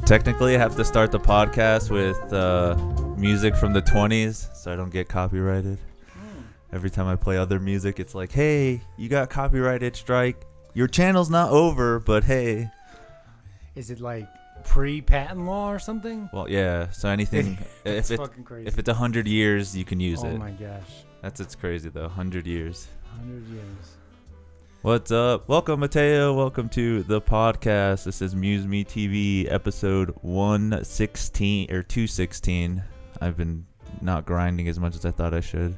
Technically, I have to start the podcast with music from the 20s so I don't get copyrighted. Every time I play other music, it's like, hey, you got copyrighted strike. Your channel's not over, but hey. Is it like pre-patent law or something? Well, yeah. So anything, if fucking crazy. If it's 100 years, you can use it. Oh my gosh. It's crazy though. 100 years. 100 years. What's up? Welcome, Mateo. Welcome to the podcast. This is MuseMeTV episode 116 or 216. I've been not grinding as much as I thought I should.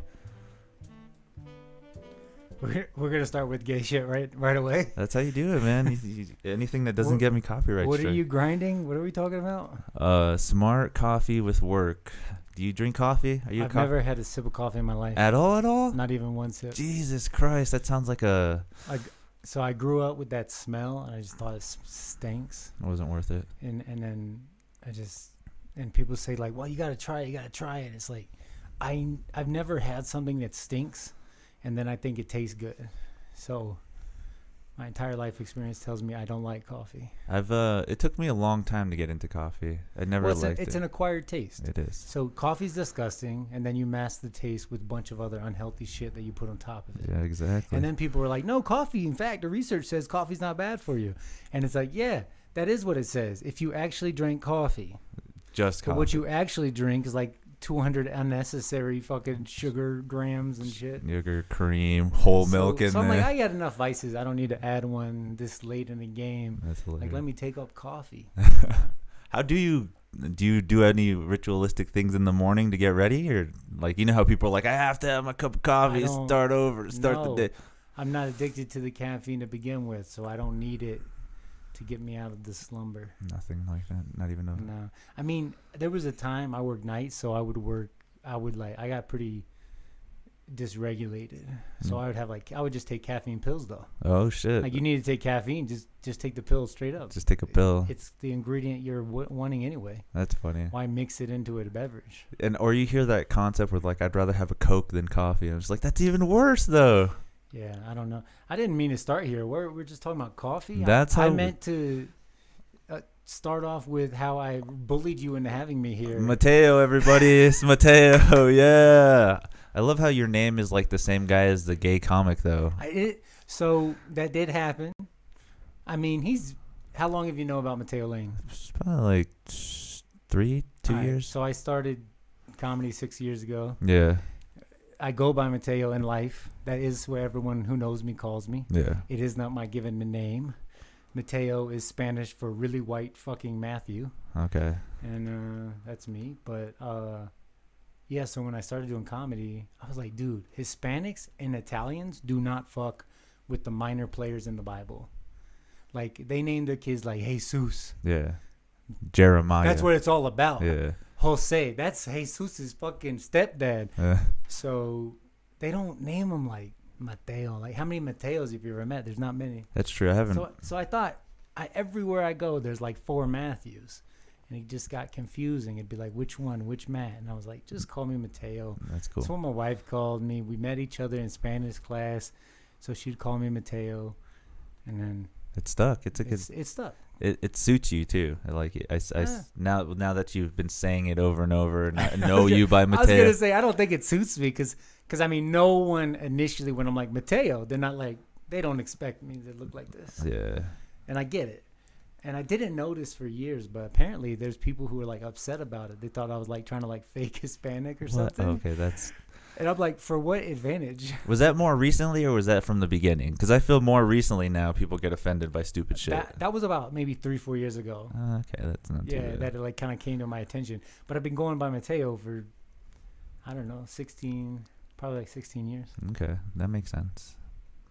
We're gonna start with gay shit right away. That's how you do it, man. Anything that doesn't get me copyright What strike. are you grinding? What are we talking about? Smart coffee with work. Do you drink coffee? Are you I've never had a sip of coffee in my life. At all? Not even one sip. Jesus Christ, that sounds like a... So I grew up with that smell, and I just thought it stinks. It wasn't worth it. And then and people say like, well, you gotta try it. It's like, I've never had something that stinks, and then I think it tastes good. So my entire life experience tells me I don't like coffee. It took me a long time to get into coffee. I never liked it. It's an acquired taste. It is. So coffee's disgusting, and then you mask the taste with a bunch of other unhealthy shit that you put on top of it. Yeah, exactly. And then people were like, no, coffee. In fact, the research says coffee's not bad for you. And it's like, yeah, that is what it says. If you actually drink coffee. Just coffee. But what you actually drink is like 200 unnecessary fucking sugar grams and shit. Yogurt, cream, whole milk in so I'm there. like, I got enough vices. I don't need to add one this late in the game. That's hilarious. Like, let me take up coffee. How do you do any ritualistic things in the morning to get ready? Or like, you know how people are like, I have to have my cup of coffee, start the day. I'm not addicted to the caffeine to begin with, so I don't need it to get me out of the slumber. Nothing like that. Not even No. I mean, there was a time I worked nights, so I got pretty dysregulated. So I would just take caffeine pills though. Oh shit. Like, you need to take caffeine, just take the pill straight up. Just take a pill. It's the ingredient you're wanting anyway. That's funny. Why mix it into a beverage? Or you hear that concept with like, I'd rather have a Coke than coffee. And I'm just like, that's even worse though. Yeah, I don't know. I didn't mean to start here. We're just talking about coffee. I meant to start off with how I bullied you into having me here. Mateo, everybody. It's Mateo. Yeah. I love how your name is like the same guy as the gay comic, though. So that did happen. I mean, how long have you known about Mateo Lane? It's probably like 2 years. So I started comedy 6 years ago. Yeah. I go by Mateo in life. That is what everyone who knows me calls me. Yeah. It is not my given name. Mateo is Spanish for really white fucking Matthew. Okay. And that's me. But yeah, so when I started doing comedy, I was like, dude, Hispanics and Italians do not fuck with the minor players in the Bible. Like, they named their kids like Jesus. Yeah. Jeremiah. That's what it's all about. Yeah. Jose, that's Jesus's fucking stepdad. So they don't name him like Mateo. Like, how many Mateos have you ever met? There's not many. That's true. I haven't. So I thought, everywhere I go, there's like 4 Matthews. And it just got confusing. It'd be like, which one? Which Matt? And I was like, just call me Mateo. That's cool. That's what my wife called me. We met each other in Spanish class. So she'd call me Mateo. And then it stuck. It stuck. It suits you too. I like it. Now that you've been saying it over and over, and I know you by Mateo. I was gonna say, I don't think it suits me because I mean, no one initially, when I'm like Mateo, they're not like, they don't expect me to look like this. Yeah. And I get it. And I didn't notice for years, but apparently there's people who were like upset about it. They thought I was like trying to like fake Hispanic or something. Okay, that's. And I'm like, for what advantage? Was that more recently or was that from the beginning? Because I feel more recently now people get offended by stupid shit. That was about maybe 3-4 years ago. Okay, that's not too bad. Yeah, that like kind of came to my attention. But I've been going by Mateo for, I don't know, 16 years. Okay, that makes sense.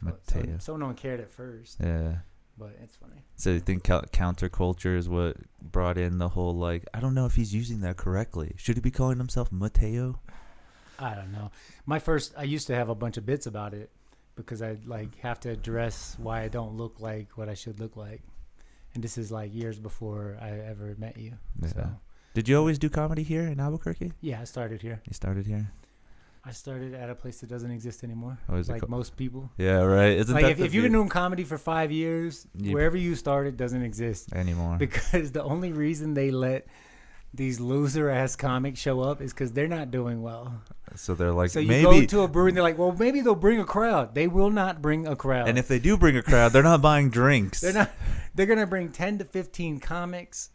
Mateo. So no one cared at first. Yeah. But it's funny. So you think counterculture is what brought in the whole, like, I don't know if he's using that correctly. Should he be calling himself Mateo? I don't know. I used to have a bunch of bits about it because I'd like have to address why I don't look like what I should look like. And this is like years before I ever met you. Yeah. So. Did you always do comedy here in Albuquerque? Yeah, I started here. You started here? I started at a place that doesn't exist anymore. What is it like called? Most people. Yeah, right. Isn't like that if you've been doing comedy for 5 years, wherever you started doesn't exist anymore. Because the only reason they let these loser ass comics show up is because they're not doing well. So they're like, so you maybe go to a brewery and they're like, well, maybe they'll bring a crowd. They will not bring a crowd. And if they do bring a crowd, they're not buying drinks. They're not. They're gonna bring 10 to 15 comics,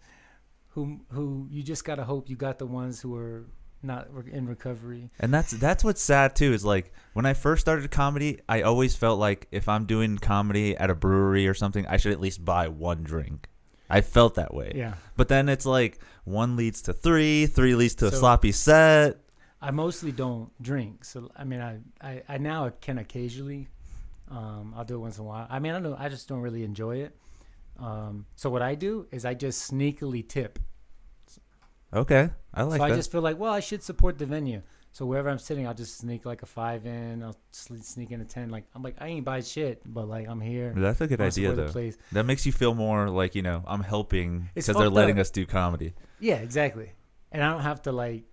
who you just gotta hope you got the ones who are not in recovery. And that's what's sad too, is like when I first started comedy, I always felt like if I'm doing comedy at a brewery or something, I should at least buy one drink. I felt that way. Yeah. But then it's like 1 leads to 3 leads to a sloppy set. I mostly don't drink, so I mean, I now can occasionally. I'll do it once in a while. I mean, I don't know. I just don't really enjoy it. So what I do is I just sneakily tip. Okay, I like that. So I just feel like, well, I should support the venue. So wherever I'm sitting, I'll just sneak like a 5 in. I'll sneak in a 10. Like I'm like, I ain't buy shit, but like I'm here. That's a good idea though. That makes you feel more like, you know, I'm helping because they're letting us do comedy. Yeah, exactly. And I don't have to like.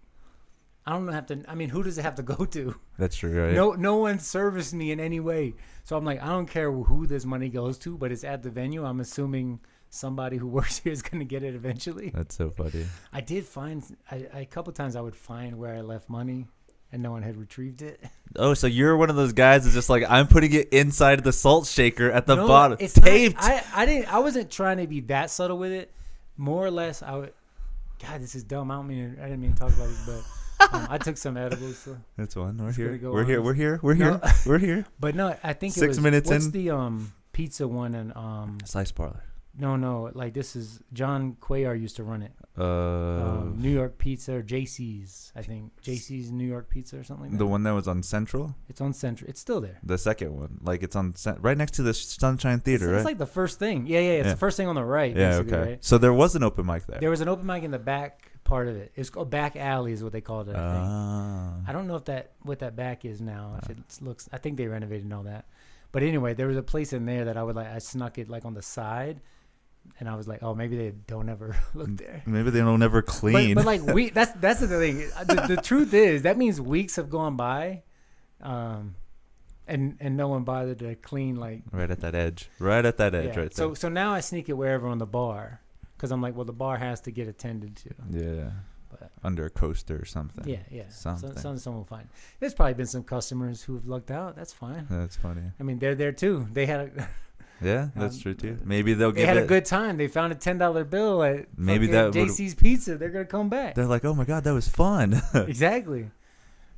I don't have to. I mean, who does it have to go to? That's true, right? No one serviced me in any way. So I'm like, I don't care who this money goes to, but it's at the venue. I'm assuming somebody who works here is going to get it eventually. That's so funny. I did find a couple times I would find where I left money and no one had retrieved it. Oh, so you're one of those guys that's just like, I'm putting it inside the salt shaker at the bottom. It's taped. I wasn't trying to be that subtle with it. More or less, God, this is dumb. I didn't mean to talk about this, but. I took some edibles. So that's one. We're here. We're here. We're here. But no, I think 6 minutes what's in. the pizza one and Slice Parlor. No, like this is John Cuellar used to run it. New York Pizza or JC's, I think. JC's New York Pizza or something like that. The one that was on Central? It's on Central. It's still there. The second one. Like it's on right next to the Sunshine Theater, right? It's like the first thing. Yeah. It's the first thing on the right. Yeah, okay. Right? So there was an open mic there. There was an open mic in the back part of it. It's called back alley is what they called it, I think. I don't know what that back is now. If it looks, I think they renovated and all that. But anyway, there was a place in there that I snuck it like on the side. And I was like, oh, maybe they don't ever look there. Maybe they don't ever clean. But like that's the thing. The truth is that means weeks have gone by, and no one bothered to clean like right at that edge. Right there. So now I sneak it wherever on the bar, because I'm like, well, the bar has to get attended to. Yeah. But under a coaster or something. Yeah. Something. Someone will find. There's probably been some customers who have lucked out. That's fine. That's funny. I mean, they're there too. They had a. Yeah, that's true too. Maybe they'll get. They had a good time. They found a $10 bill at maybe that JC's Pizza. They're gonna come back. They're like, oh my god, that was fun. Exactly.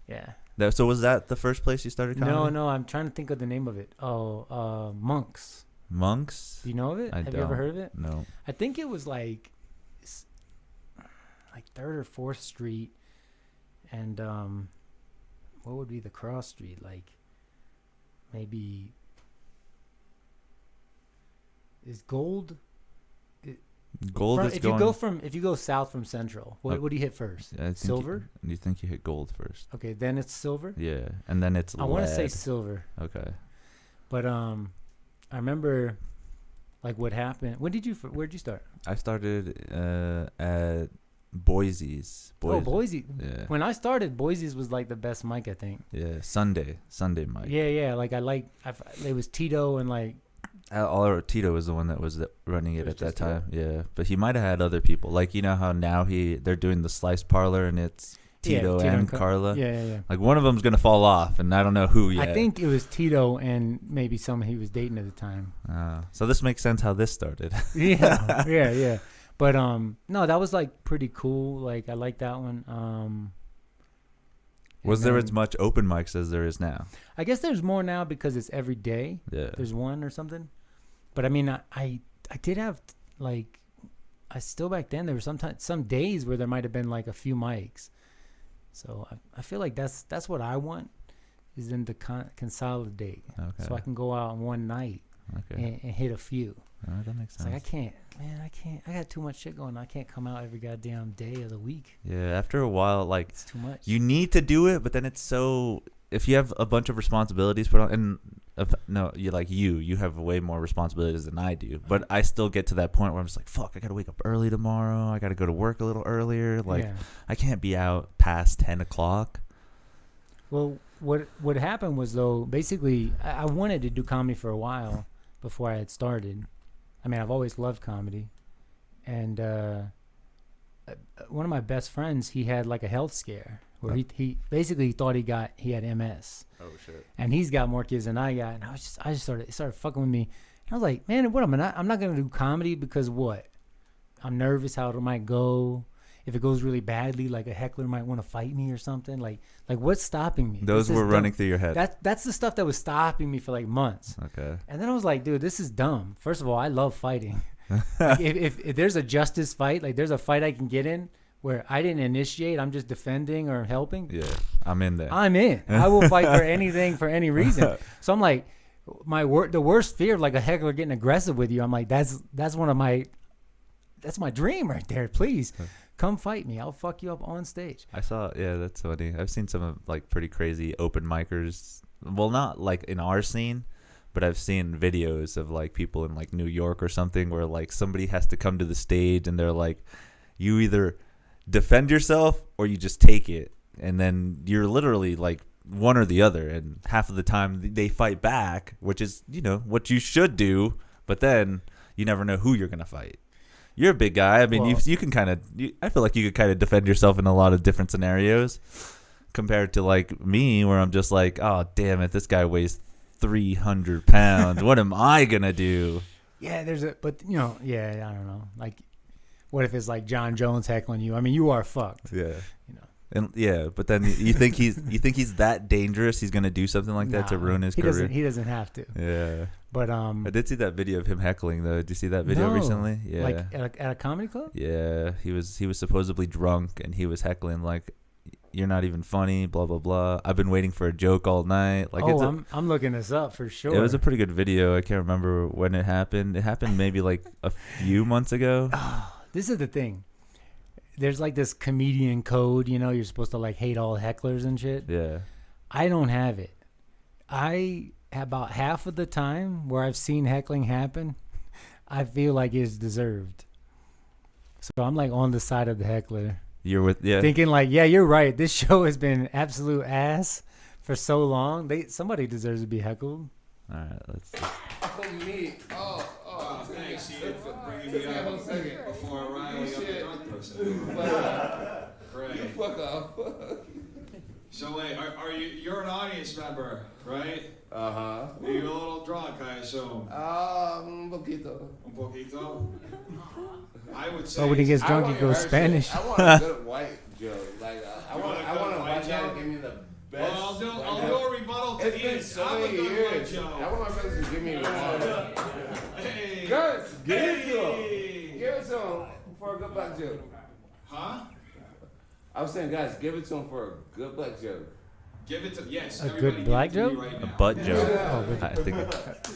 Yeah. So was that the first place you started comedy? No. I'm trying to think of the name of it. Oh, Monks. Monks? Do you know of it? Have you ever heard of it? No. I think it was like 3rd or 4th Street, and what would be the cross street? Like maybe. Is Gold? Gold is if going. If you go south from Central, what do you hit first? Silver. You think you hit Gold first? Okay, then it's Silver. Yeah, and then it's. I want to say Silver. Okay. But I remember, like what happened. Where'd you start? I started at Boise's. Oh, Boise. Yeah. When I started, Boise's was like the best mic, I think. Yeah, Sunday mic. Yeah. Like it was Tito and like. Tito was the one that was running it at that time. Yeah, but he might have had other people. Like, you know how now they're doing the Slice Parlor and it's Tito and Carla. Yeah. Like one of them's gonna fall off, and I don't know who yet. I think it was Tito and maybe someone he was dating at the time. So this makes sense how this started. Yeah. But no, that was like pretty cool. Like I like that one. Was there as much open mics as there is now? I guess there's more now because it's every day. Yeah. There's one or something. But I mean, I did have like, I still back then there were some days where there might have been like a few mics. So I feel like that's what I want, is then to consolidate. Okay. So I can go out on one night and hit a few. That makes sense. Like I can't. I got too much shit going on. I can't come out every goddamn day of the week. Yeah, after a while, like it's too much. You need to do it, but then it's so. If you have a bunch of responsibilities put on, and you have way more responsibilities than I do, but I still get to that point where I'm just like, fuck, I gotta wake up early tomorrow. I gotta go to work a little earlier. Like, I can't be out past 10 o'clock. Well, what happened was, though, basically, I wanted to do comedy for a while before I had started. I mean, I've always loved comedy. And one of my best friends, he had like a health scare where he basically thought he had MS. Oh shit! And he's got more kids than I got, and I just started fucking with me. And I was like, man, what I'm not gonna do comedy because what? I'm nervous how it might go. If it goes really badly, like a heckler might want to fight me or something. Like what's stopping me? Those were running through your head. That's the stuff that was stopping me for like months. Okay. And then I was like, dude, this is dumb. First of all, I love fighting. Like if there's a justice fight, like there's a fight I can get in where I didn't initiate, I'm just defending or helping. Yeah, I'm in there. I'm in. I will fight for anything for any reason. So I'm like, the worst fear of like a heckler getting aggressive with you. I'm like, that's my dream right there. Please come fight me. I'll fuck you up on stage. I saw. Yeah, that's funny. I've seen some of like pretty crazy open micers. Well, not like in our scene. But I've seen videos of like people in like New York or something where like somebody has to come to the stage and they're like, you either defend yourself or you just take it. And then you're literally like one or the other. And half of the time they fight back, which is, you know, what you should do. But then you never know who you're going to fight. You're a big guy. I mean, well, you can kind of, I feel like you could kind of defend yourself in a lot of different scenarios compared to like me where I'm just like, oh, damn it, this guy weighs 300 pounds. What am I gonna do? Yeah, but you know, I don't know. Like, what if it's like John Jones heckling you? I mean, you are fucked. Yeah, you know. And but then you think he's that dangerous? He's gonna do something like that to ruin his career? He doesn't have to. Yeah. But I did see that video of him heckling though. Did you see that video recently? Yeah. Like at a comedy club? Yeah, he was supposedly drunk and he was heckling like, you're not even funny, blah blah blah. I've been waiting for a joke all night. Like, I'm looking this up for sure. It was a pretty good video. I can't remember when it happened. It happened maybe like a few months ago. Oh, this is the thing. There's like this comedian code, you know, you're supposed to like hate all hecklers and shit. Yeah. I don't have it. About half of the time where I've seen heckling happen, I feel like it's deserved. So I'm like on the side of the heckler. You're thinking like, yeah, you're right. This show has been absolute ass for so long. Somebody deserves to be heckled. All right, let's. Thanks, Ian, for bringing me up before I rile up the drunk person. Right. You fuck off. So wait, you're an audience member, right? Uh-huh. You're a little drunk, I assume. Un poquito. Un poquito? I would say. Oh, when he gets drunk, he goes Spanish. I want a good white joke. Like, I want a white guy to give me the best. Well, I'll do a rebuttal to Ian. It's been so many years. I want my friends to give me one. Hey. Guys, give it to him. Give it to him for a good black joke. Huh? I was saying, guys, give it to him for a good black joke. Give it to yes. A good black joke? Right a butt joke. Oh, I think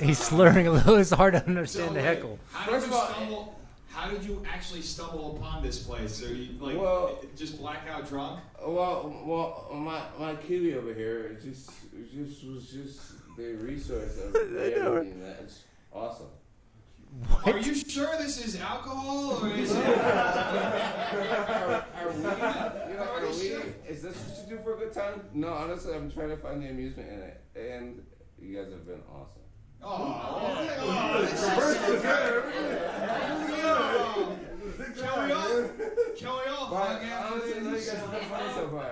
he's slurring a little. It's hard to understand the heckle. How did you actually stumble upon this place? Are you like just blackout drunk? Well, my kiwi over here was just the resource of everything. That's awesome. What? Are you sure this is alcohol or is it? Are we? Is this what you do for a good time? No, honestly, I'm trying to find the amusement in it, and you guys have been awesome. Can we all hug honestly, none of you guys have been funny so far.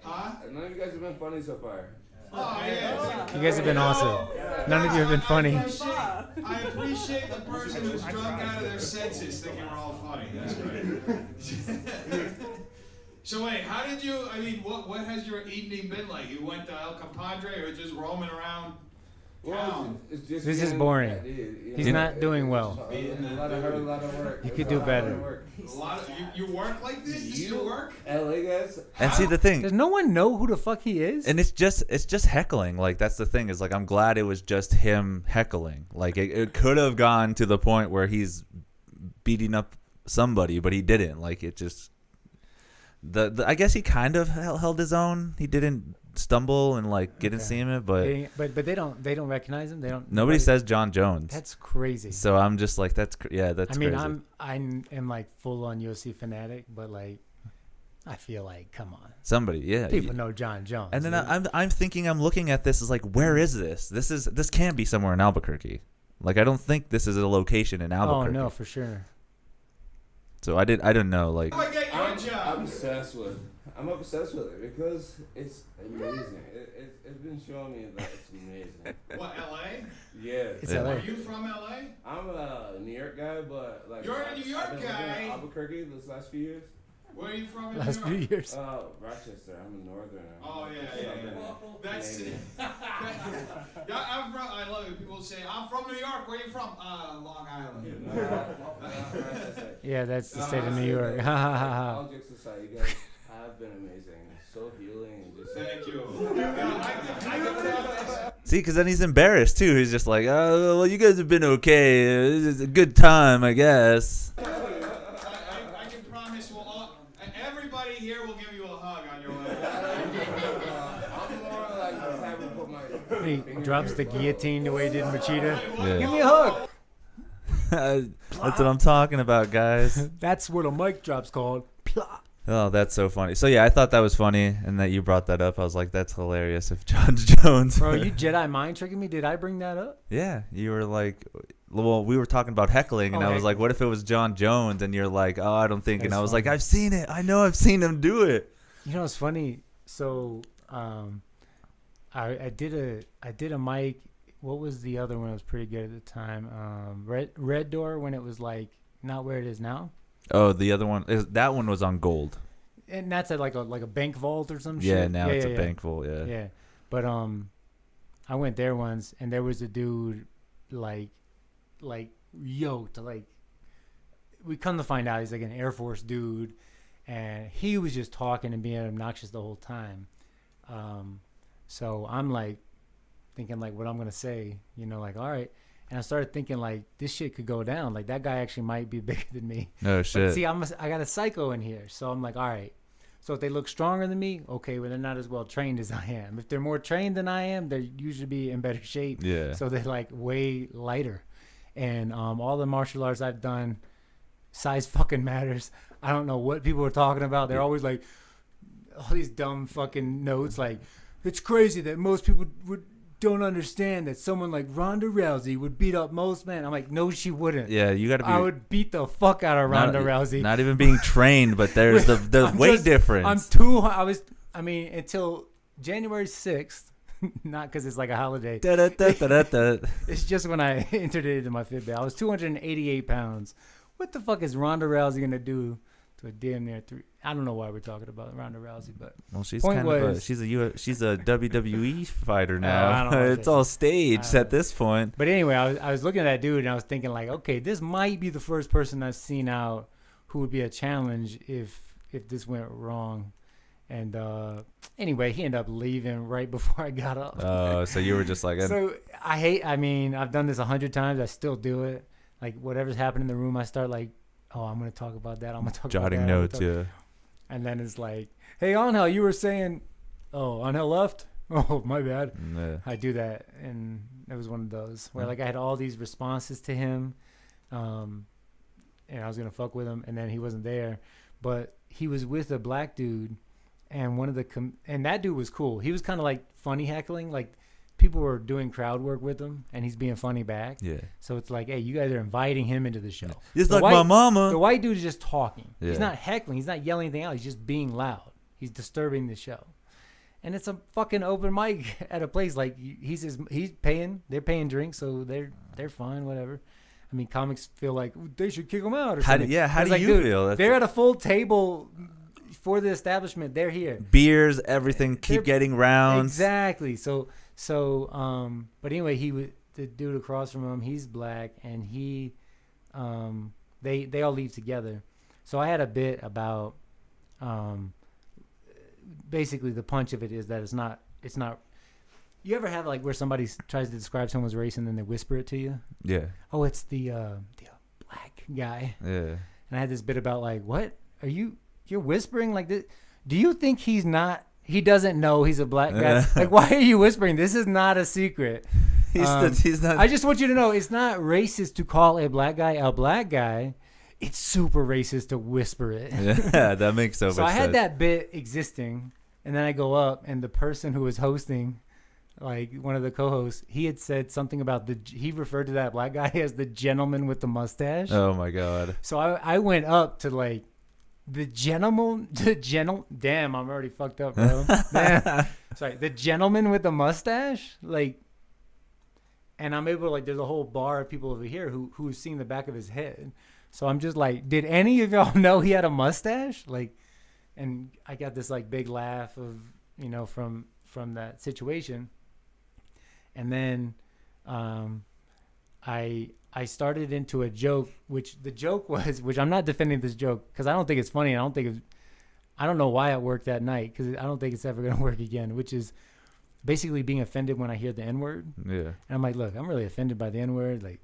Huh? None of you guys have been funny so far. Oh, yeah. You guys have been awesome. None of you have been funny. I appreciate the person who's drunk out of their senses thinking we're all funny. That's great. So wait, how did you, I mean, what has your evening been like? You went to El Compadre or just roaming around town? This is boring. He's not doing well. A lot of hurt, a lot of work. You could do better. You work like this? This is your work? LA guys? And see the thing. Does no one know who the fuck he is? And it's just heckling. Like, that's the thing, is like, I'm glad it was just him heckling. Like, it could have gone to the point where he's beating up somebody, but he didn't. Like, it just I guess he kind of held his own. He didn't stumble and like get in but they don't recognize him. They don't. Nobody says John Jones. That's crazy. So I'm just like, that's I mean, crazy. I am like full on UFC fanatic, but like I feel like, come on. Somebody, yeah. People know John Jones. And then I'm thinking, I'm looking at this as like, where is this? This can't be somewhere in Albuquerque. Like, I don't think this is a location in Albuquerque. Oh no, for sure. So I didn't know. Like, I'm obsessed with it because it's amazing. It's been showing me that it's amazing. What, LA? Yeah. It's LA. Are you from LA? I'm a New York guy, but like You're a New York I've been guy. living in Albuquerque this last few years. Where are you from in Last New York? few years. Rochester. I'm a northerner. Oh yeah. That's it. Yeah, I love it. People say, I'm from New York. Where are you from? Long Island. Yeah, that's the state of New York. All jokes aside, you guys have been amazing. So healing. And just Thank you. I can tell this. see, because then he's embarrassed too. He's just like, oh, well, you guys have been okay. It's a good time, I guess. I can promise everybody here will give you a hug on your way. I'm more like the type of put my He drops the guillotine the way he did Machida. Yeah. Give me a hug. That's what I'm talking about, guys. That's what a mic drop's called. Plop. Oh, that's so funny. So yeah, I thought that was funny, and that you brought that up. I was like, that's hilarious. If John Jones, Bro, you Jedi mind tricking me? Did I bring that up? yeah, you were like, well, we were talking about heckling, and I was like, what if it was John Jones? And you're like, oh, I don't think. And That's I was funny. like, I've seen it. I know I've seen him do it. You know, it's funny. So, I did a mic. What was the other one that was pretty good at the time? Red Door, when it was like not where it is now. Oh, the other one, that one was on Gold. And that's at like a bank vault or some shit. Yeah, now it's a bank vault. Yeah. Yeah, but I went there once, and there was a dude like yoked. Like, we come to find out he's like an Air Force dude, and he was just talking and being obnoxious the whole time. So I'm like thinking like what I'm gonna say, you know, like all right. And I started thinking like this shit could go down. Like that guy actually might be bigger than me. Oh shit. But see, I got a psycho in here, so I'm like, all right. So if they look stronger than me, okay, well they're not as well trained as I am. If they're more trained than I am, they usually be in better shape. Yeah. So they're like way lighter. And all the martial arts I've done, size fucking matters. I don't know what people are talking about. They're always like all these dumb fucking notes. Like it's crazy that most people don't understand that someone like Ronda Rousey would beat up most men. I'm like, no, she wouldn't. Yeah, you got to be. I would beat the fuck out of Ronda Rousey. Not even being trained, but there's the weight difference. Until January 6th, not because it's like a holiday. Da-da-da-da-da-da. It's just when I entered it into my Fitbit. I was 288 pounds. What the fuck is Ronda Rousey going to do to a damn near three? I don't know why we're talking about Ronda Rousey, but Well, she's Point kind of was- she's a WWE fighter I now. don't know. It's all staged at this point. But anyway, I was looking at that dude and I was thinking like, okay, this might be the first person I've seen out who would be a challenge if this went wrong. And anyway, he ended up leaving right before I got up. So you were just like, So I've done this 100 times. I still do it. Like whatever's happening in the room, I start like, oh, I'm going to talk about that. I'm going to talk jotting about that. notes, yeah. And then it's like, hey, Angel, you were saying, oh, Angel left? Oh, my bad. Yeah. I do that. And it was one of those where like I had all these responses to him. And I was going to fuck with him. And then he wasn't there. But he was with a black dude. And and that dude was cool. He was kind of like funny heckling. Like people were doing crowd work with him. And he's being funny back. Yeah. So it's like, hey, you guys are inviting him into the show. It's The like my mama. The white dude is just talking. Yeah. He's not heckling. He's not yelling anything out. He's just being loud. He's disturbing the show. And it's a fucking open mic at a place like he's paying. They're paying drinks, so they're fine, whatever. I mean, comics feel like they should kick him out or something. How do It's like, you dude, feel? They're at a full table for the establishment. They're here. Beers, everything, keep getting rounds. Exactly. So, but anyway, the dude across from him, he's black, and they all leave together. So I had a bit about, basically the punch of it is that it's not. You ever have like where somebody tries to describe someone's race and then they whisper it to you? Yeah. Oh, it's the black guy. Yeah. And I had this bit about like, what are you're whispering like this? Do you think he doesn't know he's a black guy? Like, why are you whispering? This is not a secret. He's not. I just want you to know it's not racist to call a black guy. it's super racist to whisper it. Yeah, that makes so much sense. So I had that bit existing, and then I go up, and the person who was hosting, like one of the co-hosts, he had said something about he referred to that black guy as the gentleman with the mustache. Oh my God. So I went up to like damn, I'm already fucked up, bro. Damn. Sorry, the gentleman with the mustache, like, and I'm able to, like, there's a whole bar of people over here who's seeing the back of his head. So I'm just like, did any of y'all know he had a mustache? Like, and I got this like big laugh of, you know, from that situation. And then I started into a joke, which the joke was, which I'm not defending this joke because I don't think it's funny. And I don't know why it worked that night because I don't think it's ever going to work again, which is basically being offended when I hear the N-word. Yeah. And I'm like, look, I'm really offended by the N-word. Like,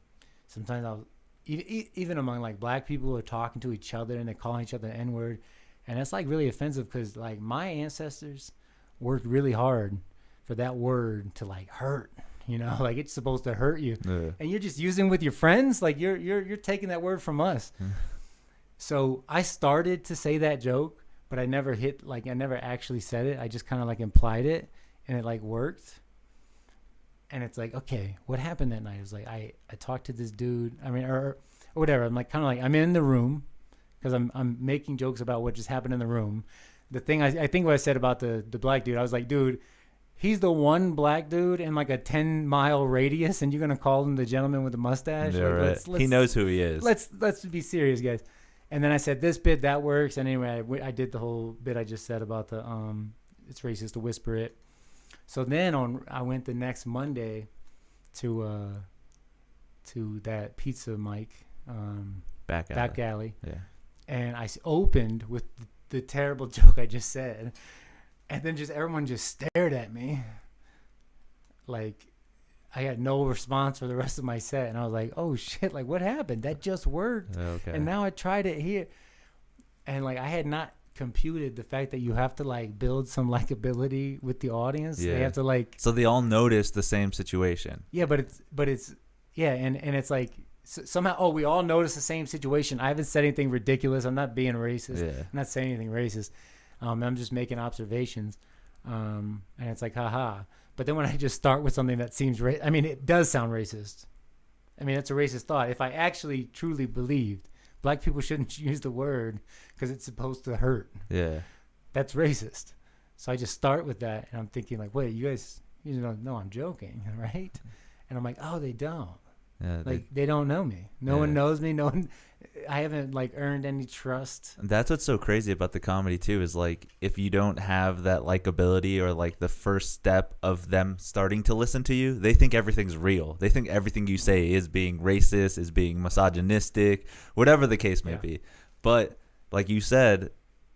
sometimes even among like black people who are talking to each other and they're calling each other the N-word. And it's like really offensive because like my ancestors worked really hard for that word to like hurt, you know, like it's supposed to hurt you. Yeah. And you're just using with your friends. Like you're taking that word from us. So I started to say that joke, but I never actually said it. I just kind of like implied it and it like worked. And it's like, okay, what happened that night? It was like, I talked to this dude, I mean, or whatever. I'm like, kind of like, I'm in the room because I'm making jokes about what just happened in the room. The thing, I think what I said about the black dude, I was like, dude, he's the one black dude in like a 10-mile radius and you're going to call him the gentleman with the mustache? Yeah, like, right. He knows who he is. Let's be serious, guys. And then I said, this bit, that works. And anyway, I did the whole bit I just said about the, it's racist to whisper it. So then I went the next Monday to that pizza mic, Back alley. Yeah. And I opened with the terrible joke I just said. And then just everyone just stared at me. Like I had no response for the rest of my set. And I was like, oh shit, like what happened? That just worked. Okay. And now I tried it here. And like I had not computed the fact that you have to like build some likability with the audience. Yeah. They have to like, so they all notice the same situation. yeah, but it's yeah, and it's like somehow we all notice the same situation. I haven't said anything ridiculous. I'm not being racist. Yeah. I'm not saying anything racist. I'm just making observations. And it's like haha. But then when I just start with something that seems I mean it does sound racist. I mean it's a racist thought. If I actually truly believed black people shouldn't use the word because it's supposed to hurt. Yeah. That's racist. So I just start with that, and I'm thinking like, wait, you don't know I'm joking, right? And I'm like, oh, they don't. Yeah. Like they don't know me. No one knows me. No one. I haven't like earned any trust. That's what's so crazy about the comedy too, is like if you don't have that likability or like the first step of them starting to listen to you, they think everything's real. They think everything you say is being racist, is being misogynistic, whatever the case may be. But like you said,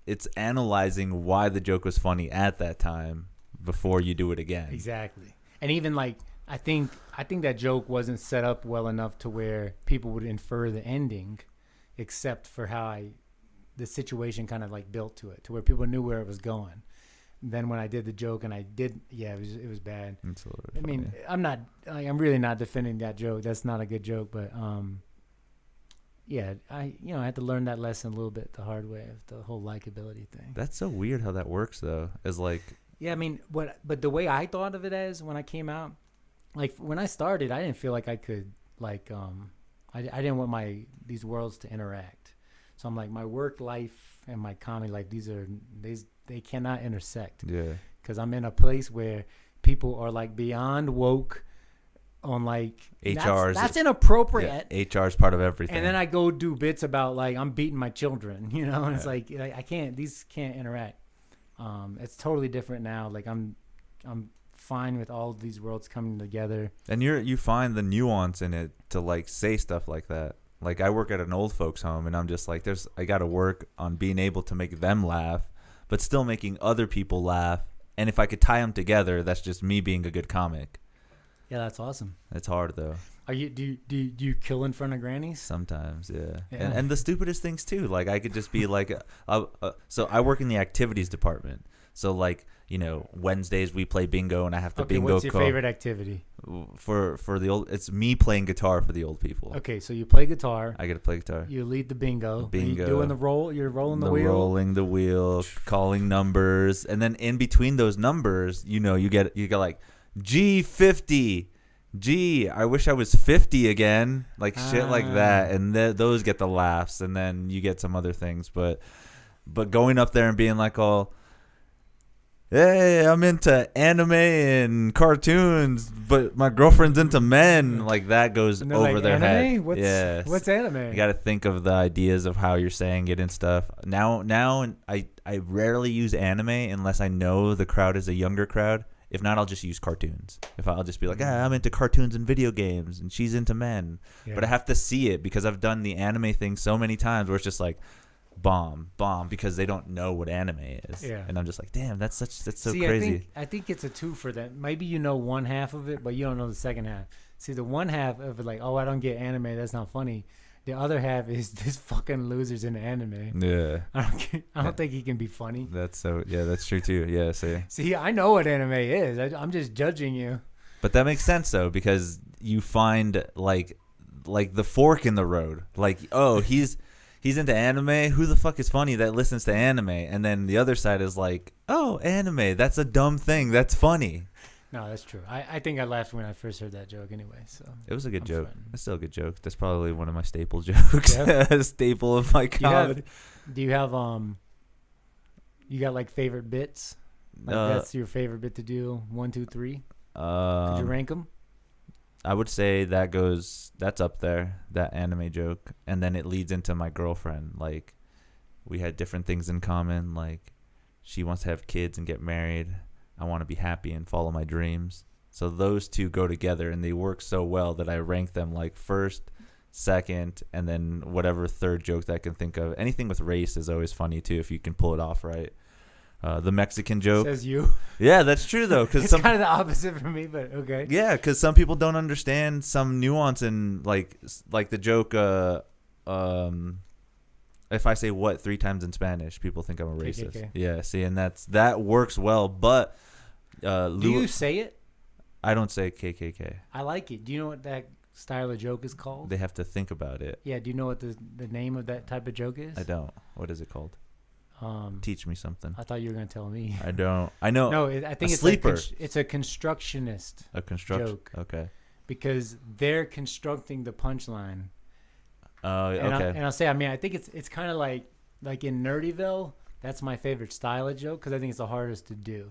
it's analyzing why the joke was funny at that time before you do it again. Exactly. And even like I think that joke wasn't set up well enough to where people would infer the ending, except for how the situation kind of like built to it, to where people knew where it was going. And then when I did the joke and it was bad. I mean, I'm really not defending that joke. That's not a good joke, but I had to learn that lesson a little bit the hard way of the whole likability thing. That's so weird how that works though. Is like, yeah, I mean, but the way I thought of it as when I came out, like when I started, I didn't feel like I could like I didn't want these worlds to interact. So I'm like, my work life and my comedy life, they cannot intersect. Yeah. Because I'm in a place where people are like beyond woke on like HRs. That's inappropriate. Yeah, HR is part of everything. And then I go do bits about like I'm beating my children, you know, and it's like I can't. These can't interact. It's totally different now. Like I'm fine with all of these worlds coming together. And you find the nuance in it to like say stuff like that. Like I work at an old folks home and I'm just like I got to work on being able to make them laugh but still making other people laugh, and if I could tie them together, that's just me being a good comic. Yeah, that's awesome. It's hard though. Do you kill in front of grannies? Sometimes, yeah. And the stupidest things too. Like I could just be like so I work in the activities department. So like, you know, Wednesdays we play bingo and I have to bingo. What's your favorite activity? For the old, it's me playing guitar for the old people. Okay, so you play guitar. I get to play guitar. You lead the bingo. Bingo. Are you doing the roll? You're rolling the wheel. Rolling the wheel, calling numbers, and then in between those numbers, you know, you get like G50. Gee, I wish I was 50 again. Like shit like that. And those get the laughs. And then you get some other things. But going up there and being like, all, hey, I'm into anime and cartoons, but my girlfriend's into men. Like that goes over like, their anime? head. What's anime? You got to think of the ideas of how you're saying it and stuff. Now I rarely use anime unless I know the crowd is a younger crowd. If not, I'll just use cartoons. If I'll just be like, I'm into cartoons and video games, and she's into men. Yeah. But I have to see it because I've done the anime thing so many times where it's just like, bomb, because they don't know what anime is. Yeah. And I'm just like, damn, that's so crazy. I think it's a two for that. Maybe you know one half of it, but you don't know the second half. See, the one half of it, like, I don't get anime, that's not funny. The other half is this fucking loser's in anime. Yeah. I don't think he can be funny. That's true too. Yeah, See, I know what anime is. I'm just judging you. But that makes sense though, because you find like the fork in the road. Like, oh, he's into anime. Who the fuck is funny that listens to anime? And then the other side is like, oh, anime. That's a dumb thing. That's funny. No, that's true. I think I laughed when I first heard that joke anyway. So it was a good joke. It's still a good joke. That's probably one of my staple jokes. Yeah. Staple of my comedy. Do you have you got like favorite bits? Like that's your favorite bit to do? 1, 2, 3. Could you rank them? I would say that's up there, that anime joke, and then it leads into my girlfriend. Like, we had different things in common. Like, she wants to have kids and get married. I want to be happy and follow my dreams. So those two go together, and they work so well that I rank them like first, second, and then whatever third joke that I can think of. Anything with race is always funny too if you can pull it off right. The Mexican joke. Says you. Yeah, that's true though. Cause it's kind of the opposite for me, but okay. Yeah, because some people don't understand some nuance in like the joke. If I say what 3 times in Spanish, people think I'm a racist. KKK. Yeah, see, and that works well. But do you say it? I don't say KKK. I like it. Do you know what that style of joke is called? They have to think about it. Yeah. Do you know what the name of that type of joke is? I don't. What is it called? Teach me something. I thought you were gonna tell me. I don't. I know. No, I think it's sleeper. It's a constructionist. A construction joke. Okay. Because they're constructing the punchline. Okay. And I'll say, I mean, I think it's kind of like in Nerdyville. That's my favorite style of joke because I think it's the hardest to do.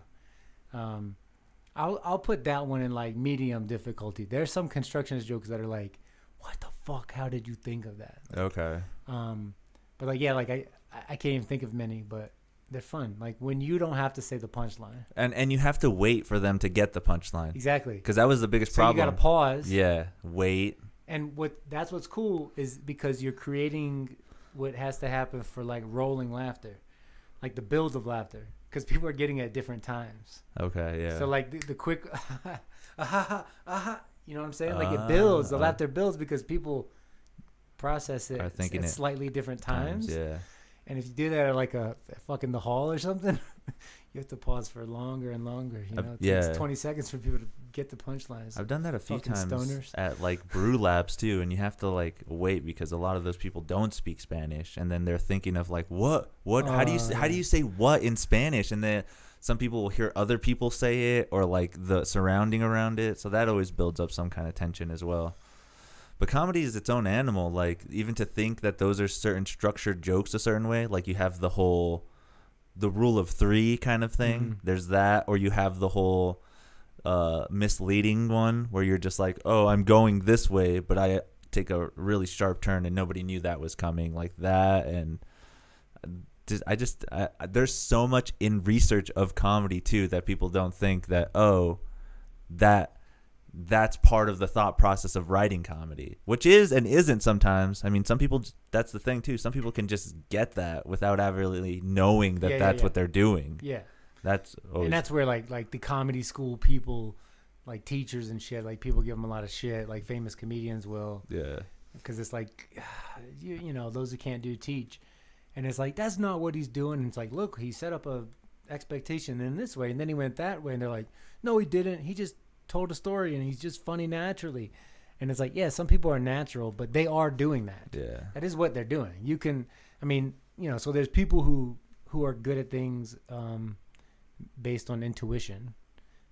I'll put that one in like medium difficulty. There's some constructionist jokes that are like, what the fuck? How did you think of that? Okay. But like, yeah, like I can't even think of many, but they're fun. Like when you don't have to say the punchline. And you have to wait for them to get the punchline. Exactly. Because that was the biggest problem. You got to pause. Yeah. Wait. And that's what's cool is because you're creating what has to happen for like rolling laughter, like the builds of laughter, because people are getting it at different times. Okay, yeah. So like the quick, you know what I'm saying? Like it builds, the laughter builds because people process it at slightly different times. Yeah. And if you do that at like a fucking the hall or something, you have to pause for longer and longer. You know, it takes 20 seconds for people to get the punchlines. I've done that a few times at like brew labs too, and you have to like wait because a lot of those people don't speak Spanish, and then they're thinking of like what how do you say what in Spanish, and then some people will hear other people say it or like the surrounding around it, so that always builds up some kind of tension as well. But comedy is its own animal. Like even to think that those are certain structured jokes a certain way, like you have the rule of 3 kind of thing. Mm-hmm. There's that, or you have the whole misleading one where you're just like, oh, I'm going this way, but I take a really sharp turn and nobody knew that was coming, like that. And there's so much in research of comedy too that people don't think that, oh, that's part of the thought process of writing comedy, which is and isn't sometimes. I mean, some people, that's the thing too. Some people can just get that without ever really knowing that that's what they're doing. Yeah. That's where like the comedy school people, like teachers and shit, like people give them a lot of shit, like famous comedians will. Yeah. Because it's like, you know, those who can't do teach. And it's like, that's not what he's doing. And it's like, look, he set up a expectation in this way, and then he went that way, and they're like, no, he didn't. He just told a story, and he's just funny naturally. And it's like, yeah, some people are natural, but they are doing that. Yeah, that is what they're doing. You can, I mean, you know, so there's people who are good at things based on intuition,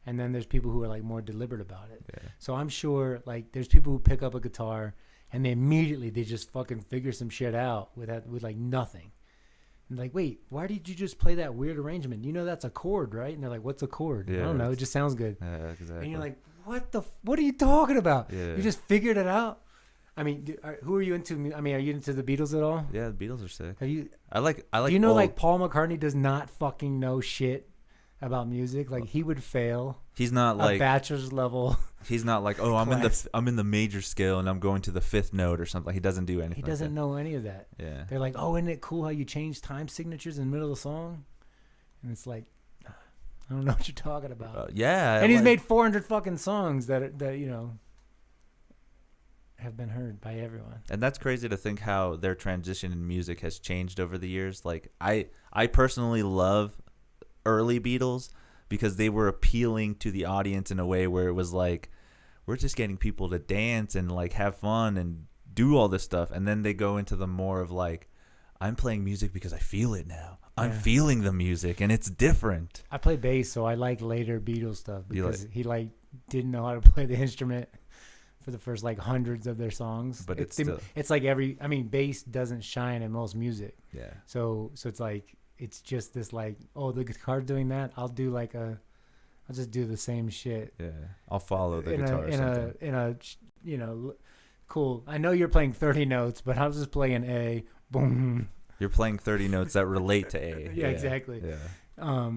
and then there's people who are like more deliberate about it. Yeah. So I'm sure like there's people who pick up a guitar and they just fucking figure some shit out with like nothing. And like, wait, why did you just play that weird arrangement? You know that's a chord, right? And they're like, what's a chord? Yeah, I don't know. It just sounds good. Yeah, exactly. And you're like, what are you talking about? Yeah. You just figured it out? I mean, who are you into? I mean, are you into the Beatles at all? Yeah, the Beatles are sick. Have you? I like. Do you know like Paul McCartney does not fucking know shit about music? Like he would fail. He's not a like bachelor's level. He's not like, oh, I'm in the major scale and I'm going to the 5th note or something. He doesn't do anything. He doesn't know any of that. Yeah. They're like, oh, isn't it cool how you change time signatures in the middle of the song? And it's like, I don't know what you're talking about. Yeah. And he's made 400 fucking songs that you know have been heard by everyone. And that's crazy to think how their transition in music has changed over the years. Like I personally love early Beatles because they were appealing to the audience in a way where it was like, we're just getting people to dance and like have fun and do all this stuff. And then they go into the more of like, I'm playing music because I feel it now. I'm feeling the music and it's different. I play bass, so I like later Beatles stuff because he like didn't know how to play the instrument for the first like hundreds of their songs. But it's like bass doesn't shine in most music. Yeah. So it's like, it's just this like, oh, the guitar's doing that. I'll just do the same shit. Yeah. I'll follow the guitar or something. In a, you know, cool. I know you're playing 30 notes, but I'll just play an A, boom. You're playing 30 notes that relate to A. Yeah, exactly. Yeah.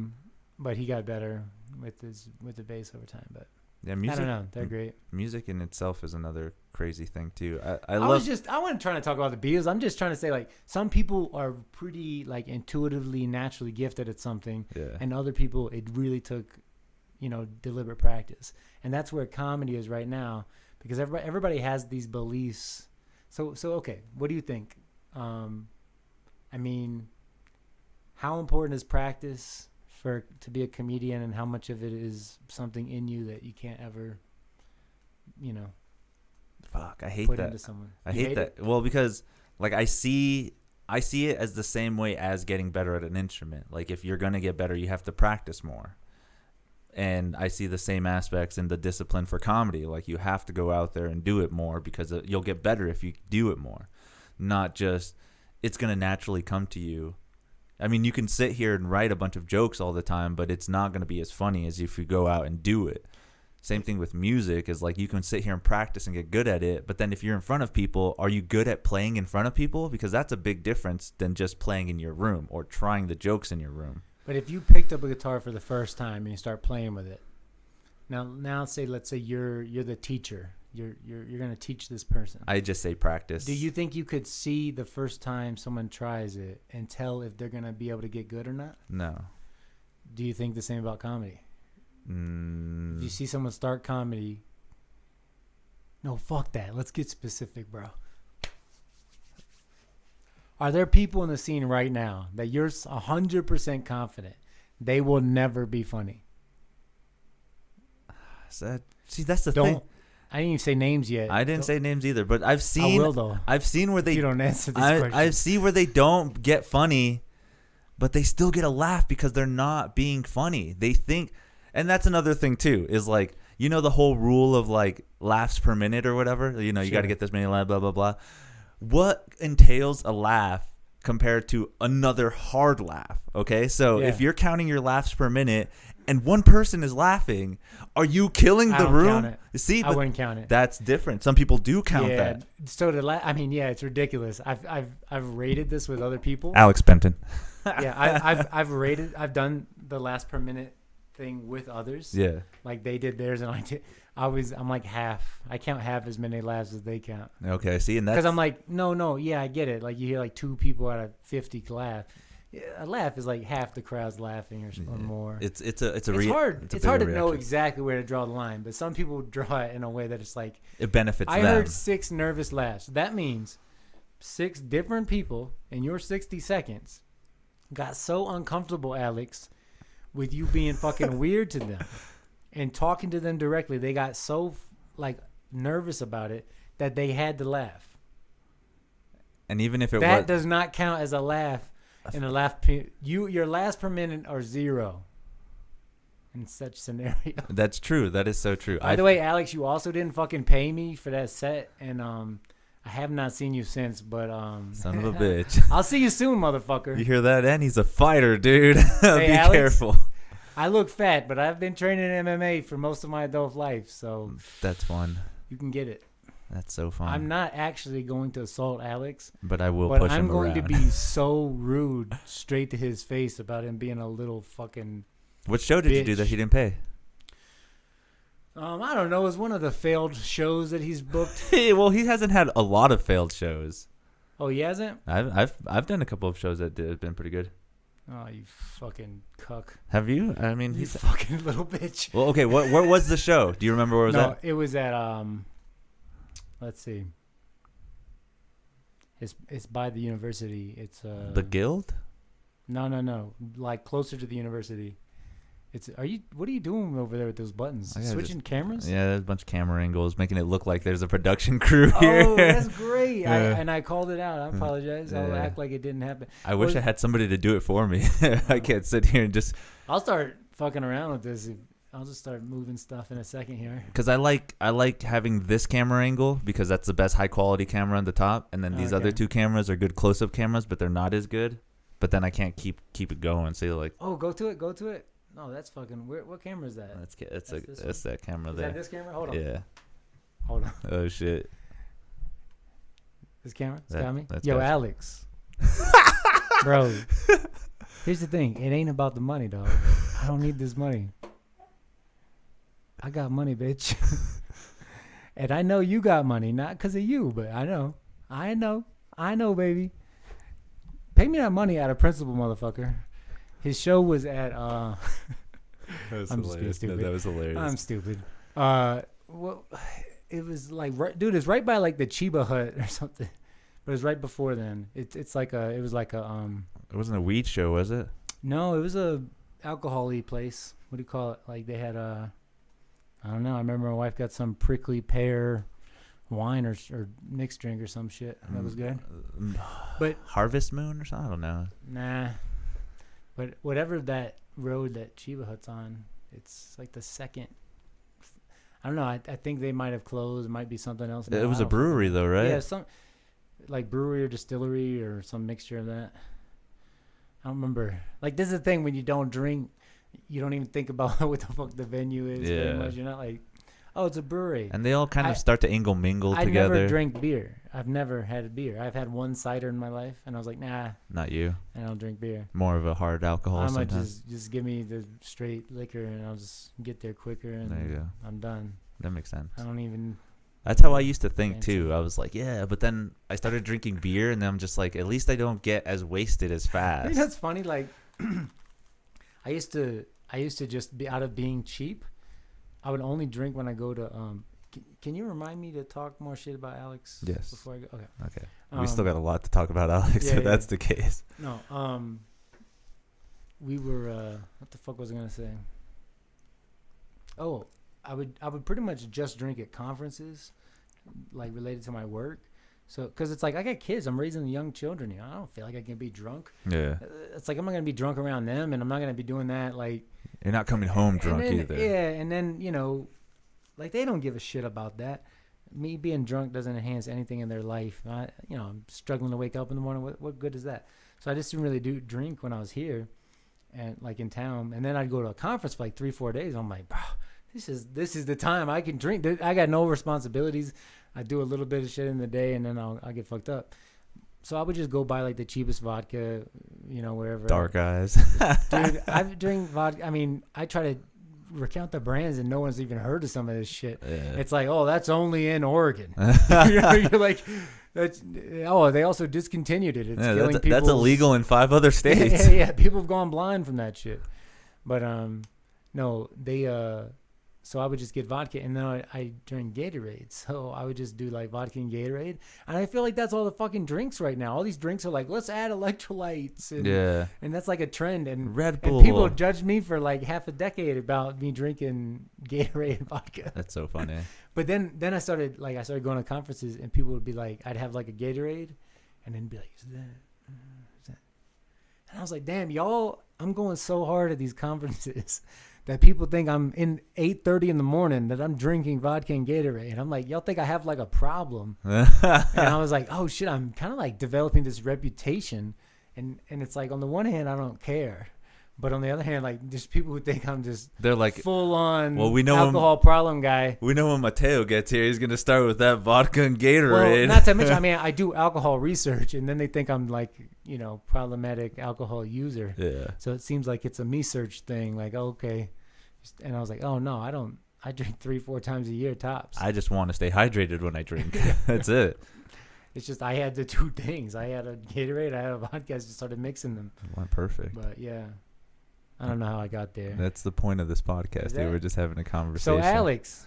But he got better with the bass over time. But yeah, music, I don't know. They're great. Music in itself is another crazy thing too. I wasn't trying to talk about the Beatles. I'm just trying to say like some people are pretty like intuitively, naturally gifted at something, and other people it really took, you know, deliberate practice. And that's where comedy is right now because everybody has these beliefs. So okay, what do you think? I mean, how important is practice to be a comedian, and how much of it is something in you that you can't ever, you know, I hate put that. Into someone. I hate that. Well, because like I see it as the same way as getting better at an instrument. Like if you're gonna get better, you have to practice more. And I see the same aspects in the discipline for comedy. Like you have to go out there and do it more because you'll get better if you do it more. Not just it's gonna naturally come to you. I mean, you can sit here and write a bunch of jokes all the time, but it's not going to be as funny as if you go out and do it. Same thing with music is like you can sit here and practice and get good at it, but then if you're in front of people, are you good at playing in front of people? Because that's a big difference than just playing in your room or trying the jokes in your room. But if you picked up a guitar for the first time and you start playing with it, now let's say you're the teacher. You're going to teach this person. I just say practice. Do you think you could see the first time someone tries it and tell if they're going to be able to get good or not? No. Do you think the same about comedy? If you see someone start comedy, no, fuck that. Let's get specific, bro. Are there people in the scene right now that you're 100% confident they will never be funny? See, that's the thing. I didn't even say names yet. I didn't say names either, but I've seen. I will though. I've seen where they. You don't answer this question. I see where they don't get funny, but they still get a laugh because they're not being funny. They think, and that's another thing too. Is like the whole rule of like laughs per minute or whatever. You got to get this many laughs. Blah blah blah. What entails a laugh compared to another hard laugh? Okay, so if you're counting your laughs per minute. And one person is laughing. Are you killing the room? Count it. See, I wouldn't count it. That's different. Some people do count that. So it's ridiculous. I've rated this with other people. Alex Benton. I've done the last per minute thing with others. Yeah. Like they did theirs, and I'm like half. I count half as many laughs as they count. Okay. See, and that's because I'm like, no, yeah, I get it. Like you hear like 2 people out of 50 laugh. A laugh is like half the crowd's laughing or more. It's hard to know exactly where to draw the line, but some people draw it in a way that it's like it benefits them. I heard 6 nervous laughs. That means 6 different people in your 60 seconds got so uncomfortable, Alex, with you being fucking weird to them and talking to them directly. They got so like nervous about it that they had to laugh. And even if that does not count as a laugh. In a laugh, your laughs per minute are 0 in such scenario. That's true. That is so true. By the way, Alex, you also didn't fucking pay me for that set, and I have not seen you since. But son of a bitch, I'll see you soon, motherfucker. You hear that? And he's a fighter, dude. Hey, Be Alex, careful. I look fat, but I've been training MMA for most of my adult life, so that's fun. You can get it. That's so fun. I'm not actually going to assault Alex, but I will push him around. But I'm going to be so rude straight to his face about him being a little fucking What show did you do that he didn't pay? I don't know. It was one of the failed shows that he's booked. Well, he hasn't had a lot of failed shows. Oh, he hasn't? I've done a couple of shows that have been pretty good. Oh, you fucking cuck. Have you? I mean, he's fucking little bitch. Well, okay. Where was the show? Do you remember where it was at? No, it was at let's see. It's by the university. It's the Guild? No. Like closer to the university. What are you doing over there with those buttons? Switching cameras? Yeah, there's a bunch of camera angles making it look like there's a production crew here. Oh, that's great. Yeah. I called it out. I apologize. I'll act like it didn't happen. I wish I had somebody to do it for me. I can't sit here and just... I'll start fucking around with this. I'll just start moving stuff in a second here. Because I like having this camera angle because that's the best high quality camera on the top, and then these other two cameras are good close up cameras, but they're not as good. But then I can't keep it going. So you're like, oh, go to it. No, that's fucking weird. What camera is that? That's that camera there. Is that this camera? Hold on. Yeah. Hold on. Oh shit. This camera? It's got me. Yo, got Alex. Bro. Here's the thing. It ain't about the money, dog. I don't need this money. I got money, bitch. And I know you got money, not because of you, but I know, baby. Pay me that money out of principle, motherfucker. His show was at that was hilarious. No, that was hilarious. I'm stupid. Well, it was like, dude, it's right by like the Chiba Hut or something. But it was right before then. It was like a It wasn't a weed show, was it? No, it was a alcohol-y place. What do you call it? Like they had I don't know. I remember my wife got some prickly pear wine or mixed drink or some shit. That was good. But Harvest Moon or something? I don't know. Nah. But whatever that road that Chiba Hut's on, it's like the second. I don't know. I think they might have closed. It might be something else. It was a brewery though, right? Yeah, some like brewery or distillery or some mixture of that. I don't remember. Like this is the thing when you don't drink, you don't even think about what the fuck the venue is. Yeah. Very much. You're not like, oh, it's a brewery. And they all kind of start to mingle together. I never drank beer. I've never had a beer. I've had one cider in my life, and I was like, nah. Not you. I don't drink beer. More of a hard alcohol I'm sometimes. just give me the straight liquor, and I'll just get there quicker, and there you go. I'm done. That makes sense. I don't even... That's how I used to think, too. I was like, yeah, but then I started drinking beer, and then I'm just like, at least I don't get as wasted as fast. You know, that's funny. Like, I used to just be out of being cheap. I would only drink when I go to... Can you remind me to talk more shit about Alex? Yes. Before I go? Okay. We still got a lot to talk about Alex, if that's the case. No. We were... what the fuck was I going to say? Oh, I would pretty much just drink at conferences, like related to my work. So, because it's like I got kids, I'm raising young children. You know, I don't feel like I can be drunk. Yeah. It's like I'm not gonna be drunk around them, and I'm not gonna be doing that. Like, you're not coming home drunk either. Yeah, and then like they don't give a shit about that. Me being drunk doesn't enhance anything in their life. I'm struggling to wake up in the morning. What good is that? So I just didn't really drink when I was here, and like in town. And then I'd go to a conference for like 3-4 days. I'm like, bro. This is the time I can drink. I got no responsibilities. I do a little bit of shit in the day, and then I'll get fucked up. So I would just go buy like the cheapest vodka, wherever. Dark Eyes. Dude, I drink vodka. I mean, I try to recount the brands, and no one's even heard of some of this shit. Yeah. It's like, oh, that's only in Oregon. You're like, they also discontinued it. It's killing people. That's illegal in 5 other states. Yeah. People have gone blind from that shit. But no, they So I would just get vodka, and then I drink Gatorade. So I would just do like vodka and Gatorade, and I feel like that's all the fucking drinks right now. All these drinks are like, let's add electrolytes, and that's like a trend. And Red Bull. And people judged me for like half a decade about me drinking Gatorade and vodka. That's so funny. But then I started going to conferences, and people would be like, I'd have like a Gatorade, and then be like, is that? And I was like, damn, y'all, I'm going so hard at these conferences that people think I'm in 8:30 in the morning that I'm drinking vodka and Gatorade. And I'm like, y'all think I have like a problem. And I was like, oh shit, I'm kind of like developing this reputation. And it's like, on the one hand, I don't care. But on the other hand, like, there's people who think I'm just they're like full on we know alcohol problem guy. We know when Mateo gets here, he's gonna start with that vodka and Gatorade. Well, not to mention, I mean, I do alcohol research, and then they think I'm like, problematic alcohol user. Yeah. So it seems like it's a me search thing. Like, okay, and I was like, oh no, I don't. I drink 3-4 times a year tops. I just want to stay hydrated when I drink. That's it. It's just I had the two things. I had a Gatorade. I had a vodka. I just started mixing them. Well, perfect. But yeah. I don't know how I got there. That's the point of this podcast. Dude. We're just having a conversation. So Alex,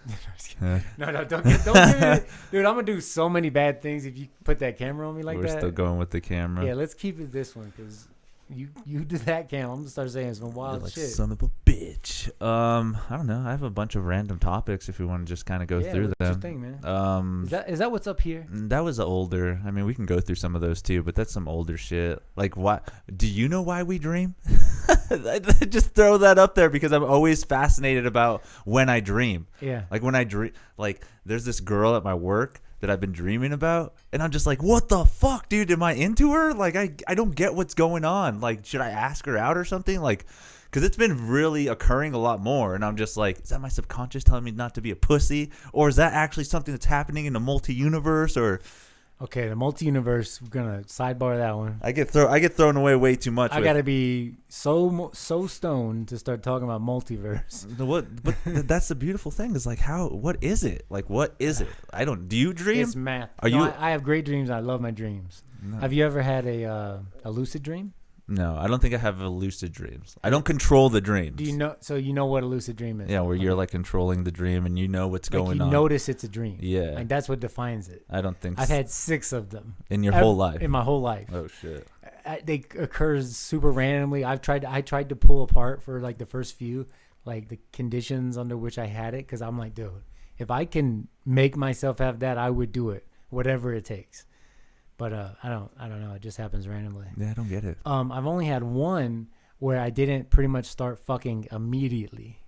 no, don't give me, dude. I'm gonna do so many bad things if you put that camera on me like that. We're still going with the camera. Yeah, let's keep it this one because you do that camera. I'm gonna start saying some wild like, shit. Son of a bitch. I don't know. I have a bunch of random topics if we want to just kind of go through them. What's your thing, man? Is that what's up here? That was older. I mean, we can go through some of those too, but that's some older shit. Like, why? Do you know why we dream? Just throw that up there because I'm always fascinated about when I dream. Yeah. Like when I dream, like there's this girl at my work that I've been dreaming about, and I'm just like, what the fuck, dude? Am I into her? Like, I don't get what's going on. Like, should I ask her out or something? Like, because it's been really occurring a lot more, and I'm just like, is that my subconscious telling me not to be a pussy, or is that actually something that's happening in the multi-universe, or? Okay, the multi-universe. We're gonna sidebar that one. I get thrown away way too much. I gotta be so stoned to start talking about multiverse. But that's the beautiful thing is like what is it? Like what is it? Do you dream? It's math. I have great dreams. I love my dreams. No. Have you ever had a lucid dream? No, I don't think I have lucid dreams. I don't control the dreams. Do you know? So you know what a lucid dream is? Yeah, where you're like controlling the dream and you know what's going on. You notice it's a dream. Yeah, like that's what defines it. I don't think I've had 6 of them in your whole life. In my whole life. Oh shit. They occur super randomly. I tried to pull apart for like the first few, like the conditions under which I had it, because I'm like, dude, if I can make myself have that, I would do it, whatever it takes. But I don't know. It just happens randomly. Yeah, I don't get it. I've only had one where I didn't pretty much start fucking immediately.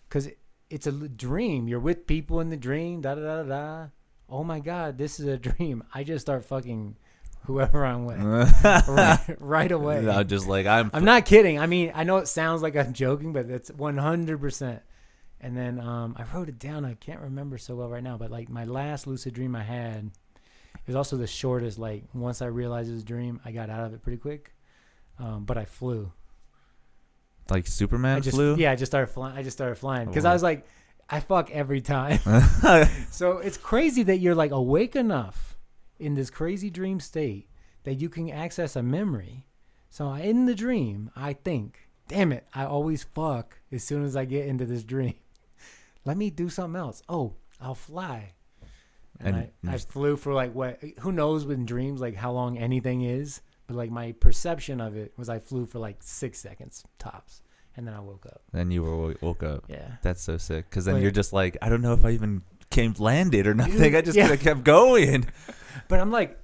Because it's a dream. You're with people in the dream. Da da da da. Oh my God, this is a dream. I just start fucking whoever I'm with right away. No, just like I'm not kidding. I mean, I know it sounds like I'm joking, but it's 100%. And then I wrote it down. I can't remember so well right now, but like my last lucid dream I had. It was also the shortest. Like once I realized it was a dream, I got out of it pretty quick. But I flew. Like Superman flew? Yeah, I just started flying because I was like, I fuck every time. So it's crazy that you're like awake enough in this crazy dream state that you can access a memory. So in the dream, I think, damn it, I always fuck as soon as I get into this dream. Let me do something else. Oh, I'll fly. And I flew for like who knows in dreams like how long anything is, but like my perception of it was I flew for like 6 seconds tops, and then I woke up. Then you woke up. Yeah, that's so sick. Because then you're just like, I don't know if I even landed or nothing. Dude, I just kind of kept going. But I'm like,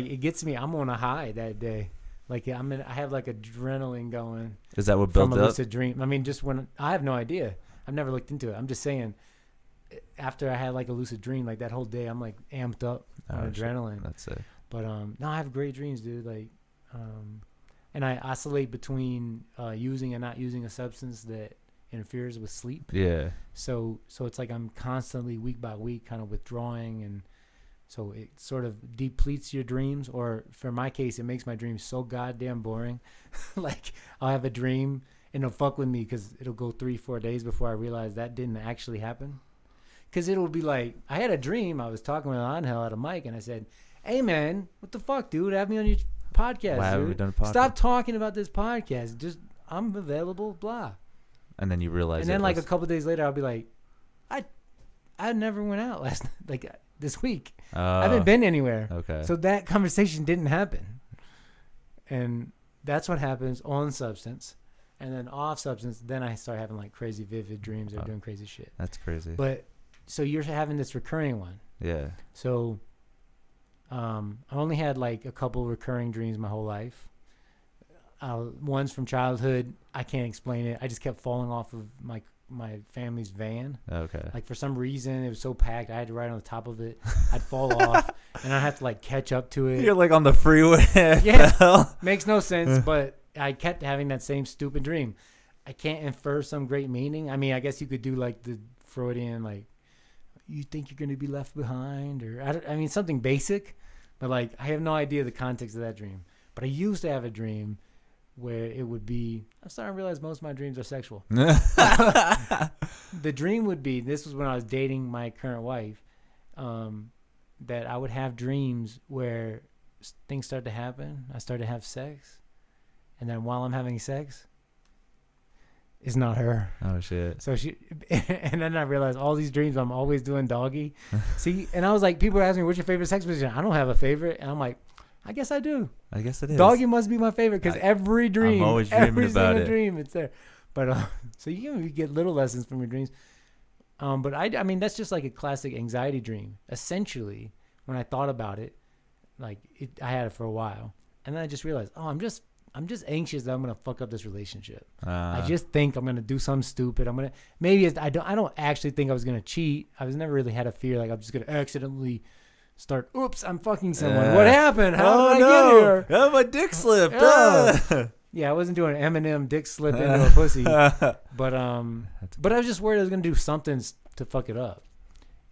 it gets me. I'm on a high that day. Like I have like adrenaline going. Is that what built from up? A lucid dream? I mean, just when I have no idea. I've never looked into it. I'm just saying. After I had like a lucid dream, like that whole day, I'm like amped up on adrenaline. That's it. But no, I have great dreams, dude. Like, and I oscillate between using and not using a substance that interferes with sleep. Yeah. So it's like I'm constantly week by week kind of withdrawing, and so it sort of depletes your dreams. Or for my case, it makes my dreams so goddamn boring. Like I'll have a dream and it'll fuck with me because it'll go 3-4 days before I realize that didn't actually happen. Because it'll be like, I had a dream. I was talking with Angel at a mic, and I said, hey, man, what the fuck, dude? Have me on your podcast, Why dude. have we done a podcast? Stop talking about this podcast. Just, I'm available, blah. And then you realize. And then like a couple days later, I'll be like, I never went out last night, like this week. I haven't been anywhere. Okay. So that conversation didn't happen. And that's what happens on substance. And then off substance, then I start having like crazy vivid dreams or doing crazy shit. That's crazy. But so you're having this recurring one. Yeah. So I only had like a couple recurring dreams my whole life. One's from childhood. I can't explain it. I just kept falling off of my family's van. Okay. Like for some reason it was so packed I had to ride on the top of it. I'd fall off and I'd have to like catch up to it. You're like on the freeway. Yeah. Makes no sense, but I kept having that same stupid dream. I can't infer some great meaning. I mean, I guess you could do like the Freudian, like, you think you're going to be left behind, or I mean something basic, but like I have no idea the context of that dream. But I used to have a dream where it would be, I'm starting to realize most of my dreams are sexual. The dream would be, this was when I was dating my current wife, that I would have dreams where things start to happen. I start to have sex. And then while I'm having sex, it's not her. Oh, shit. So and then I realized all these dreams, I'm always doing doggy. See, and I was like, people are asking me, what's your favorite sex position? I don't have a favorite. And I'm like, I guess I do. I guess it is. Doggy must be my favorite because every dream, I'm always dreaming about it. Dream, it's there. But so you get little lessons from your dreams. But I mean, that's just like a classic anxiety dream. Essentially, when I thought about it, like I had it for a while, and then I just realized, I'm just anxious that I'm gonna fuck up this relationship. I just think I'm gonna do something stupid. I don't actually think I was gonna cheat. I was never really had a fear like I'm just gonna accidentally start. Oops, I'm fucking someone. What happened? How did I get here? Oh, my dick slipped. Yeah, I wasn't doing an Eminem dick slip into a pussy, but I was just worried I was gonna do something to fuck it up,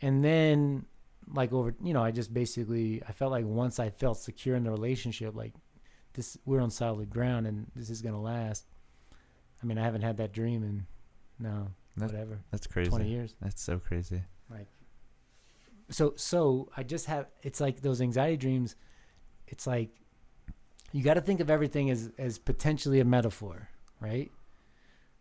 and then like I just basically I felt like once I felt secure in the relationship, like we're on solid ground and this is gonna last. I mean, I haven't had that dream in whatever. That's crazy. 20 years. That's so crazy. Like, so I just have. It's like those anxiety dreams. It's like you got to think of everything as potentially a metaphor, right?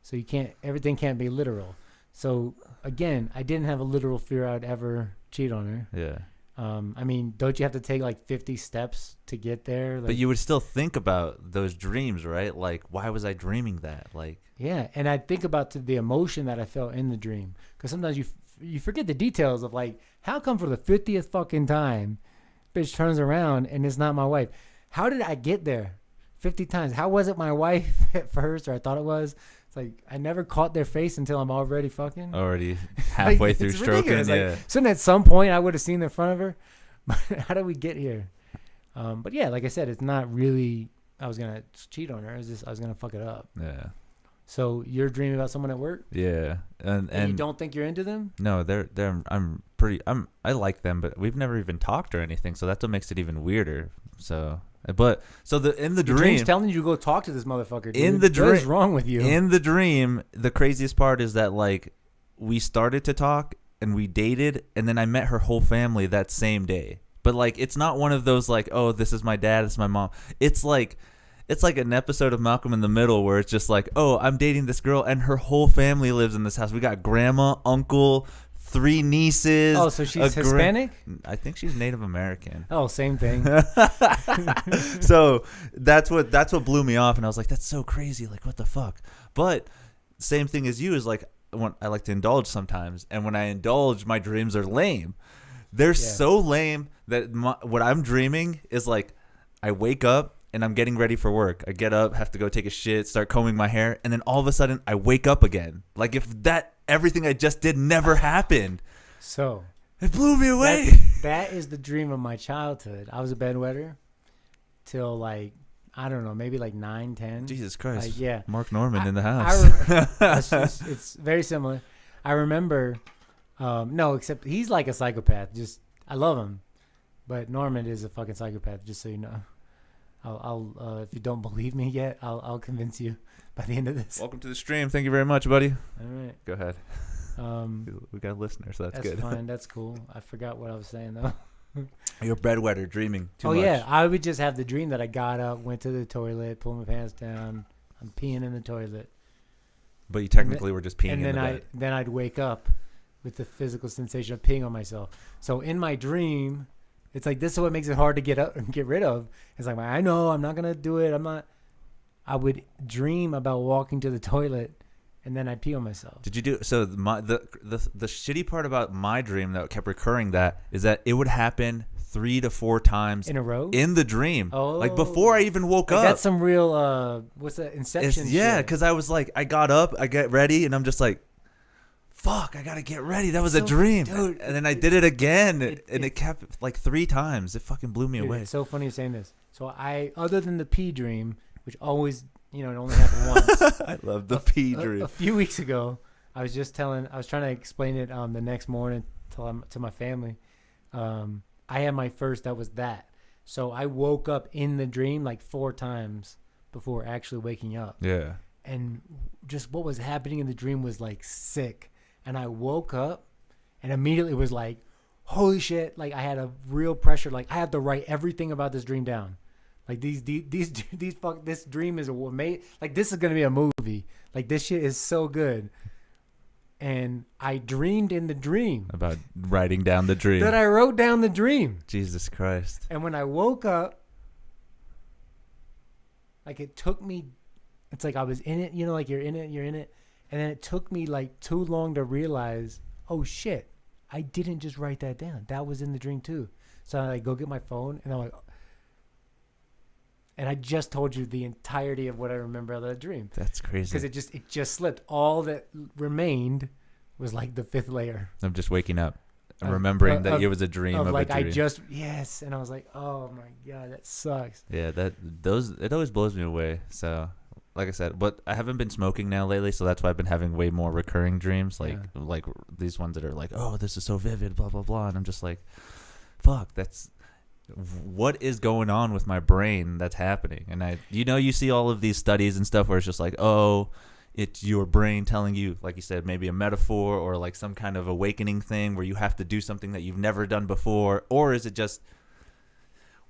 So everything can't be literal. So again, I didn't have a literal fear I'd ever cheat on her. Yeah. I mean, don't you have to take like 50 steps to get there? Like, but you would still think about those dreams, right? Like, why was I dreaming that? Like, yeah, and I think about the emotion that I felt in the dream, because sometimes you forget the details of like, how come for the 50th fucking time, bitch turns around and it's not my wife? How did I get there 50 times? How was it my wife at first, or I thought it was? It's like I never caught their face until I'm already fucking. Already halfway like, through stroking, yeah. Like, so at some point I would have seen the front of her, but how did we get here? But yeah, like I said, it's not really I was gonna cheat on her. It's just I was gonna fuck it up. Yeah. So you're dreaming about someone at work? Yeah. And you don't think you're into them? No, I like them, but we've never even talked or anything, so that's what makes it even weirder. So in the dream, dream's telling you to go talk to this motherfucker, dude. In the dream, what is wrong with you? In the dream, the craziest part is that like we started to talk and we dated, and then I met her whole family that same day. But like, it's not one of those like, oh, this is my dad, this is my mom. It's like an episode of Malcolm in the Middle where it's just like, oh, I'm dating this girl and her whole family lives in this house. We got grandma, uncle, 3 nieces. Oh, so she's Hispanic? I think she's Native American. Oh, same thing. So that's what blew me off, and I was like, that's so crazy. Like, what the fuck? But same thing as you is like, when I like to indulge sometimes, and when I indulge, my dreams are lame. They're so lame that what I'm dreaming is like, I wake up and I'm getting ready for work. I get up, have to go take a shit, start combing my hair, and then all of a sudden I wake up again. Like if everything I just did never happened. So it blew me away. That is the dream of my childhood. I was a bedwetter till like, I don't know, maybe like 9, 10. Jesus Christ. Like, yeah. Mark Norman in the house. It's very similar. I remember, no, except he's like a psychopath. Just, I love him. But Norman is a fucking psychopath, just so you know. I'll if you don't believe me yet, I'll convince you by the end of this. Welcome to the stream. Thank you very much, buddy. All right. Go ahead. We got listeners, so that's good. That's fine. That's cool. I forgot what I was saying though. You're bedwetter, dreaming too much. Oh yeah, I would just have the dream that I got up, went to the toilet, pulled my pants down, I'm peeing in the toilet, But you technically were just peeing in the bed. Then I'd wake up with the physical sensation of peeing on myself. So in my dream, it's like this is what makes it hard to get rid of. It's like, I know I'm not gonna do it. I would dream about walking to the toilet, and then I'd pee on myself. Did you do so? The shitty part about my dream that kept recurring that is that it would happen 3 to 4 times in a row in the dream. Oh, like before I even woke up. That's some real what's that, Inception? Yeah, because I was like, I got up, I get ready, and I'm just like, fuck, I gotta get ready. That was a dream, dude. And then I did it again, and it kept like 3 times. It fucking blew me away. It's so funny you're saying this. So other than the pee dream, which always, it only happened once. I love the pee dream. A few weeks ago, I was trying to explain it the next morning to my family. I had my first, that was that. So I woke up in the dream like 4 times before actually waking up. Yeah. And just what was happening in the dream was like sick. And I woke up and immediately was like, holy shit. Like I had a real pressure. Like I have to write everything about this dream down. Like this dream is amazing. Like this is going to be a movie. Like this shit is so good. And I dreamed in the dream. About writing down the dream. That I wrote down the dream. Jesus Christ. And when I woke up, like it took me, it's like I was in it, like you're in it. And then it took me like too long to realize, oh shit, I didn't just write that down. That was in the dream too. So I go get my phone and I'm like, and I just told you the entirety of what I remember of that dream. That's crazy. Because it just slipped. All that remained was like the 5th layer. Of just waking up and remembering that it was a dream of like a dream. Yes. And I was like, oh my God, that sucks. Yeah, it always blows me away. So like I said, but I haven't been smoking now lately, so that's why I've been having way more recurring dreams. Like these ones that are like, oh, this is so vivid, blah, blah, blah. And I'm just like, fuck, what is going on with my brain that's happening? And you see all of these studies and stuff where it's just like, oh, it's your brain telling you, like you said, maybe a metaphor or like some kind of awakening thing where you have to do something that you've never done before. Or is it just,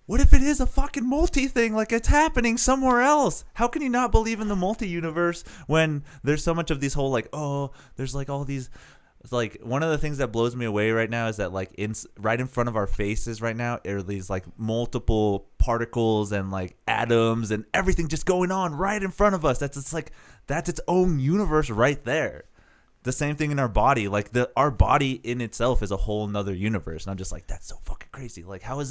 what if it is a fucking multi thing? Like it's happening somewhere else. How can you not believe in the multi universe when there's so much of these whole like, oh, there's like all these. It's like one of the things that blows me away right now is that like right in front of our faces right now are these like multiple particles and like atoms and everything just going on right in front of us. That's its own universe right there. The same thing in our body. Like our body in itself is a whole nother universe. And I'm just like, that's so fucking crazy. Like how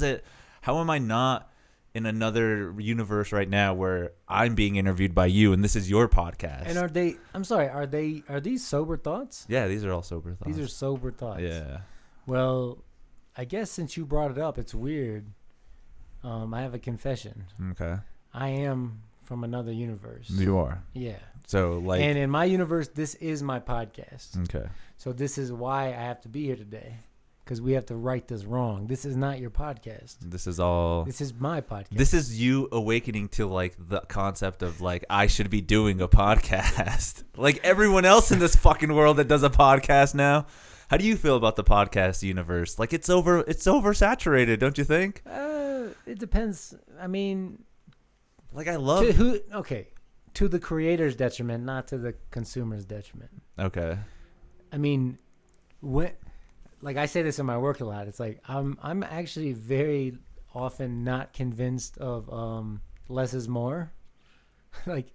am I not in another universe right now where I'm being interviewed by you and this is your podcast? And are these sober thoughts? Yeah, these are all sober thoughts. These are sober thoughts. Yeah. Well, I guess since you brought it up, it's weird. I have a confession. Okay. I am from another universe. You are? Yeah. So like. And in my universe, this is my podcast. Okay. So this is why I have to be here today. Because we have to right this wrong. This is not your podcast. This is my podcast. This is you awakening to like the concept of like I should be doing a podcast. Like everyone else in this fucking world that does a podcast now. How do you feel about the podcast universe? Like it's oversaturated, don't you think? It depends. I mean, like I love to the creator's detriment, not to the consumer's detriment. Okay. I mean, like I say this in my work a lot. It's like I'm actually very often not convinced of less is more. Like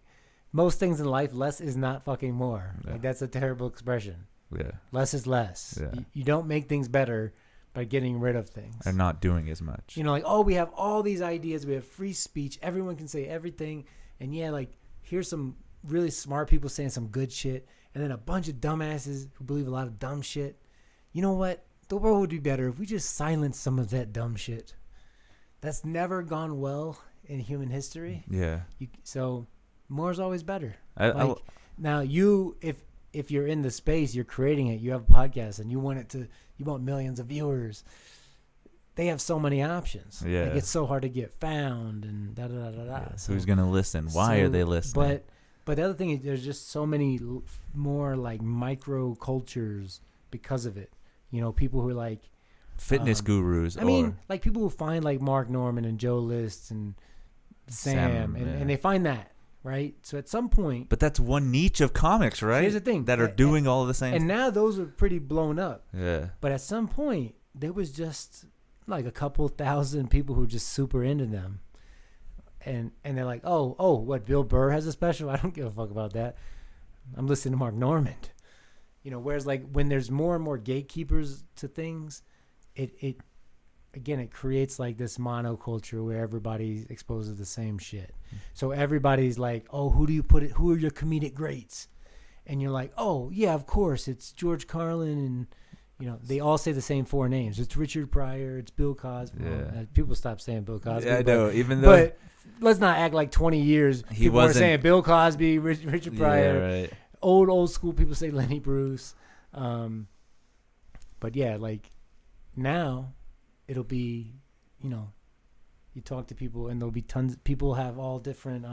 most things in life, less is not fucking more. Yeah. Like that's a terrible expression. Yeah. Less is less. Yeah. You don't make things better by getting rid of things. And not doing as much. Like, oh, we have all these ideas. We have free speech. Everyone can say everything. And yeah, like here's some really smart people saying some good shit. And then a bunch of dumbasses who believe a lot of dumb shit. You know what? The world would be better if we just silenced some of that dumb shit. That's never gone well in human history. Yeah. So more is always better. Now if you're in the space, you're creating it, you have a podcast and you want millions of viewers. They have so many options. Yeah. Like it's so hard to get found and da da da da da. Yeah. So who's gonna listen? Why are they listening? But the other thing is there's just so many more like micro cultures because of it. People who are like fitness gurus. I mean, people who find like Mark Norman and Joe List and Sam and they find that. right? So at some point, but that's one niche of comics, right? Here's the thing that are doing all of the same. And now those are pretty blown up. Yeah. But at some point, there was just like a couple thousand people who were just super into them, and they're like, oh, what? Bill Burr has a special? I don't give a fuck about that. I'm listening to Mark Normand. You know, whereas like when there's more and more gatekeepers to things, it creates like this monoculture where everybody's exposed to the same shit. So everybody's like, oh, who are your comedic greats? And you're like, oh yeah, of course, it's George Carlin, and you know, they all say the same four names. It's Richard Pryor, it's Bill Cosby. Yeah. People stop saying Bill Cosby. Yeah, I know. Even though, but let's not act like 20 years people were saying Bill Cosby, Richard Pryor. Yeah, right. Old school people say Lenny Bruce. But yeah, like now it'll be, you know, you talk to people and there'll be tons of people have all different.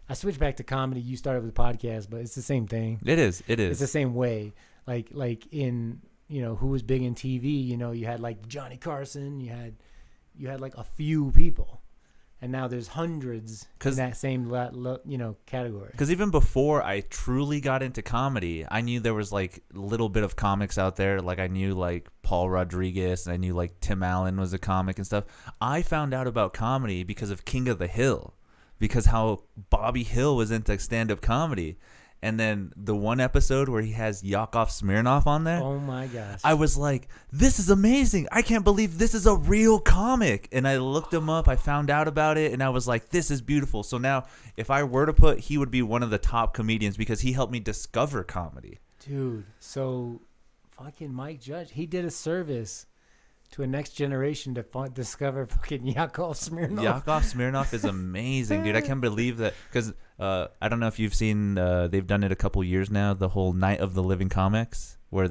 I switched back to comedy. You started with the podcast, but it's the same thing. It is. It's the same way. Like in, you know, who was big in TV, you know, you had like Johnny Carson, you had like a few people. And now there's hundreds in that same, you know, category. Because even before I truly got into comedy, I knew there was like a little bit of comics out there. Like I knew like Paul Rodriguez, and I knew like Tim Allen was a comic and stuff. I found out about comedy because of King of the Hill, because how Bobby Hill was into stand-up comedy. And then the one episode where he has Yakov Smirnoff on there. Oh my gosh. I was like, this is amazing. I can't believe this is a real comic. And I looked him up. I found out about it. And I was like, this is beautiful. So now if I were to put, he would be one of the top comedians because he helped me discover comedy. Dude, so fucking Mike Judge, he did a service to a next generation to discover fucking Yakov Smirnoff. Yakov Smirnoff is amazing, dude. I can't believe that, because I don't know if you've seen, they've done it a couple years now, the whole Night of the Living Comics, where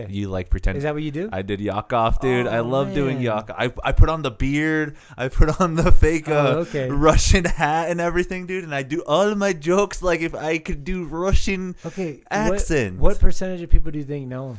you like pretend. Is that what you do? I did Yakov, dude. I love doing man. Yakov. I put on the beard. I put on the fake Russian hat and everything, dude. And I do all of my jokes like if I could do Russian accents. What percentage of people do you think know him?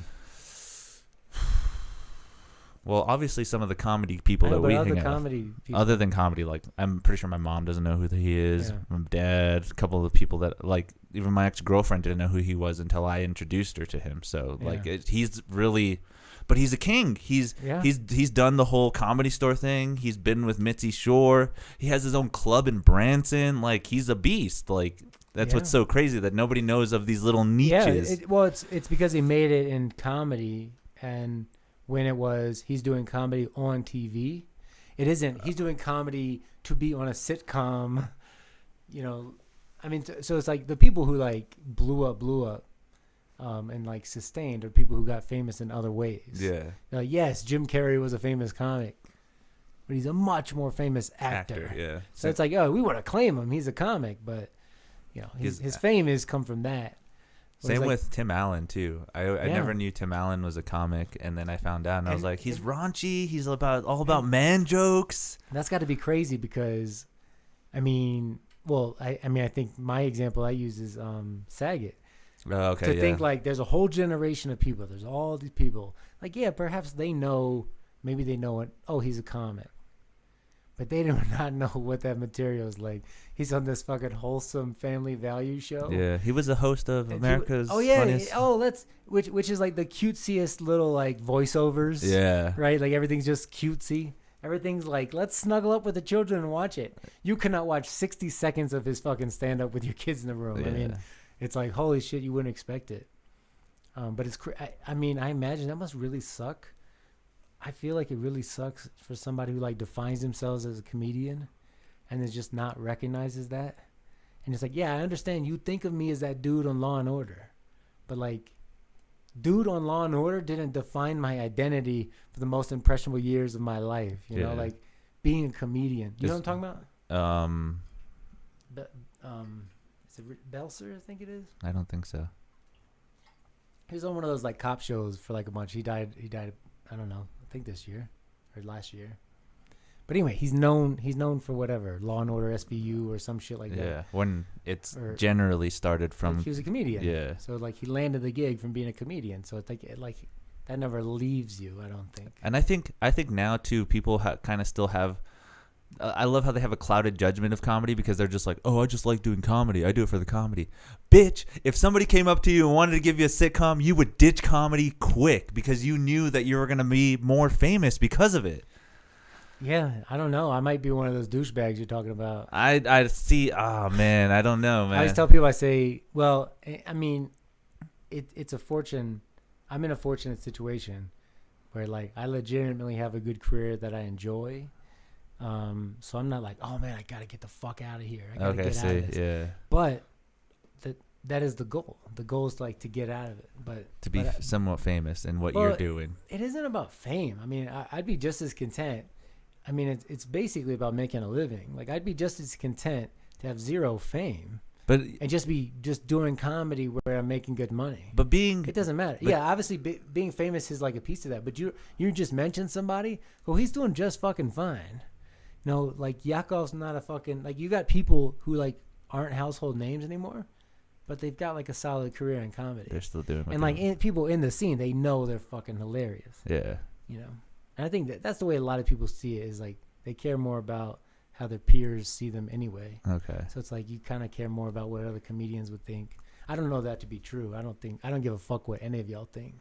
Well, obviously some of the comedy people that we hang out with. Other than comedy, like I'm pretty sure my mom doesn't know who he is. Yeah. My dad, a couple of the people that like, even my ex-girlfriend didn't know who he was until I introduced her to him. So like he's really, but he's a king. He's done the whole Comedy Store thing. He's been with Mitzi Shore. He has his own club in Branson. Like he's a beast. Like that's what's so crazy, that nobody knows of these little niches. Yeah, it's because he made it in comedy, and when it was he's doing comedy on TV, it isn't. He's doing comedy to be on a sitcom, you know. I mean, so it's like the people who like blew up, and like sustained are people who got famous in other ways. Yeah. Like, yes, Jim Carrey was a famous comic, but he's a much more famous actor. Yeah. So it's like, oh, we want to claim him. He's a comic, but you know, his fame has come from that. Same with Tim Allen too. I never knew Tim Allen was a comic, and then I found out, and I was like, he's raunchy. He's all about man jokes. That's got to be crazy because, I mean, I think my example I use is Saget. Oh, okay. To think like there's a whole generation of people. There's all these people. Like, yeah, perhaps maybe they know it. Oh, he's a comic. But they do not know what that material is like. He's on this fucking wholesome family value show. Yeah, he was the host of America's Funniest. Which is like the cutesiest little like voiceovers. Yeah. Right? Like everything's just cutesy. Everything's like, let's snuggle up with the children and watch it. You cannot watch 60 seconds of his fucking stand up with your kids in the room. Yeah. I mean, it's like, holy shit, you wouldn't expect it. But it's I imagine that must really suck. I feel like it really sucks for somebody who like defines themselves as a comedian and is just not recognizes that. And it's like, yeah, I understand you think of me as that dude on Law and Order, but like, dude on Law and Order didn't define my identity for the most impressionable years of my life. You know, like being a comedian. You know what I'm talking about? Is it Belser? I think it is. I don't think so. He was on one of those like cop shows for like a bunch. He died. I don't know. I think this year or last year. But anyway, he's known for whatever, Law and Order SVU or some shit like that. Yeah, when it's generally started from. Like he was a comedian. Yeah. So like he landed the gig from being a comedian. So it's like that never leaves you, I don't think. And I think now too, people kind of still have I love how they have a clouded judgment of comedy because they're just like, oh, I just like doing comedy. I do it for the comedy. Bitch, if somebody came up to you and wanted to give you a sitcom, you would ditch comedy quick because you knew that you were going to be more famous because of it. Yeah, I don't know. I might be one of those douchebags you're talking about. I see. Oh, man. I don't know, man. I always tell people, I say, well, I mean, it's a fortune. I'm in a fortunate situation where, like, I legitimately have a good career that I enjoy. So I'm not like, oh man, I gotta get the fuck out of here. I gotta get out of this. Yeah. But that is the goal. The goal is like to get out of it, but to be somewhat famous in what you're doing. It isn't about fame. I mean, I'd be just as content. I mean, it's basically about making a living. Like I'd be just as content to have zero fame, and just doing comedy where I'm making good money. But it doesn't matter. Yeah, obviously being famous is like a piece of that. But you just mentioned somebody. Well, he's doing just fucking fine. No, like Yakov's not a fucking, like you got people who like aren't household names anymore, but they've got like a solid career in comedy. They're still doing and like people in the scene, they know they're fucking hilarious. Yeah. You know, and I think that's the way a lot of people see it is like they care more about how their peers see them anyway. Okay. So it's like you kind of care more about what other comedians would think. I don't know that to be true. I don't give a fuck what any of y'all think.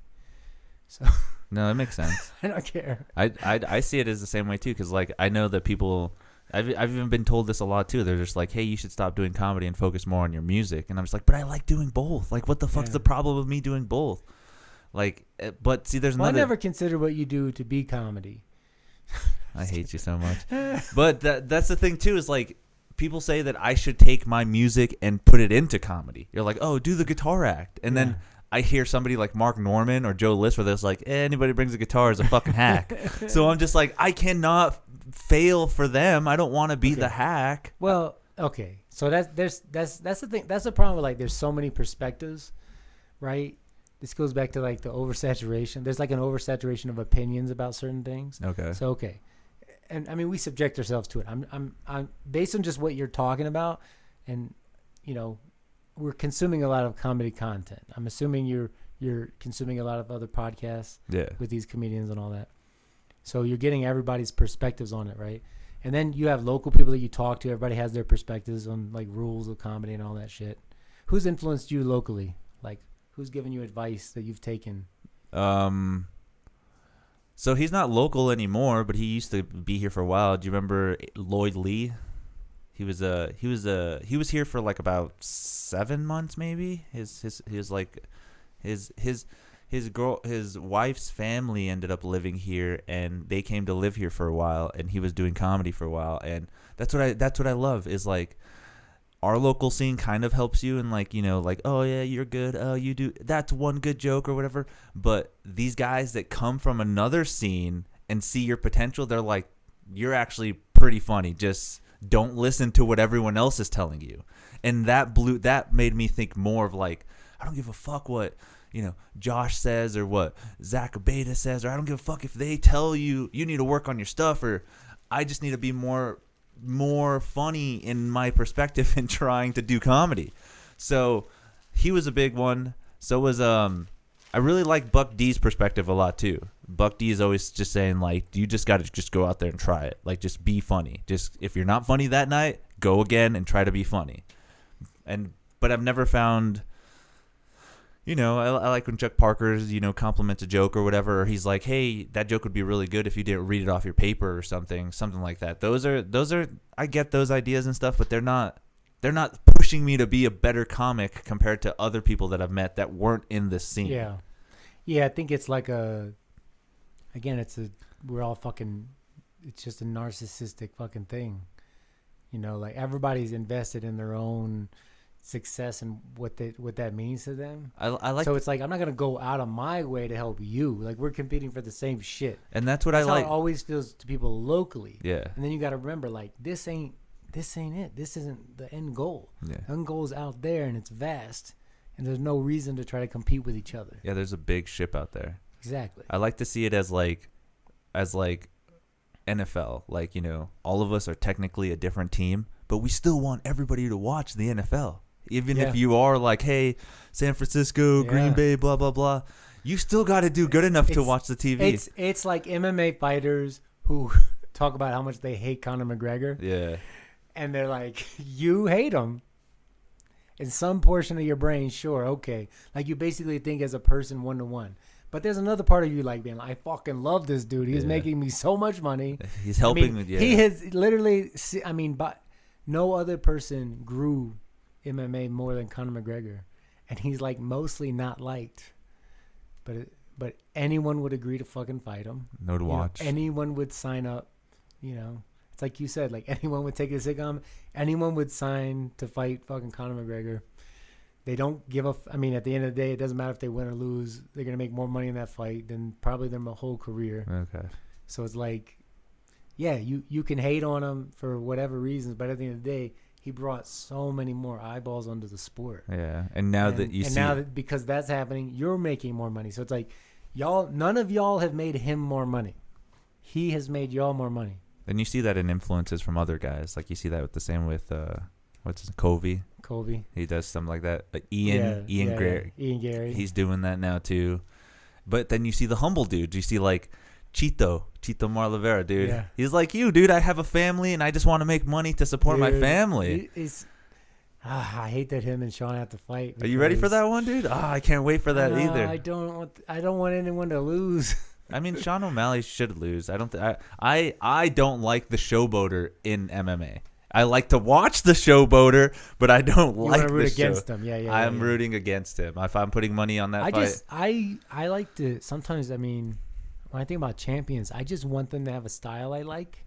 So. No, it makes sense. I don't care. I see it as the same way too, because like I know that people, I've even been told this a lot too. They're just like, hey, you should stop doing comedy and focus more on your music. And I'm just like, but I like doing both. Like, what the fuck's the problem with me doing both? Like, but see, there's another. I never consider what you do to be comedy. I hate you so much. But that's the thing too. Is like people say that I should take my music and put it into comedy. You're like, oh, do the guitar act, and then. I hear somebody like Mark Norman or Joe List where they're like, anybody brings a guitar is a fucking hack. So I'm just like, I cannot fail for them. I don't want to be the hack. Well, okay. So that's the thing. That's the problem with like there's so many perspectives, right? This goes back to like the oversaturation. There's like an oversaturation of opinions about certain things. Okay. So okay. And I mean we subject ourselves to it. I'm based on just what you're talking about, and you know, we're consuming a lot of comedy content. I'm assuming you're consuming a lot of other podcasts with these comedians and all that. So you're getting everybody's perspectives on it, right? And then you have local people that you talk to. Everybody has their perspectives on like rules of comedy and all that shit. Who's influenced you locally? Like who's given you advice that you've taken? So he's not local anymore, but he used to be here for a while. Do you remember Lloyd Lee? He was here for like about 7 months maybe. His wife's family ended up living here, and they came to live here for a while, and he was doing comedy for a while, and that's what I love is like our local scene kind of helps you and like, you know, like, oh yeah, you're good, oh you do, that's one good joke or whatever. But these guys that come from another scene and see your potential, they're like, you're actually pretty funny, just don't listen to what everyone else is telling you. And that made me think more of like, I don't give a fuck what, you know, Josh says or what Zach Beta says, or I don't give a fuck if they tell you need to work on your stuff, or I just need to be more funny in my perspective in trying to do comedy. So he was a big one. So was I really like Buck D's perspective a lot too. Buck D is always just saying like, you just got to just go out there and try it. Like just be funny. Just if you're not funny that night, go again and try to be funny. But I've never found, you know, I like when Chuck Parker's, you know, compliments a joke or whatever, or he's like, hey, that joke would be really good if you didn't read it off your paper or something like that. Those are I get those ideas and stuff, but they're not pushing me to be a better comic compared to other people that I've met that weren't in this scene. Yeah, I think it's like we're all fucking, it's just a narcissistic fucking thing. You know, like everybody's invested in their own success and what that means to them. I like. So it's like I'm not gonna go out of my way to help you. Like we're competing for the same shit. And that's what I like. How it always feels to people locally. Yeah. And then you got to remember, like this ain't it. This isn't the end goal. Yeah. The end goal is out there and it's vast, and there's no reason to try to compete with each other. Yeah, there's a big ship out there. Exactly. I like to see it as like NFL. Like, you know, all of us are technically a different team, but we still want everybody to watch the NFL. Even if you are like, hey, San Francisco, Green Bay, blah, blah, blah, you still got to do good enough to watch the TV. It's like MMA fighters who talk about how much they hate Conor McGregor. Yeah. And they're like, you hate him. In some portion of your brain, sure, okay. Like, you basically think as a person 1-to-1. But there's another part of you like being like, I fucking love this dude. He's making me so much money. He's helping me. Yeah. He has literally, but no other person grew MMA more than Conor McGregor. And he's like mostly not liked. But anyone would agree to fucking fight him. No to watch. Anyone would sign up, It's like you said, like anyone would take a sitcom. Anyone would sign to fight fucking Conor McGregor. They don't give a. At the end of the day, it doesn't matter if they win or lose. They're gonna make more money in that fight than probably their whole career. Okay. So it's like, yeah, you can hate on him for whatever reasons, but at the end of the day, he brought so many more eyeballs onto the sport. Yeah, and now that because that's happening, you're making more money. So it's like, none of y'all have made him more money. He has made y'all more money. And you see that in influences from other guys. Like you see that with Covey. Colby. He does something like that. Ian Gary. He's doing that now too. But then you see the humble dudes. You see like Chito Marlavera, dude. Yeah. He's like you, dude. I have a family and I just want to make money to support my family. I hate that him and Sean have to fight. Are you ready for that one, dude? I can't wait for that either. I don't want anyone to lose. I mean, Sean O'Malley should lose. I don't like the showboater in MMA. I like to watch the showboater, but I don't like the root against him. Yeah. I'm rooting against him. If I'm putting money on that fight. I like to sometimes. When I think about champions, I just want them to have a style I like,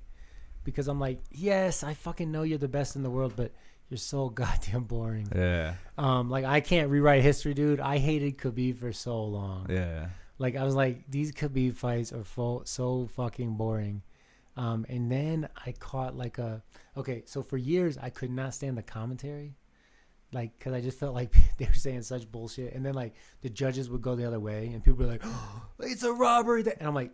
because I'm like, yes, I fucking know you're the best in the world, but you're so goddamn boring. Yeah. Like I can't rewrite history, dude. I hated Khabib for so long. Yeah. Like I was like, these Khabib fights are so fucking boring. And then I caught so for years I could not stand the commentary, like, because I just felt like they were saying such bullshit. And then like the judges would go the other way and people were like, oh, it's a robbery. And I'm like,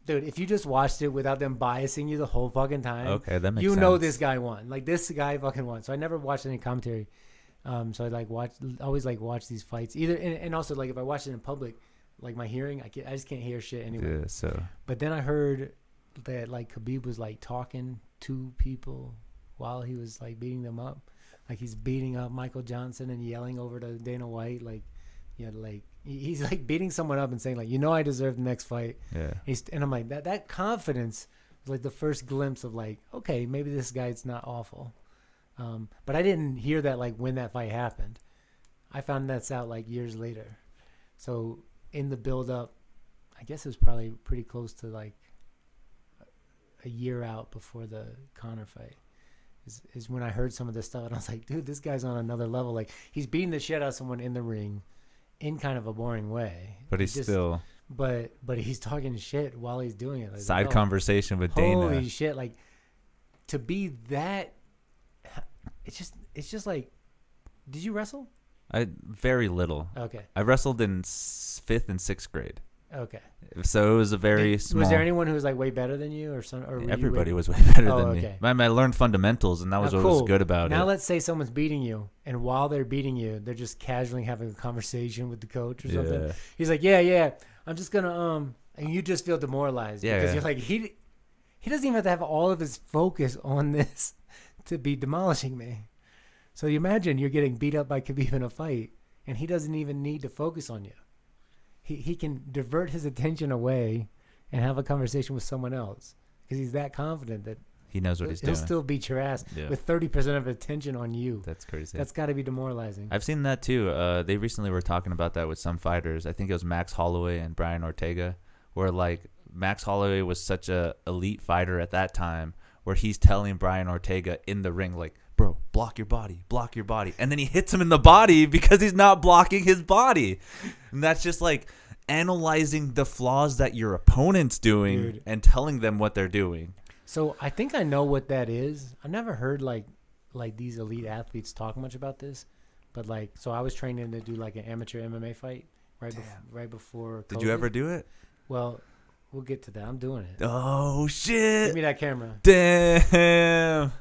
dude, if you just watched it without them biasing you the whole fucking time, okay, that makes sense. You know this guy won. Like this guy fucking won. So I never watched any commentary. So I always watch these fights either. And also like if I watch it in public, like my hearing, I just can't hear shit anyway. Yeah, so. But then I heard that like Khabib was like talking to people while he was like beating them up, like he's beating up Michael Johnson and yelling over to Dana White, like, like he's like beating someone up and saying like, I deserve the next fight. Yeah. And I'm like that confidence was like the first glimpse of like, okay, maybe this guy's not awful. But I didn't hear that like when that fight happened. I found that's out like years later. So in the build up, I guess it was probably pretty close to like a year out before the Conor fight is when I heard some of this stuff and I was like, dude, this guy's on another level. Like he's beating the shit out of someone in the ring in kind of a boring way. But he's still but he's talking shit while he's doing it. Like, side conversation with Dana. Holy shit, like to be that it's just like, did you wrestle? Very little. Okay. I wrestled in 5th and 6th grade. Okay. So it was a very small. Was there anyone who was like way better than you or some? Or everybody was way better than me. I learned fundamentals, and that was what was good about it. Now let's say someone's beating you, and while they're beating you, they're just casually having a conversation with the coach or something. Yeah. He's like, yeah, I'm just gonna and you just feel demoralized because you're like he doesn't even have to have all of his focus on this to be demolishing me. So you imagine you're getting beat up by Khabib in a fight, and he doesn't even need to focus on you. He can divert his attention away and have a conversation with someone else because he's that confident that he knows what he's doing. He'll still beat your ass with 30% of attention on you. That's crazy. That's got to be demoralizing. I've seen that too. They recently were talking about that with some fighters. I think it was Max Holloway and Brian Ortega, where like Max Holloway was such a elite fighter at that time, where he's telling Brian Ortega in the ring like, bro, block your body. And then he hits him in the body because he's not blocking his body. And that's just like analyzing the flaws that your opponent's doing and telling them what they're doing. So I think I know what that is. I've never heard like these elite athletes talk much about this. But like, so I was training to do like an amateur MMA fight right before COVID. Did you ever do it? Well, we'll get to that. I'm doing it. Oh, shit. Give me that camera. Damn.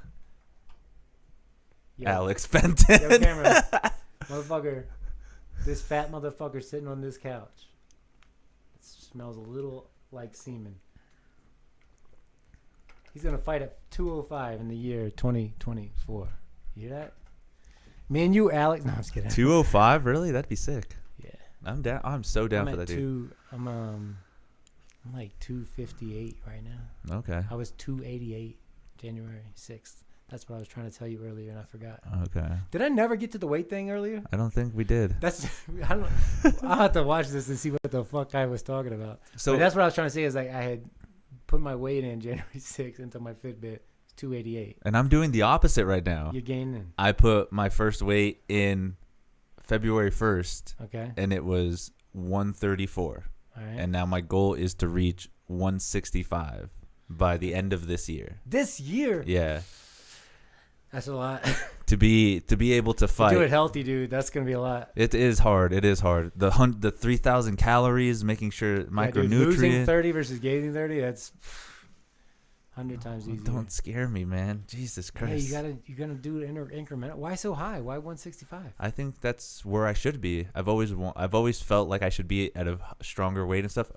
Yo. Alex Fenton. Yo, camera. Motherfucker. This fat motherfucker sitting on this couch. It smells a little like semen. He's gonna fight at 205 in the year 2024. You hear that? Me and you, Alex. No, I'm just kidding. 205, really? That'd be sick. Yeah. I'm down. I'm so down I'm for at that, dude. I'm like 258 right now. Okay. I was 288 January 6th. That's what I was trying to tell you earlier, and I forgot. Okay. Did I never get to the weight thing earlier? I don't think we did. I'll have to watch this and see what the fuck I was talking about. So but that's what I was trying to say is like I had put my weight in January 6th into my Fitbit. 288. And I'm doing the opposite right now. You're gaining. I put my first weight in February 1st. Okay. And it was 134. All right. And now my goal is to reach 165 by the end of this year. This year? Yeah. That's a lot. to be able to fight. Do it healthy, dude. That's gonna be a lot. It is hard. It is hard. The 3,000 calories, making sure micronutrients. Dude, losing 30 versus gaining 30. That's 100 times easier. Don't scare me, man. Jesus Christ. Yeah, you're gonna do it incremental. Why so high? Why 165? I think that's where I should be. I've always felt like I should be at a stronger weight and stuff.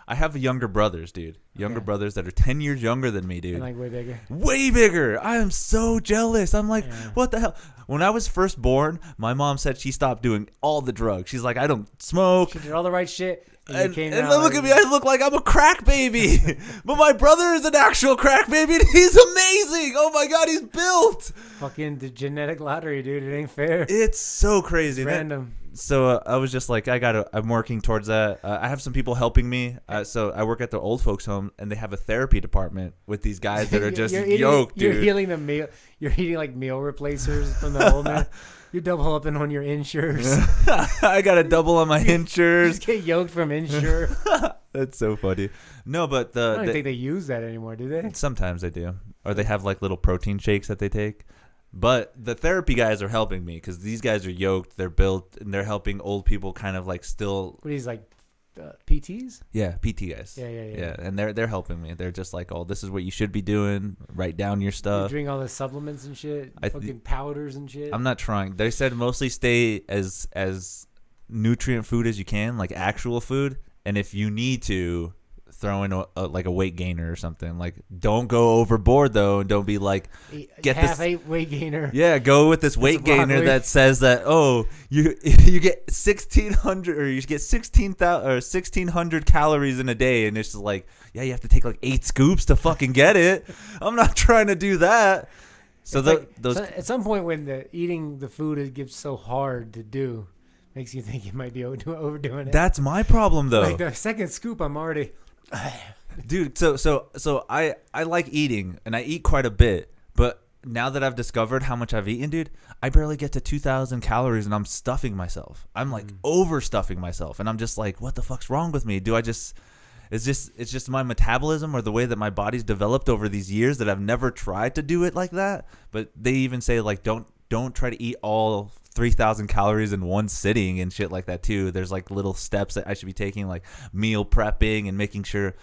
I have younger brothers, dude. Younger brothers that are 10 years younger than me, dude. And like way bigger. Way bigger. I am so jealous. I'm like, what the hell? When I was first born, my mom said she stopped doing all the drugs. She's like, I don't smoke. She did all the right shit. And look at me. I look like I'm a crack baby. But my brother is an actual crack baby, and he's amazing. Oh, my God. He's built. Fucking the genetic lottery, dude. It ain't fair. It's so crazy. It's random. So I was just like, I'm working towards that. I have some people helping me. So I work at the old folks home, and they have a therapy department with these guys that are just yoked, dude. You're healing the meal. You're eating like meal replacers from the old man. You're double upping on your insures. I got a double on my insures. Just get yoked from insure. That's so funny. No, but I don't think they use that anymore, do they? Sometimes they do. Or they have like little protein shakes that they take. But the therapy guys are helping me because these guys are yoked. They're built, and they're helping old people kind of like still. What is like PTs? Yeah, PT guys. Yeah. And they're helping me. They're just like, oh, this is what you should be doing. Write down your stuff. You drink all the supplements and shit. Fucking powders and shit. I'm not trying. They said mostly stay as nutrient food as you can, like actual food. And if you need to, throw in like a weight gainer or something. Like, don't go overboard though, and don't be like, get half this weight gainer. Yeah, go with this weight gainer that says that you get 1,600 or you get 16,000 or 1,600 calories in a day, and it's just like, yeah, you have to take like 8 scoops to fucking get it. I'm not trying to do that. So those at some point when eating the food gets so hard to do, makes you think you might be overdoing it. That's my problem though. Like the second scoop, I'm already. Dude, so I like eating, and I eat quite a bit, but now that I've discovered how much I've eaten, dude, I barely get to 2,000 calories, and I'm stuffing myself. I'm like overstuffing myself, and I'm just like, what the fuck's wrong with me? It's just my metabolism or the way that my body's developed over these years that I've never tried to do it like that. But they even say like, don't try to eat all 3,000 calories in one sitting and shit like that too. There's like little steps that I should be taking, like meal prepping and making sure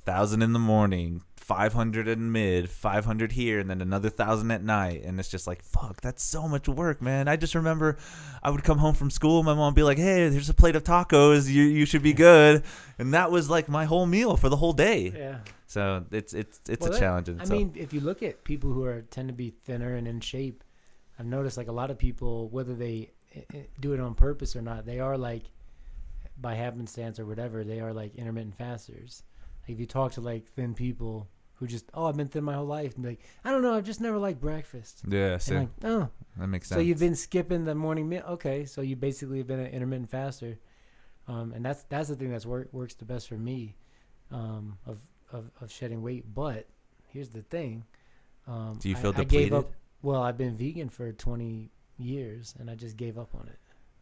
1,000 in the morning, 500 in mid, 500 here, and then another 1,000 at night. And it's just like, fuck, that's so much work, man. I just remember I would come home from school, my mom would be like, hey, there's a plate of tacos, you should be good. And that was like my whole meal for the whole day. Yeah. So it's a challenge. I mean, if you look at people who tend to be thinner and in shape, I've noticed like a lot of people, whether they do it on purpose or not, they are like, by happenstance or whatever, they are like intermittent fasters. Like if you talk to like thin people who just, I've been thin my whole life, and like, I don't know, I've just never liked breakfast. Yeah, see, like, oh, that makes sense. So you've been skipping the morning meal. Okay, so you basically have been an intermittent faster, and that's the thing that's works the best for me, of shedding weight. But here's the thing. Do you feel depleted? I gave up. Well, I've been vegan for 20 years, and I just gave up on it.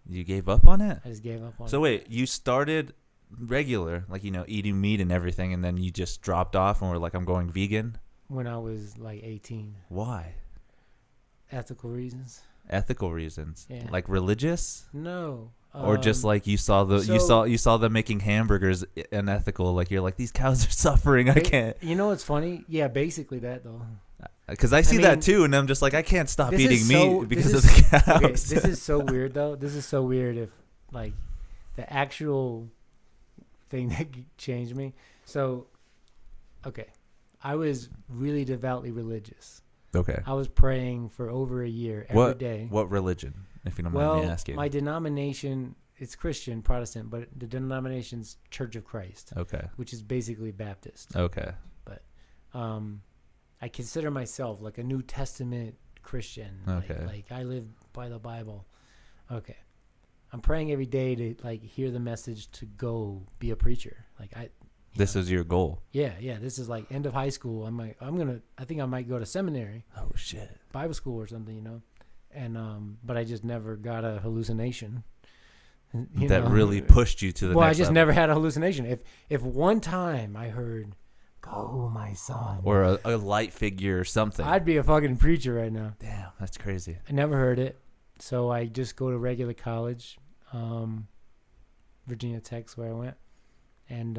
You gave up on it? I just gave up on it. So wait, you started regular, like, eating meat and everything, and then you just dropped off and were like, I'm going vegan? When I was like 18. Why? Ethical reasons. Ethical reasons? Yeah. Like religious? No. Or just like you saw them making hamburgers unethical, like you're like, these cows are suffering, I can't. You know what's funny? Yeah, basically that though. Because I see that too, and I'm just like, I can't stop eating meat because of the cows. Okay, this is so weird though. This is so weird if like the actual thing that changed me. So, okay, I was really devoutly religious. Okay. I was praying for over a year every day. What religion, if you don't mind me asking? My denomination, it's Christian, Protestant, but the denomination's Church of Christ. Okay. Which is basically Baptist. Okay. But I consider myself like a New Testament Christian. Okay. Like I live by the Bible. Okay. I'm praying every day to like hear the message to go be a preacher. Like this is your goal. Yeah. This is like end of high school. I think I might go to seminary. Oh shit. Bible school or something, And but I just never got a hallucination. That really pushed you to the next level. I just never had a hallucination. If one time I heard, "Go, my son," or a light figure or something, I'd be a fucking preacher right now. Damn, that's crazy. I never heard it. So I just go to regular college, Virginia Tech's where I went, and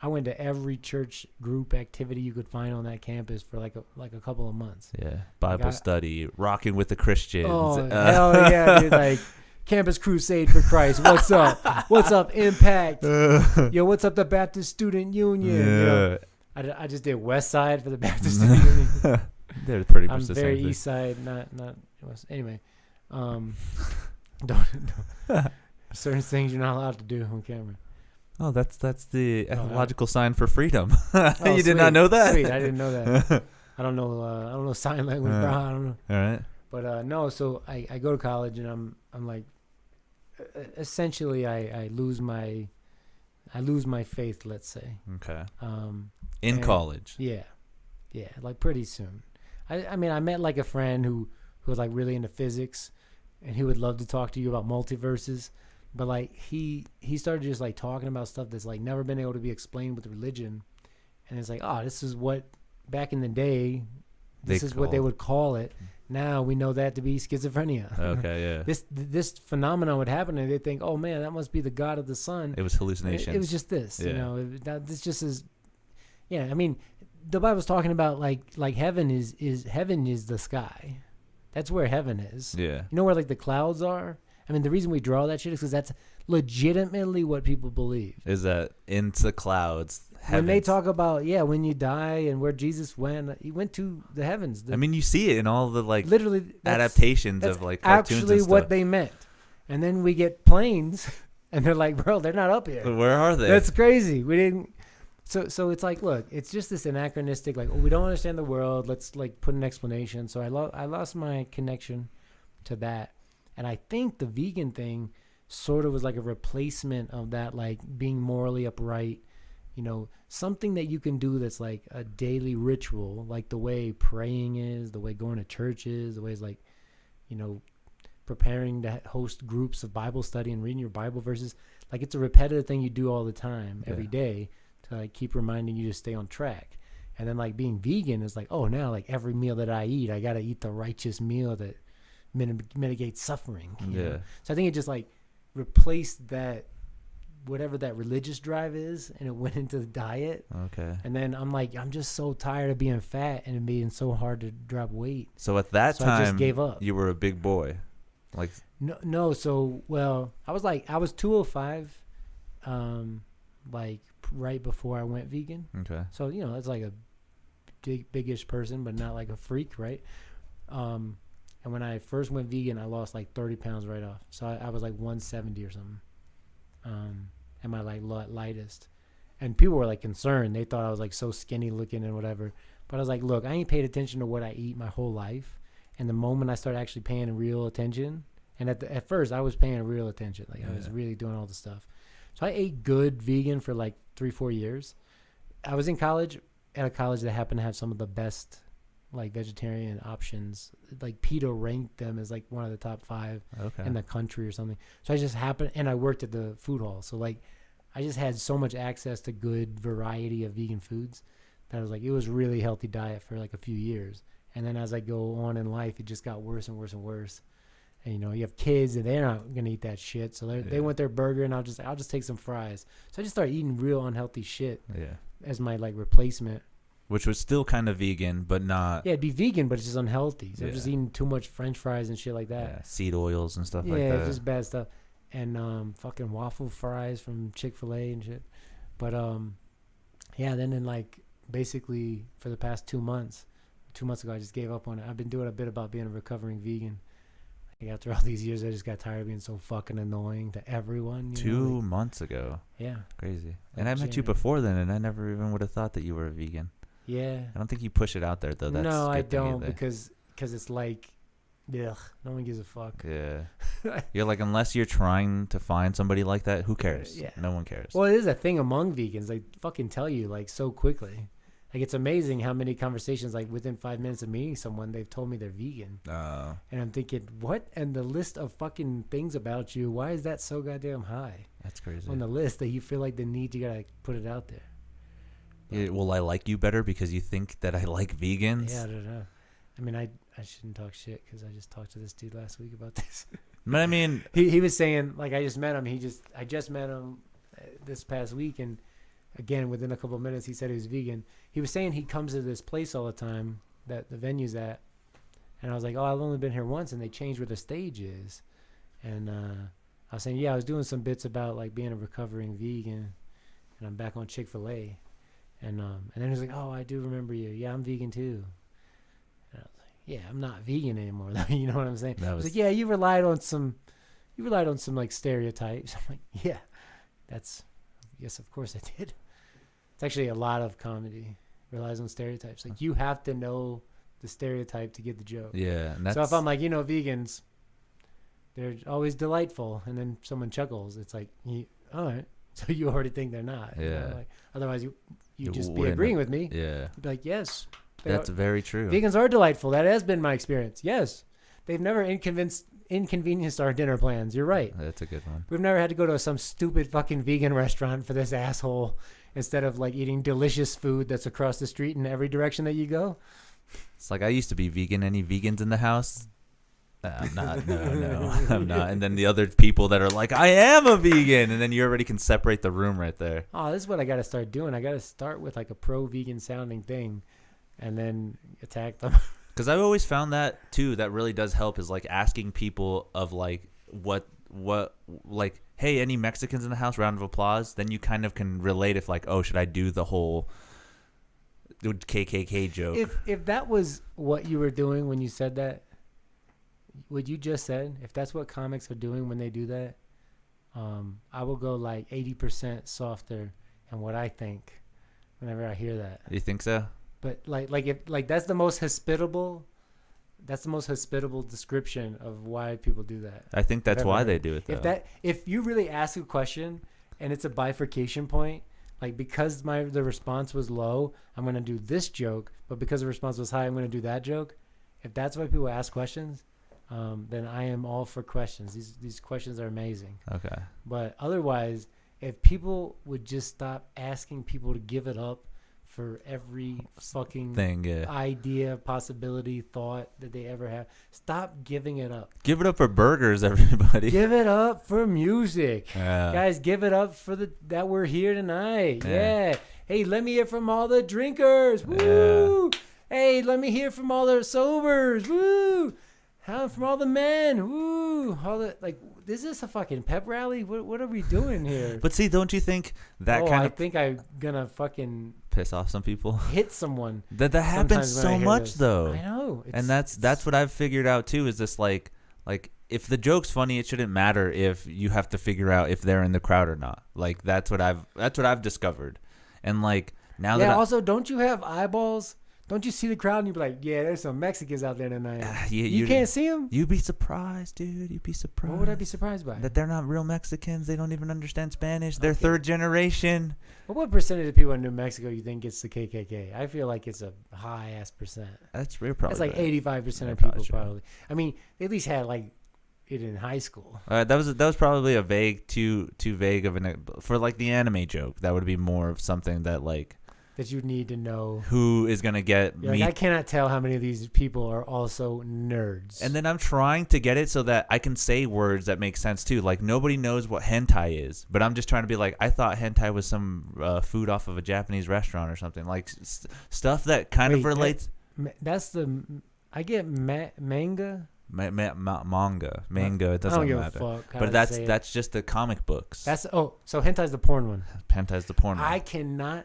I went to every church group activity you could find on that campus for like a couple of months. Yeah, Bible study, rocking with the Christians. Oh hell yeah, dude! Like Campus Crusade for Christ. What's up? What's up, Impact? Yo, what's up, the Baptist Student Union? Yeah. I just did West Side for the Baptist Student Union. They're pretty much the same thing. I'm very East Side, not West. Anyway. Don't certain things you're not allowed to do on camera. Oh, that's the ecological sign for freedom. You did sweet. not know that? Sweet, I didn't know that. I don't know sign language, bro. I don't know. All right. But no, so I go to college and I'm like, essentially I lose my faith, let's say. Okay. In college. Yeah, like pretty soon. I mean I met like a friend who was like really into physics. And he would love to talk to you about multiverses, but like he started just like talking about stuff that's like never been able to be explained with religion, and it's like, oh, this is what back in the day, this is what they would call it. Now we know that to be schizophrenia. Okay, yeah. This phenomenon would happen, and they think, oh man, that must be the god of the sun. It was hallucinations. It was just this, this just is, yeah. I mean, the Bible's talking about like heaven is the sky. That's where heaven is. Yeah. You know where like the clouds are? I mean, the reason we draw that shit is because that's legitimately what people believe. Is that into clouds? Heavens. When they talk about when you die and where Jesus went, he went to the heavens. I mean, you see it in all the like literally adaptations of like cartoons actually and stuff. what they meant. And then we get planes, and they're like, bro, they're not up here. Where are they? That's crazy. We didn't. So it's like, look, it's just this anachronistic, like, we don't understand the world. Let's like put an explanation. So I lost my connection to that. And I think the vegan thing sort of was like a replacement of that, like being morally upright, something that you can do that's like a daily ritual, like the way praying is, the way going to church is, the way it's like, preparing to host groups of Bible study and reading your Bible verses. Like it's a repetitive thing you do all the time, every day. To like keep reminding you to stay on track. And then like being vegan is like, oh, now like every meal that I eat, I got to eat the righteous meal that mitigates suffering. You know? So I think it just like replaced that, whatever that religious drive is, and it went into the diet. Okay. And then I'm like, I'm just so tired of being fat and it being so hard to drop weight. So at that time, I just gave up. You were a big boy. Like no. So, well, I was 205, like right before I went vegan. Okay. So, it's like a biggish person, but not like a freak, right? And when I first went vegan, I lost like 30 pounds right off. So I was like 170 or something. And my like lightest. And people were like concerned. They thought I was like so skinny looking and whatever. But I was like, look, I ain't paid attention to what I eat my whole life. And the moment I started actually paying real attention, and at first I was paying real attention. Like I was really doing all the stuff. So I ate good vegan for like 3-4 years. I was in college, at a college that happened to have some of the best like vegetarian options. Like PETA ranked them as like one of the top 5 in the country or something. So I just happened, and I worked at the food hall. So like I just had so much access to good variety of vegan foods that I was like, it was really healthy diet for like a few years. And then as I go on in life, it just got worse and worse and worse. And you have kids and they're not gonna eat that shit, so they want their burger, and I'll just take some fries. So I just started eating real unhealthy shit as my like replacement. Which was still kind of vegan, but not. Yeah, it'd be vegan, but it's just unhealthy. So I'm just eating too much French fries and shit like that. Yeah, seed oils and stuff like that. Yeah, just bad stuff. And fucking waffle fries from Chick-fil-A and shit. But then in like basically for the past 2 months. 2 months ago, I just gave up on it. I've been doing a bit about being a recovering vegan. Like after all these years, I just got tired of being so fucking annoying to everyone. 2 months ago. Yeah. Crazy. Like and I met you before then, and I never even would have thought that you were a vegan. Yeah. I don't think you push it out there, though. That's no, a I good thing don't either. because it's like, ugh, no one gives a fuck. Yeah. You're like, unless you're trying to find somebody like that, who cares? Yeah. No one cares. Well, it is a thing among vegans. They fucking tell you like so quickly. Like it's amazing how many conversations, like within 5 minutes of meeting someone, they've told me they're vegan. And I'm thinking, what? And the list of fucking things about you, why is that so goddamn high? That's crazy. On the list that you feel like the need to gotta put it out there. Yeah, will I like you better because you think that I like vegans? Yeah, I don't know. I mean, I shouldn't talk shit because I just talked to this dude last week about this. But I mean, he was saying, like, I just met him. I just met him this past week, and again, within a couple of minutes, he said he was vegan. He was saying he comes to this place all the time that the venue's at, and I was like, oh, I've only been here once, and they changed where the stage is. And I was saying, yeah, I was doing some bits about like being a recovering vegan, and I'm back on Chick-fil-A. And then he was like, oh, I do remember you. Yeah, I'm vegan too. And I was like, yeah, I'm not vegan anymore. You know what I'm saying? I was like, yeah, you relied on some like stereotypes. I'm like, yeah, yes, of course I did. It's actually a lot of comedy relies on stereotypes. Like you have to know the stereotype to get the joke. Yeah. And so if I'm like, vegans, they're always delightful, and then someone chuckles, it's like, all right, so you already think they're not. Yeah. Like, otherwise, you just be agreeing with me. Yeah. You'd be like, yes. That's very true. Vegans are delightful. That has been my experience. Yes. They've never inconvenienced our dinner plans. You're right. That's a good one. We've never had to go to some stupid fucking vegan restaurant for this asshole instead of like eating delicious food that's across the street in every direction that you go. It's like I used to be vegan. Any vegans in the house? I'm not. No, I'm not. And then the other people that are like, I am a vegan. And then you already can separate the room right there. Oh, this is what I got to start doing. I got to start with like a pro-vegan sounding thing and then attack them. Because I've always found that too. That really does help is like asking people of like what like, hey, any Mexicans in the house? Round of applause. Then you kind of can relate if like, oh, should I do the whole KKK joke? If that was what you were doing when you said that, what you just said, if that's what comics are doing when they do that, I will go like 80% softer in what I think whenever I hear that. You think so? But if that's the most hospitable. That's the most hospitable description of why people do that. I think that's why they do it, though. If you really ask a question and it's a bifurcation point, like because the response was low, I'm going to do this joke, but because the response was high, I'm going to do that joke. If that's why people ask questions, then I am all for questions. These questions are amazing. Okay. But otherwise, if people would just stop asking people to give it up for every fucking thing, idea, possibility, thought that they ever have. Stop giving it up. Give it up for burgers, everybody. Give it up for music. Yeah. Guys, give it up for that we're here tonight. Yeah. Hey, let me hear from all the drinkers. Woo. Yeah. Hey, let me hear from all the sobers. Woo. From all the men. Woo. All the, like, is this a fucking pep rally? What are we doing here? But see, don't you think that kind of... I think I'm gonna fucking... piss off some people. Hit someone. That happens so much, though. I know. And that's what I've figured out, too, is this, like if the joke's funny, it shouldn't matter if you have to figure out if they're in the crowd or not. Like, that's what I've discovered. And, like, now that... Yeah, also, don't you have eyeballs? Don't you see the crowd and you be like, yeah, there's some Mexicans out there tonight. You can't see them? You'd be surprised, dude. You'd be surprised. What would I be surprised by? That they're not real Mexicans. They don't even understand Spanish. They're third generation. Well, what percentage of people in New Mexico you think gets the KKK? I feel like it's a high-ass percent. That's real, probably. That's like 85% of people probably. I mean, they at least had like it in high school. That was probably a vague, too vague of for like the anime joke. That would be more of something that like... that you need to know who is going to get me. Like, I cannot tell how many of these people are also nerds. And then I'm trying to get it so that I can say words that make sense too. Like nobody knows what hentai is, but I'm just trying to be like, I thought hentai was some food off of a Japanese restaurant or something. Like stuff that kind of relates. I get manga. Manga. It doesn't matter. But that's just the comic books. So hentai's the porn one. Hentai's the porn one. I cannot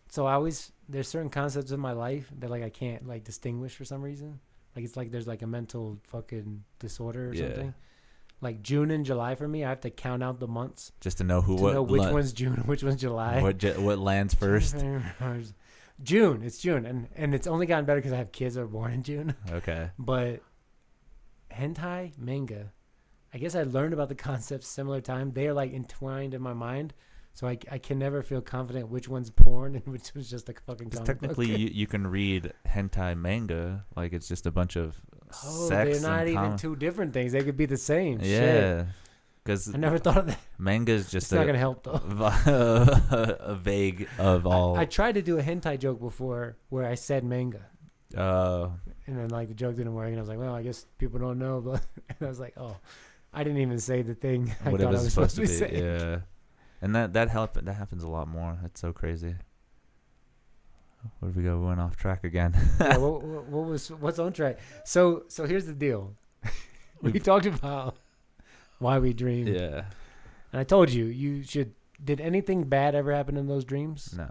so there's certain concepts in my life that like I can't like distinguish for some reason. Like it's like there's like a mental fucking disorder or something. Like June and July for me, I have to count out the months just to know which one's June and which one's July. What lands first? June. It's June, and it's only gotten better because I have kids that are born in June. Okay. But hentai manga, I guess I learned about the concepts similar time. They are like entwined in my mind. So I can never feel confident which one's porn and which was just a fucking comic technically book. you can read hentai manga like it's just a bunch of sex. They're not and even two different things. They could be the same. Yeah, because I never thought of that. Manga is just it's not gonna help though. a vague of all. I tried to do a hentai joke before where I said manga. And then like the joke didn't work, and I was like, well, I guess people don't know. But and I was like, oh, I didn't even say the thing I thought I was supposed to be saying. Yeah. And that happens a lot more. It's so crazy. Where did we go? We went off track again. Yeah, what's on track? So here's the deal. We talked about why we dream. Yeah. And I told you should. Did anything bad ever happen in those dreams? No.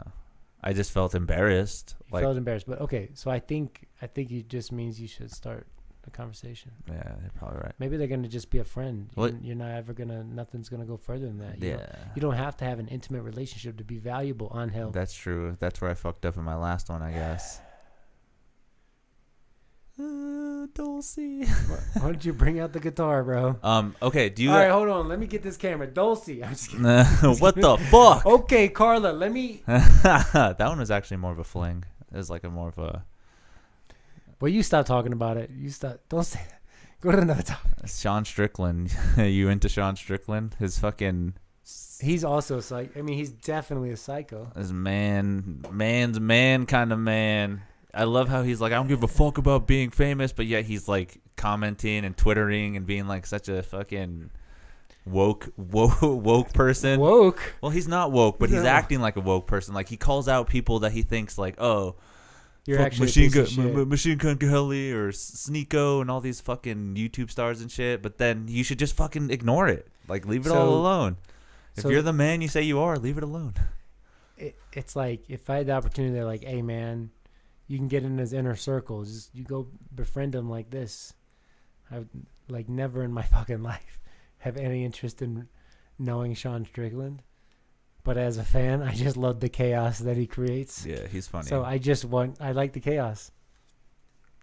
I just felt embarrassed. Felt embarrassed, but okay. So I think it just means you should start a conversation. Yeah, you're probably right. Maybe they're gonna just be a friend. You're not ever nothing's gonna go further than that. You don't have to have an intimate relationship to be valuable on Hell. That's true. That's where I fucked up in my last one, I guess. Dulcie. Why don't you bring out the guitar, bro? Okay. Do you? All right, hold on. Let me get this camera. Dulcie. I'm just kidding. What the fuck? Okay, Carla. Let me. That one was actually more of a fling. It was like more of a. Well, you stop talking about it. You stop. Don't say that. Go to another topic. Sean Strickland. You into Sean Strickland? His fucking. He's also psycho. I mean, he's definitely a psycho. His man's man kind of man. I love how he's like, I don't give a fuck about being famous, but yet he's like commenting and twittering and being like such a fucking woke person. Woke? Well, he's not woke, but he's acting like a woke person. Like he calls out people that he thinks like, oh, you're actually Machine Gun Kelly or Sneeko and all these fucking YouTube stars and shit. But then you should just fucking ignore it. Like leave it all alone. If you're the man you say you are, leave it alone. It's like if I had the opportunity, they're like, hey man, you can get in his inner circle. Just you go befriend him like this. I would like never in my fucking life have any interest in knowing Sean Strickland. But as a fan, I just love the chaos that he creates. Yeah, he's funny. So I like the chaos.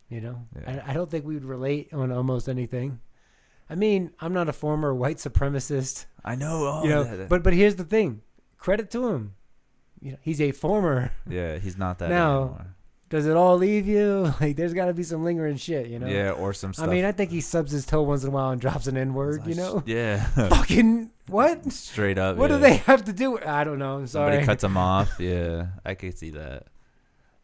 You know? Yeah. I don't think we would relate on almost anything. I mean, I'm not a former white supremacist. I know. But here's the thing. Credit to him. You know, he's a former. Yeah, he's not that now, anymore. Does it all leave you? Like, there's got to be some lingering shit, you know? Yeah, or some stuff. I mean, I think he subs his toe once in a while and drops an N-word, you know? Yeah. Fucking, what? Straight up. What do they have to do? I don't know. I'm sorry. Somebody cuts him off. Yeah, I could see that.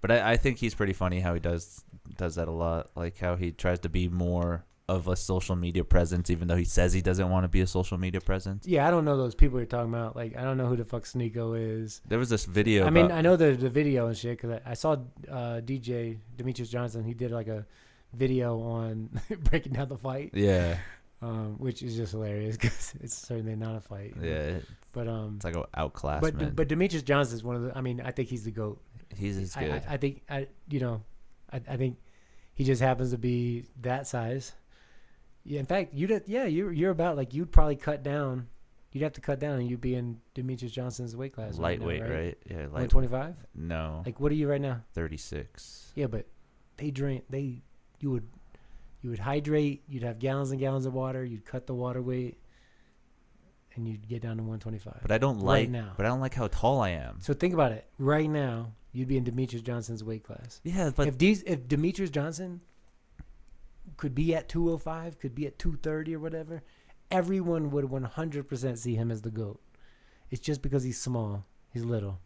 But I think he's pretty funny how he does that a lot. Like how he tries to be more of a social media presence, even though he says he doesn't want to be a social media presence. Yeah, I don't know those people you're talking about. Like, I don't know who the fuck Sneeko is. There was this video. I mean, I know the video and shit because I saw DJ Demetrius Johnson. He did like a video on breaking down the fight. Yeah. Which is just hilarious because it's certainly not a fight. Yeah. But it's like an outclassment. But Demetrius Johnson is one of the. I mean, I think he's the GOAT. He's good. I think I think he just happens to be that size. Yeah, in fact, you're about like you'd probably cut down. You'd have to cut down, and you'd be in Demetrius Johnson's weight class. Lightweight, right? Yeah, lightweight. 125. No. Like, what are you right now? 36. Yeah, but you would hydrate. You'd have gallons and gallons of water. You'd cut the water weight, and you'd get down to 125. But I don't like how tall I am. So think about it. Right now, you'd be in Demetrius Johnson's weight class. Yeah, but if Demetrius Johnson could be at 205, could be at 230 or whatever, everyone would 100% see him as the GOAT. It's just because he's small. He's little.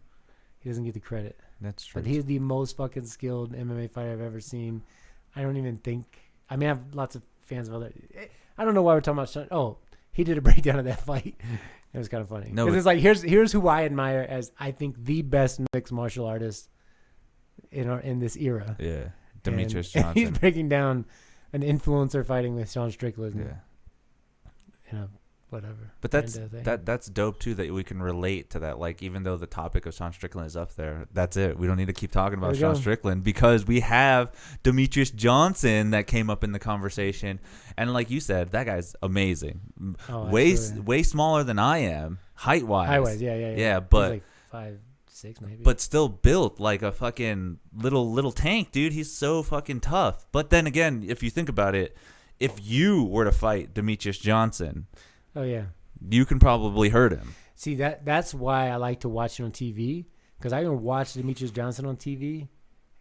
He doesn't get the credit. That's true. But he's the most fucking skilled MMA fighter I've ever seen. I don't even think... I mean, I have lots of fans of other... I don't know why we're talking about... Oh, he did a breakdown of that fight. It was kind of funny. No, it's like, here's who I admire as, I think, the best mixed martial artist in this era. Yeah. Demetrius Johnson. And he's breaking down an influencer fighting with Sean Strickland. Yeah. In a whatever. But that's dope too, that we can relate to that. Like, even though the topic of Sean Strickland is up there, that's it. We don't need to keep talking about Sean Strickland because we have Demetrius Johnson that came up in the conversation, and like you said, that guy's amazing. Way smaller than I am, height wise. Yeah. But he's like 5'6" maybe. But still built like a fucking little tank, dude. He's so fucking tough. But then again, if you think about it, if you were to fight Demetrius Johnson, oh yeah, you can probably hurt him. See, that's why I like to watch it on TV, because I can watch Demetrius Johnson on TV,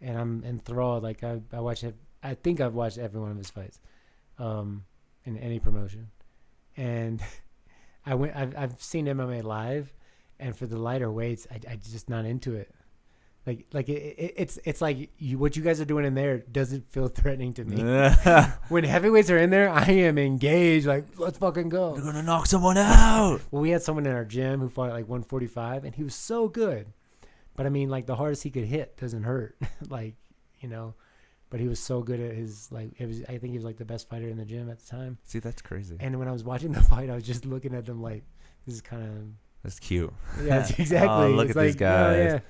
and I'm enthralled. Like I watch it. I think I've watched every one of his fights, in any promotion, and I've seen MMA live, and for the lighter weights, I just not into it. Like it's like what you guys are doing in there doesn't feel threatening to me. When heavyweights are in there, I am engaged. Like, let's fucking go. You're gonna knock someone out. Well, we had someone in our gym who fought at like 145, and he was so good. But I mean, like, the hardest he could hit doesn't hurt. Like, you know. But he was so good at his, like, I think he was like the best fighter in the gym at the time. See, that's crazy. And when I was watching the fight, I was just looking at them like, this is kind of. That's cute. Yeah, exactly. Oh, look at these guys.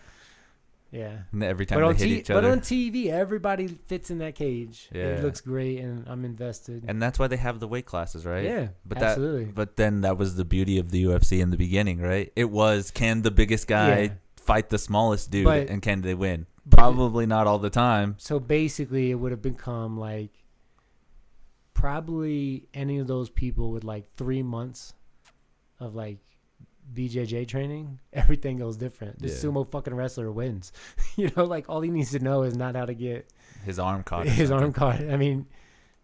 Yeah. And every time they hit each other. But on TV, everybody fits in that cage. Yeah. It looks great, and I'm invested. And that's why they have the weight classes, right? Yeah, but absolutely. But then that was the beauty of the UFC in the beginning, right? It was, can the biggest guy fight the smallest dude, and can they win? Probably not all the time. So basically, it would have become like probably any of those people with like 3 months of like BJJ training, everything goes different. The sumo fucking wrestler wins. You know, like, all he needs to know is not how to get his arm caught. I mean,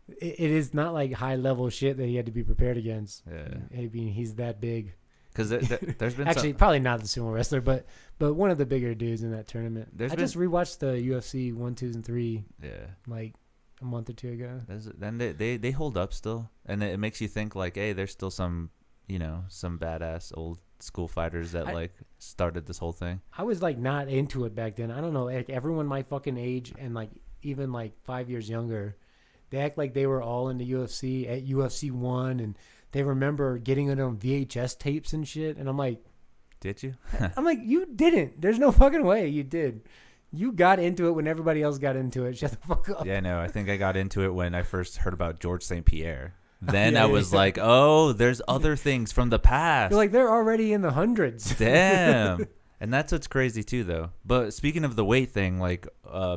it is not like high level shit that he had to be prepared against. Yeah. I mean, he's that big. Because there's been actually probably not the sumo wrestler, but one of the bigger dudes in that tournament. I just rewatched the UFC 1, 2, and 3. Yeah. Like a month or two ago. Then they hold up still, and it makes you think like, hey, there's still some, you know, some badass old school fighters that like started this whole thing. I was like not into it back then. I don't know, like everyone my fucking age and like even like 5 years younger, they act like they were all in the UFC at UFC 1, and they remember getting it on VHS tapes and shit. And I'm like, did you? I'm like, you didn't. There's no fucking way you did. You got into it when everybody else got into it. Shut the fuck up. Yeah, no, I think I got into it when I first heard about George St. Pierre. Then I was like, oh, there's other things from the past. You're like, they're already in the hundreds. Damn. And that's what's crazy too, though. But speaking of the weight thing, like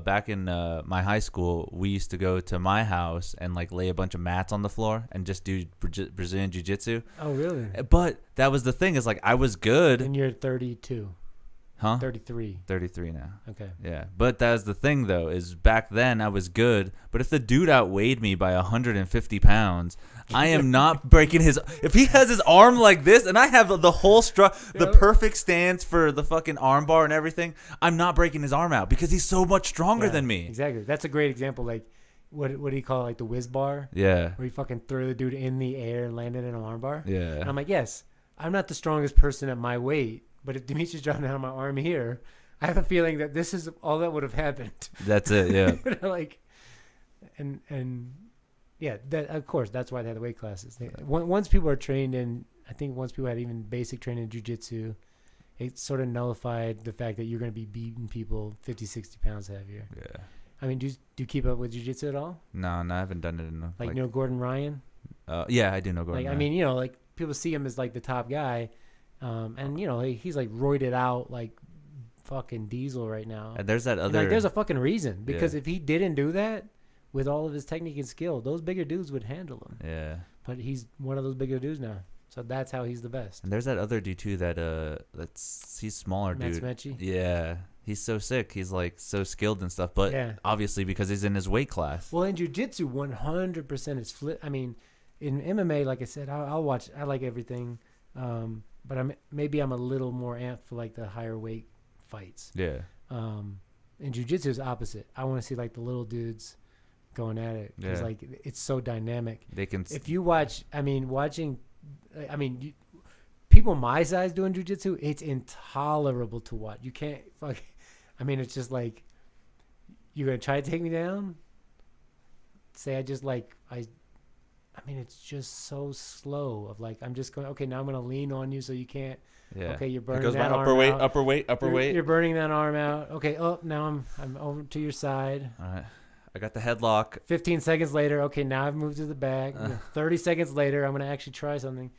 back in my high school, we used to go to my house and like lay a bunch of mats on the floor and just do Brazilian jiu-jitsu. Oh, really? But that was the thing, is like, I was good. And you're 32. Huh? 33. 33 now. Okay. Yeah. But that's the thing, though, is back then I was good. But if the dude outweighed me by 150 pounds, I am not breaking his... If he has his arm like this and I have the whole the perfect stance for the fucking arm bar and everything, I'm not breaking his arm out because he's so much stronger than me. Exactly. That's a great example. Like, what do you call it? Like the whiz bar? Yeah. Where you fucking throw the dude in the air and land it in an arm bar? Yeah. And I'm like, yes, I'm not the strongest person at my weight. But if Demetrius Johnson had my arm here, I have a feeling that this is all that would have happened. That's it, yeah. Like, and yeah, that, of course, that's why they had the weight classes. Once people are trained in, I think once people had even basic training in jiu-jitsu, it sort of nullified the fact that you're going to be beating people 50, 60 pounds heavier. Yeah. I mean, do you keep up with jiu-jitsu at all? No, I haven't done it enough. Like, you know Gordon Ryan? Yeah, I do know Gordon Ryan. I mean, you know, like, people see him as, like, the top guy. And you know, he's like roided out like fucking Diesel right now. And there's that other. And like, there's a fucking reason, because if he didn't do that with all of his technique and skill, those bigger dudes would handle him. Yeah. But he's one of those bigger dudes now, so that's how he's the best. And there's that other dude too he's smaller, dude. Matsumechi? Yeah, he's so sick. He's like so skilled and stuff, but obviously because he's in his weight class. Well, in jiu-jitsu, 100% is flip. I mean, in MMA, like I said, I'll watch. I like everything. But I'm a little more amped for like the higher weight fights. Yeah. In jiu-jitsu is opposite. I want to see like the little dudes going at it because like it's so dynamic. They can. If you watch, people my size doing jiu-jitsu, it's intolerable to watch. You can't fuck. I mean, it's just like, you're gonna try to take me down. Say I I mean, it's just so slow. Of like, I'm just going. Okay, now I'm gonna lean on you so you can't. Yeah. Okay, you're burning it goes that by arm upper weight, out. upper weight. You're burning that arm out. Okay. Oh, now I'm over to your side. All right. I got the headlock. 15 seconds later, okay, now I've moved to the back. 30 seconds later, I'm gonna actually try something.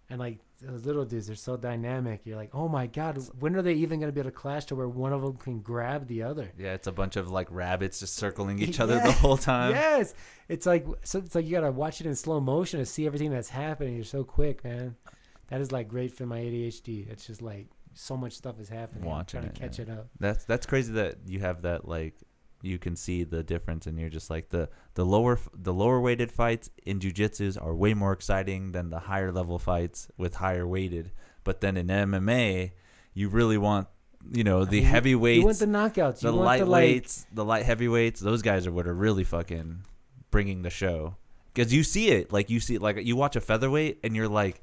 And like those little dudes, they're so dynamic. You're like, oh my god, when are they even gonna be able to clash to where one of them can grab the other? Yeah, it's a bunch of like rabbits just circling each other the whole time. Yes, it's like you gotta watch it in slow motion to see everything that's happening. You're so quick, man. That is like great for my ADHD. It's just like so much stuff is happening. Watching I'm trying to catch it up. That's crazy that you have that, like, you can see the difference, and you're just like the lower weighted fights in jiu-jitsu are way more exciting than the higher level fights with higher weighted. But then in MMA, you really want, the heavyweights, you want the knockouts, the lightweights, the light heavyweights. Those guys are what are really fucking bringing the show, because you see it, like you watch a featherweight and you're like,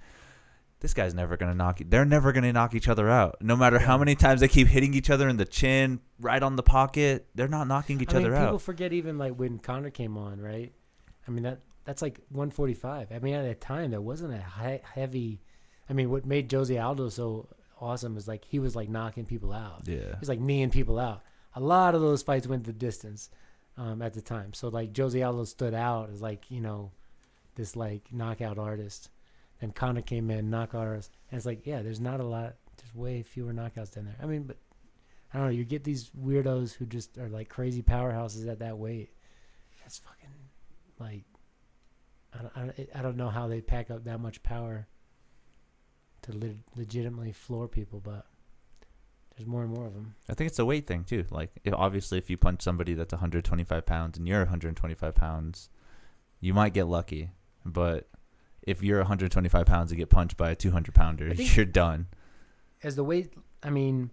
this guy's never going to knock you. They're never going to knock each other out. No matter how many times they keep hitting each other in the chin, right on the pocket, they're not knocking each other out. People forget even like when Conor came on, right? I mean, that's like 145. I mean, at that time, that wasn't a heavy. I mean, what made Jose Aldo so awesome is like he was like knocking people out. Yeah. He was like kneeing people out. A lot of those fights went the distance at the time. So like Jose Aldo stood out as like, this like knockout artist. And Conor came in, knockout artist. And it's like, yeah, there's not a lot. There's way fewer knockouts down there. I mean, but I don't know. You get these weirdos who just are like crazy powerhouses at that weight. That's fucking like, I don't know how they pack up that much power to legitimately floor people, but there's more and more of them. I think it's a weight thing too. Like, obviously, if you punch somebody that's 125 pounds and you're 125 pounds, you might get lucky. But if you're 125 pounds and get punched by a 200 pounder, you're done. As the weight, I mean,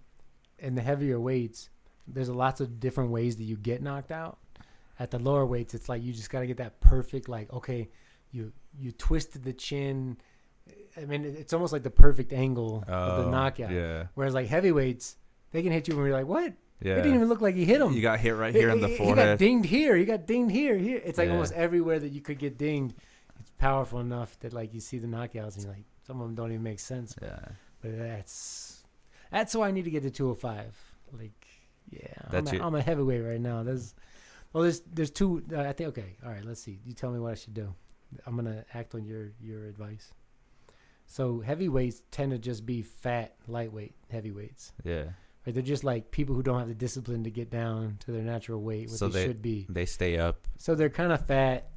in the heavier weights, there's lots of different ways that you get knocked out. At the lower weights, it's like you just got to get that perfect, like, okay, you twisted the chin. I mean, it's almost like the perfect angle of the knockout. Yeah. Whereas like heavyweights, they can hit you when you're like, what? Yeah. It didn't even look like he hit him. You got hit right here in the forehead. You got dinged here. You got dinged here. It's like almost everywhere that you could get dinged. It's powerful enough that like you see the knockouts and you're like, some of them don't even make sense. Yeah. But that's why I need to get to 205. Like, yeah, I'm a heavyweight right now. There's two. I think. Okay, all right. Let's see. You tell me what I should do. I'm gonna act on your advice. So heavyweights tend to just be fat, lightweight heavyweights. Yeah. Right? They're just like people who don't have the discipline to get down to their natural weight, what they should be. They stay up. So they're kind of fat,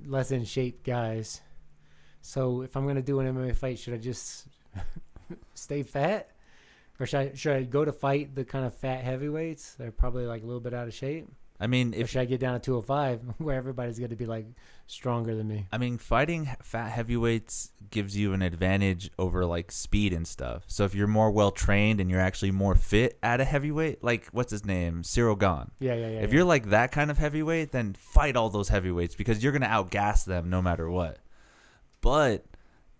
less in shape guys. So if I'm gonna do an MMA fight, should I just stay fat, or should I go to fight the kind of fat heavyweights? They're probably like a little bit out of shape. I mean, or should I get down to 205 where everybody's going to be like stronger than me? I mean, fighting fat heavyweights gives you an advantage over like speed and stuff. So if you're more well trained and you're actually more fit at a heavyweight, like what's his name, Cyril Gane. Yeah. If you're like that kind of heavyweight, then fight all those heavyweights because you're going to outgas them no matter what. But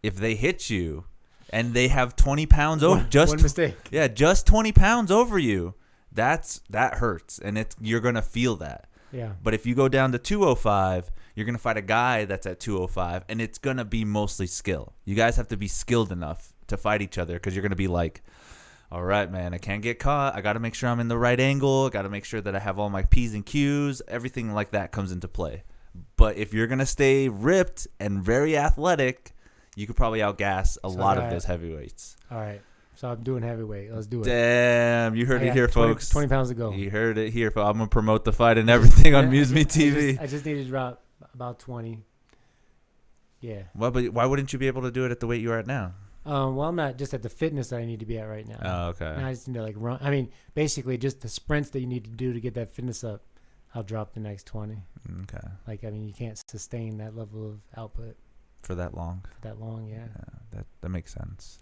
if they hit you and they have 20 pounds over, one mistake. Yeah, just 20 pounds over you. That hurts, and you're gonna feel that. Yeah. But if you go down to 205, you're gonna fight a guy that's at 205, and it's gonna be mostly skill. You guys have to be skilled enough to fight each other because you're gonna be like, all right, man, I can't get caught. I got to make sure I'm in the right angle. I got to make sure that I have all my P's and Q's. Everything like that comes into play. But if you're gonna stay ripped and very athletic, you could probably outgas a lot of those heavyweights. All right. So I'm doing heavyweight. Let's do it. Damn, you heard it here, 20, folks. 20 pounds to go. You heard it here, folks. I'm going to promote the fight and everything on MuseMeTV. I just need to drop about 20. Yeah. Well, but why wouldn't you be able to do it at the weight you are at now? Well, I'm not just at the fitness that I need to be at right now. Oh, okay. Now I just need to like run. I mean, basically just the sprints that you need to do to get that fitness up. I'll drop the next 20. Okay. Like, I mean, you can't sustain that level of output. For that long? For that long, yeah. That makes sense.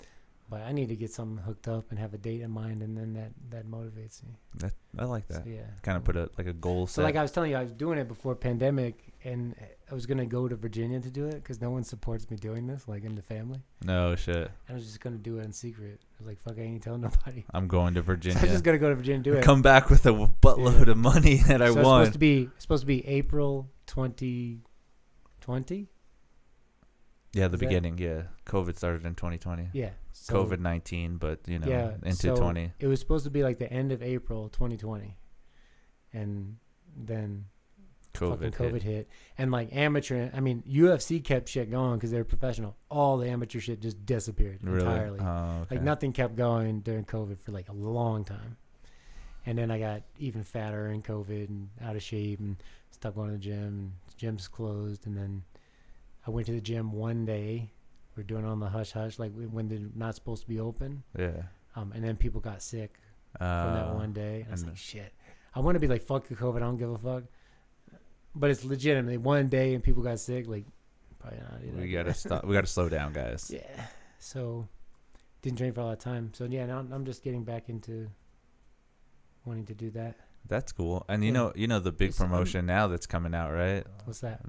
But I need to get something hooked up and have a date in mind, and then that motivates me. I like that. So, yeah. Kind of put a goal set. So like I was telling you, I was doing it before pandemic, and I was going to go to Virginia to do it because no one supports me doing this, like in the family. No shit. And I was just going to do it in secret. I was like, fuck, I ain't telling nobody. I'm going to Virginia. So I was just going to go to Virginia and do it. Come back with a buttload of money that I won. It's supposed to be April 2020. Yeah, the beginning. Yeah, COVID started in 2020. Yeah, so, COVID-19, but into 20. It was supposed to be like the end of April 2020, and then COVID hit. And like amateur, I mean, UFC kept shit going because they were professional. All the amateur shit just disappeared entirely. Oh, okay. Like nothing kept going during COVID for like a long time. And then I got even fatter in COVID and out of shape and stopped going to the gym. And gym's closed. And then I went to the gym one day. We're doing it on the hush hush, like when they're not supposed to be open. Yeah. And then people got sick from that one day. And I was like, shit. I want to be like, fuck the COVID. I don't give a fuck. But it's legitimately one day and people got sick. Like, probably not. We gotta stop. We gotta slow down, guys. Yeah. So, didn't train for a lot of time. So yeah, now I'm just getting back into wanting to do that. That's cool. And you know the big promotion now that's coming out, right? What's that?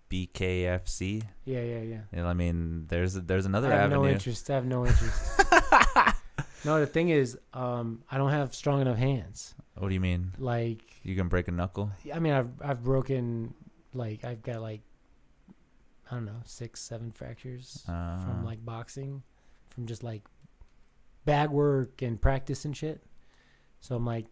BKFC. Yeah. I mean, there's another I have avenue. no interest. No, the thing is, I don't have strong enough hands. What do you mean? Like, you can break a knuckle? I mean, I've broken, like, I've got like, I don't know, 6-7 fractures from like boxing, from just like bag work and practice and shit. So I'm like,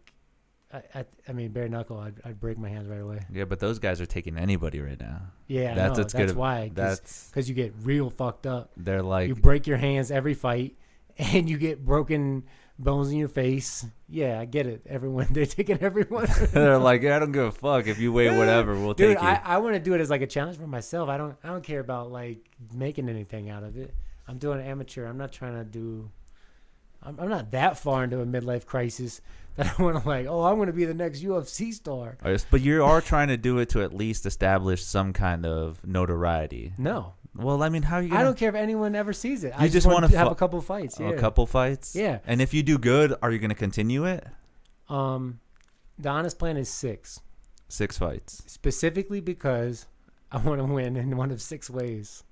I mean, bare knuckle, I'd break my hands right away. Yeah, but those guys are taking anybody right now. Yeah, that's why. Because you get real fucked up. They're like, you break your hands every fight, and you get broken bones in your face. Yeah, I get it. They're taking everyone. They're like, I don't give a fuck if you weigh whatever. We'll take you. I want to do it as like a challenge for myself. I don't care about like making anything out of it. I'm doing amateur. I'm not trying to do. I'm not that far into a midlife crisis that I want to like, I'm going to be the next UFC star. But you are trying to do it to at least establish some kind of notoriety. No. Well, I mean, how are you gonna... I don't care if anyone ever sees it. I just want to have a couple fights. Yeah. A couple fights? Yeah. And if you do good, are you going to continue it? The honest plan is 6. 6 fights. Specifically because I want to win in one of 6 ways.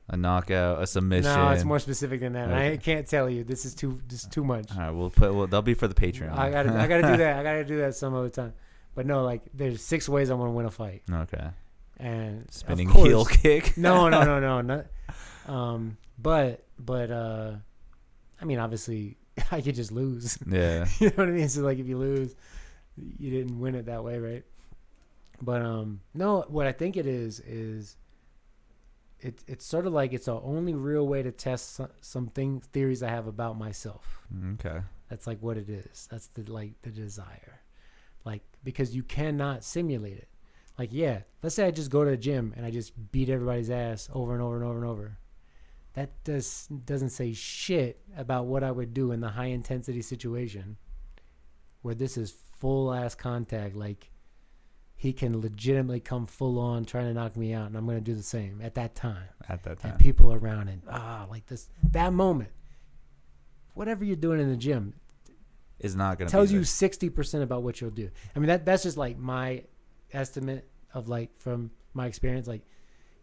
A knockout, a submission. No, it's more specific than that. Okay. I can't tell you. This is too much. All right, they'll be for the Patreon. I gotta do that. I gotta do that some other time. But no, like there's 6 ways I want to win a fight. Okay. And spinning heel kick. No. But I mean, obviously, I could just lose. Yeah. You know what I mean? So like, if you lose, you didn't win it that way, right? But no, what I think it is. It's sort of like it's the only real way to test some theories I have about myself. Okay. That's like what it is. That's the desire. Like, because you cannot simulate it. Like, yeah, let's say I just go to the gym and I just beat everybody's ass over and over and over and over. That doesn't say shit about what I would do in the high intensity situation where this is full ass contact. Like, he can legitimately come full on trying to knock me out, and I'm going to do the same at that time. And people around it. Like that moment. Whatever you're doing in the gym is not going to tells you 60% about what you'll do. I mean, that's just like my estimate of like from my experience. Like,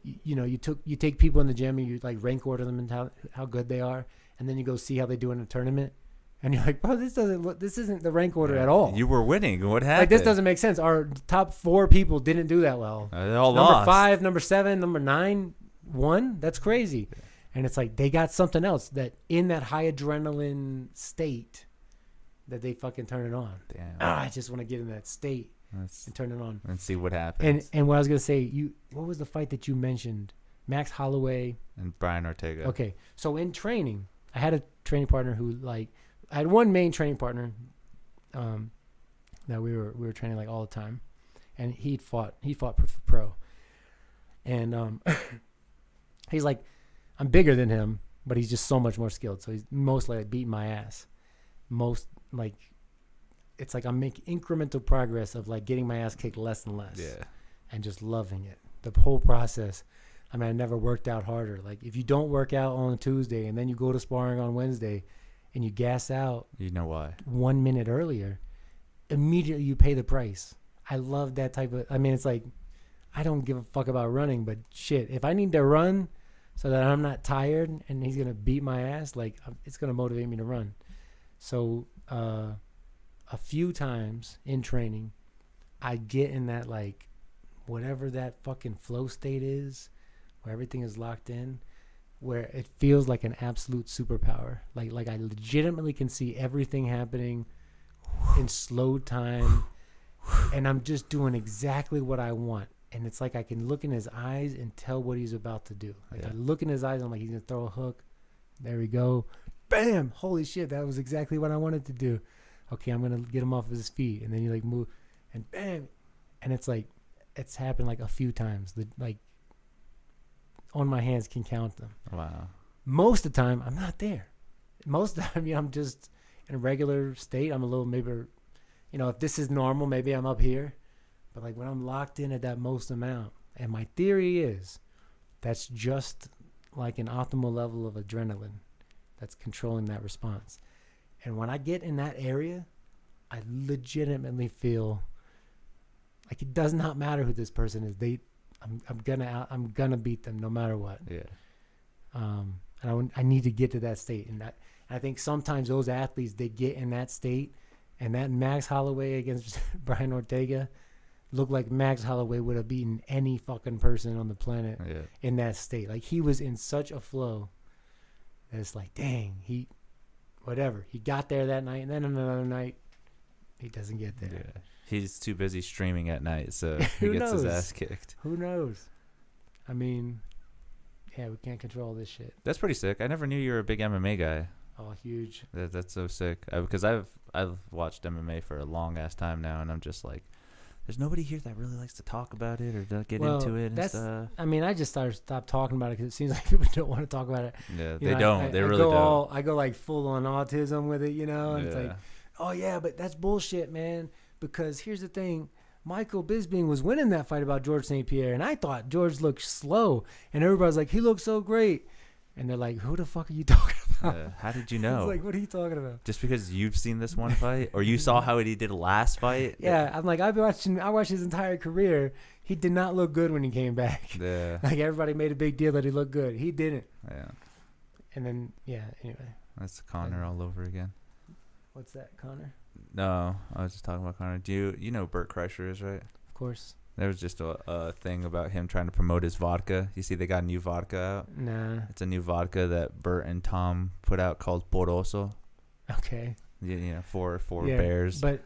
you take people in the gym and you like rank order them and how good they are, and then you go see how they do in a tournament. And you're like, bro, this isn't the rank order at all. You were winning. What happened? Like, this doesn't make sense. Our top 4 people didn't do that well. They all number lost. 5, number 7, number 9 won. That's crazy. And it's like they got something else that in that high adrenaline state that they fucking turn it on. Damn. I just want to get in that state and turn it on. And see what happens. And what I was going to say, what was the fight that you mentioned? Max Holloway. And Brian Ortega. Okay. So in training, I had a training partner who like, I had one main training partner that we were training like all the time, and he fought pro, and he's like, I'm bigger than him, but he's just so much more skilled. So he's mostly like beating my ass. It's like I'm making incremental progress of like getting my ass kicked less and less. Yeah. And just loving it. The whole process. I mean, I never worked out harder. Like if you don't work out on a Tuesday and then you go to sparring on Wednesday, and you gas out, you know why? 1 minute earlier, immediately you pay the price. I love that type of. I mean, it's like I don't give a fuck about running, but shit, if I need to run so that I'm not tired and he's gonna beat my ass, like it's gonna motivate me to run. So a few times in training, I get in that like whatever that fucking flow state is, where everything is locked in, where it feels like an absolute superpower. Like I legitimately can see everything happening in slow time, and I'm just doing exactly what I want. And it's like I can look in his eyes and tell what he's about to do. Like I look in his eyes, I'm like, he's gonna throw a hook. There we go. Bam! Holy shit, that was exactly what I wanted to do. Okay, I'm gonna get him off of his feet, and then you like move, and bam! And it's like it's happened like a few times. Like on my hands can count them. Wow. Most of the time, I'm not there. Most of the time, I'm just in a regular state. I'm a little maybe, if this is normal, maybe I'm up here. But like when I'm locked in at that most amount, and my theory is that's just like an optimal level of adrenaline that's controlling that response. And when I get in that area, I legitimately feel like it does not matter who this person is. I'm gonna beat them no matter what. Yeah. And I need to get to that state, and I think sometimes those athletes, they get in that state, and that Max Holloway against Brian Ortega looked like Max Holloway would have beaten any fucking person on the planet in that state. Like he was in such a flow that it's like, dang, he got there that night, and then another night he doesn't get there. Yeah. He's too busy streaming at night, so he gets his ass kicked. Who knows? I mean, yeah, we can't control this shit. That's pretty sick. I never knew you were a big MMA guy. Oh, huge. That's so sick. Because I've watched MMA for a long ass time now, and I'm just like, there's nobody here that really likes to talk about it or get into it and stuff. I mean, I just stopped talking about it because it seems like people don't want to talk about it. Yeah, they don't. They really don't. I go like full on autism with it, and it's like, oh yeah, but that's bullshit, man. Because here's the thing. Michael Bisping was winning that fight about George St. Pierre, and I thought George looked slow, and everybody's like, he looks so great. And they're like, who the fuck are you talking about? How did you know? It's like, what are you talking about? Just because you've seen this one fight, or you saw how he did last fight? Yeah, I'm like, I watched his entire career. He did not look good when he came back. Yeah. Like everybody made a big deal that he looked good. He didn't. Yeah. And then, anyway. That's Connor all over again. What's that, Connor? No, I was just talking about Connor. Do you know Bert Kreischer is, right? Of course. There was just a thing about him trying to promote his vodka. You see they got a new vodka out? Nah. It's a new vodka that Bert and Tom put out called Poroso. Okay. For bears. But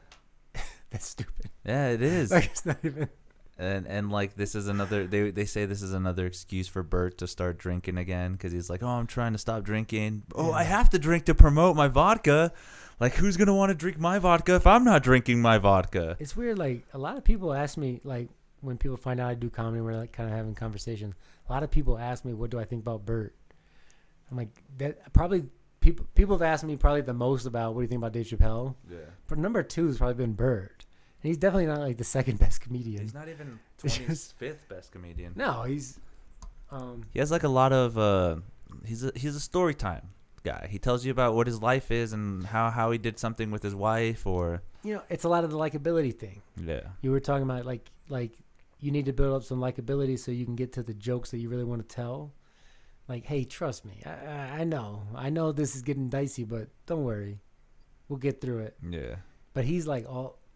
that's stupid. Yeah, it is. Like it's not even. And like this is another, they say this is another excuse for Bert to start drinking again because he's like, oh, I'm trying to stop drinking. Oh, I have to drink to promote my vodka. Like, who's going to want to drink my vodka if I'm not drinking my vodka? It's weird. Like, a lot of people ask me, like, when people find out I do comedy, we're like kind of having conversations. A lot of people ask me, what do I think about Bert? I'm like, that probably people have asked me probably the most about what do you think about Dave Chappelle? Yeah. But number 2 has probably been Bert. And he's definitely not like the second best comedian. He's not even 25th best comedian. No, he's. He has like a lot of. He's a story time guy. He tells you about what his life is and how he did something with his wife or. It's a lot of the likability thing. Yeah. You were talking about like you need to build up some likability so you can get to the jokes that you really want to tell. Like, hey, trust me. I know this is getting dicey, but don't worry, we'll get through it. Yeah. But he's like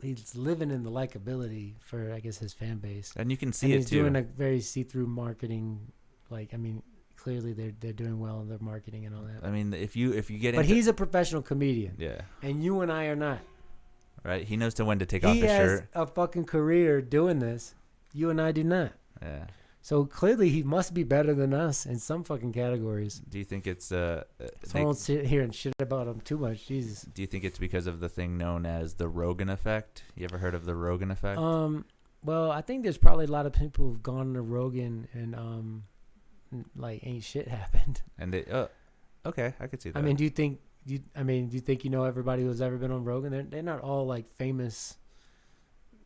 he's living in the likability for, I guess, his fan base. And you can see and it he's too. He's doing a very see-through marketing. Like, I mean, clearly they're doing well in their marketing and all that. I mean, if you get but he's a professional comedian. Yeah. And you and I are not. Right. He knows when to take off his shirt. He has a fucking career doing this. You and I do not. Yeah. So clearly he must be better than us in some fucking categories. Do you think it's so I won't sit here and shit about him too much. Jesus. Do you think it's because of the thing known as the Rogan effect? You ever heard of the Rogan effect? Well, I think there's probably a lot of people who've gone to Rogan and like ain't shit happened. And they okay, I could see that. I mean, do you think everybody who's ever been on Rogan? They're not all like famous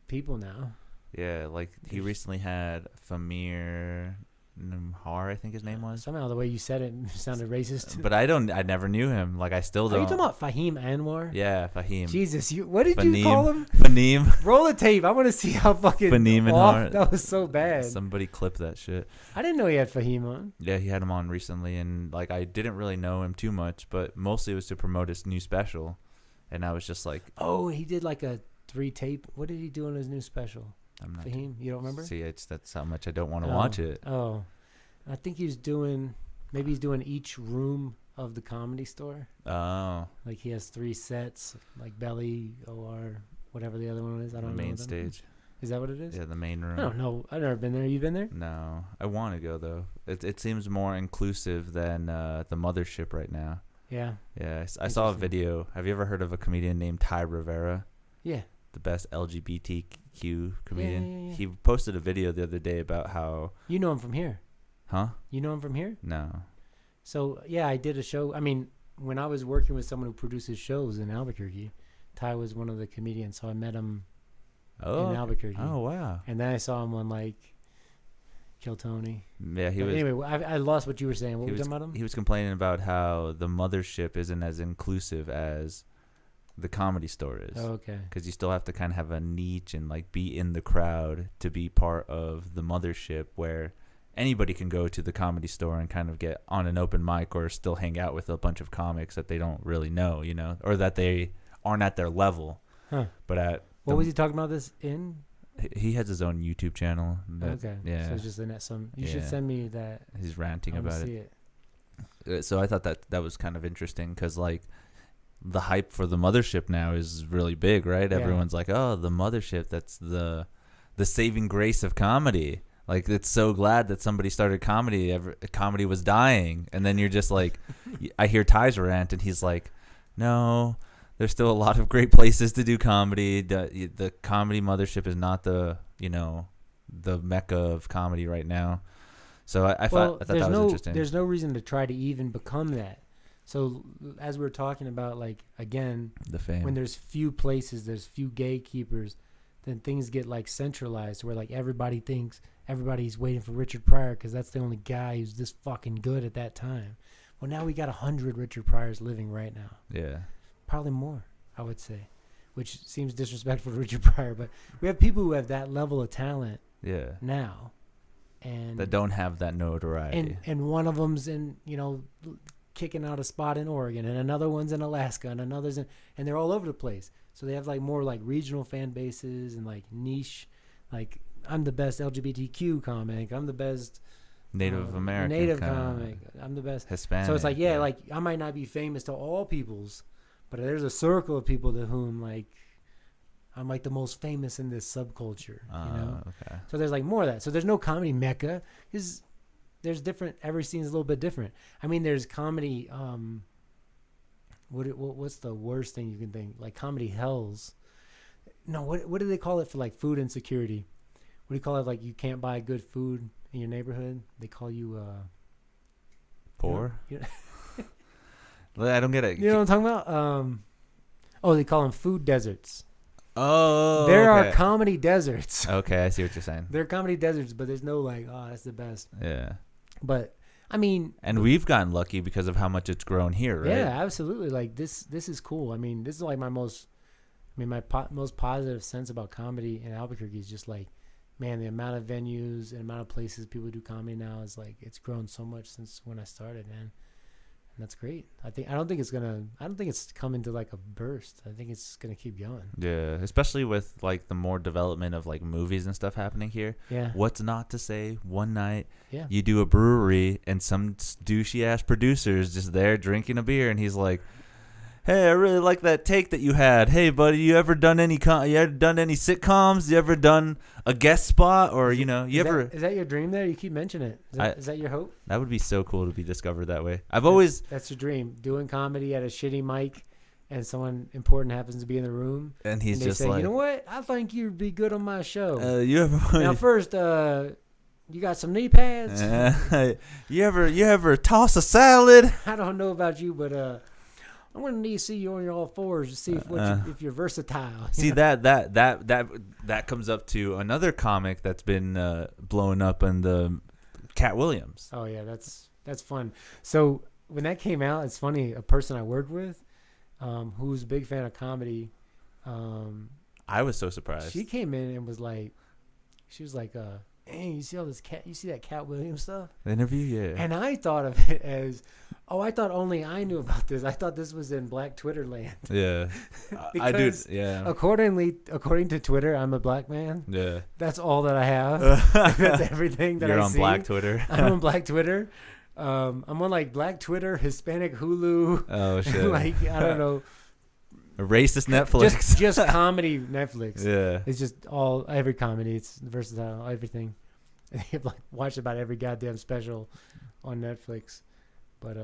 people now. Yeah, like he recently had Famir Namhar, I think his name was. Somehow the way you said it sounded racist. But I never knew him. Like I still don't. Are you talking about Fahim Anwar? Yeah, Fahim. Jesus, what did you call him? Fahim. Roll the tape. I want to see how fucking Fahim off that was so bad. Somebody clip that shit. I didn't know he had Fahim on. Yeah, he had him on recently, and like I didn't really know him too much, but mostly it was to promote his new special, and I was just like, oh, he did like a 3-tape. What did he do in his new special? I'm not. Fahim, you don't remember? See, that's how much I don't want to watch it. Oh, I think he's doing each room of the Comedy Store. Oh. Like he has 3 sets, like Belly, OR, whatever the other one is. I don't know. The main stage. Is that what it is? Yeah, the main room. I don't know. I've never been there. You been there? No. I want to go, though. It seems more inclusive than the Mothership right now. Yeah. Yeah. I saw a video. Have you ever heard of a comedian named Ty Rivera? Yeah. The best LGBTQ comedian. Yeah. He posted a video the other day about how... You know him from here. Huh? You know him from here? No. So, yeah, I did a show. I mean, when I was working with someone who produces shows in Albuquerque, Ty was one of the comedians, so I met him in Albuquerque. Oh, wow. And then I saw him on, like, Kill Tony. Yeah, he was... Anyway, I lost what you were saying. What were you talking about him? He was complaining about how the Mothership isn't as inclusive as the Comedy Store is. Oh, okay. Because you still have to kind of have a niche and, like, be in the crowd to be part of the Mothership, where anybody can go to the Comedy Store and kind of get on an open mic or still hang out with a bunch of comics that they don't really know, you know, or that they aren't at their level. Huh. But what was he talking about this in? He has his own YouTube channel. Okay. Yeah. So it's just in that you should send me that. He's ranting I about see it. So I thought that was kind of interesting because, like, the hype for the Mothership now is really big, right? Yeah. Everyone's like, oh, the Mothership, that's the saving grace of comedy. Like, it's so glad that somebody started comedy. Comedy was dying. And then you're just like, I hear Ty's rant, and he's like, no, there's still a lot of great places to do comedy. The Comedy Mothership is not the mecca of comedy right now. So I thought that was interesting. There's no reason to try to even become that. So as we were talking about, like, again, the fame. When there's few places, there's few gatekeepers, then things get, like, centralized where, like, everybody thinks everybody's waiting for Richard Pryor because that's the only guy who's this fucking good at that time. Well, now we got 100 Richard Pryors living right now. Yeah. Probably more, I would say, which seems disrespectful to Richard Pryor, but we have people who have that level of talent now. And that don't have that notoriety. And one of them's in, kicking out a spot in Oregon, and another one's in Alaska, and another's in, and they're all over the place. So they have, like, more, like, regional fan bases and, like, niche, like, I'm the best LGBTQ comic. I'm the best Native American comic. I'm the best Hispanic. So it's like, like, I might not be famous to all peoples, but there's a circle of people to whom, like, I'm, like, the most famous in this subculture, Okay. So there's, like, more of that. So there's no comedy mecca. There's different. Every scene's a little bit different. I mean, there's comedy. What's the worst thing you can think? Like, comedy hells. No, what do they call it for, like, food insecurity? What do you call it? Like, you can't buy good food in your neighborhood. They call you poor. I don't get it. You know what I'm talking about? They call them food deserts. Oh, there are comedy deserts. Okay, I see what you're saying. There are comedy deserts, but there's no, like, oh, that's the best. Yeah. But I mean, and we've gotten lucky because of how much it's grown here, right? Yeah, absolutely. Like, this is cool. I mean, this is, like, my most positive sense about comedy in Albuquerque is just, like, man, the amount of venues and amount of places people do comedy now is, like, it's grown so much since when I started, man. And that's great. I don't think it's coming to, like, a burst. I think it's gonna keep going. Yeah, especially with, like, the more development of, like, movies and stuff happening here. Yeah. What's not to say? One night, you do a brewery and some douchey ass producer's just there drinking a beer, and he's like, "Hey, I really like that take that you had. Hey, buddy, you ever done any sitcoms? You ever done a guest spot, or is that your dream? There, you keep mentioning it. Is that your hope? That would be so cool to be discovered that way. That's your dream. Doing comedy at a shitty mic, and someone important happens to be in the room, and he's they just say, like, you know what? I think you'd be good on my show. Now first, you got some knee pads? You ever toss a salad? I don't know about you, but I'm gonna need to see you on your all fours to see if you're versatile. See that comes up to another comic that's been blowing up in the Cat Williams. Oh yeah, that's fun. So when that came out, it's funny. A person I worked with, who's a big fan of comedy, I was so surprised. She came in and was like, hey, you see all this cat? You see that Cat Williams stuff? The interview, yeah. And I thought of it as, I thought only I knew about this. I thought this was in Black Twitter land. Yeah, I do. Yeah. According to Twitter, I'm a black man. Yeah. That's all that I have. That's everything that You're I on see. Black Twitter. I'm on Black Twitter. I'm on like Black Twitter, Hispanic Hulu. Oh shit. Like I don't know. A racist Netflix. Just comedy Netflix. Yeah. It's just every comedy. It's versatile. Everything. I've like watched about every goddamn special on Netflix. But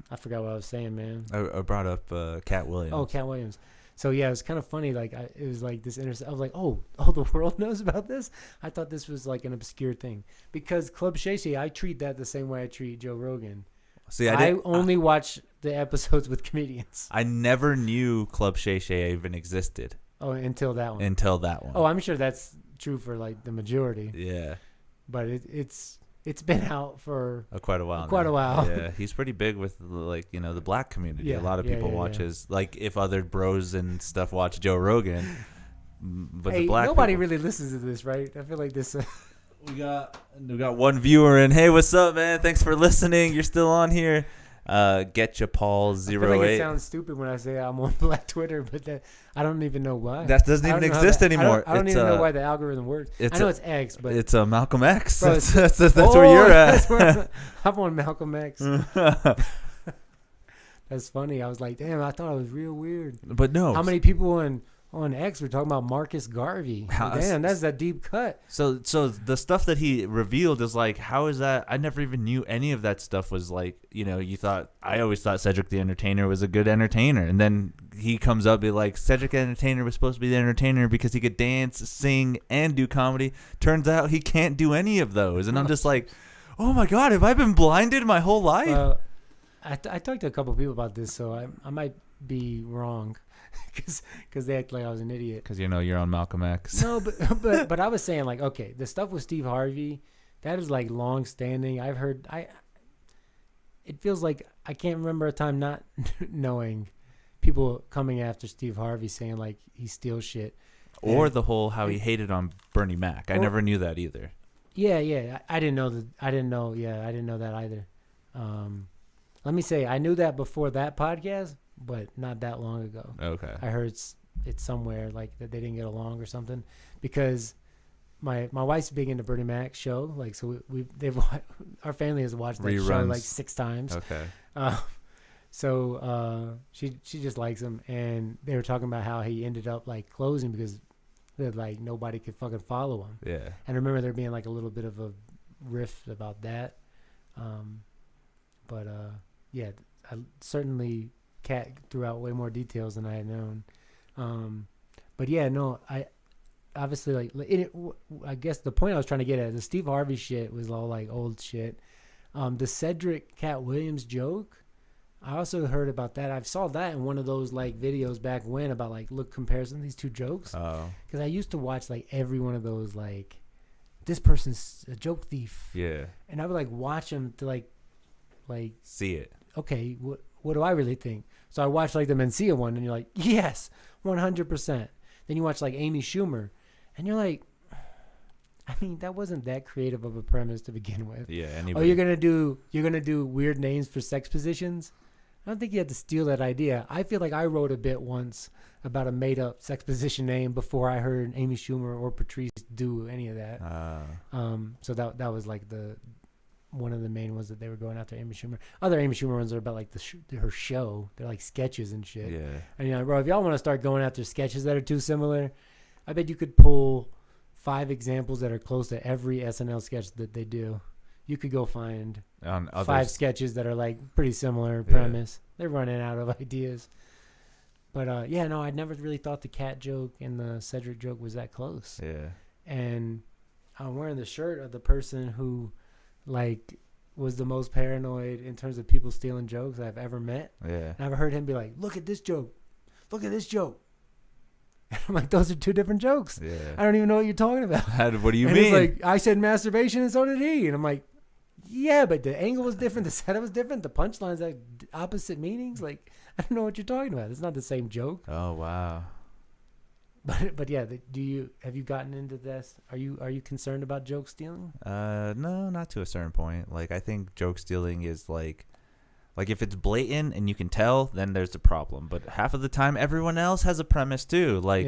I forgot what I was saying, man. I brought up Cat Williams. Oh, Cat Williams. So yeah, it was kind of funny. Like it was like this. I was like, oh, the world knows about this. I thought this was like an obscure thing because Club Shay Shay, I treat that the same way I treat Joe Rogan. See, I only watch the episodes with comedians. I never knew Club Shay Shay even existed. Oh, until that one. Oh, I'm sure that's true for like the majority. Yeah. But it's been out for quite a while. Quite a while. Yeah, he's pretty big with like the black community. Yeah, a lot of people watch his like if other bros and stuff watch Joe Rogan, but the black nobody people, really listens to this, right? I feel like this. We got one viewer in. Hey, what's up, man? Thanks for listening. You're still on here. Get your Paul 08. I feel like it sounds stupid when I say I'm on Black Twitter, but I don't even know why. That doesn't even exist anymore. I don't even know why the algogorum works. I know it's X, but it's Malcolm X. Bro, that's where you're at. I'm on Malcolm X. That's funny. I was like, damn, I thought it was real weird. But no, how many people on X were talking about Marcus Garvey? Damn, that's a deep cut. So the stuff that he revealed is like, how is that? I never even knew any of that stuff was like, I always thought Cedric the Entertainer was a good entertainer. And then he comes up and be like, Cedric the Entertainer was supposed to be the entertainer because he could dance, sing, and do comedy. Turns out he can't do any of those. And I'm just like, oh my God, have I been blinded my whole life? I talked to a couple of people about this, so I might be wrong. Because they act like I was an idiot. Because you're on Malcolm X. No, but I was saying like, okay, the stuff with Steve Harvey, that is like long standing. I've heard it feels like I can't remember a time not knowing people coming after Steve Harvey saying like he steals shit. Or the whole how he hated on Bernie Mac. I never knew that either. Yeah, I didn't know that. I didn't know that either. Let me say I knew that before that podcast. But not that long ago. Okay. I heard it's somewhere like that they didn't get along or something because my wife's big into Bernie Mac's show. Like so our family has watched that Reruns. show like 6 times. Okay. So she just likes him, and they were talking about how he ended up like closing because like nobody could fucking follow him. Yeah. And I remember there being like a little bit of a rift about that. Yeah, I certainly. Cat threw out way more details than I had known, but yeah, no, I obviously like I guess the point I was trying to get at the Steve Harvey shit was all like old shit. The Cedric Cat Williams joke, I also heard about that. I saw that in one of those like videos back when about like look comparison of these two jokes. Oh, because I used to watch like every one of those like this person's a joke thief. Yeah, and I would like watch them to like see it. Okay, what do I really think? So I watched like the Mencia one, and you're like, yes, 100%. Then you watch like Amy Schumer, and you're like, I mean, that wasn't that creative of a premise to begin with. Yeah. Anybody. Oh, you're gonna do weird names for sex positions? I don't think you had to steal that idea. I feel like I wrote a bit once about a made up sex position name before I heard Amy Schumer or Patrice do any of that. So that was like one of the main ones that they were going after Amy Schumer. Other Amy Schumer ones are about like her show. They're like sketches and shit. Yeah. And bro, if y'all want to start going after sketches that are too similar, I bet you could pull 5 examples that are close to every SNL sketch that they do. You could go find 5 sketches that are like pretty similar premise. They're running out of ideas. But I'd never really thought the cat joke and the Cedric joke was that close. Yeah. And I'm wearing the shirt of the person who like was the most paranoid in terms of people stealing jokes I've ever met. Yeah. And I've heard him be like, look at this joke. Look at this joke. And I'm like, those are 2 different jokes. Yeah. I don't even know what you're talking about. What do you mean? He's like, I said masturbation and so did he. And I'm like, yeah, but the angle was different. The setup was different. The punchlines had opposite meanings. Like, I don't know what you're talking about. It's not the same joke. Oh, wow. But yeah, have you gotten into this? Are you concerned about joke stealing? No, not to a certain point. Like I think joke stealing is like if it's blatant and you can tell, then there's a problem. But half of the time, everyone else has a premise too. Like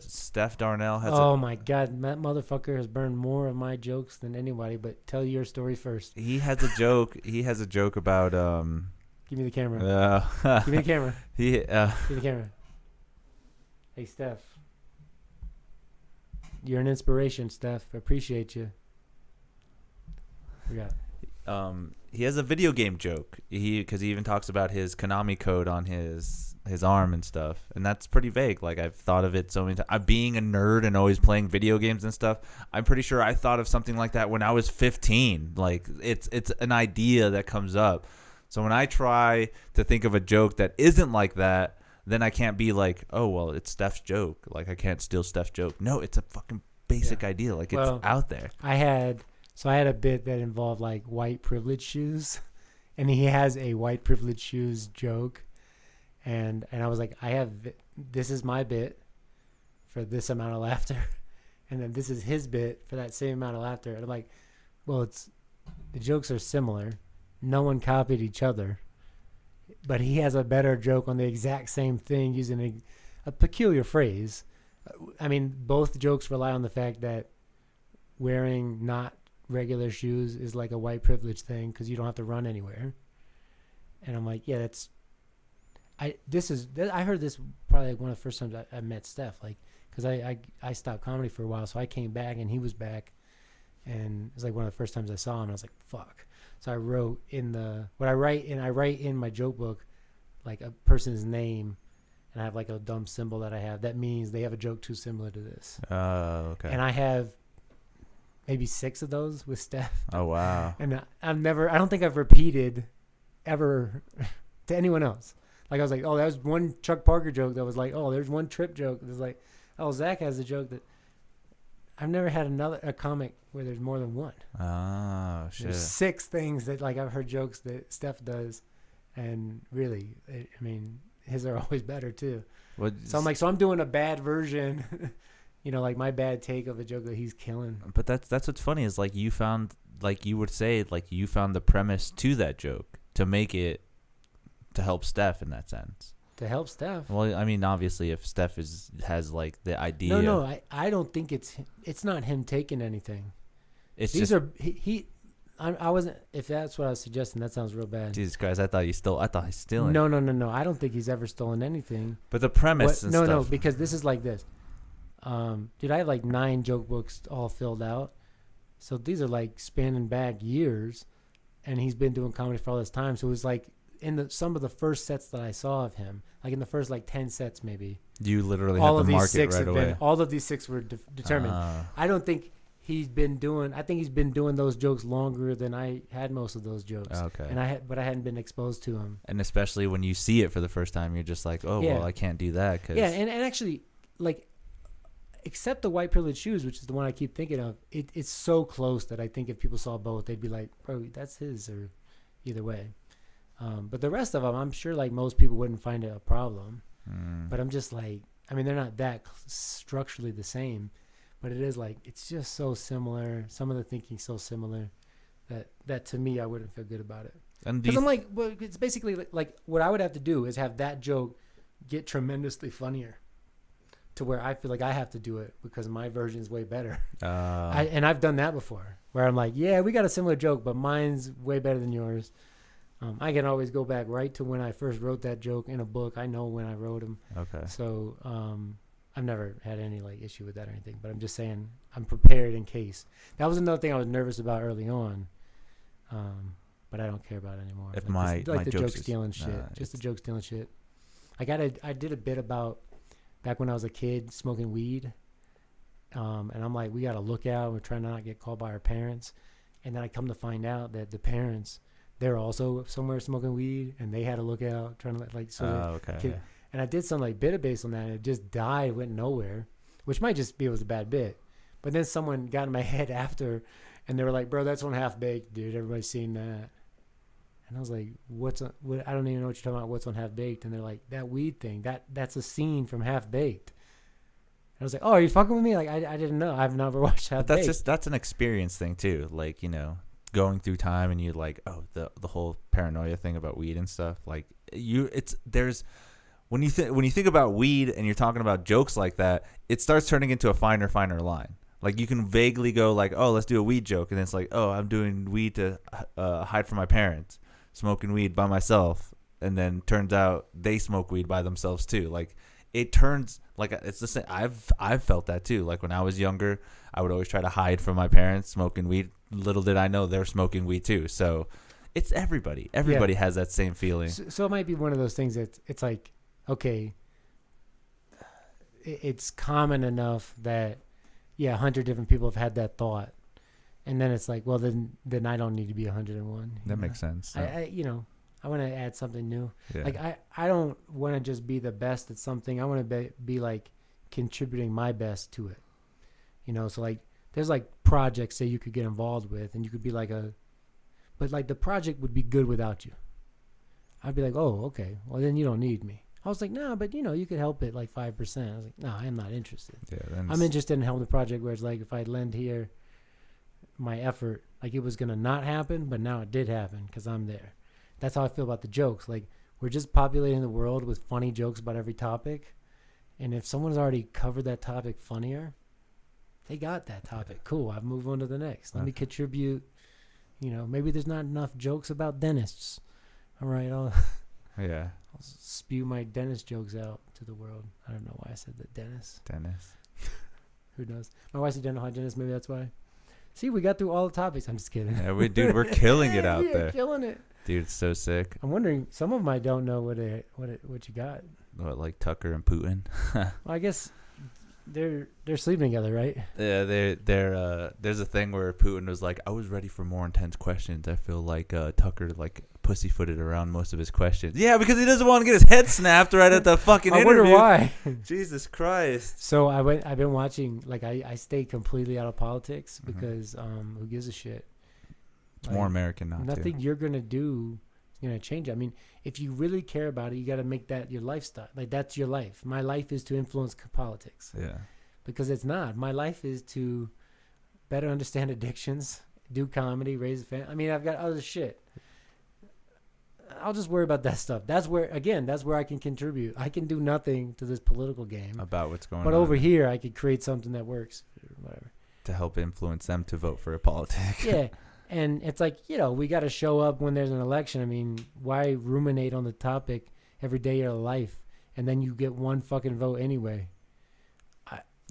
Steph Darnell has. Oh my God, that motherfucker has burned more of my jokes than anybody. But tell your story first. He has a joke. He has a joke about Give me the camera. Give me the camera. Give me the camera. Hey, Steph. You're an inspiration, Steph. I appreciate you. We got he has a video game joke. Because he even talks about his Konami code on his arm and stuff, and that's pretty vague. Like I've thought of it so many times. Being a nerd and always playing video games and stuff, I'm pretty sure I thought of something like that when I was 15. Like it's an idea that comes up. So when I try to think of a joke that isn't like that, then I can't be like, oh well, it's Steph's joke. Like I can't steal Steph's joke. No, it's a fucking basic idea. Like it's out there. I had a bit that involved like white privilege shoes, and he has a white privilege shoes joke, and I was like, this is my bit for this amount of laughter, and then this is his bit for that same amount of laughter, and I'm like, well, the jokes are similar. No one copied each other, but he has a better joke on the exact same thing using a peculiar phrase. I mean, both jokes rely on the fact that wearing not regular shoes is like a white privilege thing because you don't have to run anywhere. And I'm like, yeah, I heard this probably like one of the first times I met Steph, like, because I stopped comedy for a while, so I came back and he was back, and it was like one of the first times I saw him, and I was like, fuck. So I wrote I write in my joke book like a person's name, and I have like a dumb symbol that I have that means they have a joke too similar to this. Oh, okay. And I have maybe 6 of those with Steph. Oh wow. And I don't think I've repeated ever to anyone else. Like I was like, oh, that was one Chuck Parker joke that was like, oh, there's one Trip joke. It was like, oh, Zach has a joke that I've never had a comic where there's more than one. Oh, shit. There's 6 things that like I've heard jokes that Steph does, and really, I mean, his are always better too. So I'm like, so I'm doing a bad version, like my bad take of a joke that he's killing. But that's what's funny is like you found, like you would say, like you found the premise to that joke to make it to help Steph in that sense. To help Steph. Well, I mean, obviously, if Steph has like the idea. No, I don't think it's not him taking anything. It's These just, are I wasn't. If that's what I was suggesting, that sounds real bad. Jesus Christ! I thought he's stealing. No. I don't think he's ever stolen anything. But the premise. No, because this is like this. Dude, I have like 9 joke books all filled out. So these are like spanning back years, and he's been doing comedy for all this time. So it was like in some of the first sets that I saw of him, like in the first like 10 sets maybe. You literally had to mark it right away. All of these 6 were determined. I don't think he's been doing. I think he's been doing those jokes longer than I had most of those jokes. Okay. But I hadn't been exposed to him. And especially when you see it for the first time, you're just like, oh well, I can't do that. Cause and actually, like, except the white privilege shoes, which is the one I keep thinking of, it's so close that I think if people saw both, they'd be like, bro, that's his, or either way. But the rest of them, I'm sure like most people wouldn't find it a problem. But I'm just like, I mean, they're not that structurally the same, but it is like, it's just so similar. Some of the thinking's so similar that to me, I wouldn't feel good about it. Because I'm like, well, it's basically like what I would have to do is have that joke get tremendously funnier to where I feel like I have to do it because my version is way better. And I've done that before where I'm like, yeah, we got a similar joke, but mine's way better than yours. I can always go back right to when I first wrote that joke in a book. I know when I wrote them. Okay. So I've never had any like issue with that or anything, but I'm just saying I'm prepared in case. That was another thing I was nervous about early on, but I don't care about it anymore. If my the joke stealing shit, just the joke stealing shit. I did a bit about back when I was a kid smoking weed, and I'm like, we got to look out. We're trying to not get called by our parents, and then I come to find out that the parents, they're also somewhere smoking weed, and they had to look out, trying to like. Okay. And I did some like bit based on that, and it just died, went nowhere, which might just be it was a bad bit. But then someone got in my head after, and they were like, "Bro, that's on Half Baked, dude. Everybody's seen that." And I was like, I don't even know what you're talking about. What's on Half Baked? And they're like, that weed thing. That's a scene from Half Baked. I was like, oh, are you fucking with me? Like, I didn't know. I've never watched that. But that's an experience thing too. Like, you know, going through time and you like, oh, the whole paranoia thing about weed and stuff. Like when you think about weed and you're talking about jokes like that, it starts turning into a finer line. Like you can vaguely go like, oh, let's do a weed joke, and it's like, oh, I'm doing weed to hide from my parents, smoking weed by myself, and then turns out they smoke weed by themselves too. Like it turns like it's the same. I've felt that too. Like when I was younger, I would always try to hide from my parents smoking weed. Little did I know they're smoking weed too. So it's everybody. Everybody has that same feeling. So it might be one of those things that it's like, okay, it's common enough that 100 different people have had that thought, and then it's like, well, then I don't need to be 101. That makes sense. I want to add something new. Yeah. Like I don't want to just be the best at something. I want to be like contributing my best to it. You know, so like there's like projects that you could get involved with, and you could be like but like the project would be good without you. I'd be like, oh, okay, well then you don't need me. I was like, no, but you know, you could help it like 5%. I was like, no, I am not interested. Yeah, I'm interested in helping the project where it's like if I lend here my effort, like it was going to not happen, but now it did happen because I'm there. That's how I feel about the jokes. Like we're just populating the world with funny jokes about every topic. And if someone's already covered that topic funnier, they got that topic. Cool. I've moved on to the next. Let me contribute. You know, maybe there's not enough jokes about dentists. All right. I'll spew my dentist jokes out to the world. I don't know why I said the dentist. Who knows? My wife's a dental hygienist. Maybe that's why. See, we got through all the topics. I'm just kidding. Yeah, we're killing it out there. Killing it. Dude, it's so sick. I'm wondering, some of them I don't know what you got. What, like Tucker and Putin? Well, I guess they're sleeping together, right? Yeah, they're there's a thing where Putin was like, I was ready for more intense questions. I feel like Tucker like pussyfooted around most of his questions. Yeah, because he doesn't want to get his head snapped right at the fucking interview. I wonder why. Jesus Christ. So I've been watching, like I stay completely out of politics because who gives a shit? It's more American now. Nothing you're gonna do is gonna change it. I mean, if you really care about it, you got to make that your lifestyle. Like that's your life. My life is to influence politics. Yeah. Because it's not. My life is to better understand addictions, do comedy, raise a family. I mean, I've got other shit. I'll just worry about that stuff. That's where I can contribute. I can do nothing to this political game about what's going on. But over here, I could create something that works or whatever. To help influence them to vote for a politic. Yeah. And it's like, you know, we got to show up when there's an election. I mean, why ruminate on the topic every day of your life and then you get one fucking vote anyway?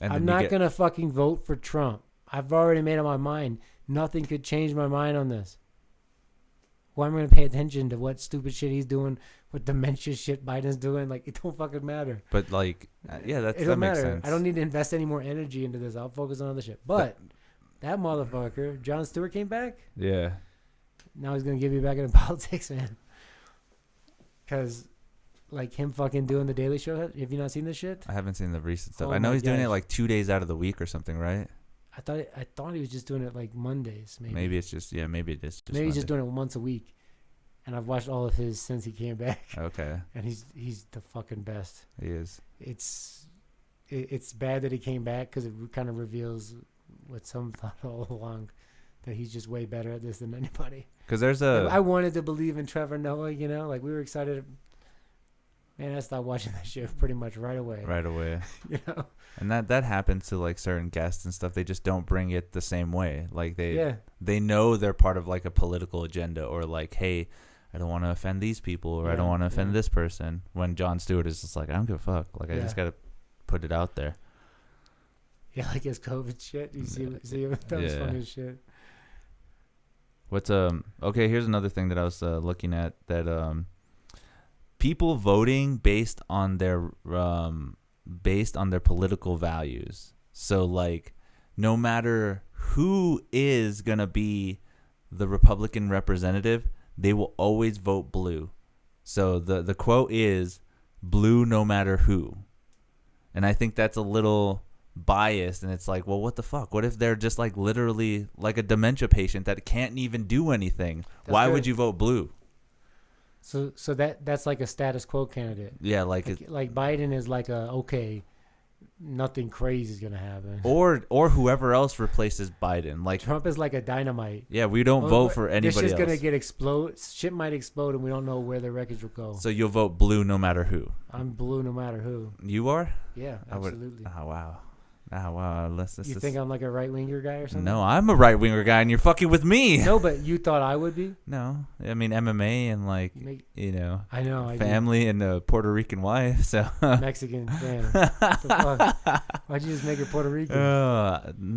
I'm not going to fucking vote for Trump. I've already made up my mind. Nothing could change my mind on this. Why am I going to pay attention to what stupid shit he's doing, what dementia shit Biden's doing? Like, it don't fucking matter. But, like, yeah, that makes sense. I don't need to invest any more energy into this. I'll focus on other shit. But that motherfucker, Jon Stewart, came back? Yeah. Now he's going to give you back into politics, man. Because, like, him fucking doing the Daily Show. Have you not seen this shit? I haven't seen the recent stuff. I know he's doing it, like, 2 days out of the week or something, right? I thought he was just doing it like Mondays. Maybe it's just maybe it is just maybe he's just doing it once a week. And I've watched all of his since he came back. Okay. And he's the fucking best. He is. It's bad that he came back because it kind of reveals what some thought all along, that he's just way better at this than anybody. Because I wanted to believe in Trevor Noah, you know, like we were excited. Man, I stopped watching that shit pretty much right away. You know? And that happens to like certain guests and stuff. They just don't bring it the same way. Like they know they're part of like a political agenda, or like, hey, I don't want to offend these people, or I don't want to offend this person. When Jon Stewart is just like, I don't give a fuck. Like I just got to put it out there. Yeah, like his COVID shit. You see that was funny as shit. What's okay, here's another thing that I was looking at, that people voting based on their political values. So like no matter who is going to be the Republican representative, they will always vote blue. So the quote is blue no matter who. And I think that's a little biased, and it's like, well, what the fuck? What if they're just like literally like a dementia patient that can't even do anything? Why would you vote blue? So that's like a status quo candidate. Yeah, like Biden is like a, okay, nothing crazy is gonna happen. Or whoever else replaces Biden. Like Trump is like a dynamite. Yeah, we don't vote for anybody else. This is gonna get explode. Shit might explode, and we don't know where the wreckage will go. So you'll vote blue no matter who. I'm blue no matter who. You are? Yeah, absolutely. Oh wow. Oh wow. You think I'm like a right winger guy or something? No, I'm a right winger guy, and you're fucking with me. No, but you thought I would be? No, I mean MMA and like I know. family and a Puerto Rican wife. So Mexican. Damn. What the fuck? Why'd you just make it Puerto Rican?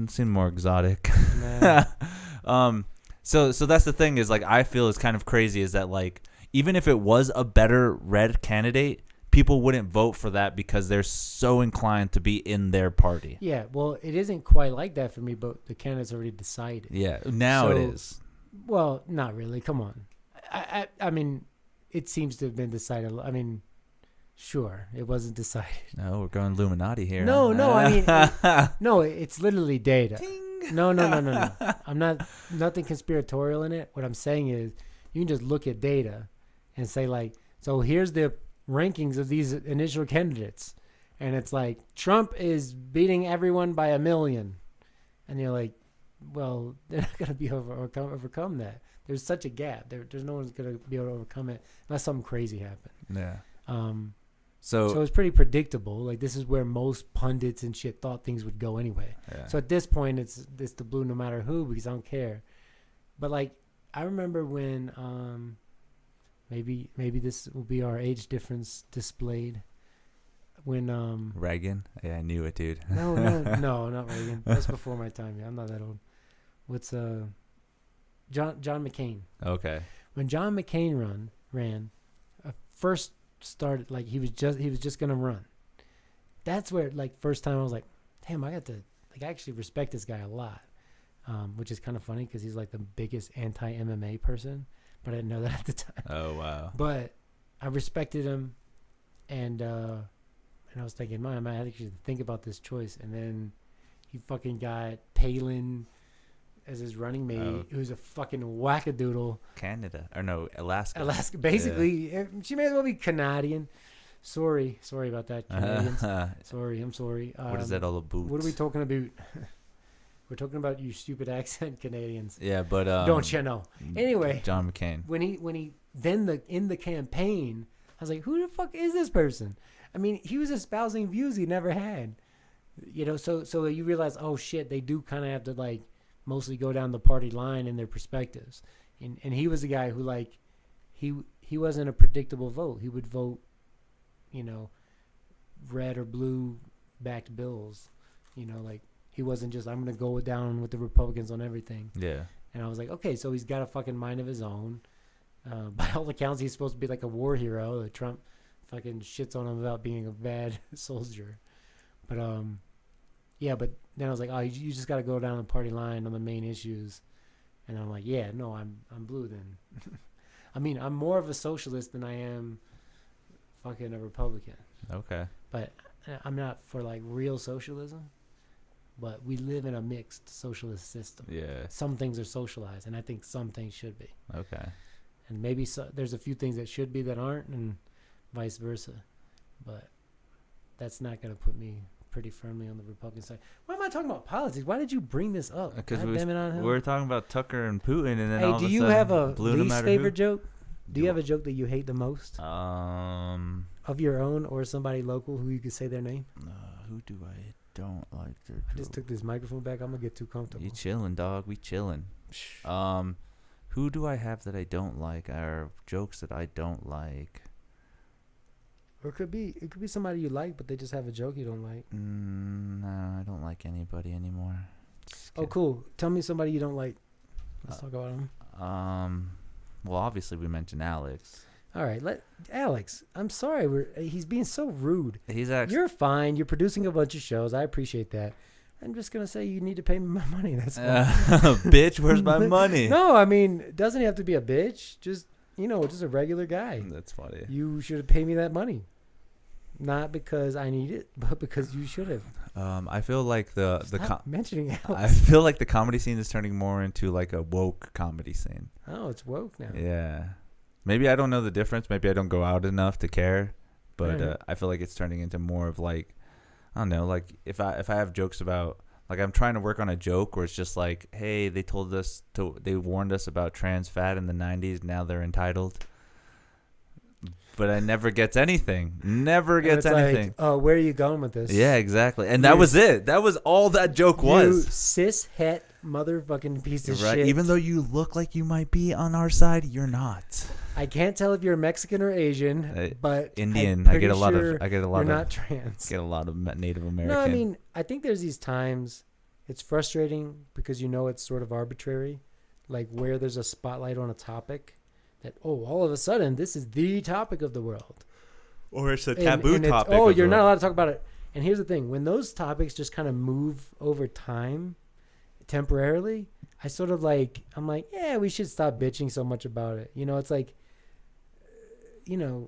It seemed more exotic. Man. So that's the thing is like I feel is kind of crazy is that like even if it was a better red candidate, people wouldn't vote for that because they're so inclined to be in their party. Yeah, well, it isn't quite like that for me, but the candidate's already decided. Yeah, now it is. Well, not really. Come on. I mean, it seems to have been decided. I mean, sure, it wasn't decided. No, we're going Illuminati here. No, I mean, no, it's literally data. Ding. No. I'm not nothing conspiratorial in it. What I'm saying is you can just look at data and say like, so here's the rankings of these initial candidates, and it's like Trump is beating everyone by 1 million, and you're like, well, they're not going to be overcome that. There's such a gap. There's no one's going to be able to overcome it unless something crazy happened. Yeah. So it's pretty predictable. Like this is where most pundits and shit thought things would go anyway. Yeah. So at this point, it's the blue no matter who because I don't care. But like I remember when maybe this will be our age difference displayed. When Reagan? Yeah, I knew it, dude. No, not Reagan. That's before my time. Yeah, I'm not that old. What's John McCain? Okay. When John McCain ran, first started like he was just gonna run. That's where like first time I was like, damn, I actually respect this guy a lot, which is kind of funny because he's like the biggest anti-MMA person, but I didn't know that at the time. Oh wow. But I respected him, and I was thinking, man, I had to actually think about this choice, and then he fucking got Palin as his running mate, who's a fucking wackadoodle. Canada. Or no, Alaska. Basically, she may as well be Canadian. Sorry about that, Canadians. I'm sorry. What is that all about? What are we talking about? We're talking about you stupid accent Canadians. Yeah, but don't you know? Anyway, John McCain. When he then in the campaign, I was like, who the fuck is this person? I mean, he was espousing views he never had. You know, so you realize, oh shit, they do kind of have to like mostly go down the party line in their perspectives. And he was a guy who like he wasn't a predictable vote. He would vote, you know, red or blue backed bills. You know, like he wasn't just I'm gonna go down with the Republicans on everything. Yeah. And I was like, okay, so he's got a fucking mind of his own. By all accounts, he's supposed to be like a war hero. Trump fucking shits on him about being a bad soldier. But yeah, but then I was like, oh, you just got to go down the party line on the main issues. And I'm like, yeah, no, I'm blue then. I mean, I'm more of a socialist than I am fucking a Republican. Okay. But I'm not for like real socialism. But we live in a mixed socialist system. Yeah. Some things are socialized, and I think some things should be. Okay. And maybe there's a few things that should be that aren't, and vice versa. But that's not going to put me pretty firmly on the Republican side. Why am I talking about politics? Why did you bring this up? Because we're talking about Tucker and Putin, and then hey, all of a do you sudden, have a blue least no favorite who? joke? Do you have a joke that you hate the most? Of your own or somebody local who you could say their name? Who do I don't like their joke? I just took this microphone back. I'm going to get too comfortable. You chilling, dog. We chilling. Who do I have that I don't like, or jokes that I don't like? Or it could be somebody you like, but they just have a joke you don't like. No, I don't like anybody anymore. Oh, cool. Tell me somebody you don't like. Let's talk about him. Well, obviously we mentioned Alex. All right, Alex. I'm sorry, he's being so rude. He's actually. You're fine. You're producing a bunch of shows. I appreciate that. I'm just gonna say you need to pay me my money. That's fine. Bitch, where's my money? No, I mean, doesn't he have to be a bitch? Just just a regular guy. That's funny. You should have paid me that money, not because I need it, but because you should have. I feel like mentioning Alex. I feel like the comedy scene is turning more into like a woke comedy scene. Oh, it's woke now. Yeah, maybe I don't know the difference. Maybe I don't go out enough to care, but I feel like it's turning into more of like I don't know, like if I have jokes about, like I'm trying to work on a joke where it's just like, hey, they warned us about trans fat in the 90s, now they're entitled. But I never gets anything. Never gets anything. Like, oh, where are you going with this? Yeah, exactly. And that was it. That was all that joke was. You cis-het motherfucking piece of shit. Even though you look like you might be on our side, you're not. I can't tell if you're Mexican or Asian, but Indian. I get a lot sure of. you're not trans. Get a lot of Native American. No, I mean, I think there's these times it's frustrating because it's sort of arbitrary, like where there's a spotlight on a topic that all of a sudden this is the topic of the world, or it's a taboo topic. You're not allowed to talk about it. And here's the thing: when those topics just kind of move over time, temporarily, I sort of like I'm like, yeah, we should stop bitching so much about it. It's like, you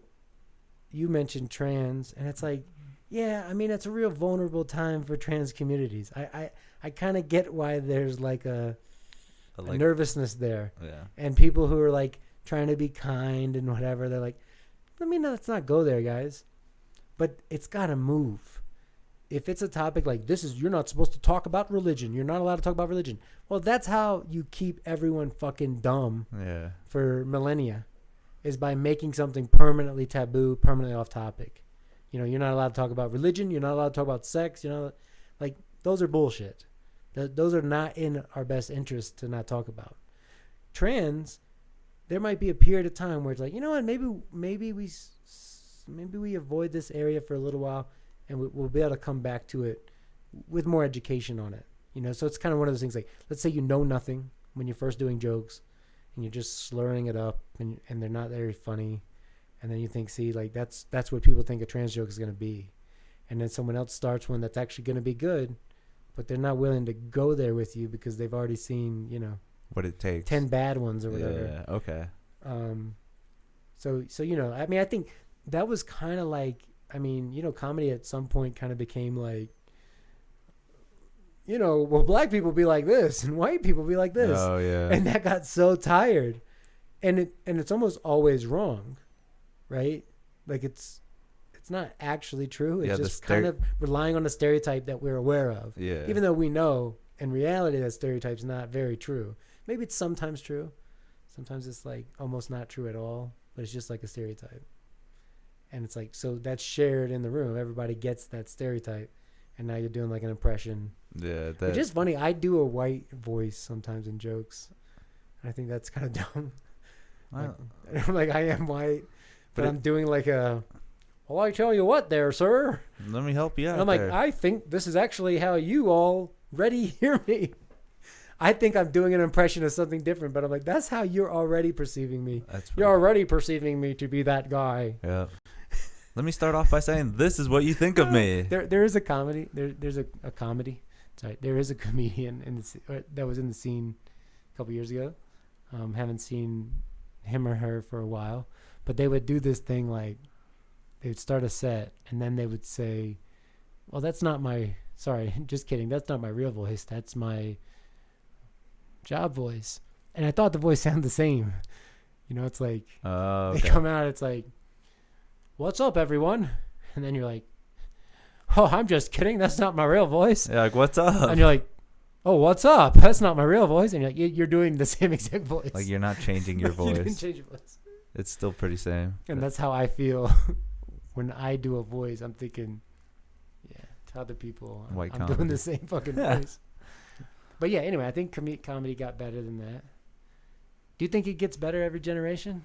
mentioned trans, and it's like, yeah, I mean, it's a real vulnerable time for trans communities. I kind of get why there's like a nervousness there. Yeah. And people who are like trying to be kind and whatever, they're like, let's not go there, guys. But it's got to move. If it's a topic like you're not supposed to talk about religion. You're not allowed to talk about religion. Well, that's how you keep everyone fucking dumb for millennia, is by making something permanently taboo, permanently off topic. You're not allowed to talk about religion. You're not allowed to talk about sex. Like those are bullshit. Those are not in our best interest to not talk about. Trans, there might be a period of time where it's like, you know what, maybe we avoid this area for a little while, and we'll be able to come back to it with more education on it. So it's kind of one of those things like, let's say you know nothing when you're first doing jokes, and you're just slurring it up, and they're not very funny, and then you think, see, like that's what people think a trans joke is going to be, and then someone else starts one that's actually going to be good, but they're not willing to go there with you because they've already seen, what it takes, 10 bad ones or whatever. Yeah, okay. So I mean, I think that was kind of like, I mean, comedy at some point kind of became like, well, black people be like this and white people be like this. Oh yeah. And that got so tired, and it's almost always wrong, right? Like it's not actually true. It's just kind of relying on a stereotype that we're aware of. Yeah. Even though we know in reality that stereotype's not very true. Maybe it's sometimes true. Sometimes it's like almost not true at all, but it's just like a stereotype. And it's like, so that's shared in the room. Everybody gets that stereotype. And now you're doing like an impression. Yeah. It's just funny. I do a white voice sometimes in jokes. I think that's kind of dumb. Like I am white, but I'm doing like a, well, I tell you what there, sir. Let me help you out. And I'm like, I think this is actually how you already hear me. I think I'm doing an impression of something different, but I'm like, that's how you're already perceiving me. You're already perceiving me to be that guy. Yeah. Let me start off by saying this is what you think of me. There is a comedy. There's a comedy. Sorry, there is a comedian that was in the scene a couple years ago. Haven't seen him or her for a while, but they would do this thing like they would start a set and then they would say, well, that's not my, sorry, just kidding. That's not my real voice. That's my job voice. And I thought the voice sounded the same. It's like they come out, it's like, what's up, everyone? And then you're like, oh, I'm just kidding. That's not my real voice. Yeah, like, what's up? And you're like, oh, what's up? That's not my real voice. And you're doing the same exact voice. Like, you're not changing your voice. You didn't change your voice. It's still pretty same. And that's how I feel when I do a voice. I'm thinking, yeah, to other people, I'm doing the same fucking voice. But yeah, anyway, I think comedy got better than that. Do you think it gets better every generation?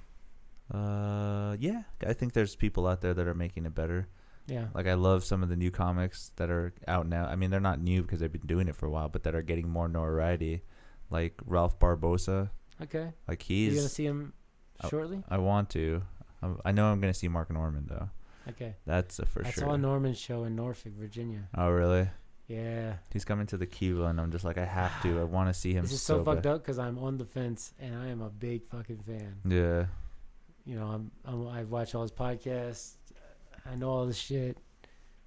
Yeah, I think there's people out there that are making it better. Yeah. Like I love some of the new comics that are out now. I mean, they're not new because they've been doing it for a while, but that are getting more notoriety. Like Ralph Barbosa. Okay. Like he's. You gonna see him shortly? I want to. I know I'm gonna see Mark Norman though. Okay. That's for sure. I saw Norman's show in Norfolk, Virginia. Oh really? Yeah. He's coming to the Cuba, and I'm just like, I have to. I want to see him. This is so fucked up because I'm on the fence, and I am a big fucking fan. Yeah. I've watched all his podcasts. I know all this shit.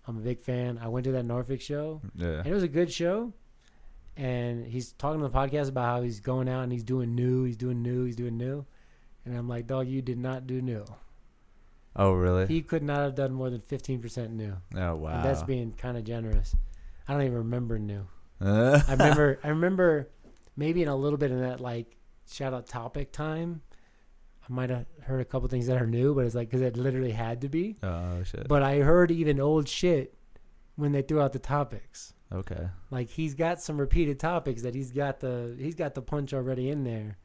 I'm a big fan. I went to that Norfolk show. Yeah. And it was a good show. And he's talking on the podcast about how he's going out and he's doing new. And I'm like, dog, you did not do new. Oh, really? He could not have done more than 15% new. Oh, wow. And that's being kind of generous. I don't even remember new. I remember maybe in a little bit in that like shout out topic time, I might have heard a couple things that are new, but it's like because it literally had to be. Oh shit. But I heard even old shit when they threw out the topics. Okay. Like he's got some repeated topics that he's got the punch already in there.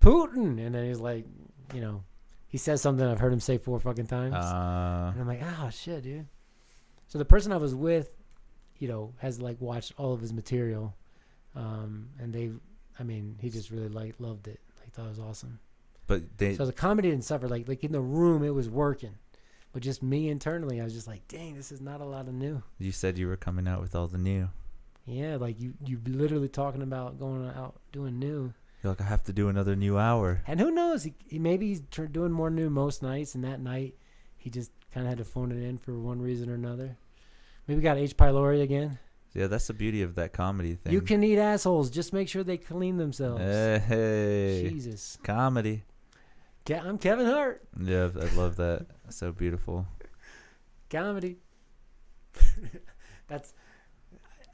Putin, and then he's like, you know, he says something I've heard him say 4 fucking times, and I'm like, oh shit, dude. So the person I was with, you know, has like watched all of his material, and he just really loved it. Like thought it was awesome. But so the comedy didn't suffer. Like in the room, it was working, but just me internally, I was just like, dang, this is not a lot of new. You said you were coming out with all the new. Yeah, like you literally talking about going out doing new. You're like, I have to do another new hour. And who knows? He maybe he's doing more new most nights, and that night he just kind of had to phone it in for one reason or another. Maybe got H. pylori again. Yeah, that's the beauty of that comedy thing. You can eat assholes. Just make sure they clean themselves. Hey. Jesus. Comedy. I'm Kevin Hart. Yeah, I love that. So beautiful. Comedy.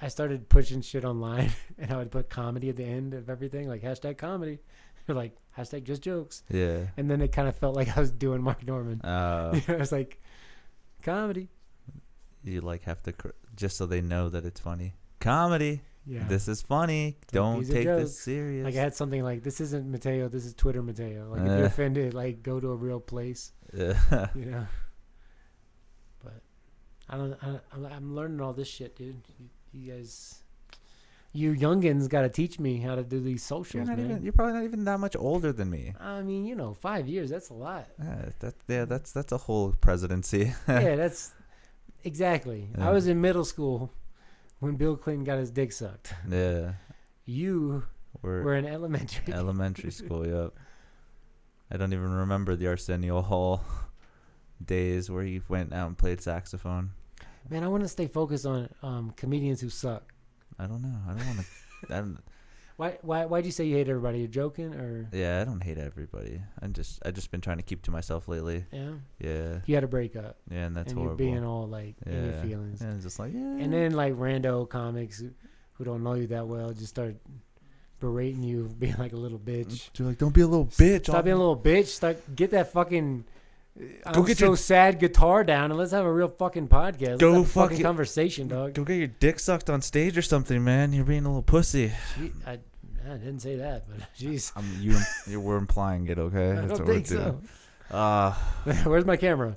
I started pushing shit online, and I would put comedy at the end of everything, like hashtag comedy, or like hashtag just jokes. Yeah. And then it kind of felt like I was doing Mark Norman. I was like, comedy. You like have to just so they know that it's funny. Comedy. Yeah. This is funny. Don't take this serious. Like I had something like, this isn't Mateo, this is Twitter Mateo. Like if you're offended, like go to a real place. You know. But I'm learning all this shit, dude. You guys, you youngins got to teach me how to do these socials. You're probably not even that much older than me. I mean, you know, 5 years, that's a lot. That's a whole presidency. Yeah, that's exactly. I was in middle school when Bill Clinton got his dick sucked. Yeah. You were in elementary. Elementary school, yep. I don't even remember the Arsenio Hall days where he went out and played saxophone. Man, I want to stay focused on comedians who suck. I don't know. I don't want to. Why'd you say you hate everybody? You're joking, or? Yeah, I don't hate everybody. I just been trying to keep to myself lately. Yeah. Yeah. You had a breakup. Yeah, and that's and horrible. You're being all like in your feelings. Yeah, just like And then like rando comics who don't know you that well just start berating you, being like a little bitch. You're like, don't be a little bitch. Stop being a little bitch. Get that fucking. I'm so sad guitar down, and let's have a real fucking podcast. Let's have a fucking conversation, dog. Go get your dick sucked on stage or something, man. You're being a little pussy. I didn't say that, but jeez. We're implying it, okay? I don't think so. Where's my camera?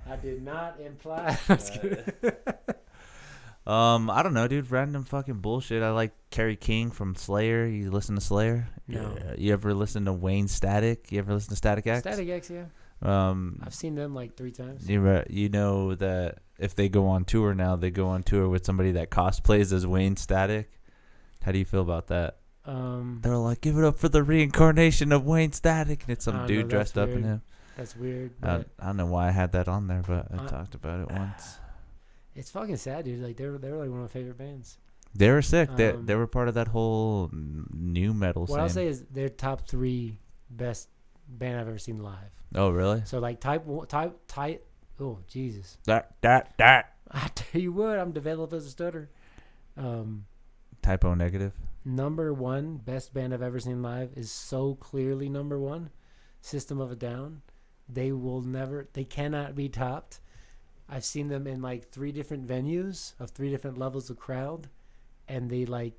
I did not imply. I don't know, dude. Random fucking bullshit. I like Kerry King from Slayer. You listen to Slayer? No. You ever listen to Wayne Static? You ever listen to Static X? Static X, yeah. I've seen them like 3 times. You know that if they go on tour now, they go on tour with somebody that cosplays as Wayne Static. How do you feel about that? They're like, give it up for the reincarnation of Wayne Static, and it's some dude dressed up in him. That's weird. I don't know why I had that on there, but I talked about it once. It's fucking sad, dude. Like they were like one of my favorite bands. They were sick. They were part of that whole new metal scene. What I'll say is they're top 3 best band I've ever seen live. Oh, really? So like type. Oh, Jesus. That. I tell you what, I'm developed as a stutter. Typo negative. Number 1 best band I've ever seen live is so clearly number 1. System of a Down. They cannot be topped. I've seen them in like 3 different venues of 3 different levels of crowd, and they like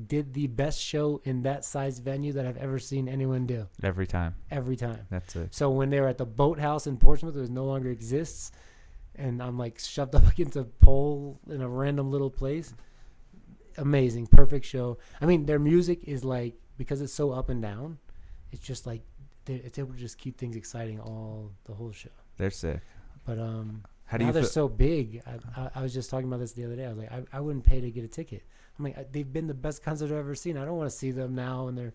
did the best show in that size venue that I've ever seen anyone do. Every time. That's it. So when they were at the Boathouse in Portsmouth, which no longer exists, and I'm like shoved up against a pole in a random little place. Amazing, perfect show. I mean, their music is like, because it's so up and down, it's just like it's able to just keep things exciting the whole show. They're sick. But how do you they're so big. I was just talking about this the other day. I was like, I wouldn't pay to get a ticket. I'm like, they've been the best concert I've ever seen. I don't want to see them now, and they're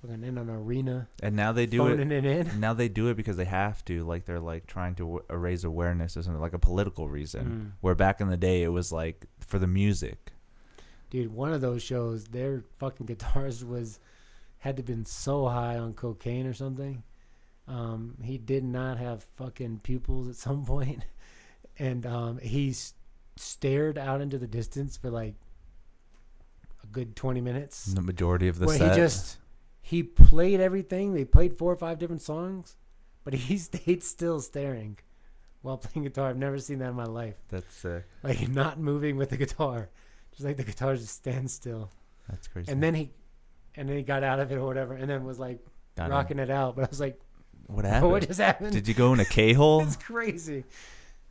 fucking in an arena. And now they do it. In. Now they do it because they have to. Like they're like trying to raise awareness or something, like a political reason. Where back in the day it was like for the music. Dude, one of those shows, their fucking guitarist had to been so high on cocaine or something. He did not have fucking pupils at some point, and he stared out into the distance for like a good 20 minutes. The majority of the where set. He played everything. They played 4 or 5 different songs, but he stayed still staring while playing guitar. I've never seen that in my life. That's sick. Like not moving with the guitar, just like the guitar just stands still. That's crazy. And then he got out of it or whatever, and then was like rocking it out. But I was like, what happened? What just happened? Did you go in a K-hole? It's crazy.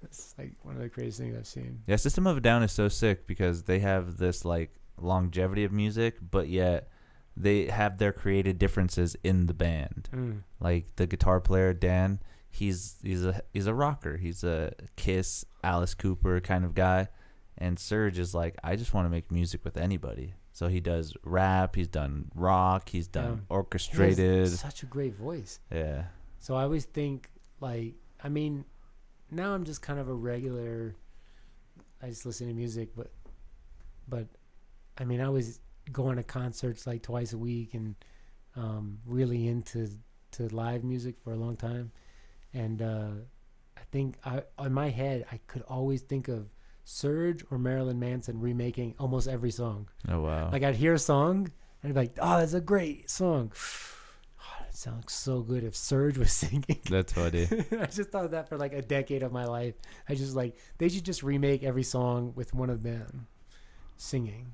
It's like one of the craziest things I've seen. Yeah, System of a Down is so sick because they have this like longevity of music, but yet they have their creative differences in the band. Like the guitar player Dan, he's a rocker. He's a Kiss, Alice Cooper kind of guy, and Serge is like, I just want to make music with anybody. So he does rap, he's done rock, he's done orchestrated. He has such a great voice. Yeah. So I always think like, I mean, now I'm just kind of a regular. I just listen to music, but I mean, I was going to concerts like twice a week and really into live music for a long time, and I think in my head I could always think of Serge or Marilyn Manson remaking almost every song. Oh wow! Like I'd hear a song and I'd be like, "Oh, that's a great song." It sounds so good if Serge was singing. That's funny. I just thought that for like a decade of my life. I just like, they should just remake every song with one of them singing.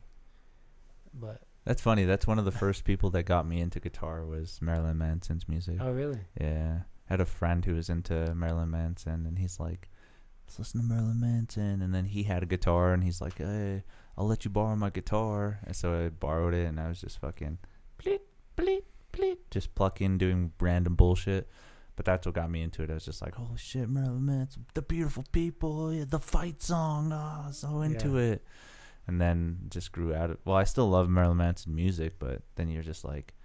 But that's funny. That's one of the first people that got me into guitar was Marilyn Manson's music. Oh, really? Yeah. I had a friend who was into Marilyn Manson, and he's like, let's listen to Marilyn Manson. And then he had a guitar, and he's like, hey, I'll let you borrow my guitar. And so I borrowed it, and I was just fucking bleep, bleep, bleep, just plucking, doing random bullshit. But that's what got me into it. I was just like, holy shit, Marilyn Manson, the beautiful people, yeah, the fight song, so into it. And then just grew out of, well, I still love Marilyn Manson music, but then you're just like,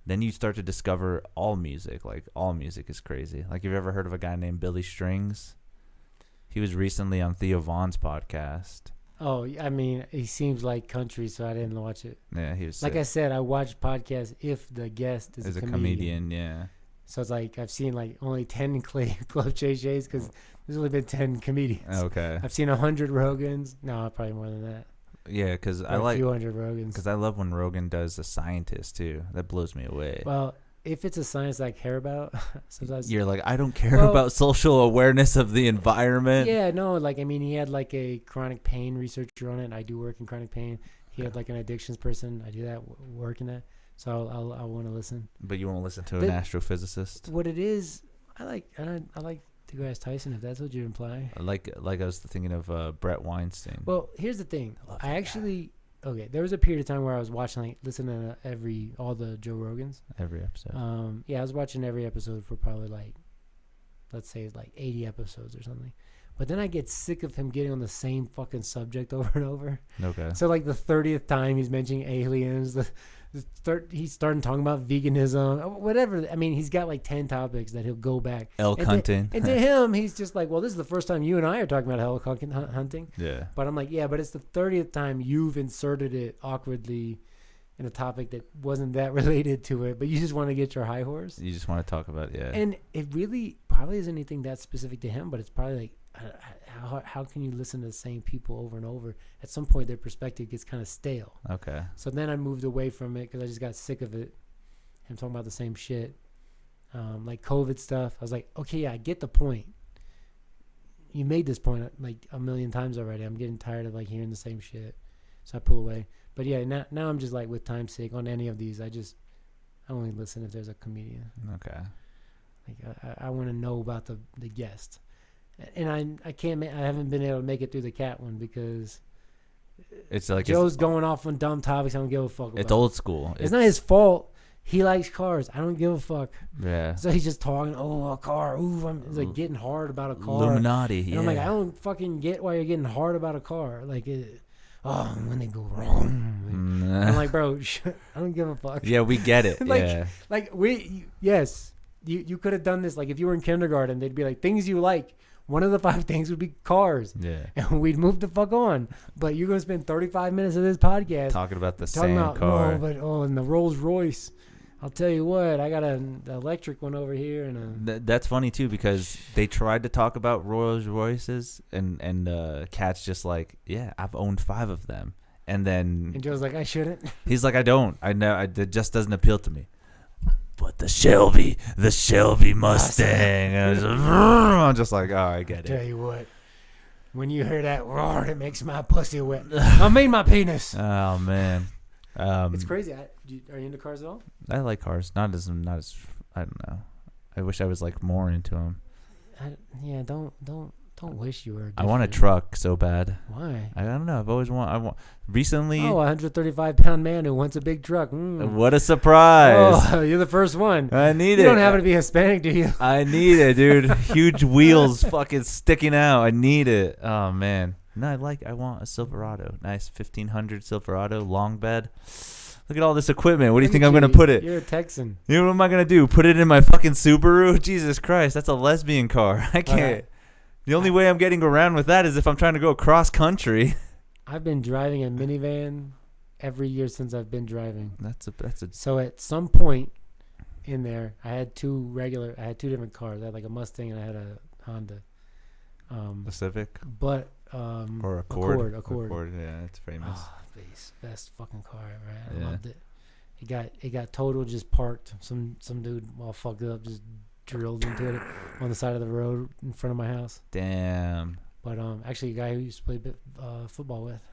then you start to discover all music. Like, all music is crazy. Like, have you ever heard of a guy named Billy Strings? He was recently on Theo Vaughn's podcast. Oh, I mean, he seems like country, so I didn't watch it. Yeah, he was like sick. I said, I watch podcasts if the guest is a comedian. Yeah. So it's like I've seen like only 10 Club Shay Shays because there's only been 10 comedians. Okay. I've seen 100 Rogans. No, probably more than that. Yeah, because I a like few hundred Rogans. Because I love when Rogan does a scientist too. That blows me away. Well, if it's a science I care about, sometimes you're like, I don't care about social awareness of the environment. Yeah, no, like I mean, he had like a chronic pain researcher on it. And I do work in chronic pain. He had like an addictions person. I do that work in that. So I want to listen. But you won't listen to an astrophysicist. What it is, I like DeGrasse Tyson. If that's what you imply. Like I was thinking of Brett Weinstein. Well, here's the thing. I actually there was a period of time where I was watching listening to all the Joe Rogans. Every episode. Yeah, I was watching every episode for probably like, let's say like 80 episodes or something. But then I get sick of him getting on the same fucking subject over and over. Okay. So like the 30th time he's mentioning aliens, he's starting talking about veganism, whatever. I mean, he's got like 10 topics that he'll go back. Elk hunting. And to him, he's just like, well, this is the first time you and I are talking about elk hunting. Yeah. But I'm like, yeah, but it's the 30th time you've inserted it awkwardly in a topic that wasn't that related to it, but you just want to get your high horse. You just want to talk about it, yeah. And it really probably isn't anything that specific to him, but it's probably like, how can you listen to the same people over and over? At some point, their perspective gets kind of stale. Okay. So then I moved away from it because I just got sick of it. Him talking about the same shit, like COVID stuff. I was like, okay, yeah, I get the point. You made this point like a million times already. I'm getting tired of like hearing the same shit, so I pull away. But yeah, now I'm just like, with time's sake, on any of these, I only listen if there's a comedian. Okay. Like I want to know about the guest. And I haven't been able to make it through the cat one because it's like Joe's going off on dumb topics I don't give a fuck about. It's old school. It's not his fault. He likes cars. I don't give a fuck. Yeah. So he's just talking, a car. Ooh, it's like getting hard about a car. Illuminati, and yeah. I'm like, I don't fucking get why you're getting hard about a car. Like, when they go wrong. I'm like, bro, I don't give a fuck. Yeah, we get it. You could have done this. Like, if you were in kindergarten, they'd be like, things you like. One of the 5 things would be cars. Yeah. And we'd move the fuck on. But you're going to spend 35 minutes of this podcast talking about the same car. And the Rolls Royce. I'll tell you what, I got an electric one over here, and That's funny too because they tried to talk about Rolls Royces, and Cat's just like, yeah, I've owned 5 of them, and Joe's like, I shouldn't. He's like, I don't. I know. It just doesn't appeal to me. But the Shelby Mustang. I'm just like, oh, I get it. Tell you what, when you hear that roar, it makes my pussy wet. I mean my penis. Oh man, it's crazy. Are you into cars at all? I like cars. Not as. I don't know. I wish I was like more into them. Don't wish you were. I want a truck so bad. Why? I don't know. I want. Recently. Oh, a 135-pound man who wants a big truck. What a surprise! Oh, you're the first one. I need it. You don't happen to be Hispanic, do you? I need it, dude. Huge wheels, fucking sticking out. I need it. Oh man. No, I want a Silverado. Nice 1500 Silverado, long bed. Look at all this equipment. What do you think I'm going to put it? You're a Texan. You know what am I going to do? Put it in my fucking Subaru? Jesus Christ, that's a lesbian car. I can't. The only way I'm getting around with that is if I'm trying to go cross country. I've been driving a minivan every year since I've been driving. So at some point in there, I had two different cars. I had like a Mustang and I had a Honda. A Civic? But or Accord. Accord. Yeah, it's famous. Oh, best fucking car ever. I loved it. It got totaled, just parked. Some dude all fucked up just drilled into it on the side of the road in front of my house. Damn. But actually a guy who used to play football with.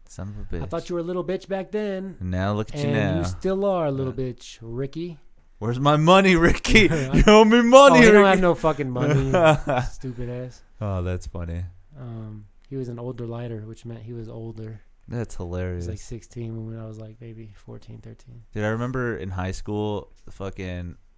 Son of a bitch. I thought you were a little bitch back then. Now look at you now. And you still are a little bitch, Ricky. Where's my money, Ricky? You owe me money, Ricky. He don't have no fucking money. Stupid ass. Oh, that's funny. He was an older lighter, which meant he was older. That's hilarious. He was like 16 when I was like maybe 14, 13. Dude, I remember in high school,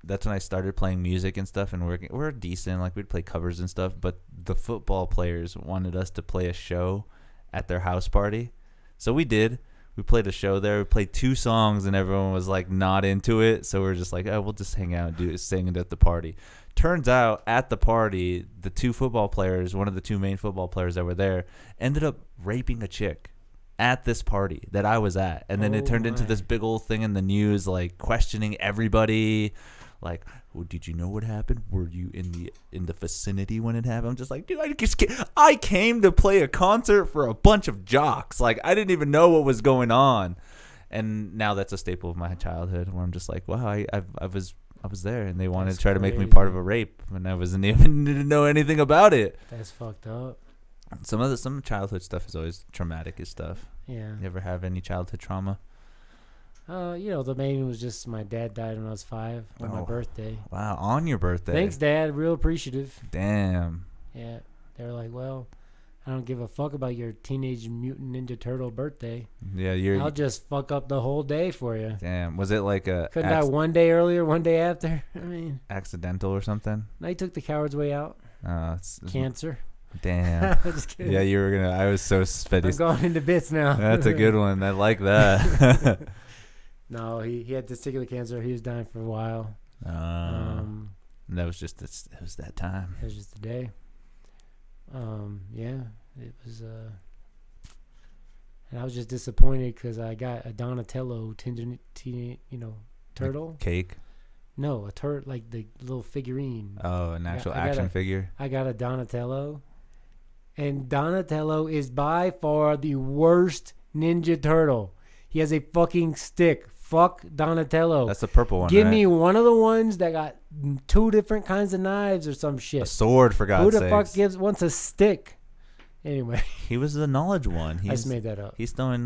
that's when I started playing music and stuff and working. We're decent, like we'd play covers and stuff, but the football players wanted us to play a show at their house party. So we did. We played a show there. We played 2 songs and everyone was like not into it. So we're just like, oh, we'll just hang out and sing it at the party. Turns out at the party, the 2 football players, one of the 2 main football players that were there, ended up raping a chick at this party that I was at. And then it turned into this big old thing in the news, like questioning everybody. Like, well, did you know what happened? Were you in the vicinity when it happened? I'm just like, dude, I came to play a concert for a bunch of jocks. Like, I didn't even know what was going on. And now that's a staple of my childhood where I'm just like, wow, I was there and they wanted to try to make me part of a rape and I didn't know anything about it. That's fucked up. Some childhood stuff is always traumatic as stuff. Yeah. You ever have any childhood trauma? The main was just my dad died when I was 5 on my birthday. Wow, on your birthday. Thanks, Dad. Real appreciative. Damn. Yeah. They were like, well, I don't give a fuck about your Teenage Mutant Ninja Turtle birthday. Yeah, I'll just fuck up the whole day for you. Damn. Was it like a... Couldn't die one day earlier, one day after? I mean... Accidental or something? No, he took the coward's way out. Cancer. Damn. Just kidding. Yeah, you were gonna... I was so sped. I'm going into bits now. That's a good one. I like that. No, he had testicular cancer. He was dying for a while. That was just... It was that time. It was just the day. Yeah, it was... And I was just disappointed because I got a Donatello turtle. Cake? No, a turtle, like the little figurine. Oh, an actual action figure? I got a Donatello. And Donatello is by far the worst Ninja Turtle. He has a fucking stick. Fuck Donatello. That's the purple one, Give right? me one of the ones that got 2 different kinds of knives or some shit. A sword, for God's sake. Who the fuck wants a stick? Anyway. He was the knowledge one. I just made that up. He's still in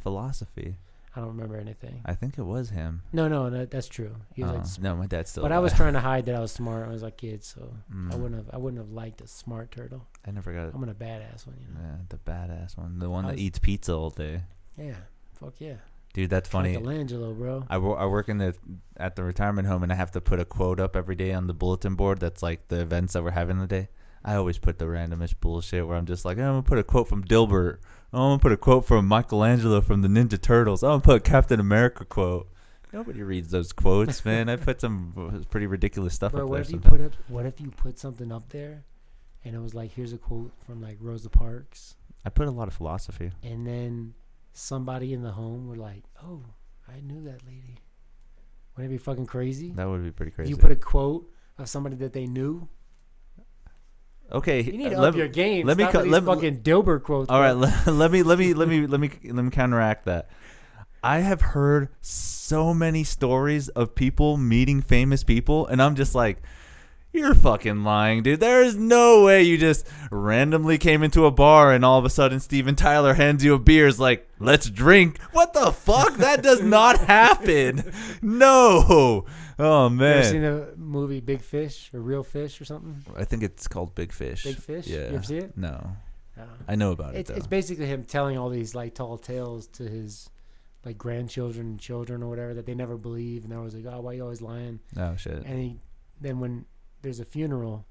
philosophy. I don't remember anything. I think it was him. No, that's true. He was no, my dad's still But alive. I was trying to hide that I was smart. I was a kid, so I wouldn't have liked a smart turtle. I never got it. I'm a badass one, you know. Yeah, the badass one. The one that eats pizza all day. Yeah. Fuck yeah. Dude, that's funny. Michelangelo, bro. I work at the retirement home, and I have to put a quote up every day on the bulletin board that's like the events that we're having the day. I always put the randomest bullshit where I'm just like, I'm going to put a quote from Dilbert. I'm going to put a quote from Michelangelo from the Ninja Turtles. I'm going to put a Captain America quote. Nobody reads those quotes, man. I put some pretty ridiculous stuff up there. What if you put something up there and it was like, here's a quote from like Rosa Parks? I put a lot of philosophy. And then somebody in the home were like, oh, I knew that lady. Wouldn't it be fucking crazy? That would be pretty crazy. You put a quote of somebody that they knew. Okay, you need to up your game. Let me fucking Dilbert quotes. All right, let me counteract that. I have heard so many stories of people meeting famous people, and I'm just like, you're fucking lying, dude. There is no way you just randomly came into a bar and all of a sudden Steven Tyler hands you a beer. Is like, let's drink. What the fuck? That does not happen. No. Oh man. You ever seen the movie Big Fish or Real Fish or something? I think it's called Big Fish. Big Fish? Yeah. You ever see it? No. I know about it though. It's basically him telling all these like tall tales to his like grandchildren and children or whatever that they never believe, and they're always like, oh, why are you always lying? Oh shit. And then when there's a funeral,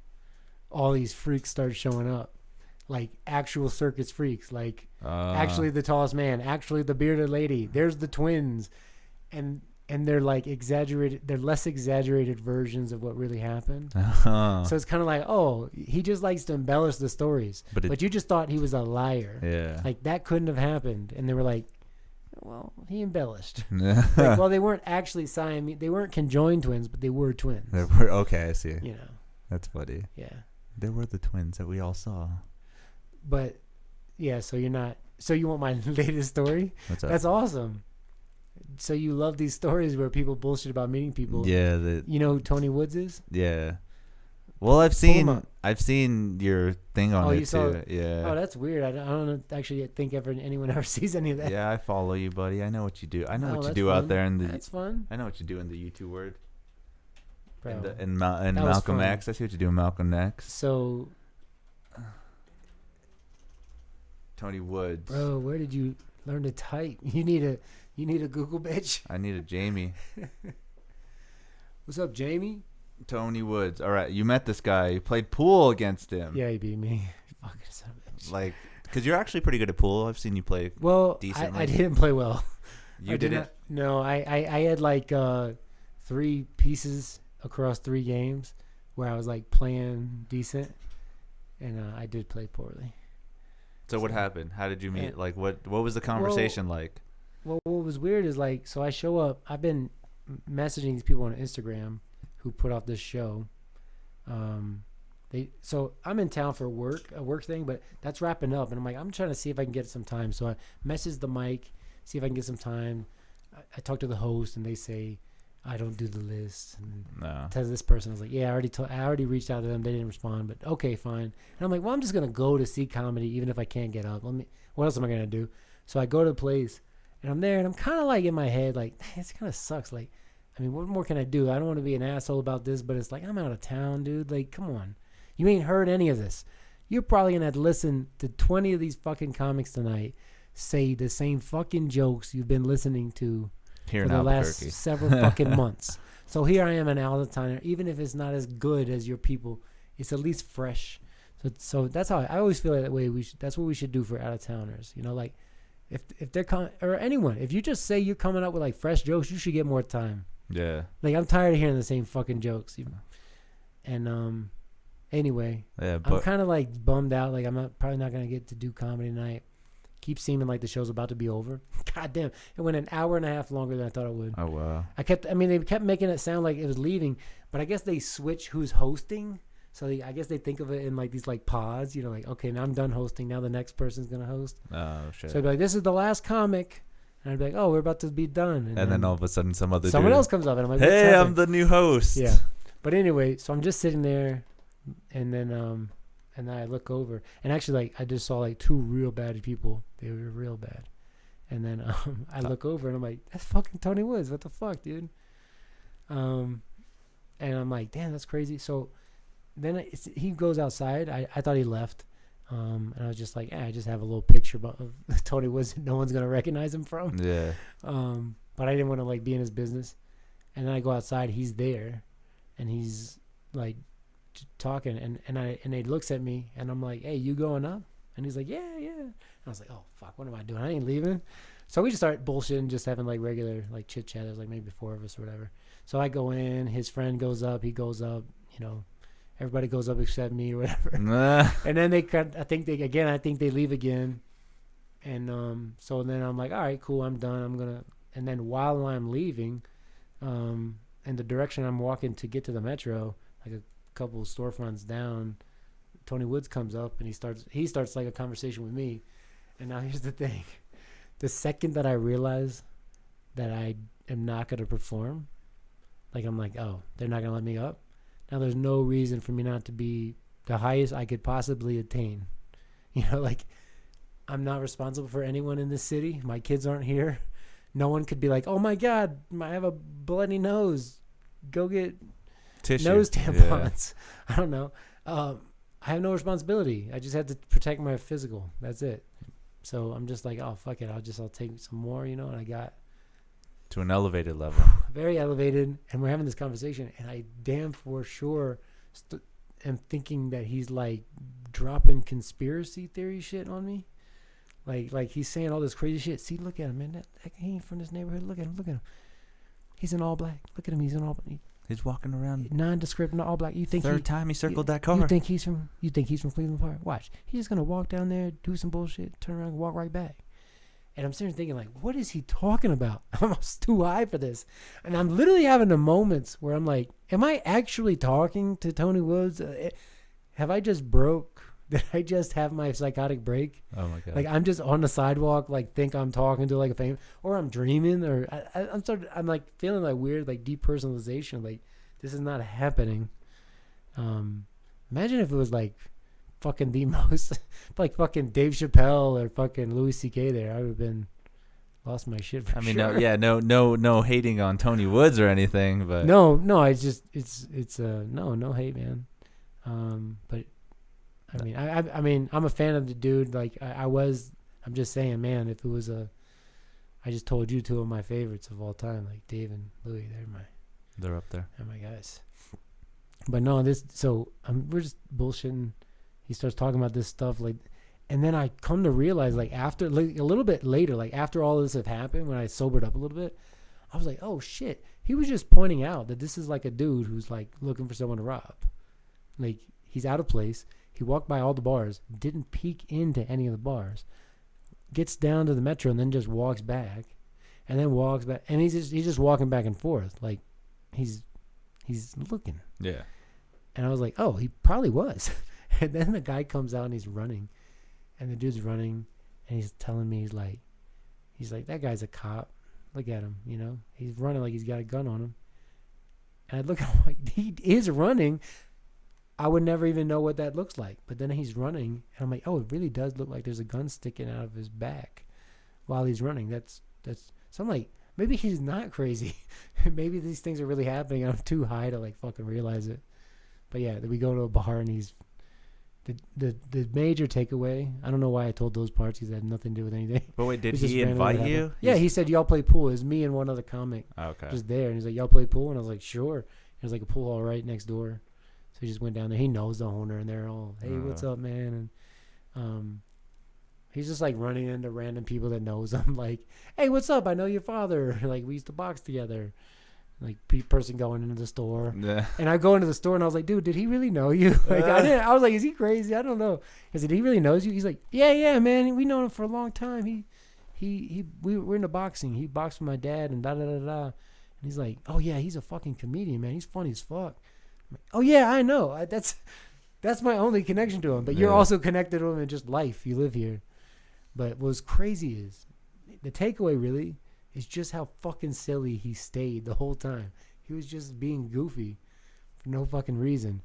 all these freaks start showing up, like actual circus freaks, like actually the tallest man, actually the bearded lady, there's the twins, and they're like exaggerated, they're less exaggerated versions of what really happened. So it's kind of like, oh, he just likes to embellish the stories, but you just thought he was a liar. Yeah, like that couldn't have happened. And they were like, well, he embellished. Like, well, they weren't actually Siamese. They weren't conjoined twins, but they were twins. They were, okay, I see. You know. That's funny. Yeah. They were the twins that we all saw. But, yeah, so you're not... So you want my latest story? What's up? That's awesome. So you love these stories where people bullshit about meeting people. Yeah. You know who Tony Woods is? Yeah. Well, I've seen your thing on it too. Yeah. Oh, that's weird. I don't actually think anyone ever sees any of that. Yeah, I follow you, buddy. I know what you do. I know what you do fun. out there in the. That's fun. I know what you do in the YouTube word. Bro, in Malcolm X. I see what you do in Malcolm X. So. Tony Woods. Bro, where did you learn to type? You need a Google bitch. I need a Jamie. What's up, Jamie? Tony Woods. All right, you met this guy. You played pool against him. Yeah, he beat me. Fucking son of a bitch. Like, because you're actually pretty good at pool. I've seen you play. Well, decently. I didn't play well. You didn't? No, I had like 3 pieces across 3 games where I was like playing decent, and I did play poorly. So what happened? How did you meet? Like, what was the conversation like? Well, what was weird is like, so I show up. I've been messaging these people on Instagram who put off this show. So I'm in town for a work thing, but that's wrapping up, and I'm like, I'm trying to see if I can get some time. So I message the mic, see if I can get some time. I talk to the host, and they say I don't do the list. And tell this person, I was like, yeah, I already reached out to them. They didn't respond, but okay, fine. And I'm like, well, I'm just gonna go to see comedy, even if I can't get up. What else am I gonna do? So I go to the place, and I'm there, and I'm kind of like in my head, like, this kind of sucks. Like, I mean, what more can I do? I don't want to be an asshole about this, but it's like, I'm out of town, dude. Like, come on. You ain't heard any of this. You're probably going to have to listen to 20 of these fucking comics tonight say the same fucking jokes you've been listening to for the last several fucking months. So here I am, an out-of-towner. Even if it's not as good as your people, it's at least fresh. So that's how I always feel that way. That's what we should do for out-of-towners. You know, like, if they're coming, or anyone, if you just say you're coming up with like fresh jokes, you should get more time. Yeah. Like, I'm tired of hearing the same fucking jokes. And anyway, yeah, I'm kind of like bummed out. Like, I'm probably not gonna get to do comedy tonight. Keep seeming like the show's about to be over. God damn, it went an hour and a half longer than I thought it would. Oh wow. They kept making it sound like it was leaving, but I guess they switch who's hosting. So I guess they think of it in like these like pods, you know, like, okay, now I'm done hosting. Now the next person's gonna host. Oh shit. So I'd be like, this is the last comic, and I'd be like, oh, we're about to be done. And then all of a sudden, someone else comes up, and I'm like, hey, I'm the new host. Yeah. But anyway, so I'm just sitting there, and then I look over, and actually, like, I just saw like 2 real bad people. They were real bad. And then I look over, and I'm like, that's fucking Tony Woods. What the fuck, dude? And I'm like, damn, that's crazy. So then he goes outside. I thought he left. And I was just like, I just have a little picture of Tony Woods that no one's going to recognize him from. Yeah. But I didn't want to like be in his business. And then I go outside, he's there, and he's like talking, and he looks at me, and I'm like, hey, you going up? And he's like, yeah. And I was like, oh fuck, what am I doing? I ain't leaving. So we just start bullshitting, just having like regular like chit chat. There's like maybe 4 of us or whatever. So I go in, his friend goes up, he goes up, you know, everybody goes up except me or whatever. And then I think they leave again. And so then I'm like, all right, cool, I'm done. And then while I'm leaving, And the direction I'm walking to get to the metro, like a couple of storefronts down, Tony Woods comes up and he starts like a conversation with me. And now here's the thing. The second that I realize that I am not going to perform, like I'm like, oh, they're not going to let me up. Now there's no reason for me not to be the highest I could possibly attain. You know, like I'm not responsible for anyone in this city. My kids aren't here. No one could be like, oh my God, I have a bloody nose. Go get Tissue. nose tampons. Yeah. I don't know. I have no responsibility. I just had to protect my physical. That's it. So I'm just like, oh, fuck it. I'll take some more, you know, and I got to an elevated level. Very elevated. And we're having this conversation, and I damn for sure am thinking that he's like dropping conspiracy theory shit on me. Like he's saying all this crazy shit. See, look at him, man. That he ain't from this neighborhood. Look at him. He's in all black. Look at him. He's in all black. He's walking around nondescript in all black. You think third time he circled that car? You think he's from Cleveland Park? Watch. He's just gonna walk down there, do some bullshit, turn around, and walk right back. And I'm sitting there thinking, like, what is he talking about? I'm too high for this. And I'm literally having the moments where I'm like, am I actually talking to Tony Woods? Have I just broke? Did I just have my psychotic break? Oh my God. Like I'm just on the sidewalk, like think I'm talking to like a famous, or I'm dreaming, or I'm like feeling like weird, like depersonalization. Like this is not happening. Imagine if it was like fucking the most, like fucking Dave Chappelle or fucking Louis C.K. there. I would have been lost my shit for sure. No hating on Tony Woods or anything, but no, it's no hate, man. But I mean, I'm a fan of the dude. Like I'm just saying, man, if it was I just told you two of my favorites of all time, like Dave and Louis. They're up there. They're my guys. But no, we're just bullshitting. He starts talking about this stuff, like, and then I come to realize, like, after, like, a little bit later, like, after all this had happened, when I sobered up a little bit, I was like, oh shit. He was just pointing out that this is like a dude who's like looking for someone to rob. Like, he's out of place. He walked by all the bars, didn't peek into any of the bars, gets down to the metro and then just walks back, and then walks back, and he's just walking back and forth, like he's looking. Yeah. And I was like, oh, he probably was. And then the guy comes out and he's running, and the dude's running, and he's telling me, he's like, that guy's a cop. Look at him, you know, he's running like he's got a gun on him. And I look at him like, he is running. I would never even know what that looks like. But then he's running, and I'm like, oh, it really does look like there's a gun sticking out of his back while he's running. That's. So I'm like, maybe he's not crazy. Maybe these things are really happening. I'm too high to like fucking realize it. But yeah, then we go to a bar, and he's the major takeaway. I don't know why I told those parts because it had nothing to do with anything. But wait, did he invite you? Yeah, he said y'all play pool. It was me and one other comic. Oh, okay. Just there, and he's like, y'all play pool, and I was like, sure. There's like a pool hall right next door. So he just went down there. He knows the owner, and they're all, hey, what's up, man? And he's just like running into random people that knows him. Like, hey, what's up? I know your father. Like, we used to box together. Like, person going into the store. Yeah. And I go into the store, and I was like, dude, did he really know you? Like, I was like, is he crazy? I don't know. I said, he really knows you? He's like, yeah, man. We known him for a long time. We're into boxing. He boxed with my dad and da-da-da-da. And he's like, oh, yeah, he's a fucking comedian, man. He's funny as fuck. Oh yeah, I know. That's my only connection to him. But you're also connected to him in just life. You live here. But what's crazy is the takeaway really is just how fucking silly he stayed the whole time. He was just being goofy for no fucking reason.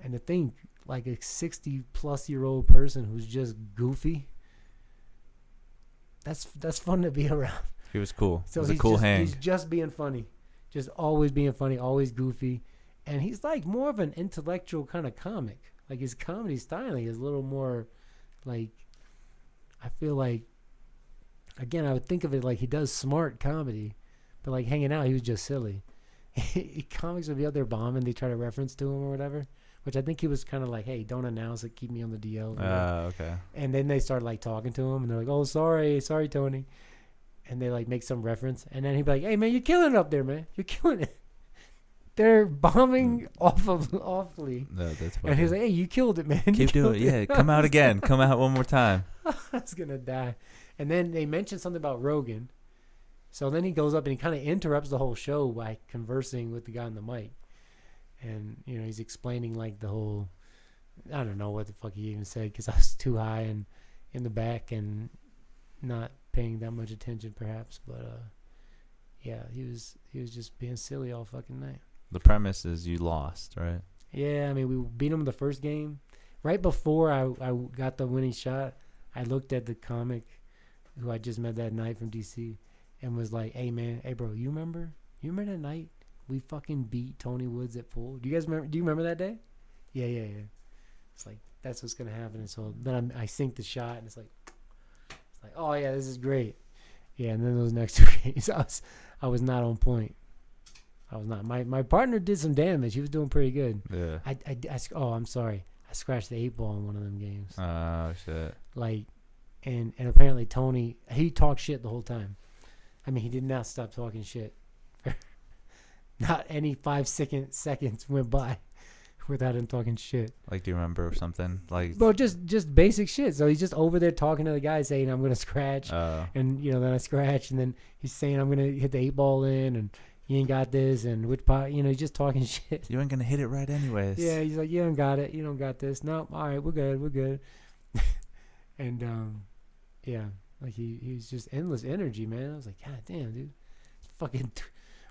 And to think like a 60-plus-year-old person who's just goofy, that's fun to be around. He was cool. So it was a cool hang. He's just being funny, just always being funny, always goofy. And he's like more of an intellectual kind of comic. Like his comedy styling is a little more like, I feel like, again, I would think of it like he does smart comedy, but like hanging out, he was just silly. Comics would be out there bombing. They try to reference to him or whatever, which I think he was kind of like, hey, don't announce it. Keep me on the DL. Okay. And then they start like talking to him and they're like, oh, sorry, Tony. And they like make some reference. And then he'd be like, hey, man, you're killing it up there, man. You're killing it. They're bombing awfully. No, that's funny. And he's like, hey, you killed it, man. Keep doing it. Yeah, come out again. Come out one more time. I was going to die. And then they mentioned something about Rogan. So then he goes up and he kind of interrupts the whole show by conversing with the guy on the mic. And, you know, he's explaining like the whole, I don't know what the fuck he even said because I was too high and in the back and not paying that much attention perhaps. But, yeah, he was just being silly all fucking night. The premise is you lost, right? Yeah, I mean, we beat him the first game. Right before I got the winning shot, I looked at the comic who I just met that night from DC and was like, hey, man, hey, bro, you remember that night we fucking beat Tony Woods at pool? Do you guys remember? Do you remember that day? Yeah. It's like, that's what's going to happen. And so then I synced the shot, and it's like, oh, yeah, this is great. Yeah, and then those next two games, I was not on point. I was not. My partner did some damage. He was doing pretty good. Yeah. I'm sorry. I scratched the 8-ball in one of them games. Oh, shit. Like, and apparently Tony, he talked shit the whole time. I mean, he did not stop talking shit. Not any 5 seconds went by without him talking shit. Like, do you remember something? Like, well, just basic shit. So he's just over there talking to the guy saying, I'm going to scratch. And, you know, then I scratch. And then he's saying, I'm going to hit the 8-ball in. And you ain't got this. And which part, you know, he's just talking shit. You ain't going to hit it right anyways. Yeah, he's like, you don't got it. You don't got this. No, all right, we're good. And, yeah, like he was just endless energy, man. I was like, God damn, dude. It's fucking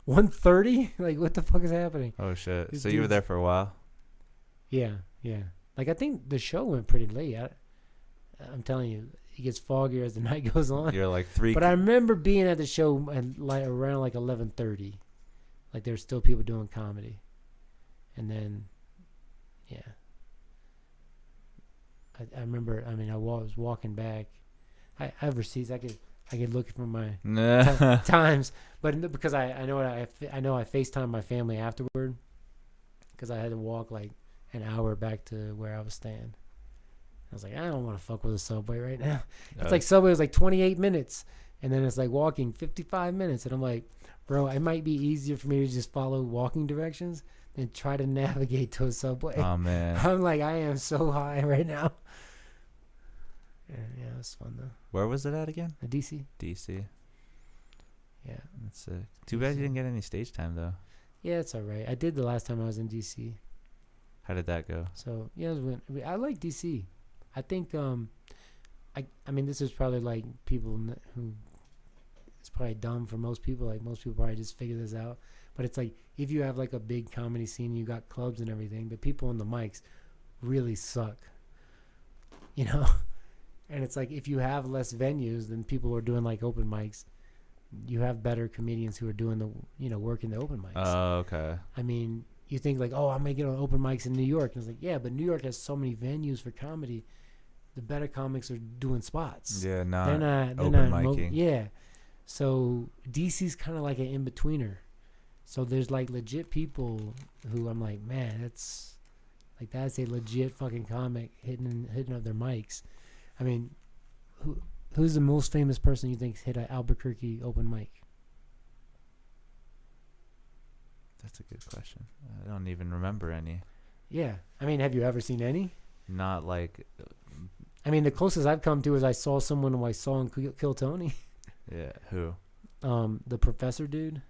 1:30? Like, what the fuck is happening? Oh, shit. This So you were there for a while? Yeah. Like, I think the show went pretty late. I'm telling you, it gets foggier as the night goes on. You're like 3. But I remember being at the show and like around like 11:30. Like, there's still people doing comedy. And then, yeah. I remember, I mean, I was walking back. I have receipts. I could look for my times, but because I know I FaceTimed my family afterward because I had to walk like an hour back to where I was staying. I was like, I don't want to fuck with a Subway right now. It's like Subway was like 28 minutes, and then it's like walking 55 minutes, and I'm like, bro, it might be easier for me to just follow walking directions than try to navigate to a Subway. Oh man, I'm like, I am so high right now. Yeah, it was fun though. Where was it at again? DC. DC. Yeah. That's sick. Too bad you didn't get any stage time though. Yeah, it's all right. I did the last time I was in DC. How did that go? So yeah, I like DC. I think I mean, this is probably like people who, it's probably dumb for most people. Like, most people probably just figure this out. But it's like, if you have like a big comedy scene, you got clubs and everything, the people on the mics really suck. You know? And it's like, if you have less venues than people who are doing like open mics, you have better comedians who are doing the, you know, working the open mics. Oh, okay. I mean, you think like, oh, I'm going to get on open mics in New York. And it's like, yeah, but New York has so many venues for comedy. The better comics are doing spots. Yeah, they're not open micing. Yeah. So DC's kind of like an in-betweener. So there's like legit people who I'm like, man, that's a legit fucking comic hitting up their mics. I mean, who's the most famous person you think's hit an Albuquerque open mic? That's a good question. I don't even remember any. Yeah. I mean, have you ever seen any? Not like... I mean, the closest I've come to is I saw someone who I saw in Kill Tony. Yeah, who? The professor dude.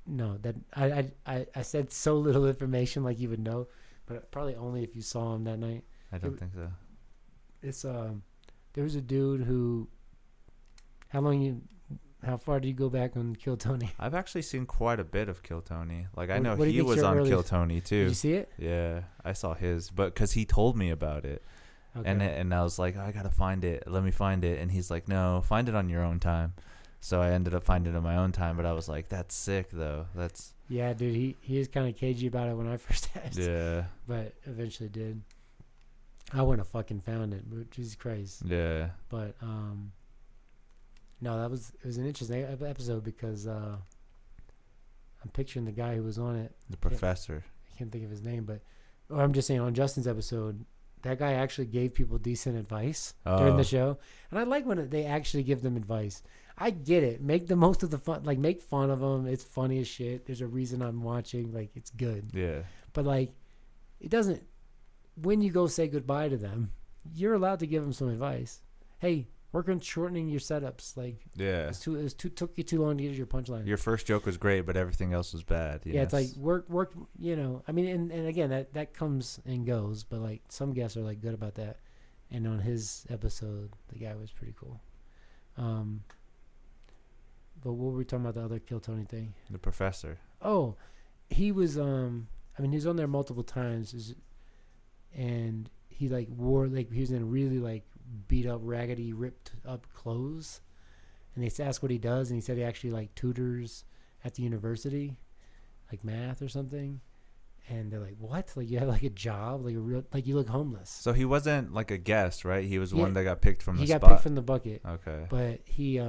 No, that I said so little information like you would know, but probably only if you saw him that night. I don't think so. It's there was a dude who. How far did you go back on Kill Tony? I've actually seen quite a bit of Kill Tony. Like, I know what he was on Kill Tony too. Did you see it? Yeah, I saw his, but because he told me about it, okay. and I was like, I gotta find it. Let me find it. And he's like, no, find it on your own time. So I ended up finding it on my own time. But I was like, that's sick though. That's yeah, dude. He was kind of cagey about it when I first asked. Yeah. But eventually did. I wouldn't have fucking found it, but Jesus Christ. Yeah. But no, it was an interesting episode because I'm picturing the guy who was on it. The professor. I can't think of his name, but I'm just saying on Justin's episode, that guy actually gave people decent advice during the show. And I like when they actually give them advice. I get it. Make the most of the fun. Like, make fun of them. It's funny as shit. There's a reason I'm watching. Like, it's good. Yeah. But, like, it doesn't... When you go say goodbye to them, you're allowed to give them some advice. Hey, work on shortening your setups. Like, Yeah. took you too long to get to your punchline. Your first joke was great, but everything else was bad. Yeah, it's like work. You know, I mean, and again, that comes and goes, but like some guests are like good about that. And on his episode, the guy was pretty cool. But what were we talking about, the other Kill Tony thing? The professor. Oh, he was, I mean, he was on there multiple times, and he like wore, like, he was in really like beat up, raggedy, ripped up clothes. And they asked what he does, and he said he actually like tutors at the university, like math or something. And they're like, what? Like, you have like a job, like a real, like you look homeless. So he wasn't like a guest, right? He was one that got picked from the spot. He got picked from the bucket. Okay. But he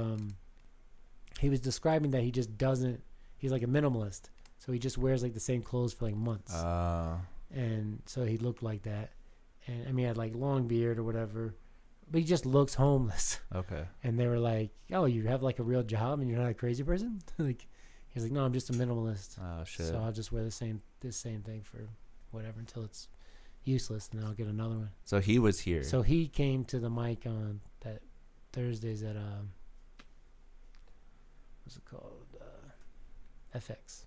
was describing that he just doesn't, he's like a minimalist. So he just wears like the same clothes for like months. And so he looked like that. And I mean, he had like long beard or whatever, but he just looks homeless. Okay. And they were like, oh, you have like a real job and you're not a crazy person? Like, he's like, no, I'm just a minimalist. Oh, shit. So I'll just wear this same thing for whatever until it's useless, and then I'll get another one. So he was here. So he came to the mic on that Thursdays at what's it called? FX.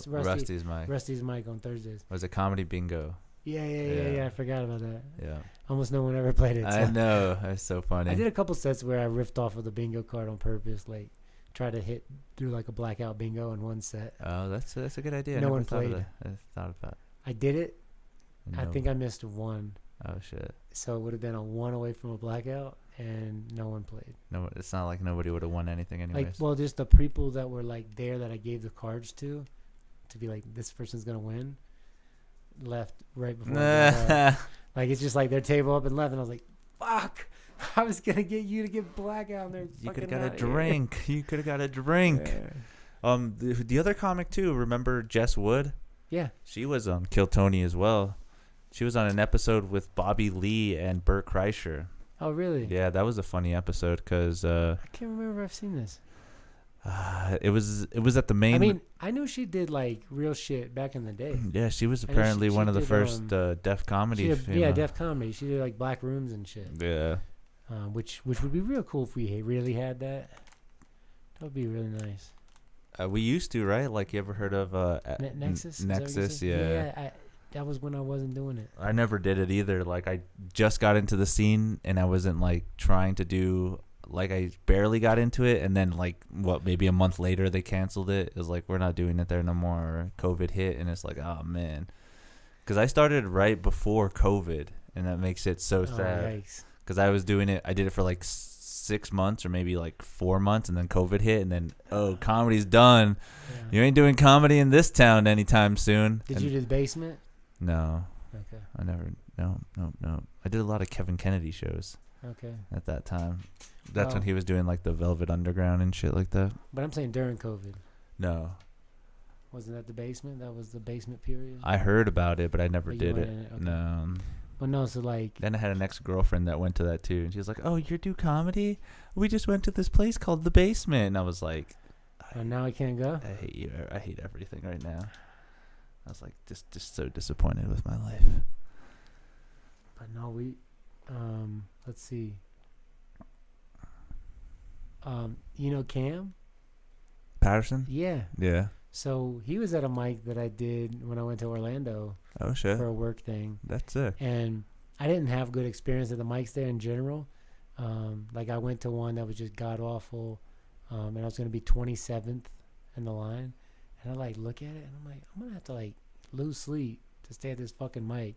Rusty's mic. Rusty's mic on Thursdays. Was it Comedy Bingo? Yeah. I forgot about that. Yeah. Almost no one ever played it. So. I know. That's so funny. I did a couple sets where I riffed off of the bingo card on purpose, like try to do like a blackout bingo in one set. Oh, that's a good idea. No one played. I thought about it. I did it. No. I think I missed one. Oh shit. So it would have been a one away from a blackout, and no one played. No, it's not like nobody would have won anything anyways. Like, well, just the people that were like there that I gave the cards to be like, this person's gonna win, left right before. Like, it's just like their table up and left, and I was like, fuck. I was gonna get you to get blackout, and they're you could have got got a drink. You could have got a drink. Yeah. The other comic too. Remember Jess Wood? Yeah. She was on Kill Tony as well. She was on an episode with Bobby Lee and Bert Kreischer. Oh, really? Yeah, that was a funny episode because I can't remember if I've seen this. It was at the main. I mean, I knew she did like real shit back in the day. Yeah, she was apparently one of the first deaf comedy. Deaf comedy. She did like black rooms and shit. Yeah. Which would be real cool if we really had that. That would be really nice. We used to, right? Like, you ever heard of Nexus? Nexus, yeah. Yeah, that was when I wasn't doing it. I never did it either. Like, I just got into the scene, and I wasn't like trying to do. Like, I barely got into it, and then like maybe a month later they canceled it. It was like, we're not doing it there no more. COVID hit, and it's like, oh man, because I started right before COVID, and that makes it so sad. Because I was doing it, I did it for like 6 months or maybe like 4 months, and then COVID hit, and then comedy's done. Yeah. You ain't doing comedy in this town anytime soon. Did you do the basement? No. Okay. I never. No. I did a lot of Kevin Kennedy shows. Okay. At that time, that's when he was doing like the Velvet Underground and shit like that. But I'm saying during COVID. No. Wasn't that the basement? That was the basement period. I heard about it, but I never did it. Okay. No. Well, no, so like. Then I had an ex-girlfriend that went to that too, and she was like, "Oh, you do comedy? We just went to this place called the Basement." And I was like, now I can't go. I hate you. I hate everything right now. I was like, just so disappointed with my life. But no, we, let's see. You know Cam Patterson? Yeah. Yeah. So he was at a mic that I did when I went to Orlando. Oh shit. For a work thing. That's it. And I didn't have good experience at the mics there in general. Like, I went to one that was just god awful, and I was gonna be 27th in the line, and I like look at it and I'm like, I'm gonna have to like lose sleep to stay at this fucking mic.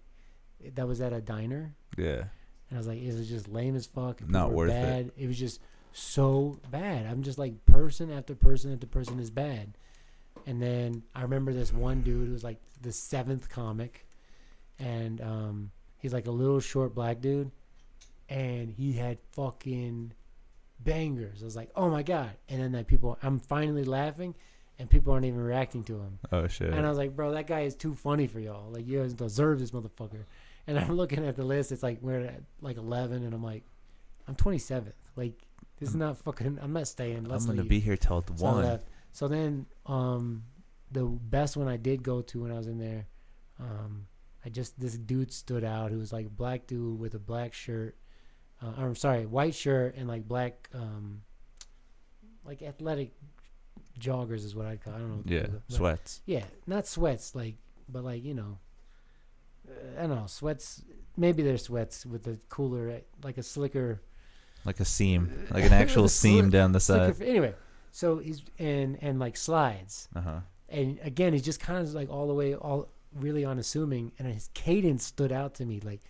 That was at a diner. Yeah. And I was like, it was just lame as fuck. Not worth it. It was just so bad. I'm just like, person after person after person is bad. And then I remember this one dude who was like the 7th comic, and he's like a little short black dude, and he had fucking bangers. I was like, oh my god. And then like I'm finally laughing, and people aren't even reacting to him. Oh shit. And I was like, bro, that guy is too funny for y'all. Like, you guys deserve this motherfucker. And I'm looking at the list. It's like, we're at like 11, and I'm like, I'm 27th. Like, this is not fucking. I'm not staying. Let's I'm gonna leave. be here till 1. So then, the best one I did go to when I was in there, this dude stood out who was like a black dude with a black shirt, I'm sorry, white shirt and like black, like athletic joggers is what I'd call. I don't know. Yeah, sweats. Yeah, not sweats, but like I don't know, sweats. Maybe they're sweats with a cooler, like a slicker, like a seam, like an actual seam down the side. Anyway, so he's and like slides. And again, he's just kind of like all really unassuming, and his cadence stood out to me. Like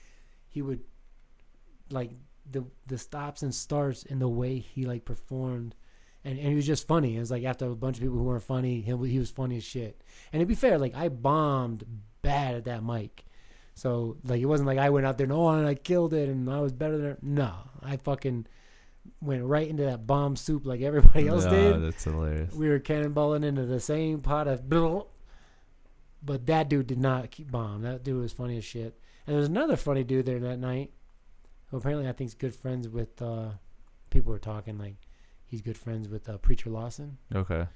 he would, like the stops and starts and the way he like performed, and he was just funny. It was like after a bunch of people who weren't funny, he was funny as shit. And to be fair, like I bombed bad at that mic, so like it wasn't like I went out there and I killed it and I was better than her. No, I fucking went right into that bomb soup like everybody else did. That's hilarious. We were cannonballing into the same pot of but that dude did not keep bomb. That dude was funny as shit. And there was another funny dude there that night who apparently I think is good friends with people were talking like he's good friends with Preacher Lawson. Okay.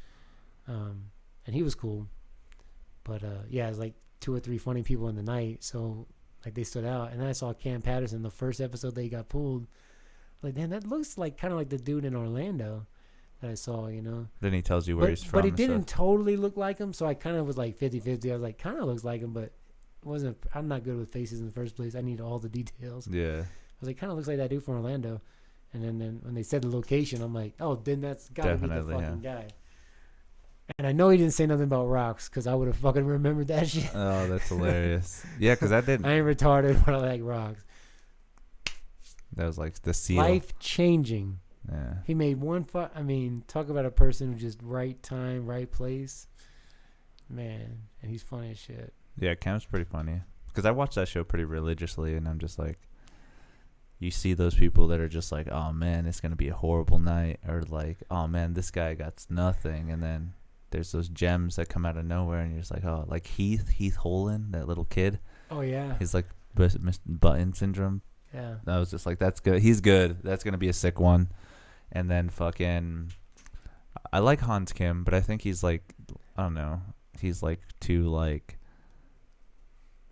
And he was cool. But yeah, it was like 2 or 3 funny people in the night, so like they stood out. And then I saw Cam Patterson, the first episode they got pulled. Like, damn, that looks like kind of like the dude in Orlando that I saw, Then he tells you where he's from. But he didn't totally look like him, so I kind of was like 50-50. I was like, kind of looks like him, but I'm not good with faces in the first place. I need all the details. Yeah. I was like, kind of looks like that dude from Orlando. And then when they said the location, I'm like, oh, then that's got to be the fucking guy. And I know he didn't say nothing about rocks because I would have fucking remembered that shit. Oh, that's hilarious. Yeah, because I didn't. I ain't retarded, but I like rocks. That was like the seal. Life changing. Yeah. He made talk about a person who just right time, right place. Man, and he's funny as shit. Yeah, Cam's pretty funny. Because I watch that show pretty religiously, and I'm just like, you see those people that are just like, oh man, it's going to be a horrible night. Or like, oh man, this guy got nothing. And then there's those gems that come out of nowhere, and you're just like, oh, like Heath Holland, that little kid. Oh, yeah. He's like Button syndrome. Yeah. I was just like, that's good. He's good. That's going to be a sick one. And then fucking, I like Hans Kim, but I think he's like, I don't know. He's like too like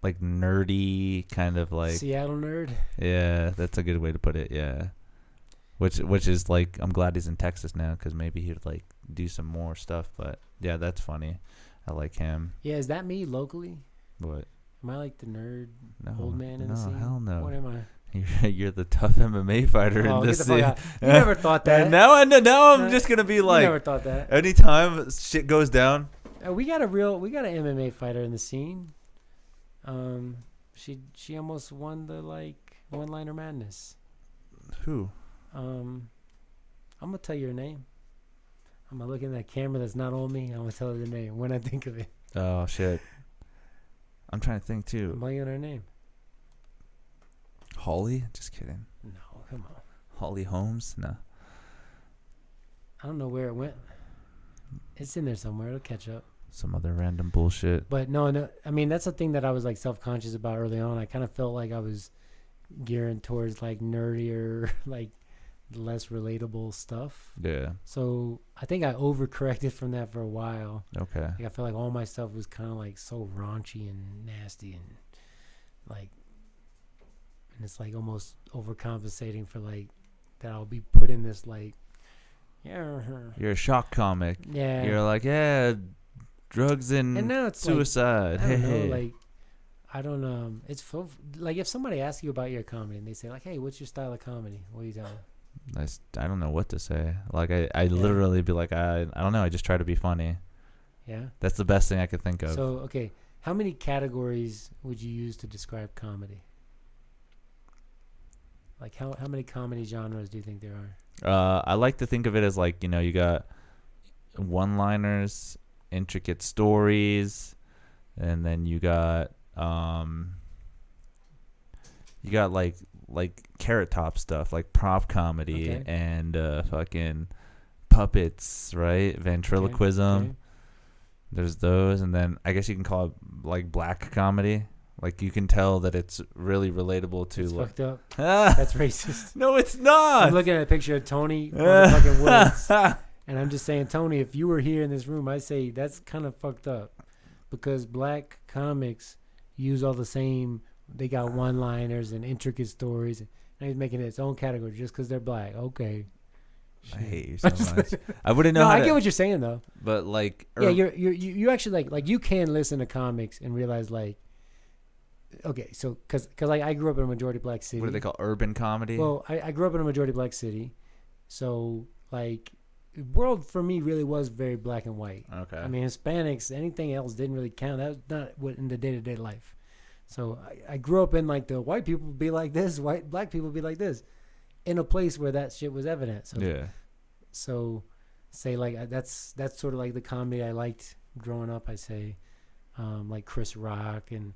nerdy, kind of like. Seattle nerd? Yeah, that's a good way to put it, yeah. Which is like, I'm glad he's in Texas now because maybe he'd like do some more stuff. But yeah, that's funny. I like him. Yeah, is that me locally? What? Am I like the nerd old man in the scene? No, hell no. What am I? You're the tough MMA fighter in this scene. You never thought that. Now I'm just gonna be like. You never thought that. Anytime shit goes down. We got an MMA fighter in the scene. She almost won the like one-liner madness. Who? I'm gonna tell you her name. I'm gonna look in that camera that's not on me. I'm gonna tell her the name when I think of it. Oh shit. I'm trying to think too. I'm blanking on her name. Holly? Just kidding. No, come on. Holly Holmes? No. I don't know where it went. It's in there somewhere. It'll catch up. Some other random bullshit. But no. I mean, that's the thing that I was like self-conscious about early on. I kind of felt like I was gearing towards like nerdier, like less relatable stuff. Yeah. So I think I overcorrected from that for a while. Okay. Like I felt like all my stuff was kind of like so raunchy and nasty and like, and it's like almost overcompensating for like that I'll be put in this like, yeah. You're a shock comic. Yeah. You're like, yeah, drugs and now it's suicide. Like, I don't know, like, I don't it's like if somebody asks you about your comedy and they say like, hey, what's your style of comedy? What do you tell them? I don't know what to say. Like I literally be like, I don't know. I just try to be funny. Yeah. That's the best thing I could think of. So, okay. How many categories would you use to describe comedy? Like how many comedy genres do you think there are? I like to think of it as like, you got one-liners, intricate stories, and then you got like Carrot Top stuff, like prop comedy. Okay. And fucking puppets, right? Ventriloquism. Okay. There's those, and then I guess you can call it like black comedy. Like you can tell that it's really relatable to. It's fucked up. That's racist. No, it's not. I'm looking at a picture of Tony fucking Woods, and I'm just saying, Tony, if you were here in this room, I'd say that's kind of fucked up, because black comics use all the same. They got one-liners and intricate stories, Now he's making its own category just because they're black. Okay. I hate you so much. I wouldn't know. No, how I to, get what you're saying though. But like, Yeah, you actually like you can listen to comics and realize like, okay, so because like I grew up in a majority black city. What do they call urban comedy? Well, I grew up in a majority black city, so like, the world for me really was very black and white. Okay. I mean, Hispanics, anything else didn't really count. That was not what in the day to day life. So I grew up in like the white people be like this, black people be like this, in a place where that shit was evident. So yeah. So, say like that's sort of like the comedy I liked growing up. I say, like Chris Rock and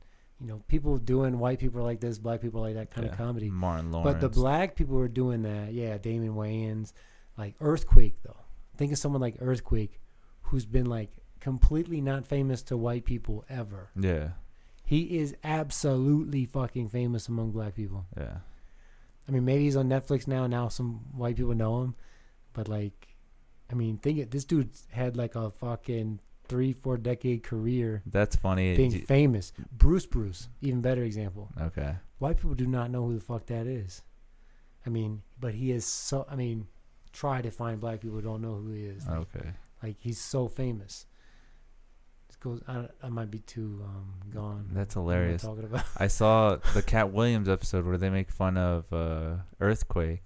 people doing white people like this, black people like that kind of comedy. Martin Lawrence. But the black people were doing that. Yeah, Damon Wayans, like Earthquake though. Think of someone like Earthquake, who's been like completely not famous to white people ever. Yeah. He is absolutely fucking famous among black people. Yeah. I mean, maybe he's on Netflix now. Now some white people know him. But like, I mean, this dude had like a fucking 3-4 decade career. That's funny. Being famous. Bruce, even better example. Okay. White people do not know who the fuck that is. I mean, but he is so. I mean, try to find black people who don't know who he is. Like, okay. Like he's so famous. I might be too gone. That's hilarious. Talking about. I saw the Cat Williams episode where they make fun of Earthquake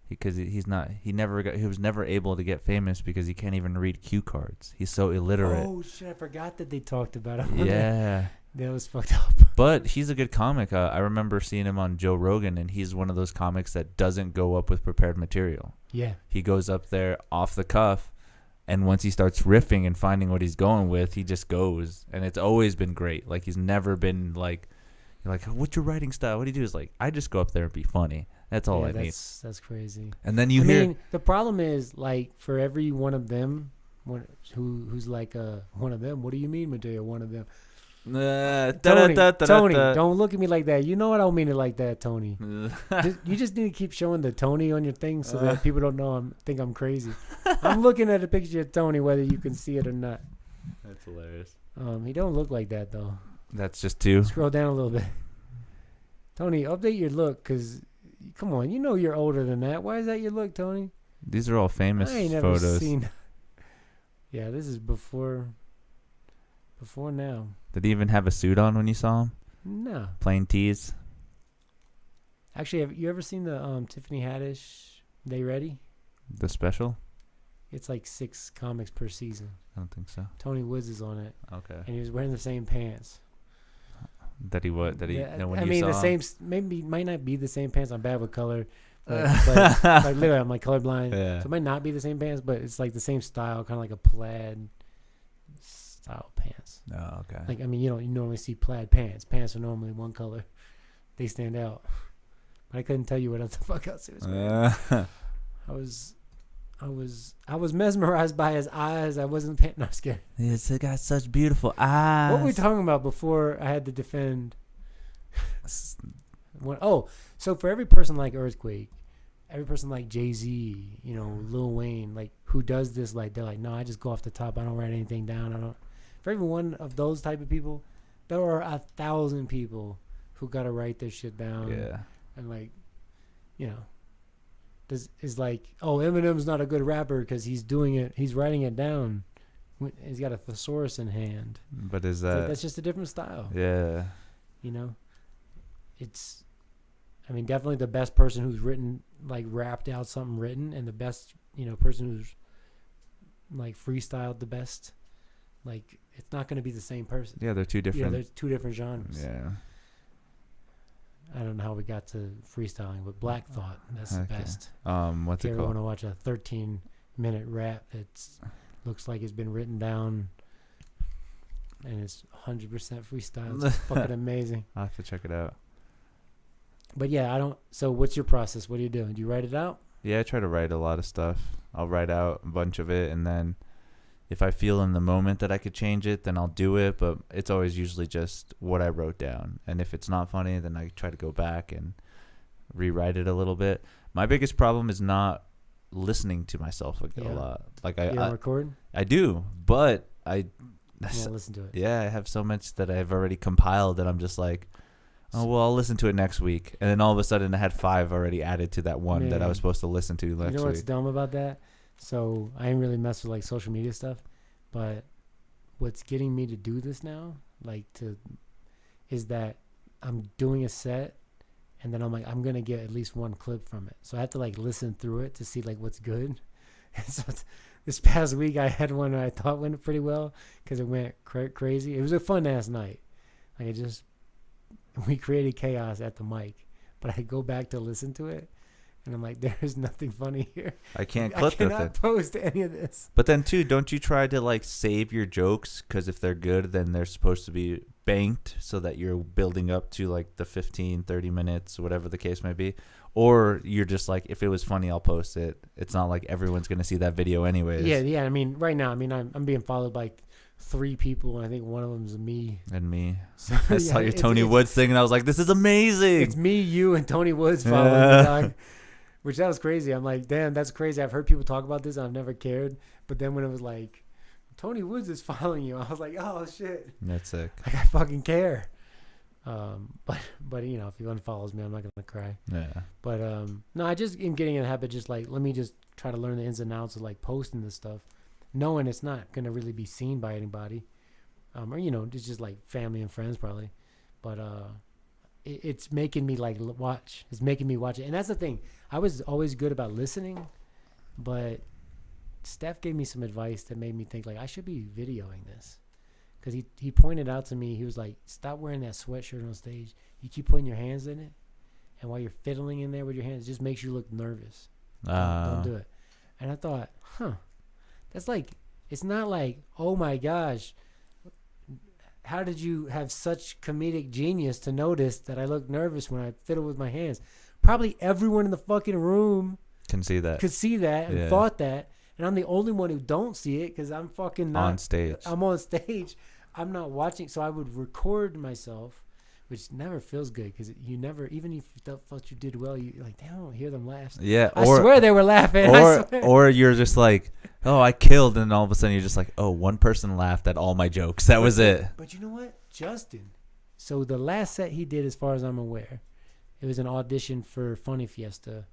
because he was never able to get famous because he can't even read cue cards. He's so illiterate. Oh shit! I forgot that they talked about him. Yeah. That was fucked up. But he's a good comic. I remember seeing him on Joe Rogan, and he's one of those comics that doesn't go up with prepared material. Yeah. He goes up there off the cuff. And once he starts riffing and finding what he's going with, he just goes. And it's always been great. Like, he's never been like, you're like, what's your writing style? What do you do? Is like, I just go up there and be funny. That's all I need. That's crazy. And then I mean, the problem is, like, for every one of them, who's like one of them, what do you mean, Mateo, one of them? Tony, don't look at me like that. You know I don't mean it like that, Tony. You just need to keep showing the Tony on your thing so that people don't know think I'm crazy. I'm looking at a picture of Tony, whether you can see it or not. That's hilarious. He don't look like that though. That's just two. Scroll down a little bit. Tony, update your look, cause come on, you know you're older than that. Why is that your look, Tony? These are all famous I ain't never photos. Seen. Yeah, this is before now. Did he even have a suit on when you saw him? No. Plain tees. Actually, have you ever seen the Tiffany Haddish They Ready? The special? It's like 6 comics per season. I don't think so. Tony Woods is on it. Okay. And he was wearing the same pants. That he what? That he? Yeah, when I you mean, saw the same. Maybe might not be the same pants. I'm bad with color. But like literally, I'm like colorblind. Yeah. So it might not be the same pants, but it's like the same style, kind of like a plaid style pants. Oh, okay. Like, I mean, you normally see plaid pants. Pants are normally one color. They stand out. But I couldn't tell you what the fuck else it was. I was mesmerized by his eyes. I wasn't paying. No, I'm scared. It's got such beautiful eyes. What were we talking about before I had to defend? So for every person like Earthquake, every person like Jay-Z, Lil Wayne, like who does this, like they're like, no, I just go off the top. I don't write anything down. For every one of those type of people, there are 1,000 people who got to write their shit down. Yeah. And like, is like, oh, Eminem's not a good rapper because he's writing it down. He's got a thesaurus in hand. But is that... That's just a different style. Yeah. It's... I mean, definitely the best person who's written, like, rapped out something written, and the best, person who's, like, freestyled the best. Like, it's not going to be the same person. Yeah, they're two different... they're two different genres. Yeah. I don't know how we got to freestyling, but Black Thought, that's the best. What's it called? If you ever want to watch a 13-minute rap that looks like it's been written down and it's 100% freestyle, it's fucking amazing. I'll have to check it out. But yeah, so what's your process? What do you do? Do you write it out? Yeah, I try to write a lot of stuff. I'll write out a bunch of it, and then if I feel in the moment that I could change it, then I'll do it. But it's always usually just what I wrote down. And if it's not funny, then I try to go back and rewrite it a little bit. My biggest problem is not listening to myself a lot. Like you don't record? I do, but I won't listen to it. Yeah, I have so much that I've already compiled that I'm just like, oh, well, I'll listen to it next week. And then all of a sudden I had 5 already added to that one that I was supposed to listen to next week. You know what's dumb about that? So I ain't really mess with like social media stuff, but what's getting me to do this now, is that I'm doing a set and then I'm like, I'm going to get at least one clip from it. So I have to like listen through it to see like what's good. And so this past week I had one that I thought went pretty well because it went crazy. It was a fun ass night. Like we created chaos at the mic, but I go back to listen to it and I'm like, there's nothing funny here. I can't clip I cannot post any of this. But then too, don't you try to like save your jokes? Because if they're good, then they're supposed to be banked so that you're building up to like the 15, 30 minutes, whatever the case may be. Or you're just like, if it was funny, I'll post it. It's not like everyone's going to see that video anyways. Yeah. I mean, right now, I'm being followed by 3 people, and I think one of them is me. And me. So, I saw your Tony Woods thing, and I was like, this is amazing. It's me, you, and Tony Woods following me, dog. Which that was crazy. I'm like, damn, that's crazy. I've heard people talk about this, and I've never cared. But then when it was like, Tony Woods is following you, I was like, oh, shit. That's sick. Like, I fucking care. But you know, if he unfollows me, I'm not gonna cry. Yeah. But no, I just am getting in the habit. Just like, let me just try to learn the ins and outs of like posting this stuff, knowing it's not gonna really be seen by anybody, or you know, it's just like family and friends probably. But it's making me like watch. It's making me watch it, and that's the thing. I was always good about listening, but Steph gave me some advice that made me think like I should be videoing this. Because he pointed out to me, he was like, stop wearing that sweatshirt on stage. You keep putting your hands in it. And while you're fiddling in there with your hands, it just makes you look nervous. Don't do it. And I thought, that's like, it's not like, oh my gosh, how did you have such comedic genius to notice that I look nervous when I fiddle with my hands? Probably everyone in the fucking room could see that and thought that. And I'm the only one who don't see it because I'm fucking not on stage. I'm on stage. I'm not watching, so I would record myself, which never feels good because you never, even if you thought you did well, you like, damn, I don't hear them laugh. Yeah, I swear they were laughing. Or you're just like, oh, I killed, and all of a sudden you're just like, oh, one person laughed at all my jokes. That was it. But you know what, Justin? So the last set he did, as far as I'm aware, it was an audition for Funny Fiesta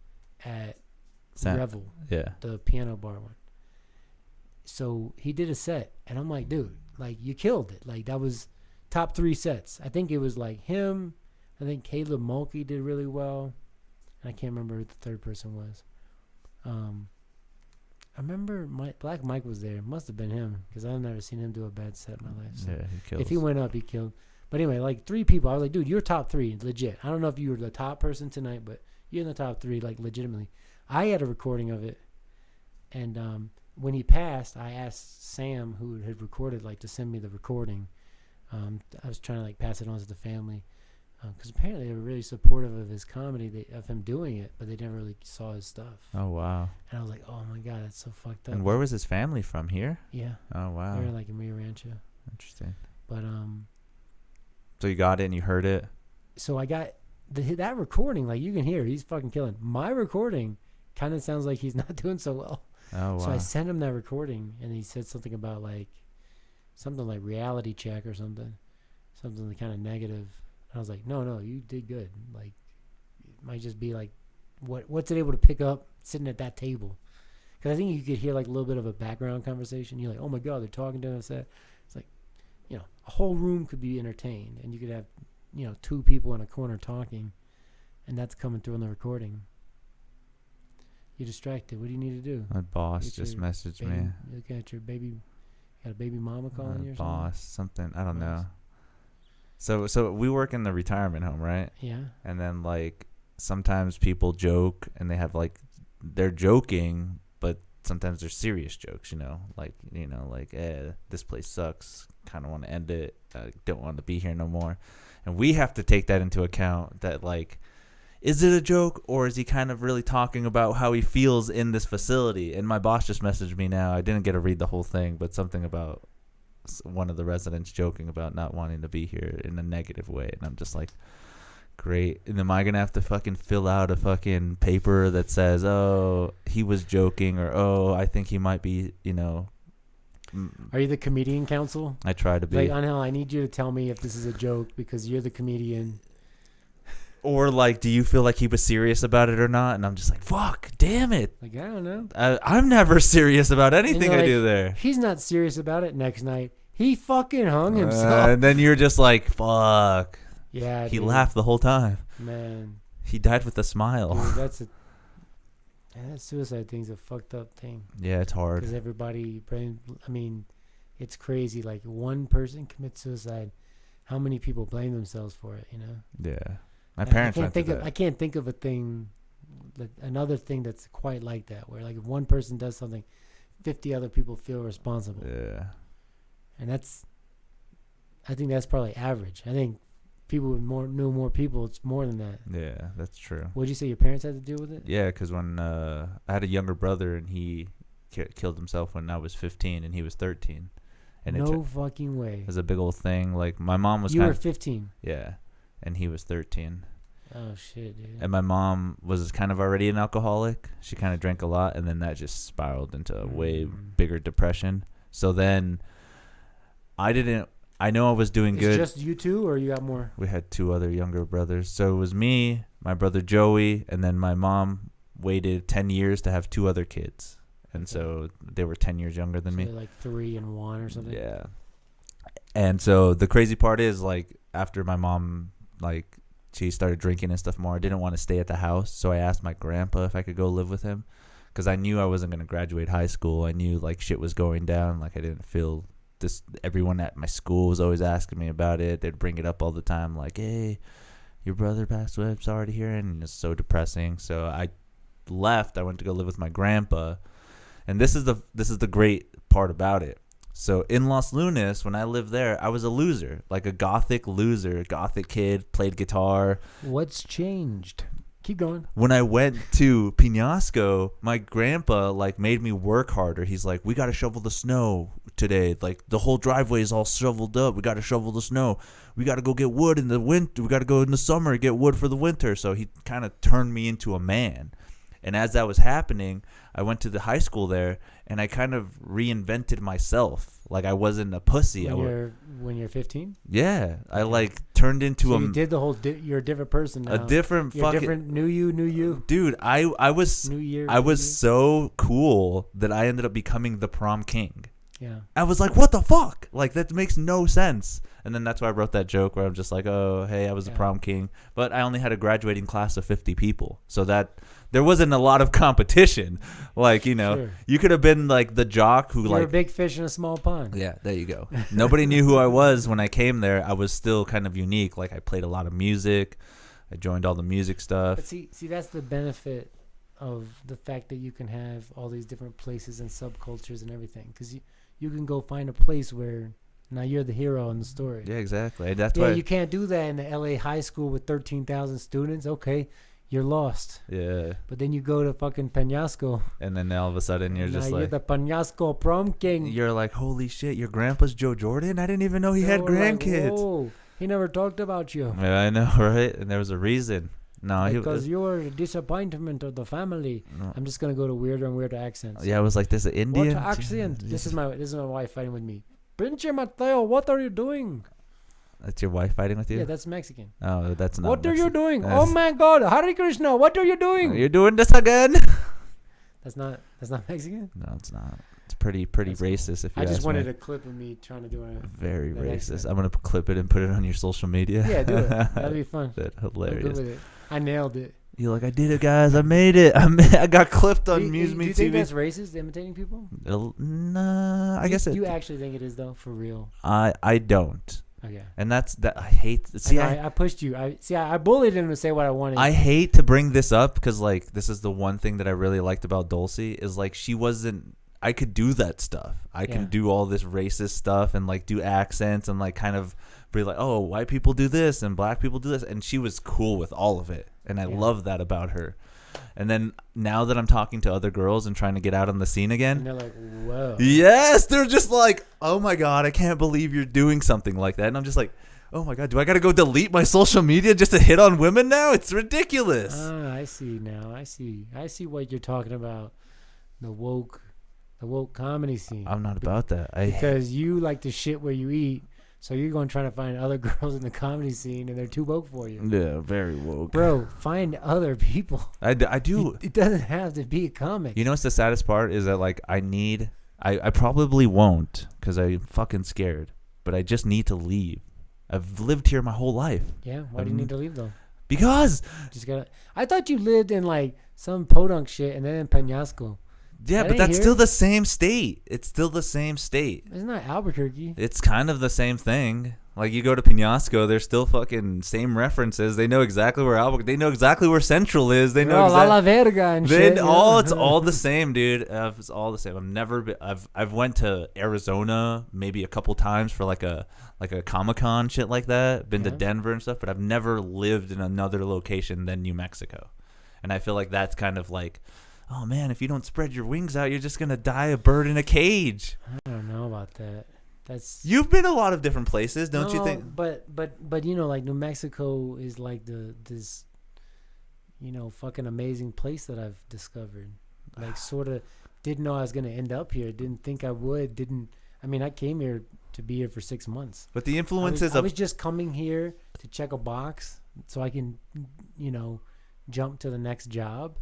at Revel, the piano bar one. So he did a set, and I'm like, dude, like, you killed it. Like, that was top 3 sets. I think it was like him. I think Caleb Mulkey did really well. And I can't remember who the third person was. I remember Black Mike was there. It must have been him because I've never seen him do a bad set in my life. So yeah, he kills. If he went up, he killed. But anyway, like 3 people. I was like, dude, you're top 3, legit. I don't know if you were the top person tonight, but you're in the top 3, like, legitimately. I had a recording of it, and when he passed, I asked Sam, who had recorded, like, to send me the recording. I was trying to like pass it on to the family because apparently they were really supportive of his comedy, of him doing it, but they never really saw his stuff. Oh wow! And I was like, oh my god, that's so fucked up. And where was his family from? Here? Yeah. Oh wow. They're like in Rio Rancho. Interesting. But So you got it and you heard it. So I got that recording. Like, you can hear, he's fucking killing. My recording kind of sounds like he's not doing so well. Oh wow. So I sent him that recording, and he said something about like something like reality check or something kind of negative. And I was like, no, you did good. Like, it might just be like, what's it able to pick up sitting at that table? Because I think you could hear like a little bit of a background conversation. You're like, oh my god, they're talking to us. It's like, you know, a whole room could be entertained, and you could have, you know, 2 people in a corner talking, and that's coming through on the recording. You're distracted. What do you need to do? My boss just messaged me. Look at your baby. Got a baby mama calling you or boss, something. I don't know. So we work in the retirement home, right? Yeah. And then like sometimes people joke and they have like, they're joking, but sometimes they're serious jokes, like this place sucks. Kind of want to end it. I don't want to be here no more. And we have to take that into account that like, is it a joke or is he kind of really talking about how he feels in this facility? And my boss just messaged me now. I didn't get to read the whole thing, but something about one of the residents joking about not wanting to be here in a negative way. And I'm just like, great. And am I going to have to fucking fill out a fucking paper that says, oh, he was joking, or, oh, I think he might be, Are you the comedian counsel? I try to be. Like, Angel, I need you to tell me if this is a joke because you're the comedian. Or like, do you feel like he was serious about it or not? And I'm just like, fuck, damn it. Like, I don't know. I'm never serious about anything I do there. He's not serious about it. Next night, he fucking hung himself. And then you're just like, fuck. Yeah, he laughed the whole time. Man. He died with a smile. Dude, that suicide thing's a fucked up thing. Yeah, it's hard. Because it's crazy. Like, one person commits suicide. How many people blame themselves for it, you know? Yeah. My parents I can't think of a thing, another thing that's quite like that, where like if one person does something, 50 other people feel responsible. Yeah. And I think that's probably average. I think people with more people, it's more than that. Yeah, that's true. What did you say your parents had to deal with it? Yeah, because when I had a younger brother and he killed himself when I was 15 and he was 13. And no fucking way. It was a big old thing. Like, my mom was You were 15. Yeah. And he was 13. Oh, shit, dude. And my mom was kind of already an alcoholic. She kind of drank a lot, and then that just spiraled into a way bigger depression. So then I know I was doing good. Just you two, or you got more? We had 2 other younger brothers. So it was me, my brother Joey, and then my mom waited 10 years to have 2 other kids. And so they were 10 years younger than me. Like 3 and 1 or something? Yeah. And so the crazy part is, like, after my mom, like, she started drinking and stuff more, I didn't want to stay at the house. So I asked my grandpa if I could go live with him, because I knew I wasn't going to graduate high school. I knew, like, shit was going down. Like, I didn't feel this. Everyone at my school was always asking me about it. They'd bring it up all the time, like, hey, your brother passed away. I'm sorry to hear it. And it's so depressing. So I left. I went to go live with my grandpa. And this is the great part about it. So in Los Lunas, when I lived there, I was a loser, like a gothic loser, gothic kid, played guitar. What's changed? Keep going. When I went to Penasco, my grandpa like made me work harder. He's like, we got to shovel the snow today. Like, the whole driveway is all shoveled up. We got to shovel the snow. We got to go get wood in the winter. We got to go in the summer and get wood for the winter. So he kind of turned me into a man. And as that was happening, I went to the high school there, and I kind of reinvented myself. Like, I wasn't a pussy. When you're 15? Yeah, I like turned into so you did the whole. You're a different person now. A different you're fucking different. New you. Dude, I was New year. I was so cool that I ended up becoming the prom king. Yeah. I was like, what the fuck? Like, that makes no sense. And then that's why I wrote that joke where I'm just like, oh, hey, I was the prom king. But I only had a graduating class of 50 people. So that there wasn't a lot of competition. Like, you know, you could have been like the jock who You're a big fish in a small pond. Yeah, there you go. Nobody knew who I was when I came there. I was still kind of unique. Like, I played a lot of music. I joined all the music stuff. But see, that's the benefit of the fact that you can have all these different places and subcultures and everything. Because you can go find a place where now you're the hero in the story. Yeah, exactly. That's why you can't do that in the LA high school with 13,000 students. Okay, you're lost. Yeah. But then you go to fucking Penasco. And then all of a sudden you're just like, you're the Penasco prom king. You're like, holy shit, your grandpa's Joe Jordan? I didn't even know he had grandkids. Like, whoa, he never talked about you. Yeah, I know, right? And there was a reason. No, because you were a disappointment of the family. No. I'm just gonna go to weirder and weirder accents. Yeah, I was like, this is Indian. What accent? This is my wife fighting with me. Pinche Mateo, what are you doing? That's your wife fighting with you? Yeah, that's Mexican. Oh, that's not. What are you doing? Oh my God, Hare Krishna, what are you doing? You're doing this again? That's not Mexican? No, it's not. It's pretty racist. If you I just wanted me. a clip of me trying to do a very racist. Accent. I'm gonna clip it and put it on your social media. Yeah, do it. That'd be fun. That's hilarious. I'm good with it. I nailed it. You're like, I did it, guys. I made it. I got clipped on MuseMeTV. Do you think that's racist, imitating people? Nah, I guess it. You actually think it is though, for real? I don't. Okay. And that's that. I hate. See, I pushed you. I bullied him to say what I wanted. I hate to bring this up because like this is the one thing that I really liked about Dulcie is like she wasn't. I could do that stuff. I can do all this racist stuff and like do accents and like kind of be like, oh, white people do this and black people do this, and she was cool with all of it, and I love that about her. And then now that I'm talking to other girls and trying to get out on the scene again, and they're like, whoa. Yes, they're just like, oh my God, I can't believe you're doing something like that. And I'm just like, oh my God, do I got to go delete my social media just to hit on women now? It's ridiculous. I see now. I see what you're talking about. The woke comedy scene. I'm not about that. Because you like to shit where you eat. So you're going to try to find other girls in the comedy scene, and they're too woke for you. Yeah, very woke. Bro, find other people. I do. It doesn't have to be a comic. You know what's the saddest part is that like I probably won't because I'm fucking scared, but I just need to leave. I've lived here my whole life. Yeah, why do you need to leave though? Because I thought you lived in like some podunk shit and then in Peñasco. yeah, but that's still the same state. It's still the same state. It's not Albuquerque. It's kind of the same thing. Like you go to Peñasco, there's still fucking same references. They know exactly where Albuquerque. They know exactly where Central is. They know La Verga and shit. It's all the same, dude. It's all the same. I've went to Arizona maybe a couple times for like a Comic-Con shit like that. Been to Denver and stuff, but I've never lived in another location than New Mexico. And I feel like that's kind of like, oh man, if you don't spread your wings out, you're just gonna die a bird in a cage. I don't know about that. You've been a lot of different places, don't you think? But you know, like New Mexico is like this you know, fucking amazing place that I've discovered. Like sort of didn't know I was gonna end up here. Didn't think I would. I mean, I came here to be here for 6 months. But the influences I was just coming here to check a box so I can, you know, jump to the next job.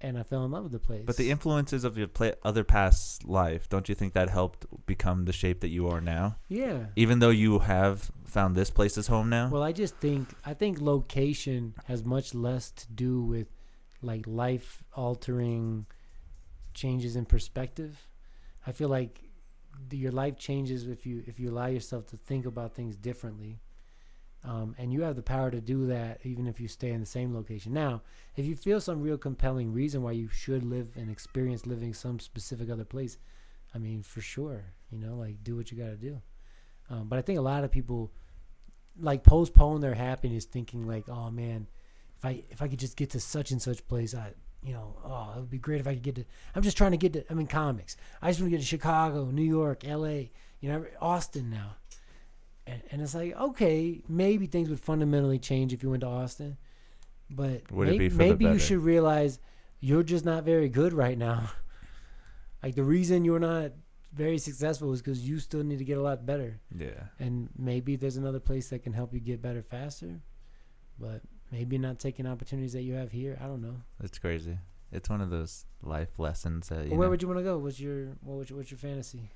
And I fell in love with the place. But the influences of your other past life, don't you think that helped become the shape that you are now? Yeah. Even though you have found this place as home now? Well, I think location has much less to do with like life-altering changes in perspective. I feel like your life changes if you allow yourself to think about things differently. And you have the power to do that even if you stay in the same location. Now, if you feel some real compelling reason why you should live and experience living some specific other place, I mean, for sure, you know, like do what you got to do. But I think a lot of people like postpone their happiness thinking like, oh man, if I could just get to such and such place, it would be great if I could get to, I'm just trying to get to, I mean, comics. I just want to get to Chicago, New York, LA, you know, Austin now. And it's like, okay, maybe things would fundamentally change if you went to Austin. But maybe you should realize you're just not very good right now. Like the reason you're not very successful is because you still need to get a lot better. Yeah. And maybe there's another place that can help you get better faster. But maybe not taking opportunities that you have here. I don't know. It's crazy. It's one of those life lessons that where would you want to go? What's your fantasy?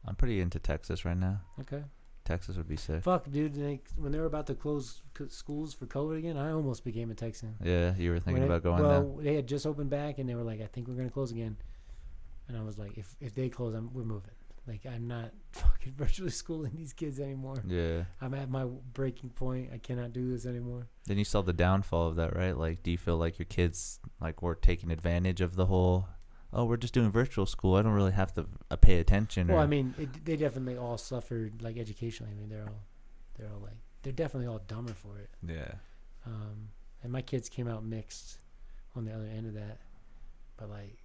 I'm pretty into Texas right now. Okay. Texas would be sick. Fuck, dude. when they were about to close schools for COVID again, I almost became a Texan. Yeah, you were thinking about going there? Well, they had just opened back, and they were like, I think we're going to close again. And I was like, if they close, we're moving. Like, I'm not fucking virtually schooling these kids anymore. Yeah. I'm at my breaking point. I cannot do this anymore. Then you saw the downfall of that, right? Like, do you feel like your kids like were taking advantage of the whole... Oh, we're just doing virtual school. I don't really have to pay attention. Well, I mean, they definitely all suffered like educationally. I mean, they're definitely all dumber for it. Yeah. And my kids came out mixed on the other end of that, but like,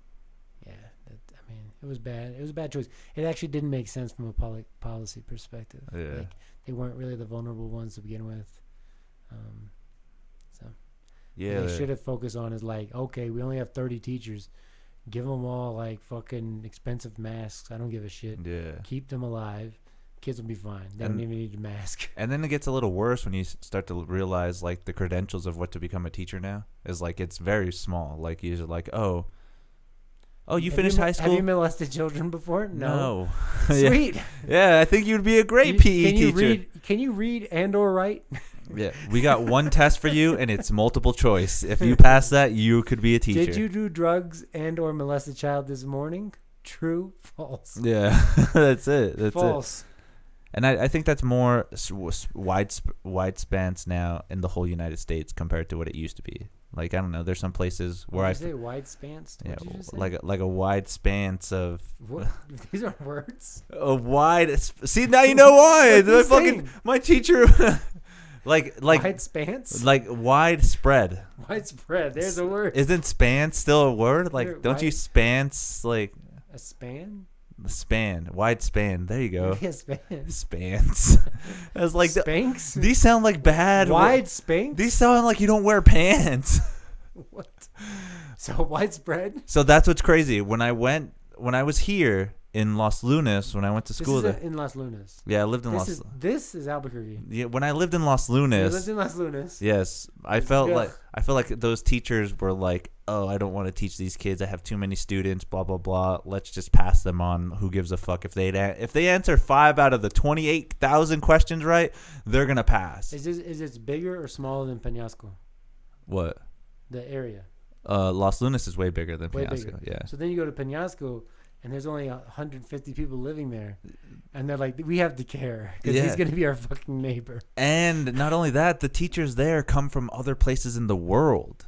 yeah, I mean, it was bad. It was a bad choice. It actually didn't make sense from a policy perspective. Yeah. Like, they weren't really the vulnerable ones to begin with. So. Yeah. What they should have focused on is like, okay, we only have 30 teachers. Give them all like fucking expensive masks. I don't give a shit. Yeah. Keep them alive. Kids will be fine. They don't even need a mask. And then it gets a little worse when you start to realize like the credentials of what to become a teacher now is like it's very small. Like you're like, oh, you finished high school. Have you molested children before? No. Sweet. Yeah, I think you'd be a great PE teacher. Can you read and/or write? Yeah, we got one test for you, and it's multiple choice. If you pass that, you could be a teacher. Did you do drugs and/or molest a child this morning? True, false. Yeah, that's it. That's false. It. And I think that's more wide spans now in the whole United States compared to what it used to be. Like, I don't know, there's some places where I say wide spans. Yeah, like a wide spans of. What? These are words. A wide. See, now you know why. My teacher. Like wide spans? Like widespread. Widespread. There's a word. Isn't span still a word? Like, don't you spans like a span? Span, wide span. There you go. Yeah, span. Spans. I was like, Spanks? These sound like bad. Wide spanks? These sound like you don't wear pants. What? So widespread? So that's what's crazy. When I was here, in Los Lunas, when I went to school there. In Los Lunas. Yeah, I lived in This is Albuquerque. Yeah, when I lived in Los Lunas. You lived in Los Lunas. Yes, I felt like those teachers were like, "Oh, I don't want to teach these kids. I have too many students. Blah blah blah. Let's just pass them on. Who gives a fuck if they answer 5 out of the 28,000 questions right? They're gonna pass." Is it bigger or smaller than Peñasco? What? The area. Los Lunas is way bigger than Way Peñasco. bigger. Yeah. So then you go to Peñasco, and there's only 150 people living there, and they're like, we have to care because he's gonna be our fucking neighbor. And not only that, the teachers there come from other places in the world.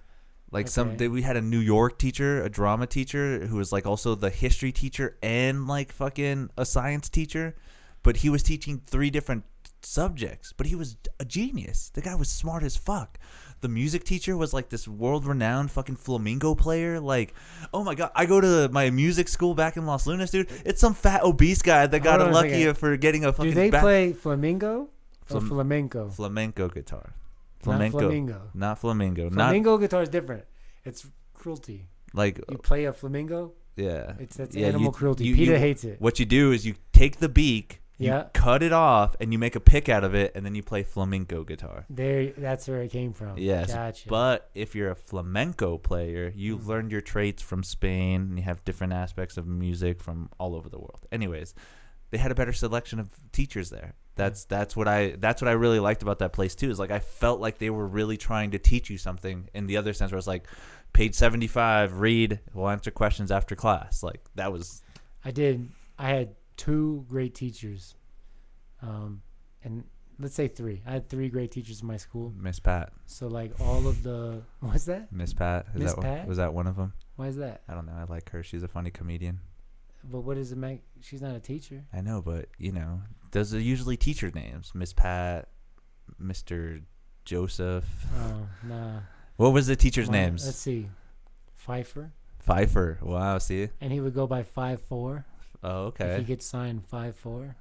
Like we had a New York teacher, a drama teacher, who was like also the history teacher and like fucking a science teacher, but he was teaching 3 different subjects. But he was a genius. The guy was smart as fuck. The music teacher was like this world-renowned fucking flamenco player. Like, oh my god, I go to my music school back in Los Lunas, dude. It's some fat obese guy that got unlucky for getting a fucking. Do they play flamenco or flamenco? Flamenco guitar. Flamenco. Not flamingo. Not flamingo. Flamenco guitar is different. It's cruelty. Like you play a flamingo. Yeah. That's animal cruelty. Peter hates it. What you do is you take the beak. You cut it off and you make a pick out of it, and then you play flamenco guitar. That's where it came from. Yes, gotcha. But if you're a flamenco player, you learned your traits from Spain, and you have different aspects of music from all over the world. Anyways, they had a better selection of teachers there. That's what I really liked about that place too. Is like I felt like they were really trying to teach you something. In the other sense, where it's like, page 75, read, we'll answer questions after class. Like that was. I had 2 great teachers, and let's say 3. I had 3 great teachers in my school. Miss Pat. So like all of the what's that? Miss Pat. Miss Pat? Was that one of them? Why is that? I don't know. I like her. She's a funny comedian. But what does it make? She's not a teacher. I know, but those are usually teacher names. Miss Pat, Mr. Joseph. Oh nah. What was the teacher's names? Let's see. Pfeiffer. Wow. See. And he would go by 5'4". Oh, okay. If he gets signed 5'4".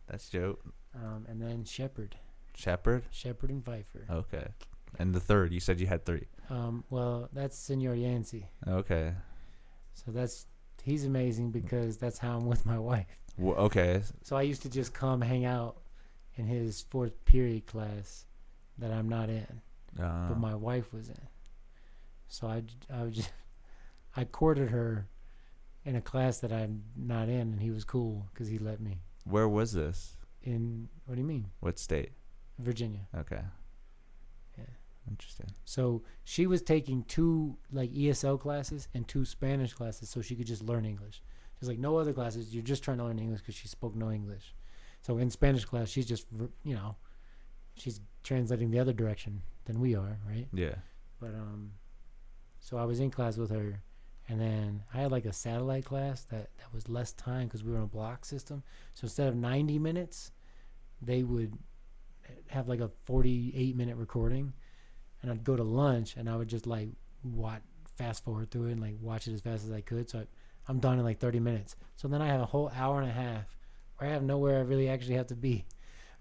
That's dope. And then Shepherd and Pfeiffer. Okay. And the third, you said you had 3. Well, that's Senor Yancey. Okay. So he's amazing because that's how I'm with my wife. Well, okay. So I used to just come hang out in his 4th period class that I'm not in, but my wife was in. So I courted her in a class that I'm not in, and he was cool because he let me. Where was this? What do you mean? What state? Virginia. Okay. Yeah. Interesting. So she was taking 2 like ESL classes and 2 Spanish classes so she could just learn English. She's like, no other classes. You're just trying to learn English because she spoke no English. So in Spanish class, she's just, she's translating the other direction than we are, right? Yeah. But so I was in class with her. And then I had like a satellite class that was less time because we were on a block system. So instead of 90 minutes, they would have like a 48-minute recording. And I'd go to lunch and I would just like fast forward through it and like watch it as fast as I could. So I'm done in like 30 minutes. So then I have a whole hour and a half where I have nowhere I really actually have to be.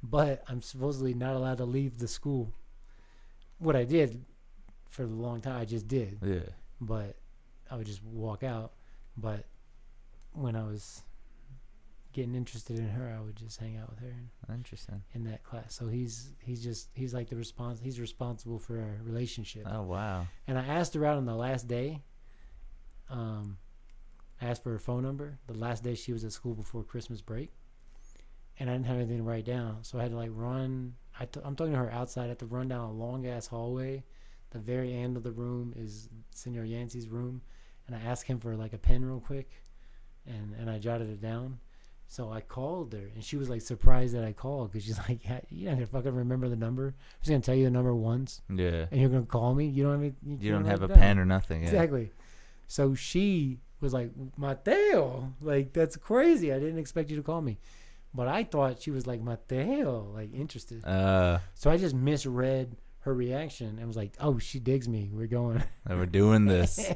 But I'm supposedly not allowed to leave the school. What I did for a long time, I just did. Yeah. But I would just walk out, but when I was getting interested in her, I would just hang out with her. Interesting. In that class, so he's like he's responsible for our relationship. Oh wow! And I asked her out on the last day. I asked for her phone number the last day she was at school before Christmas break, and I didn't have anything to write down, so I had to like run. I'm talking to her outside. I had to run down a long ass hallway. The very end of the room is Senor Yancey's room. And I asked him for like a pen real quick, and I jotted it down. So I called her, and she was like surprised that I called because she's like, "You're not gonna fucking remember the number. I'm just gonna tell you the number once. Yeah. And you're gonna call me. You don't have you don't have a pen or nothing. Yeah. Exactly. So she was like, Mateo, like that's crazy. I didn't expect you to call me, but I thought she was like Mateo, like interested. So I just misread her reaction and was like, "Oh, she digs me. We're going. We're doing this."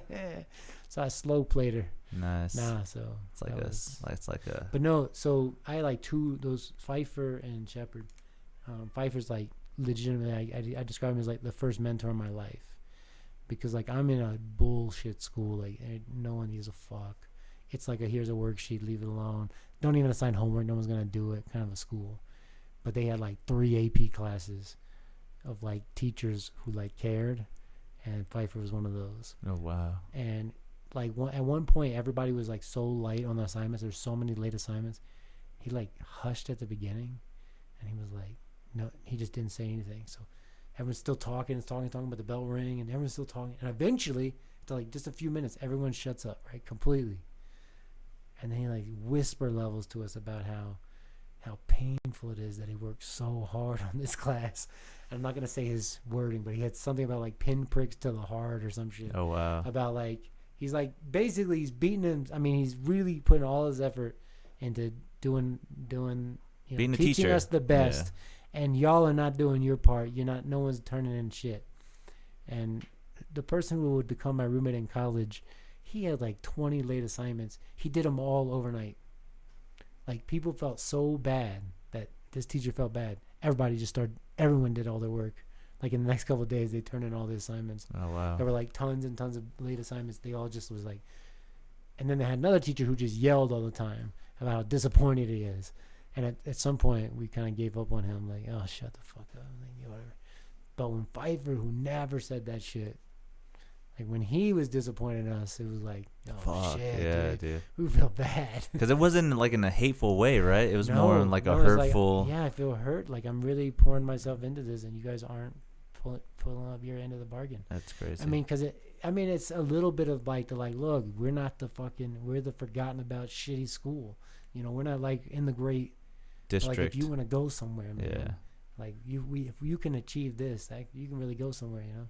So I slow played her. Nice. So it's like a. But no, so I had like 2 those Pfeiffer and Shepherd. Pfeiffer's like legitimately. I describe him as like the first mentor in my life, because like I'm in a bullshit school. Like no one gives a fuck. it's like here's a worksheet, leave it alone. Don't even assign homework. No one's gonna do it. Kind of a school, but they had like 3 AP classes of like teachers who like cared, and Pfeiffer was one of those. Oh wow! And like at one point, everybody was like so light on the assignments. There's so many late assignments. He like hushed at the beginning, and he was like, no, he just didn't say anything. So everyone's still talking, but the bell rang, and everyone's still talking. And eventually, after like just a few minutes, everyone shuts up, right, completely. And then he like whisper levels to us about how painful it is that he worked so hard on this class. And I'm not gonna say his wording, but he had something about like pinpricks to the heart or some shit. Oh wow! About like he's like basically he's beating him. I mean, he's really putting all his effort into doing being a teaching teacher. us the best, and y'all are not doing your part. You're not. No one's turning in shit. And the person who would become my roommate in college, he had like 20 late assignments. He did them all overnight. Like people felt so bad that this teacher felt bad. Everyone did all their work. Like in the next couple of days, they turned in all the assignments. Oh wow! There were like tons and tons of late assignments. They all just was like, and then they had another teacher who just yelled all the time about how disappointed he is. And at some point, we kind of gave up on him. Like, oh, shut the fuck up. Like, yeah, whatever. But when Pfeiffer, who never said that shit, like when he was disappointed in us, it was like, oh, fuck, shit, yeah, dude. We felt bad. Because it wasn't like in a hateful way, right? It was No, more in like a no, it was hurtful. Like, yeah, I feel hurt. Like I'm really pouring myself into this, and you guys aren't pulling up your end of the bargain. That's crazy. I mean, because it's a little bit of like look, we're the forgotten about shitty school. You know, we're not like in the great district. Like if you want to go somewhere, man, yeah. Like if you can achieve this, like, you can really go somewhere. You know,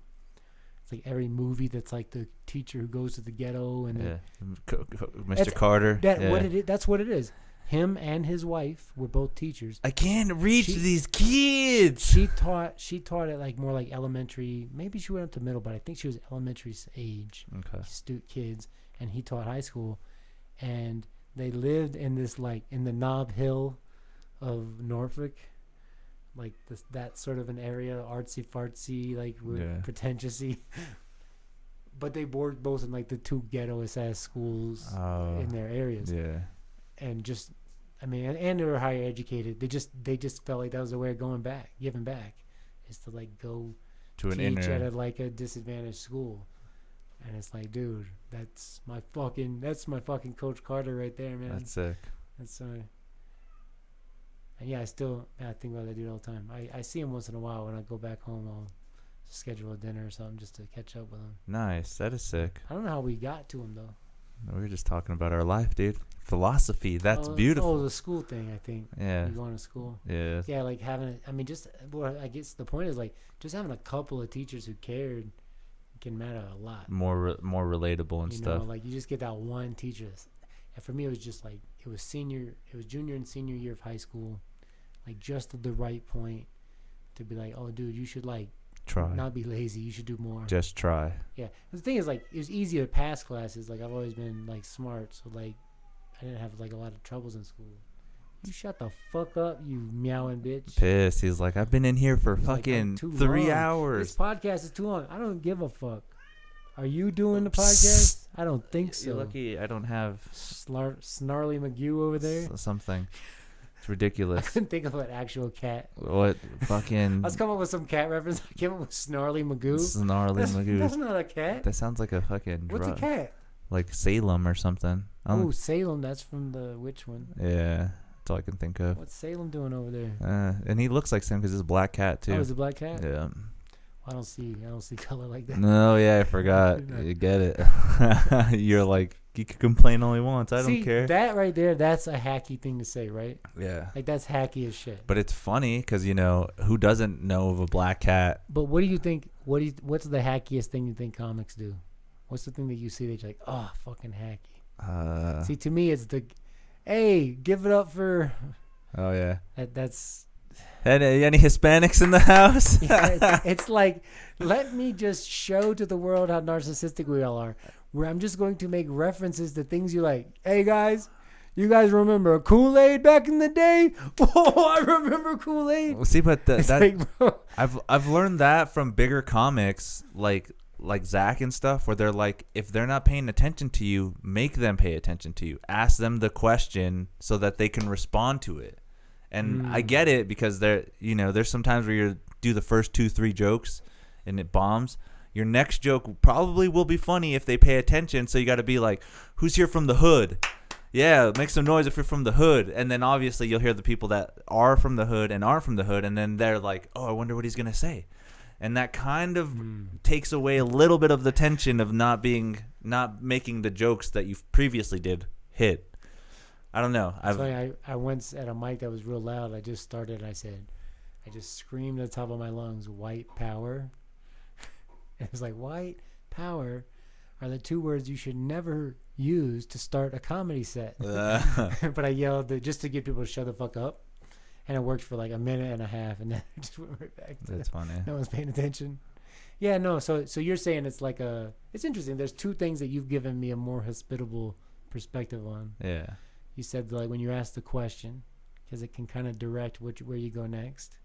it's like every movie that's like the teacher who goes to the ghetto and Mr. Carter. That's what it is. Him and his wife were both teachers. I can't reach these kids. She taught at like more like elementary. Maybe she went up to middle, but I think she was elementary age. Okay. Kids, and he taught high school, and they lived in this like in the Nob Hill of Norfolk, like that sort of an area, artsy fartsy, like pretentiously. But they worked both in like the 2 ghetto-ass schools in their areas. Yeah. And just, I mean, and they were higher educated. They just felt like that was the way of giving back, is to like go to teach at like a disadvantaged school. And it's like, dude, that's my fucking Coach Carter right there, man. That's sick. That's and yeah, I think about that dude all the time. I see him once in a while when I go back home. I'll schedule a dinner or something just to catch up with him. Nice. That is sick. I don't know how we got to him though. We were just talking about our life, dude. Philosophy. That's beautiful. Oh, the school thing, I think. Yeah. You going to school. Yeah. Yeah, like having, I guess the point is like just having a couple of teachers who cared can matter a lot. More relatable and stuff. You know, like you just get that one teacher. And for me, it was just like, it was junior and senior year of high school. Like just at the right point to be like, oh, dude, you should like try. Not be lazy. You should do more. Just try. Yeah. The thing is, like, it was easier to pass classes. Like, I've always been like smart, so like, I didn't have like a lot of troubles in school. You shut the fuck up, you meowing bitch. Pissed. He's like, I've been in here for fucking 3 hours. This podcast is too long. I don't give a fuck. Are you doing the podcast? I don't think so. You're lucky I don't have Snarly McGee over there. Something. It's ridiculous. I couldn't think of an actual cat. What fucking? I was coming up with some cat reference. I came up with Snarly Magoo. Magoo. That's not a cat. That sounds like a fucking drug. What's a cat? Like Salem or something. Oh, Salem. That's from the witch one. Yeah, that's all I can think of. What's Salem doing over there? And he looks like Sam because he's a black cat too. Oh, he's a black cat? Yeah. I don't see color like that. No, yeah, I forgot. You get it. You're like, you can complain all he wants. I don't care. That right there, that's a hacky thing to say, right? Yeah. Like, that's hacky as shit. But it's funny because, you know, who doesn't know of a black cat? But what do you think? What's the hackiest thing you think comics do? What's the thing that you see that you're like, oh, fucking hacky? See, to me, it's hey, give it up for. Oh, yeah. That's. Any Hispanics in the house? Yeah, it's like, let me just show to the world how narcissistic we all are. Where I'm just going to make references to things you like. Hey guys, you guys remember Kool-Aid back in the day? Oh, I remember Kool-Aid. Well, see, but like, I've learned that from bigger comics. Like like Zach and stuff, where they're like, if they're not paying attention to you, make them pay attention to you. Ask them the question so that they can respond to it. And I get it, because there's some times where you do the first 2-3 jokes and it bombs. Your next joke probably will be funny if they pay attention. So you got to be like, who's here from the hood? Yeah, make some noise if you're from the hood. And then obviously you'll hear the people that are from the hood and aren't from the hood. And then they're like, oh, I wonder what he's going to say. And that kind of takes away a little bit of the tension of not making the jokes that you previously did hit. I don't know. I once at a mic that was real loud. I just started. I just screamed at the top of my lungs, "White power." It was like, white power are the 2 words you should never use to start a comedy set. But I yelled just to get people to shut the fuck up. And it worked for like a minute and a half. And then it just went right back to That's funny. No one's paying attention. Yeah, no. So you're saying it's like it's interesting. There's 2 things that you've given me a more hospitable perspective on. Yeah. You said like when you ask the question, because it can kind of direct where you go next.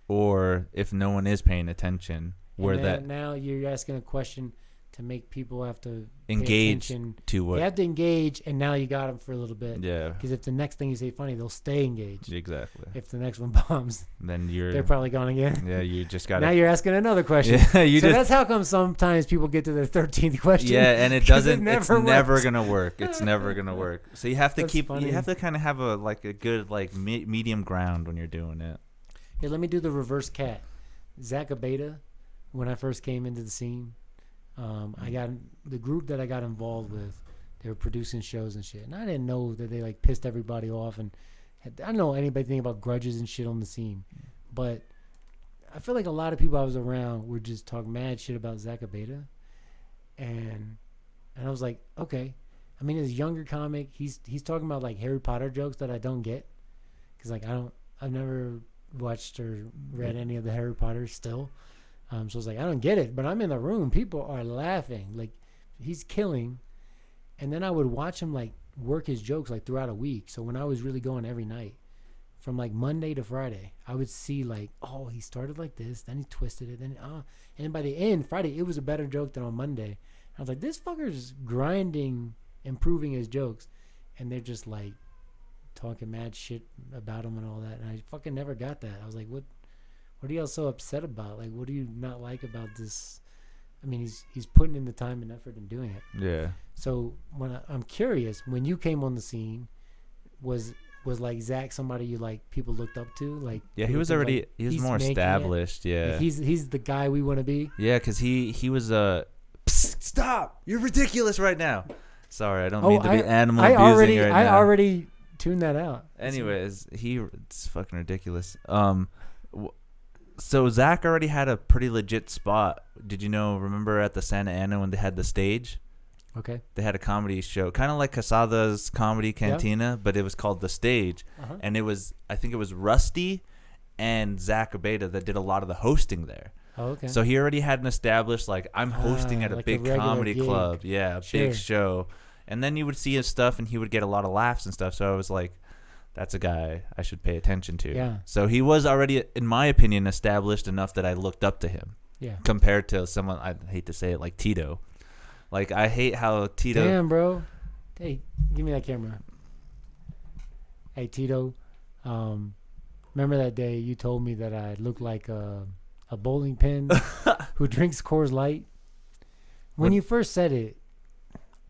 Or if no one is paying attention, now you're asking a question to make people have to engage to what they have to engage, and now you got them for a little bit. Yeah. Because if the next thing you say funny, they'll stay engaged. Exactly. If the next one bombs, then they're probably gone again. Yeah, you just got. Now you're asking another question. Yeah, that's how come sometimes people get to their 13th question. Yeah, and it doesn't. It's never gonna work. It's never gonna work. So you have to funny. You have to kind of have a good medium ground when you're doing it. Here, let me do the reverse cat. Zach Abeda, when I first came into the scene. I got the group that I got involved with. They were producing shows and shit, and I didn't know that they like pissed everybody off. And I don't know anything about grudges and shit on the scene, but I feel like a lot of people I was around were just talking mad shit about Zach Abeda, and I was like, okay. I mean, as a younger comic, he's talking about like Harry Potter jokes that I don't get, because like I've never watched or read any of the Harry Potter still. So I was like, I don't get it, but I'm in the room. People are laughing. Like, he's killing. And then I would watch him, like, work his jokes, like, throughout a week. So when I was really going every night, from, like, Monday to Friday, I would see, like, oh, he started like this, then he twisted it, and by the end, Friday, it was a better joke than on Monday. I was like, this fucker's grinding, improving his jokes. And they're just, like, talking mad shit about him and all that. And I fucking never got that. I was like, what are y'all so upset about? Like, what do you not like about this? I mean, he's putting in the time and effort in doing it. Yeah. So when I'm curious, when you came on the scene, was like Zach somebody you like people looked up to? Like, yeah, he was already he was more established. Yeah. Like he's the guy we want to be. Yeah, because he was stop! You're ridiculous right now. Sorry, I don't mean to be animal abusing right now. I already tuned that out. Anyways, it's fucking ridiculous. So Zach already had a pretty legit spot. Did you remember at the Santa Ana when they had the stage? Okay. They had a comedy show, kind of like Casada's Comedy Cantina, but it was called The Stage. Uh-huh. And I think it was Rusty and Zach Abeda that did a lot of the hosting there. Oh, okay. So he already had an established, like, I'm hosting at a big comedy club. Yeah, a big show. And then you would see his stuff and he would get a lot of laughs and stuff. So I was like, that's a guy I should pay attention to. Yeah. So he was already, in my opinion, established enough that I looked up to him. Yeah. Compared to someone, I hate to say it, like Tito. Like, I hate how Tito. Damn, bro. Hey, give me that camera. Hey, Tito. Remember that day you told me that I look like a bowling pin who drinks Coors Light? When you first said it,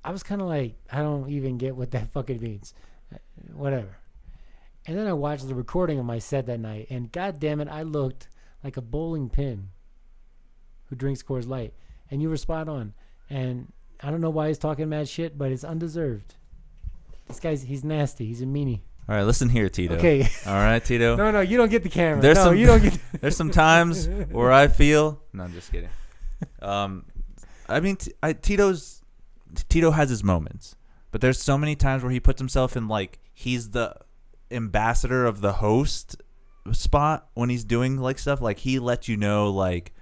I was kind of like, I don't even get what that fucking means. Whatever. And then I watched the recording of my set that night, and god damn it, I looked like a bowling pin who drinks Coors Light. And you were spot on. And I don't know why he's talking mad shit, but it's undeserved. This guy's, he's nasty. He's a meanie. All right, listen here, Tito. Okay. All right, Tito. No, you don't get the camera. You don't get. There's some times where I feel. No, I'm just kidding. I mean, Tito has his moments, but there's so many times where he puts himself in like he's the ambassador of the host spot when he's doing like stuff. Like he lets you know, like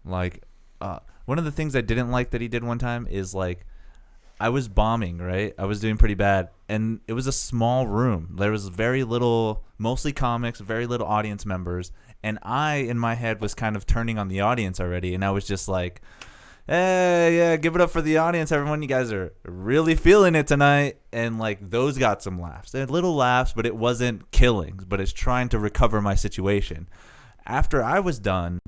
one of the things I didn't like that he did one time is like I was bombing, right? I was doing pretty bad, and it was a small room. There was very little, mostly comics, very little audience members, and I, in my head, was kind of turning on the audience already, and I was just like, hey, yeah, give it up for the audience, everyone. You guys are really feeling it tonight. And, like, those got some laughs. They had little laughs, but it wasn't killings, but it's trying to recover my situation. After I was done,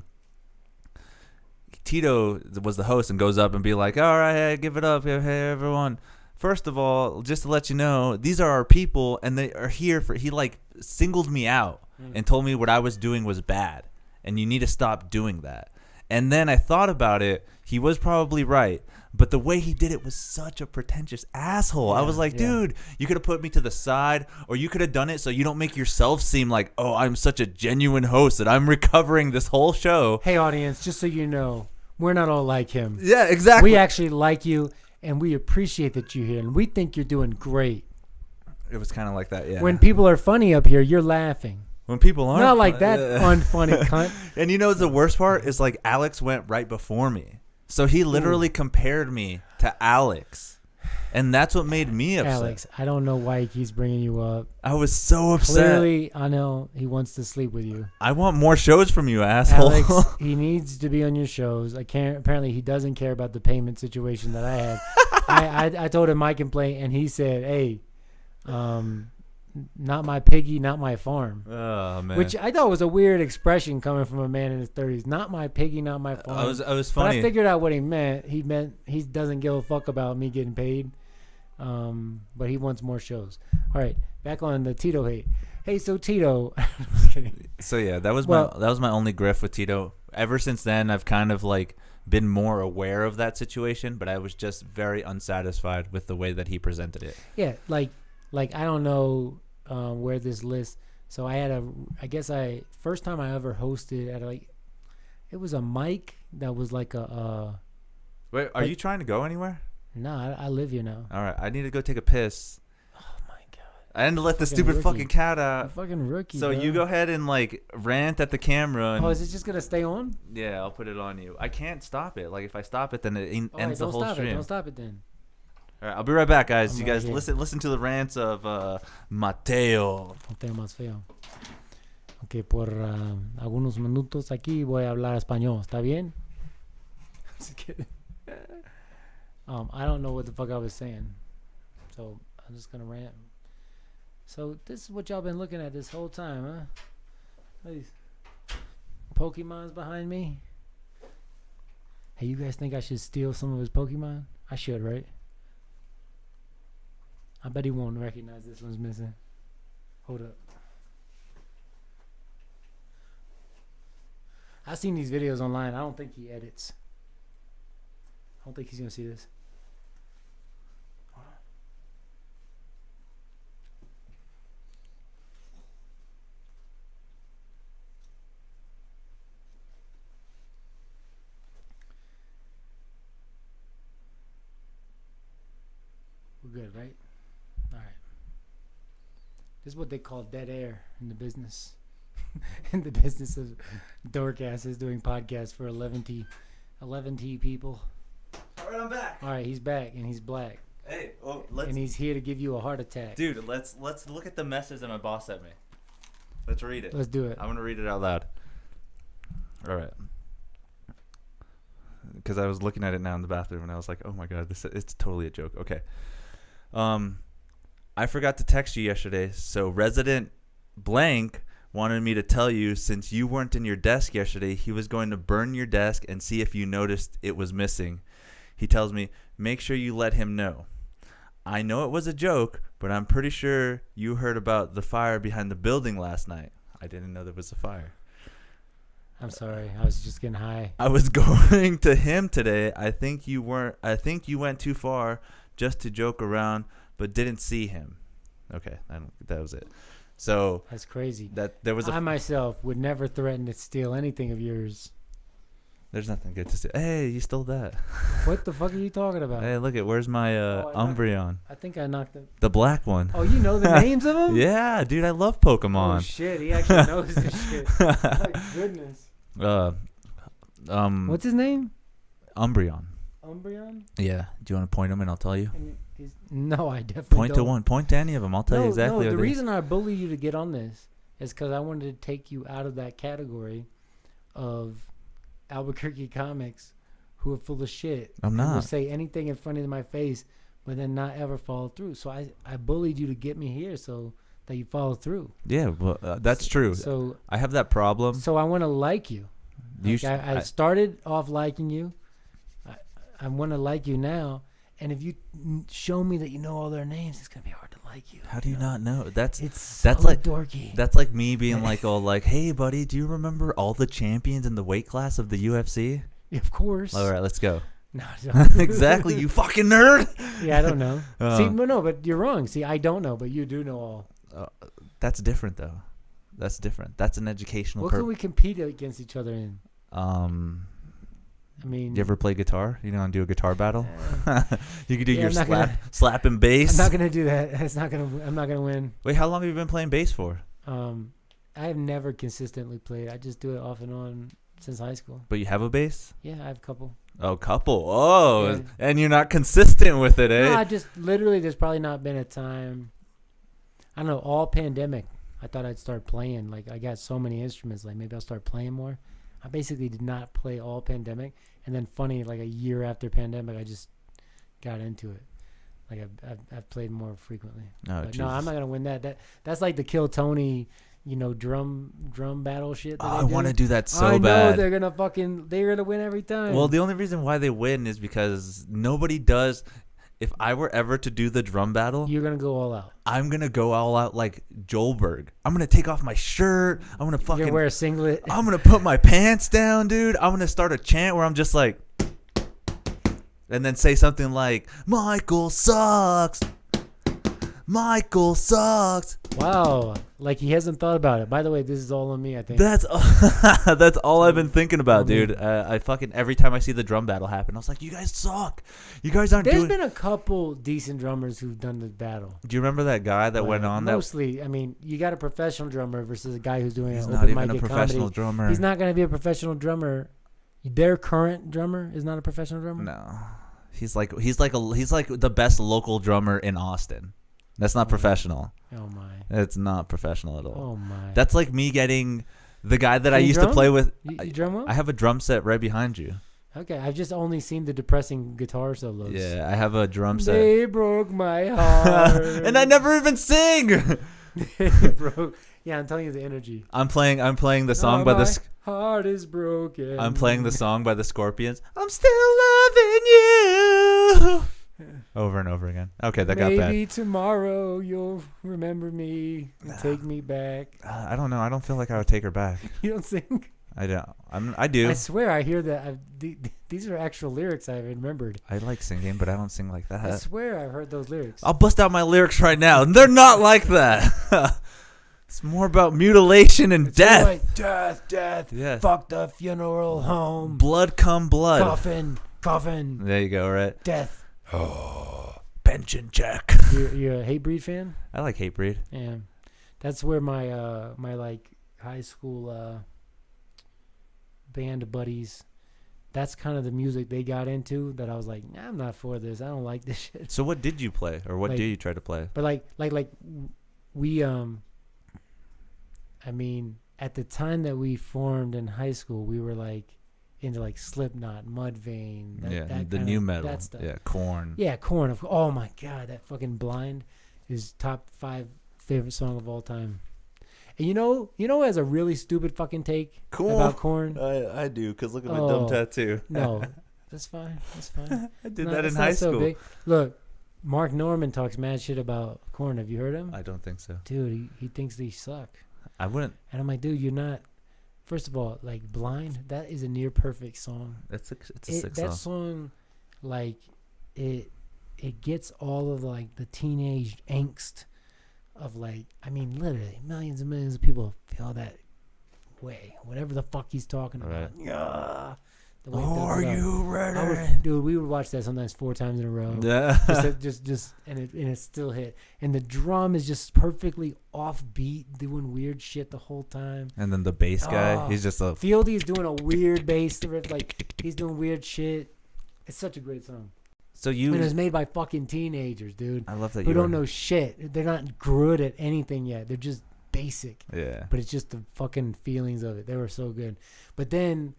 Tito was the host and goes up and be like, all right, hey, give it up. Hey, everyone. First of all, just to let you know, these are our people, and they are here for, he, like, singled me out and told me what I was doing was bad, and you need to stop doing that. And then I thought about it. He was probably right. But the way he did it was such a pretentious asshole. I was like, dude, you could have put me to the side, or you could have done it so you don't make yourself seem like, oh, I'm such a genuine host that I'm recovering this whole show. Hey, audience, just so you know, we're not all like him. Yeah, exactly. We actually like you, and we appreciate that you're here, and we think you're doing great. It was kind of like that, yeah. When people are funny up here, you're laughing. When people aren't. Not like that unfunny cunt. And you know the worst part is, like, Alex went right before me. So he literally compared me to Alex. And that's what made me upset. Alex, I don't know why he keeps bringing you up. I was so upset. Clearly, I know he wants to sleep with you. I want more shows from you, asshole. Alex, he needs to be on your shows. I can't. Apparently, he doesn't care about the payment situation that I had. I told him I can play, and he said, hey, not my piggy, not my farm. Oh, man. Which I thought was a weird expression coming from a man in his 30s. Not my piggy, not my farm. I was funny. But I figured out what he meant. He meant he doesn't give a fuck about me getting paid. But he wants more shows. All right, back on the Tito hate. Hey, so Tito. Just kidding. So yeah, that was my only grift with Tito. Ever since then, I've kind of like been more aware of that situation, but I was just very unsatisfied with the way that he presented it. Yeah, like I don't know where this list. So I had first time I ever hosted at it was a mic that was like a. Wait, are you trying to go anywhere? No, I live here now. All right, I need to go take a piss. Oh my god! I had to let the stupid fucking cat out. Fucking rookie. So bro. you go ahead and like rant at the camera. And, is it just gonna stay on? Yeah, I'll put it on you. I can't stop it. Like if I stop it, then it ends the whole stream. Don't stop it then. All right, I'll be right back, guys. You guys listen to the rants of Mateo. Mateo más feo. Okay, por algunos minutos aquí voy a hablar español. ¿Está bien? Just kidding. I don't know what the fuck I was saying, so I'm just gonna rant. So this is what y'all been looking at this whole time, huh? These Pokemons behind me. Hey, you guys think I should steal some of his Pokemon? I should, right? I bet he won't recognize this one's missing. Hold up. I've seen these videos online. I don't think he edits. I don't think he's gonna see this. Hold on. We're good, right? All right. This is what they call dead air in the business. In the business of dorkasses doing podcasts for 11T people. All right, I'm back. All right, he's back and he's black. Hey, and he's here to give you a heart attack. Dude, let's look at the message that my boss sent me. Let's read it. Let's do it. I'm gonna read it out loud. All right. Because I was looking at it now in the bathroom and I was like, oh my god, it's totally a joke. Okay. I forgot to text you yesterday, so Resident Blank wanted me to tell you since you weren't in your desk yesterday, he was going to burn your desk and see if you noticed it was missing. He tells me, make sure you let him know. I know it was a joke, but I'm pretty sure you heard about the fire behind the building last night. I didn't know there was a fire. I'm sorry. I was just getting high. I was going to him today. I think you went too far just to joke around, but didn't see him. Okay, that was it. So that's crazy. That there was I myself would never threaten to steal anything of yours. There's nothing good to steal. Hey, you stole that. What the fuck are you talking about? Hey, look at where's my Umbreon? I think I knocked it. The black one. Oh, you know the names of them? Yeah, dude, I love Pokemon. Oh shit, he actually knows this shit. My goodness. What's his name? Umbreon. Umbreon? Yeah. Do you want to point them and I'll tell you? No, I definitely Point don't. to one. Point to any of them. I'll tell you exactly. No, what the it is. reason I bully you to get on this is because I wanted to take you out of that category of Albuquerque comics who are full of shit. I'm not. Who will say anything in front of my face, but then not ever follow through. So I bullied you to get me here so that you follow through. Yeah, well, that's true. So I have that problem. So I want to like you. Like I started off liking you. I want to like you now. And if you show me that you know all their names, it's gonna be hard to like you. How do you not know? That's like dorky. That's like me being like, oh, like, hey, buddy, do you remember all the champions in the weight class of the UFC? Of course. All right, let's go. No, exactly, you fucking nerd. Yeah, I don't know. See, no, but you're wrong. See, I don't know, but you do know all. That's different, though. That's different. That's an educational. What can we compete against each other in? I mean, you ever play guitar? You know, and do a guitar battle. You could do your slap and bass. I'm not gonna do that. I'm not gonna win. Wait, how long have you been playing bass for? I have never consistently played. I just do it off and on since high school. But you have a bass? Yeah, I have a couple. Oh, couple. Oh, yeah. And you're not consistent with it, eh? No, I just literally. There's probably not been a time. I don't know. All pandemic, I thought I'd start playing. Like I got so many instruments. Like maybe I'll start playing more. I basically did not play all pandemic, and then funny, like a year after pandemic, I just got into it. Like I've played more frequently. Oh, no, I'm not gonna win that. That's like the Kill Tony, drum battle shit. That I want to do that so bad. I bad. know they're gonna win every time. Well, the only reason why they win is because nobody does. If I were ever to do the drum battle, you're gonna go all out. I'm gonna go all out like Joelberg. I'm gonna take off my shirt. I'm gonna fucking wear a singlet. I'm gonna put my pants down, dude. I'm gonna start a chant where I'm just like, and then say something like, "Michael sucks. Michael sucks." Wow, like he hasn't thought about it. By the way, this is all on me. I think that's all I've been thinking about, dude. I fucking every time I see the drum battle happen, I was like, "You guys suck. You guys aren't." There's been a couple decent drummers who've done the battle. Do you remember that guy that went on? Mostly, I mean, you got a professional drummer versus a guy who's doing He's an not open even mic a professional drummer. He's not going to be a professional drummer. Their current drummer is not a professional drummer. No, he's like the best local drummer in Austin. That's not professional. Oh my! It's not professional at all. Oh my! That's like me getting the guy that I used to play with. You drum well? I have a drum set right behind you. Okay, I've just only seen the depressing guitar solos. Yeah, I have a drum set. They broke my heart, and I never even sing. They broke. Yeah, I'm telling you the energy. I'm playing the song by the. Heart is broken. I'm playing the song by the Scorpions. I'm still loving you. Over and over again. Okay, that got bad. Maybe tomorrow you'll remember me and take me back. I don't know. I don't feel like I would take her back. You don't sing? I don't. I do. I swear I hear that. These are actual lyrics I remembered. I like singing, but I don't sing like that. I swear I heard those lyrics. I'll bust out my lyrics right now, and they're not like that. It's more about mutilation and death. Like death. Yes. Fuck the funeral home. Blood come blood. Coffin. There you go, right? Death. Oh, pension check. You're a Hatebreed fan? I like Hatebreed. Yeah, that's where my my like high school band buddies. That's kind of the music they got into. That I was like, nah, I'm not for this. I don't like this shit. So what did you play, or what do you try to play? But like we I mean, at the time that we formed in high school, we were like into like Slipknot, Mudvayne, the new metal, that stuff. Korn. Yeah, Korn. Oh my god, that fucking Blind is top 5 favorite song of all time. And you know who has a really stupid fucking take about Korn? I do, because look at my dumb tattoo. No, that's fine. That's fine. I did that in high school. Big. Look, Mark Norman talks mad shit about Korn. Have you heard him? I don't think so. Dude, he thinks they suck. I wouldn't. And I'm like, dude, you're not. First of all, like Blind, that is a near perfect song. It's a sick song. That song, like, it gets all of like the teenage angst of like, I mean, literally millions and millions of people feel that way. Whatever the fuck he's talking about. Yeah. Are you ready? Dude, we would watch that sometimes 4 times in a row. Yeah. just and it still hit. And the drum is just perfectly offbeat, doing weird shit the whole time. And then the bass guy, he's just a... Fieldy's doing a weird bass riff, like he's doing weird shit. It's such a great song. So And it was made by fucking teenagers, dude. I love that who don't know shit. They're not good at anything yet. They're just basic. Yeah. But it's just the fucking feelings of it. They were so good. But then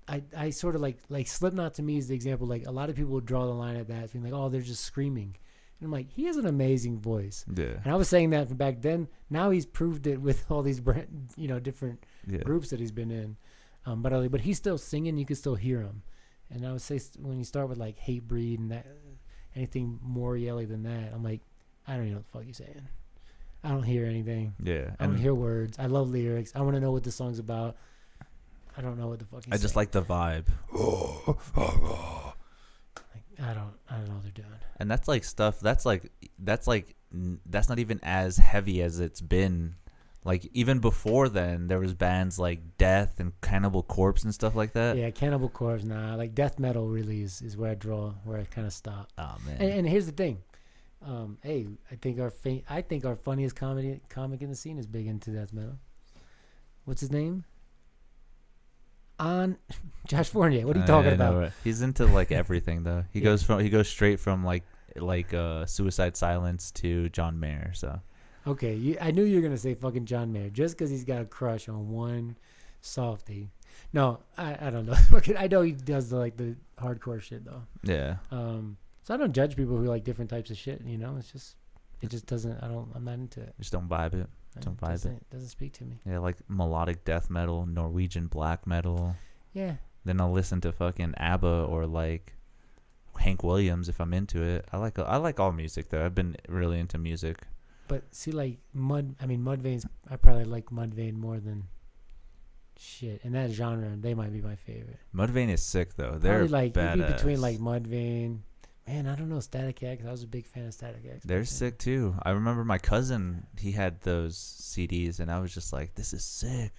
I sort of like Slipknot to me is the example. Like a lot of people would draw the line at that, being like, oh, they're just screaming. And I'm like, he has an amazing voice. Yeah. And I was saying that from back then. Now he's proved it with all these different groups that he's been in. But he's still singing. You can still hear him. And I would say when you start with like Hatebreed and that, anything more yelly than that, I'm like, I don't even know what the fuck you're saying. I don't hear anything. Yeah. I don't hear words. I love lyrics. I want to know what the song's about. I don't know what the fuck he's saying. I just like the vibe. I don't know what they're doing. And that's like stuff. That's not even as heavy as it's been. Like even before then, there was bands like Death and Cannibal Corpse and stuff like that. Yeah, Cannibal Corpse. Nah, like death metal really is where I kind of stop. Oh man. And here's the thing. Hey, I think our funniest comic in the scene is big into death metal. What's his name? Josh Fournier. What are you talking about? Right? He's into like everything though. He goes straight from like Suicide Silence to John Mayer. So. Okay, I knew you were gonna say fucking John Mayer just because he's got a crush on one softie. No, I don't know. I know he does the hardcore shit though. Yeah. So I don't judge people who like different types of shit. You know, it just doesn't. I'm not into it. Just don't vibe it. It doesn't speak to me. Yeah, like melodic death metal, Norwegian black metal. Yeah. Then I'll listen to fucking ABBA or like Hank Williams if I'm into it. I like all music though. I've been really into music. But see, like Mudvayne's. I probably like Mudvayne more than shit. In that genre, they might be my favorite. Mudvayne is sick though. They're probably like badass. Maybe between like Mudvayne. Man, I don't know Static X. I was a big fan of Static X. They're sick too. I remember my cousin. He had those CDs, and I was just like, "This is sick."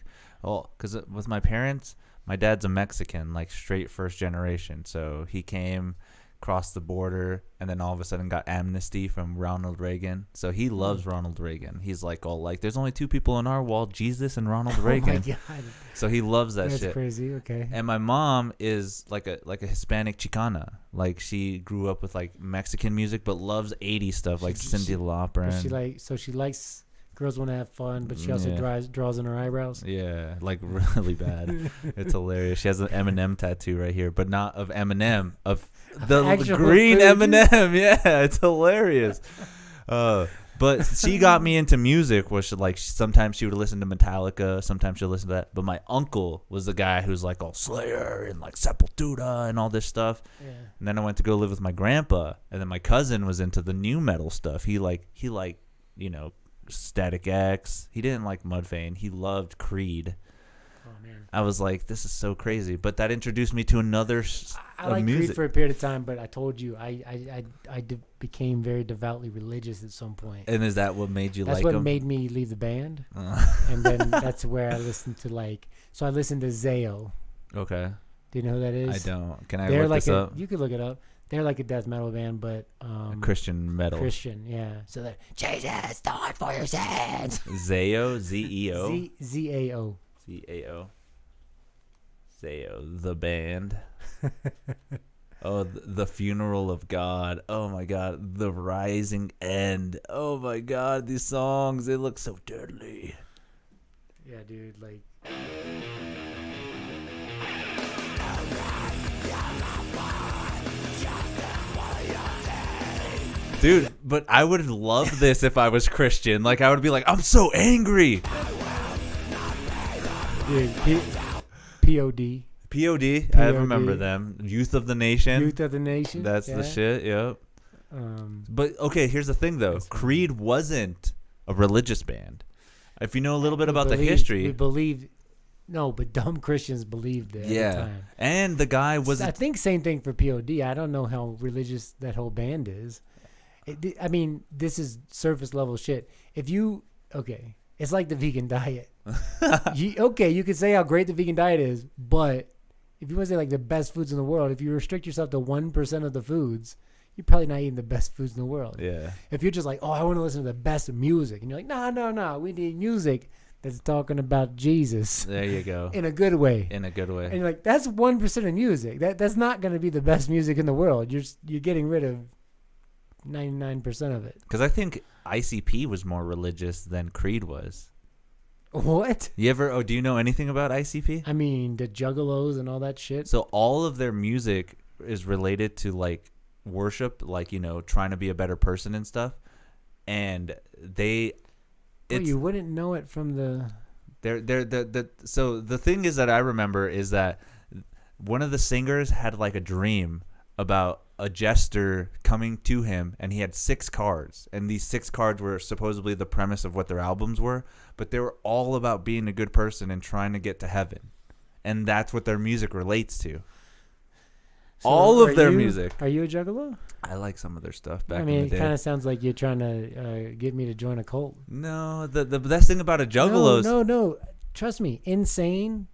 Oh, because with my parents, my dad's a Mexican, like straight first generation. So he came, crossed the border, and then all of a sudden got amnesty from Ronald Reagan. So he loves Ronald Reagan. He's like, there's only two people in our wall, Jesus and Ronald Reagan. Oh my God. So he loves that shit. That's crazy. Okay. And my mom is like a Hispanic Chicana. Like she grew up with like Mexican music, but loves 80s stuff like Cyndi Lauper. She likes girls want to have fun, but she also draws in her eyebrows. Yeah, like really bad. It's hilarious. She has an Eminem tattoo right here, but not of Eminem, of the green Eminem. Yeah, it's hilarious. But she got me into music, which like sometimes she would listen to Metallica, sometimes she'll listen to that. But my uncle was the guy who's like all Slayer and like Sepultura and all this stuff. Yeah. And then I went to go live with my grandpa, and then my cousin was into the new metal stuff. He Static X. He didn't like Mudvayne. He loved Creed. Oh man! I was like, this is so crazy. But that introduced me to another. I liked Creed for a period of time, but I told you I became very devoutly religious at some point. And is that what made you like them? That's what made me leave the band. And then that's where I listened to I listened to Zayo. Okay. Do you know who that is? I don't. Can I look this up? You could look it up. They're like a death metal band, but Christian metal. Christian, yeah. So they're Jesus, die for your sins. Zayo, Z-E-O. Z-A-O. Z-A-O. Zayo, the band. Oh, the Funeral of God. Oh my God, The Rising End. Oh my God, these songs, they look so deadly. Yeah, dude, like. Dude, but I would love this if I was Christian. Like, I would be like, I'm so angry. Dude, P.O.D. P.O.D. I remember them. Youth of the Nation. Youth of the Nation. That's the shit, yep. But, okay, here's the thing, though. Creed wasn't a religious band. If you know a little bit about the history. We believed. No, but dumb Christians believed it at the time. And the guy was... I think same thing for P.O.D. I don't know how religious that whole band is. I mean, this is surface level shit. It's like the vegan diet. You could say how great the vegan diet is, but if you want to say like the best foods in the world, if you restrict yourself to 1% of the foods, you're probably not eating the best foods in the world. Yeah. If you're just like, I want to listen to the best music, and you're like, no, we need music that's talking about Jesus. There you go. In a good way. In a good way. And you're like, that's 1% of music. That's not going to be the best music in the world. You're getting rid of 99% of it. Because I think ICP was more religious than Creed was. What? Do you know anything about ICP? I mean, the Juggalos and all that shit. So all of their music is related to like worship, like, you know, trying to be a better person and stuff. And you wouldn't know it from the. So the thing is that I remember is that one of the singers had like a dream about a jester coming to him, and he had 6 cards, and these 6 cards were supposedly the premise of what their albums were, but they were all about being a good person and trying to get to heaven, and that's what their music relates to. So all of their music. Are you a Juggalo? I like some of their stuff back in the day. It kind of sounds like you're trying to get me to join a cult. No, the best thing about a Juggalo. No. Trust me, Insane,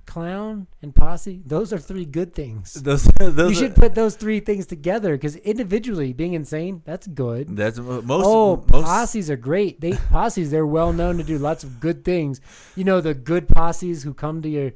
Clown, and Posse, those are 3 good things. Those you should put those 3 things together, because individually, being insane, that's good. That's most. Posses are great. They're well known to do lots of good things. You know, the good posses who come to your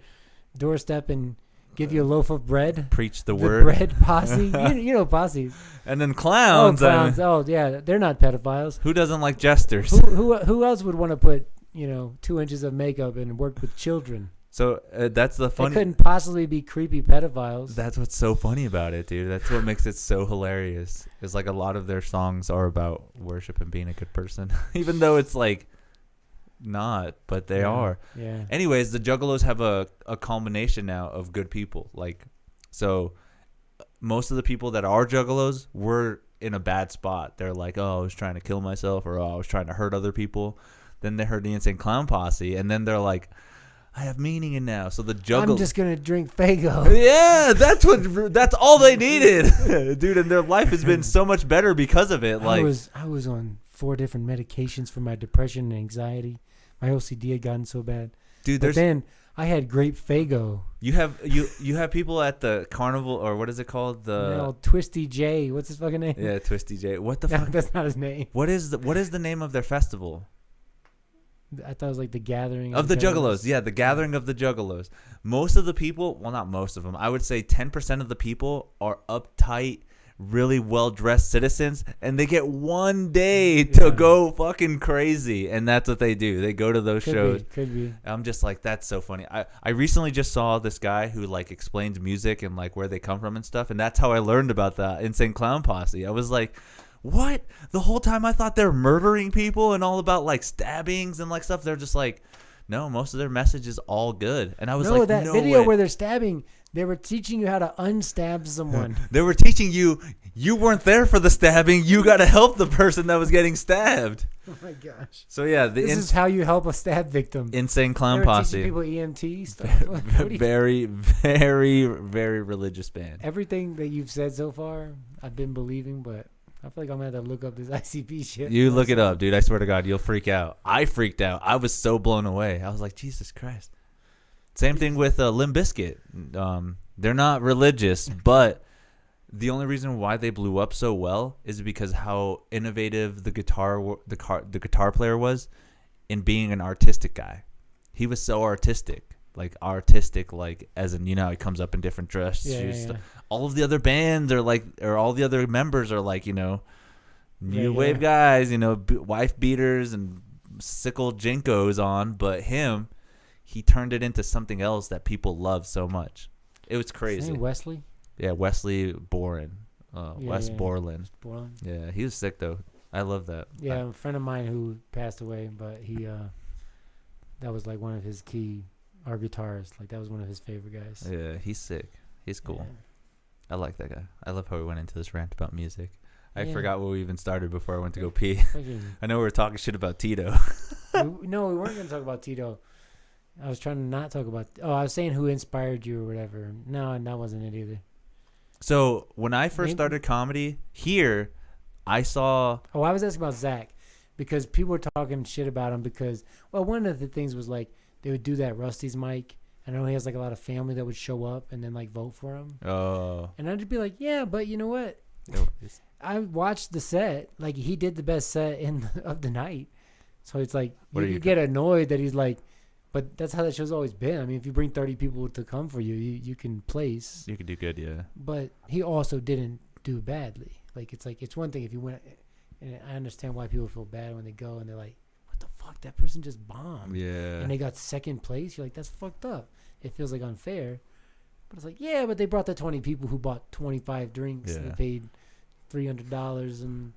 doorstep and give you a loaf of bread. Preach the word. The bread posse. you know posses. And then clowns. Yeah, they're not pedophiles. Who doesn't like jesters? Who else would want to put 2 inches of makeup and work with children? So that's the funny. They couldn't possibly be creepy pedophiles. That's what's so funny about it, dude. That's what makes it so hilarious. Is like a lot of their songs are about worship and being a good person, even though it's like not, but they are. Yeah. Anyways, the Juggalos have a culmination now of good people. Like, so most of the people that are Juggalos were in a bad spot. They're like, oh, I was trying to kill myself, or I was trying to hurt other people. Then they heard the Insane Clown Posse, and then they're like, I have meaning in now. So the Juggalos. I'm just gonna drink Faygo. Yeah, that's all they needed, dude. And their life has been so much better because of it. Like I was on 4 different medications for my depression and anxiety. My OCD had gotten so bad, dude. But then I had grape Faygo. You have people at the carnival, or what is it called? Twisty J. What's his fucking name? Yeah, Twisty J. What the fuck? That's not his name. What is the name of their festival? I thought it was like the Gathering of the Juggalos. Yeah, the Gathering of the Juggalos. Most of the people, well, not most of them, I would say 10% of the people are uptight, really well-dressed citizens, and they get one day to go fucking crazy, and that's what they do. They go to those shows. Could be. I'm just like, that's so funny. I recently just saw this guy who like explains music and like where they come from and stuff, and that's how I learned about the Insane Clown Posse. I was like, what? The whole time I thought they were murdering people and all about like stabbings and like stuff. They're just like, no, most of their message is all good. And I was like, that video where they're stabbing, they were teaching you how to unstab someone. They were teaching you weren't there for the stabbing. You got to help the person that was getting stabbed. Oh my gosh. So yeah, this is how you help a stab victim. Insane Clown Posse. People EMT stuff. Very, very, very religious band. Everything that you've said so far, I've been believing, but I feel like I'm going to have to look up this ICP shit. You look it up, dude. I swear to God, you'll freak out. I freaked out. I was so blown away. I was like, Jesus Christ. Same thing with Limp Bizkit. They're not religious, but the only reason why they blew up so well is because how innovative the guitar player was in being an artistic guy. He was so artistic. Like as in, he comes up in different dress shoes. Yeah. All of the other bands are like, or all the other members are like, new wave guys, wife beaters and sickle jinkos on. But he turned it into something else that people love so much. It was crazy. Wesley? Yeah, Wesley Boren. Borland. Borland. Yeah, he was sick though. I love that. Yeah, a friend of mine who passed away, but he, that was like one of his key. Our guitarist, like that was one of his favorite guys. Yeah, he's sick. He's cool. Yeah. I like that guy. I love how we went into this rant about music. I forgot where we even started before I went to go pee. I know we were talking shit about Tito. No, we weren't going to talk about Tito. I was trying to not talk about. I was saying who inspired you or whatever. No, that wasn't it either. So when I first started comedy here, I saw. Oh, I was asking about Zach because people were talking shit about him because one of the things was like. They would do that Rusty's mic. I know he has like a lot of family that would show up and then like vote for him. Oh. And I'd be like, yeah, but you know what? I watched the set. Like he did the best set of the night. So it's like you get annoyed that he's like, but that's how that show's always been. I mean, if you bring 30 people to come for you, you can place. You can do good, yeah. But he also didn't do badly. Like it's one thing if you went, and I understand why people feel bad when they go and they're like, what the fuck, that person just bombed. Yeah. And they got second place. You're like, that's fucked up. It feels like unfair. But it's like, yeah, but they brought the 20 people who bought 25 drinks. Yeah. They paid $300 and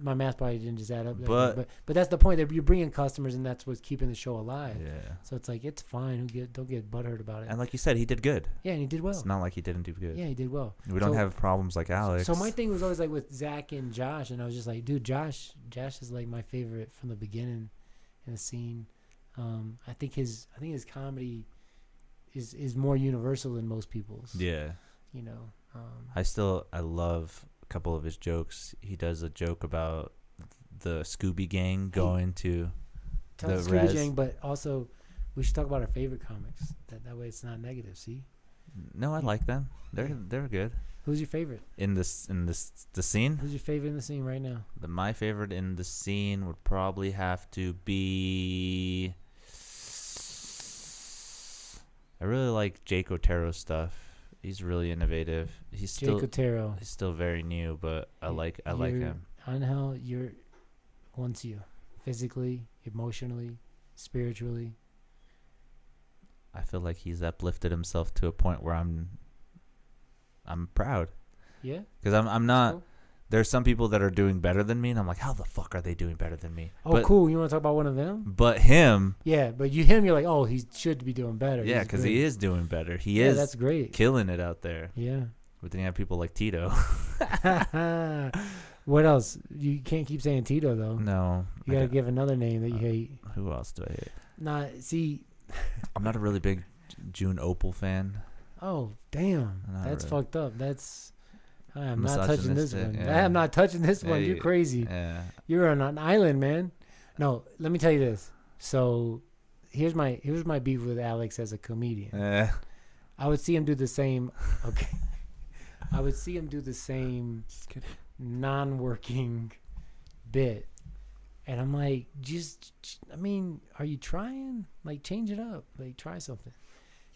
my math probably didn't just add up. But that's the point, that you're bringing customers, and that's what's keeping the show alive. Yeah. So it's like, it's fine. Don't get butthurt about it. And like you said, he did good. Yeah, and he did well. It's not like he didn't do good. Yeah, he did well. We don't have problems like Alex. So my thing was always like with Zach and Josh, and I was just like, dude, Josh is like my favorite from the beginning in the scene. I think his comedy is more universal than most people's. Yeah. You know. I love couple of his jokes. He does a joke about the Scooby Gang going to the Scooby Gang, but also we should talk about our favorite comics. That way it's not negative. See? No, I like them. They're good. Who's your favorite in the scene? Who's your favorite in the scene right now? My favorite in the scene would probably have to be. I really like Jake Otero's stuff. He's really innovative. He's still very new, but I like him. Angel, wants you physically, emotionally, spiritually. I feel like he's uplifted himself to a point where I'm proud. Yeah. Because I'm not. Cool. There's some people that are doing better than me, and I'm like, how the fuck are they doing better than me? Oh, cool. You want to talk about one of them? But him. Yeah, but you're like, oh, he should be doing better. Yeah, because he is doing better. He is. That's great. Killing it out there. Yeah. But then you have people like Tito. What else? You can't keep saying Tito, though. No. You got to give another name that you hate. Who else do I hate? Nah, see. I'm not a really big June Opal fan. Oh, damn. That's really fucked up. I'm not touching this one. Yeah. I am not touching this one. You're crazy. Yeah. You're on an island, man. No, let me tell you this. So here's my beef with Alex as a comedian. I would see him do the same. Okay. I would see him do the same non-working bit. And I'm like, are you trying? Like, change it up. Like, try something.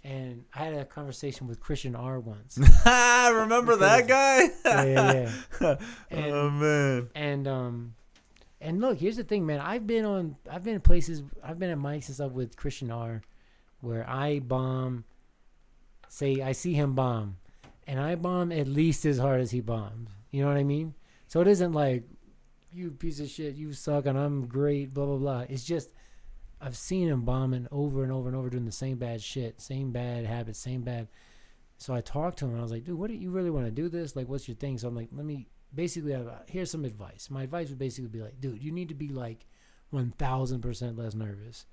And I had a conversation with Christian R once. Remember that guy? Yeah. Oh man. And look, here's the thing, man. I've been at mics and stuff with Christian R, where I bomb. Say I see him bomb, and I bomb at least as hard as he bombed. You know what I mean? So it isn't like, you piece of shit, you suck, and I'm great, blah blah blah. It's just, I've seen him bombing over and over and over, doing the same bad shit, same bad habits, same bad. So I talked to him, and I was like, dude, what do you really want to do this? Like, what's your thing? So I'm like, here's some advice. My advice would basically be like, dude, you need to be like 1,000% less nervous.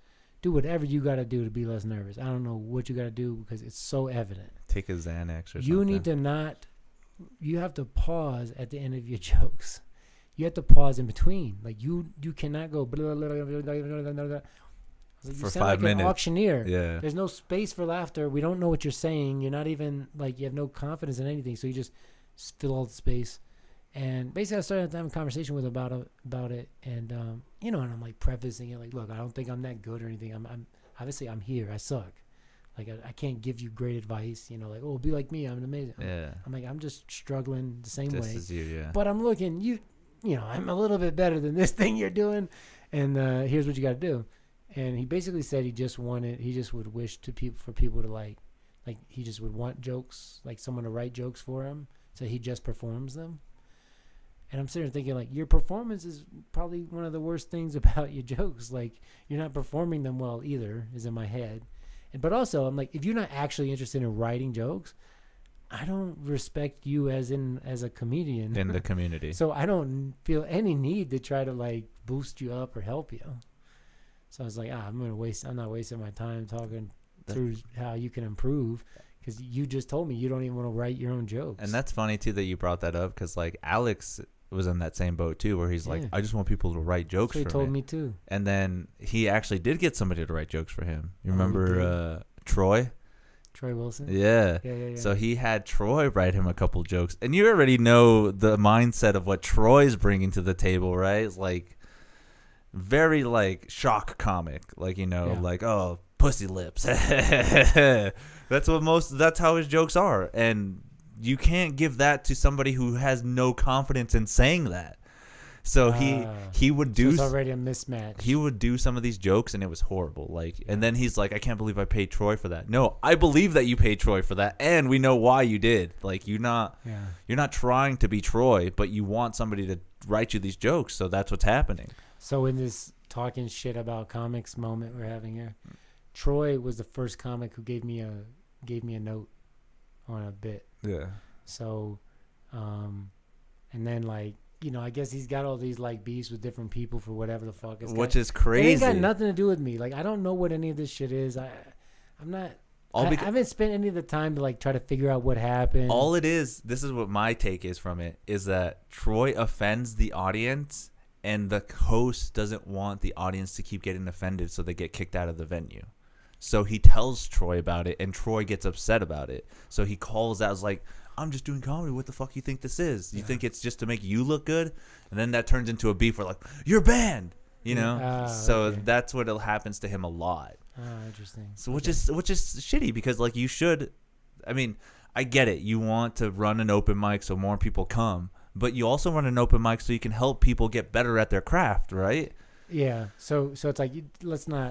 Do whatever you got to do to be less nervous. I don't know what you got to do because it's so evident. Take a Xanax or something. You need to you have to pause at the end of your jokes. You have to pause in between. Like, you cannot go blah, blah, blah, blah, blah, blah, blah. Like, for 5 minutes. An auctioneer. Yeah. There's no space for laughter. We don't know what you're saying. You're not even, like, you have no confidence in anything. So you just fill all the space. And basically, I started having a conversation with him about it. And, and I'm like prefacing it. Like, look, I don't think I'm that good or anything. I'm obviously, I'm here. I suck. Like, I can't give you great advice. Like, oh, be like me. I'm amazing. Yeah. I'm like, I'm just struggling the same way. Just as you, yeah. But I'm looking, I'm a little bit better than this thing you're doing. And here's what you got to do. And he basically said he just would wish for people to like he just would want jokes, like someone to write jokes for him, so he just performs them. And I'm sitting there thinking, like, your performance is probably one of the worst things about your jokes. Like, you're not performing them well either, is in my head. But also, I'm like, if you're not actually interested in writing jokes, I don't respect you as a comedian. In the community. So I don't feel any need to try to, like, boost you up or help you. So I was like, I'm not wasting my time talking through how you can improve, because you just told me you don't even want to write your own jokes. And that's funny, too, that you brought that up, because, like, Alex was in that same boat, too, where he's like, I just want people to write jokes for me. He told me, too. And then he actually did get somebody to write jokes for him. You remember Troy? Troy Wilson? Yeah. So he had Troy write him a couple jokes. And you already know the mindset of what Troy's bringing to the table, right? It's like, very like shock comic, like like oh pussy lips. That's how his jokes are, and you can't give that to somebody who has no confidence in saying that. So he would do. So it's already a mismatch. He would do some of these jokes, and it was horrible. Like, and then he's like, "I can't believe I paid Troy for that." No, I believe that you paid Troy for that, and we know why you did. Like, you're not trying to be Troy, but you want somebody to write you these jokes, so that's what's happening. So in this talking shit about comics moment we're having here, Troy was the first comic who gave me a note on a bit. Yeah. So, and then like. I guess he's got all these like beefs with different people for whatever the fuck. Which is crazy. It ain't got nothing to do with me. Like, I don't know what any of this shit is. I haven't spent any of the time to like try to figure out what happened. All it is, this is what my take is from it, is that Troy offends the audience, and the host doesn't want the audience to keep getting offended, so they get kicked out of the venue. So he tells Troy about it, and Troy gets upset about it. So he calls out, is like, I'm just doing comedy. What the fuck you think this is? You think it's just to make you look good? And then that turns into a beef where like, you're banned, So okay. that's what happens to him a lot. Interesting. So which is shitty, because like you should, I mean, I get it. You want to run an open mic so more people come, but you also run an open mic so you can help people get better at their craft, right? Yeah. So it's like,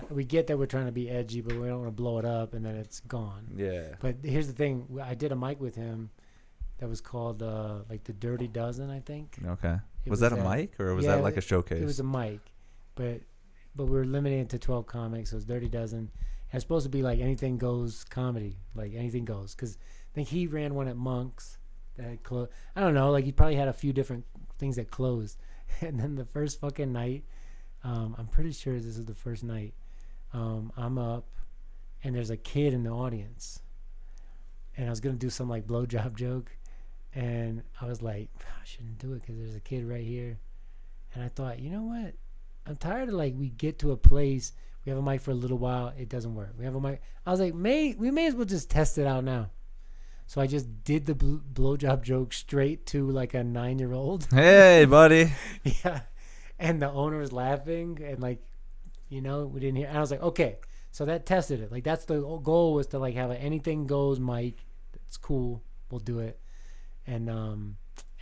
we get that we're trying to be edgy, but we don't want to blow it up and then it's gone. Yeah. But here's the thing. I did a mic with him that was called like the Dirty Dozen, I think. Okay. Was that a mic, or was that like a showcase? It was a mic, but we were limiting it to 12 comics. So it was Dirty Dozen. And it's supposed to be like anything goes comedy, like anything goes. Because I think he ran one at Monk's that had closed. I don't know, like he probably had a few different things that closed. And then the first fucking night, I'm pretty sure this is the first night, I'm up and there's a kid in the audience. And I was going to do some like blowjob joke. And I was like, I shouldn't do it because there's a kid right here. And I thought, you know what? I'm tired of like, we get to a place, we have a mic for a little while, it doesn't work. We have a mic. I was like, we may as well just test it out now. So I just did the blowjob joke straight to like a 9-year-old. Hey, buddy. Yeah. And the owner was laughing and like, we didn't hear. And I was like, okay. So that tested it. Like that's the goal, was to like have an anything goes mic. It's cool. We'll do it. And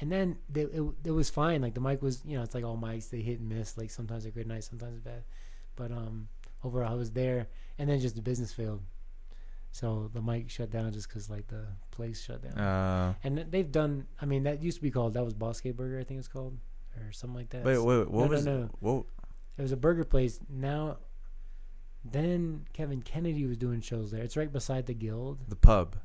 then it was fine. Like the mic was, it's like all mics, they hit and miss. Like sometimes they're good nights, sometimes it's bad. But overall I was there, and then just the business failed. So the mic shut down just because like the place shut down. And they've done. I mean, that used to be called. That was Bosque Burger, I think it's called, or something like that. Wait. What was? No. What? It was a burger place. Then Kevin Kennedy was doing shows there. It's right beside the Guild. The pub.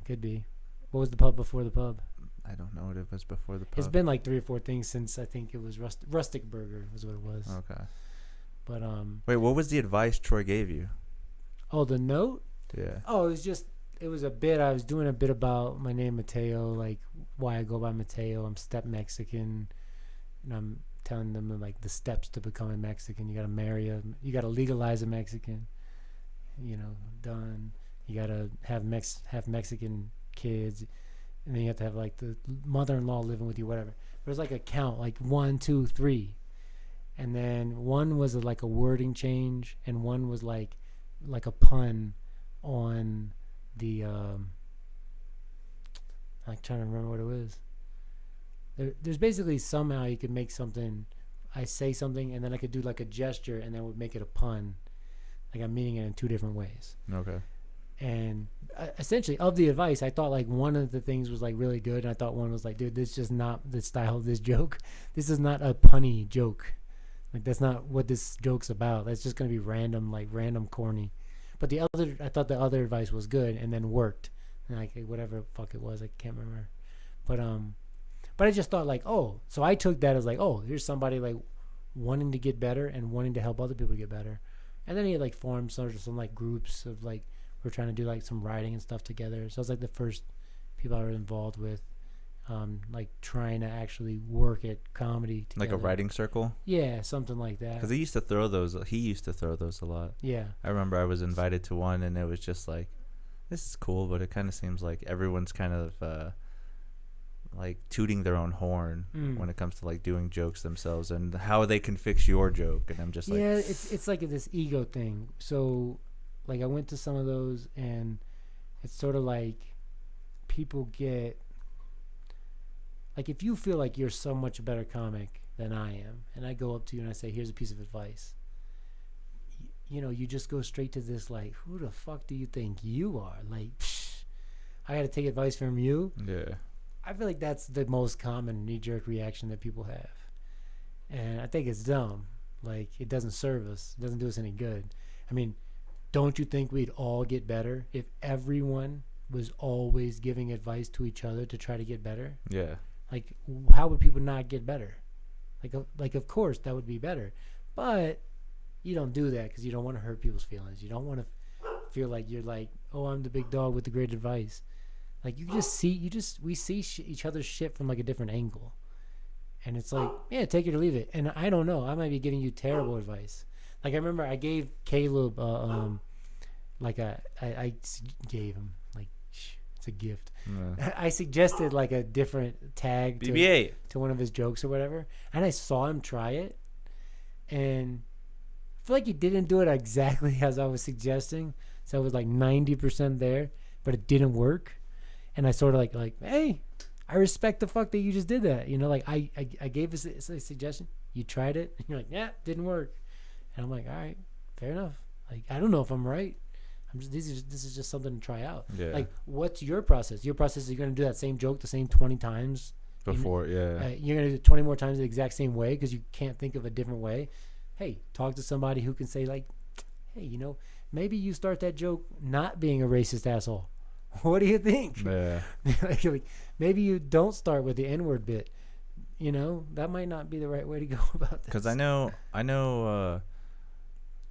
Could be. What was the pub before the pub? I don't know what it was before the pub. It's been like 3 or 4 things since I think it was Rustic Burger was what it was. Okay. But wait, what was the advice Troy gave you? Oh, the note? Yeah. Oh, it was a bit. I was doing a bit about my name Mateo, like why I go by Mateo. I'm step Mexican, and I'm telling them like the steps to becoming Mexican. You got to you got to legalize a Mexican. Done. You got to have Mexican kids, and then you have to have like the mother-in-law living with you, whatever. There's like a count, like 1, 2, 3, and then one was like a wording change, and one was like a pun on the I'm trying to remember what it was. There's basically somehow you could make something. I say something, and then I could do like a gesture, and then would make it a pun, like I'm meaning it in 2 different ways. Okay. And essentially, of the advice, I thought like one of the things was like really good, and I thought one was like, dude, this is just not the style of this joke. This is not a punny joke. Like that's not what this joke's about. That's just gonna be random corny. But I thought the other advice was good, and then worked. And like whatever the fuck it was, I can't remember. But I just thought like, oh, so I took that as like, oh, here's somebody like wanting to get better and wanting to help other people get better. And then he had like formed some like groups of like, we're trying to do like some writing and stuff together. So it was like the first people I was involved with, like trying to actually work at comedy together. Like a writing circle? Yeah, something like that. Because he used to throw those a lot. Yeah. I remember I was invited to one, and it was just like, this is cool, but it kind of seems like everyone's kind of like tooting their own horn when it comes to like doing jokes themselves and how they can fix your joke. And I'm just like, yeah, it's like this ego thing. So like I went to some of those, and it's sort of like people get like, if you feel like you're so much a better comic than I am, and I go up to you and I say, here's a piece of advice, you know, you just go straight to this like, who the fuck do you think you are? Like, psh, I got to take advice from you. yeah. I feel like that's the most common knee-jerk reaction that people have, and I think it's dumb. Like, it doesn't serve us. It doesn't do us any good. I mean, don't you think we'd all get better if everyone was always giving advice to each other to try to get better? Yeah. Like, how would people not get better? Like of course that would be better, but you don't do that because you don't want to hurt people's feelings. You don't want to feel like you're like, oh, I'm the big dog with the great advice. Like, we see each other's shit from like a different angle, and it's like, yeah, take it or leave it. And I don't know, I might be giving you terrible advice. Like, I remember I gave Caleb I gave him, like, it's a gift. Yeah. I suggested like a different tag to one of his jokes or whatever, and I saw him try it, and I feel like he didn't do it exactly as I was suggesting. So it was like 90% there, but it didn't work. And I sort of like, hey, I respect the fuck that you just did that. You know, like I gave a suggestion. You tried it. And you're like, yeah, didn't work. And I'm like, all right, fair enough. Like, I don't know if I'm right. This is just something to try out. Yeah. Like, what's your process? Your process is you're going to do that same joke the same 20 times. Before, yeah. You're going to do it 20 more times the exact same way because you can't think of a different way. Hey, talk to somebody who can say like, hey, you know, maybe you start that joke not being a racist asshole. What do you think? Yeah. like, maybe you don't start with the N-word bit. You know, that might not be the right way to go about this. Because I know,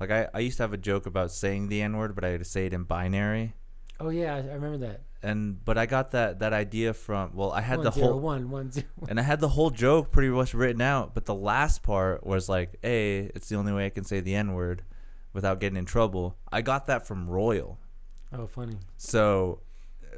like I used to have a joke about saying the N-word, but I had to say it in binary. Oh yeah, I remember that. But I got that idea from, well, I had 101. And I had the whole joke pretty much written out, but the last part was like, hey, it's the only way I can say the N-word without getting in trouble. I got that from Royal. Oh, funny. So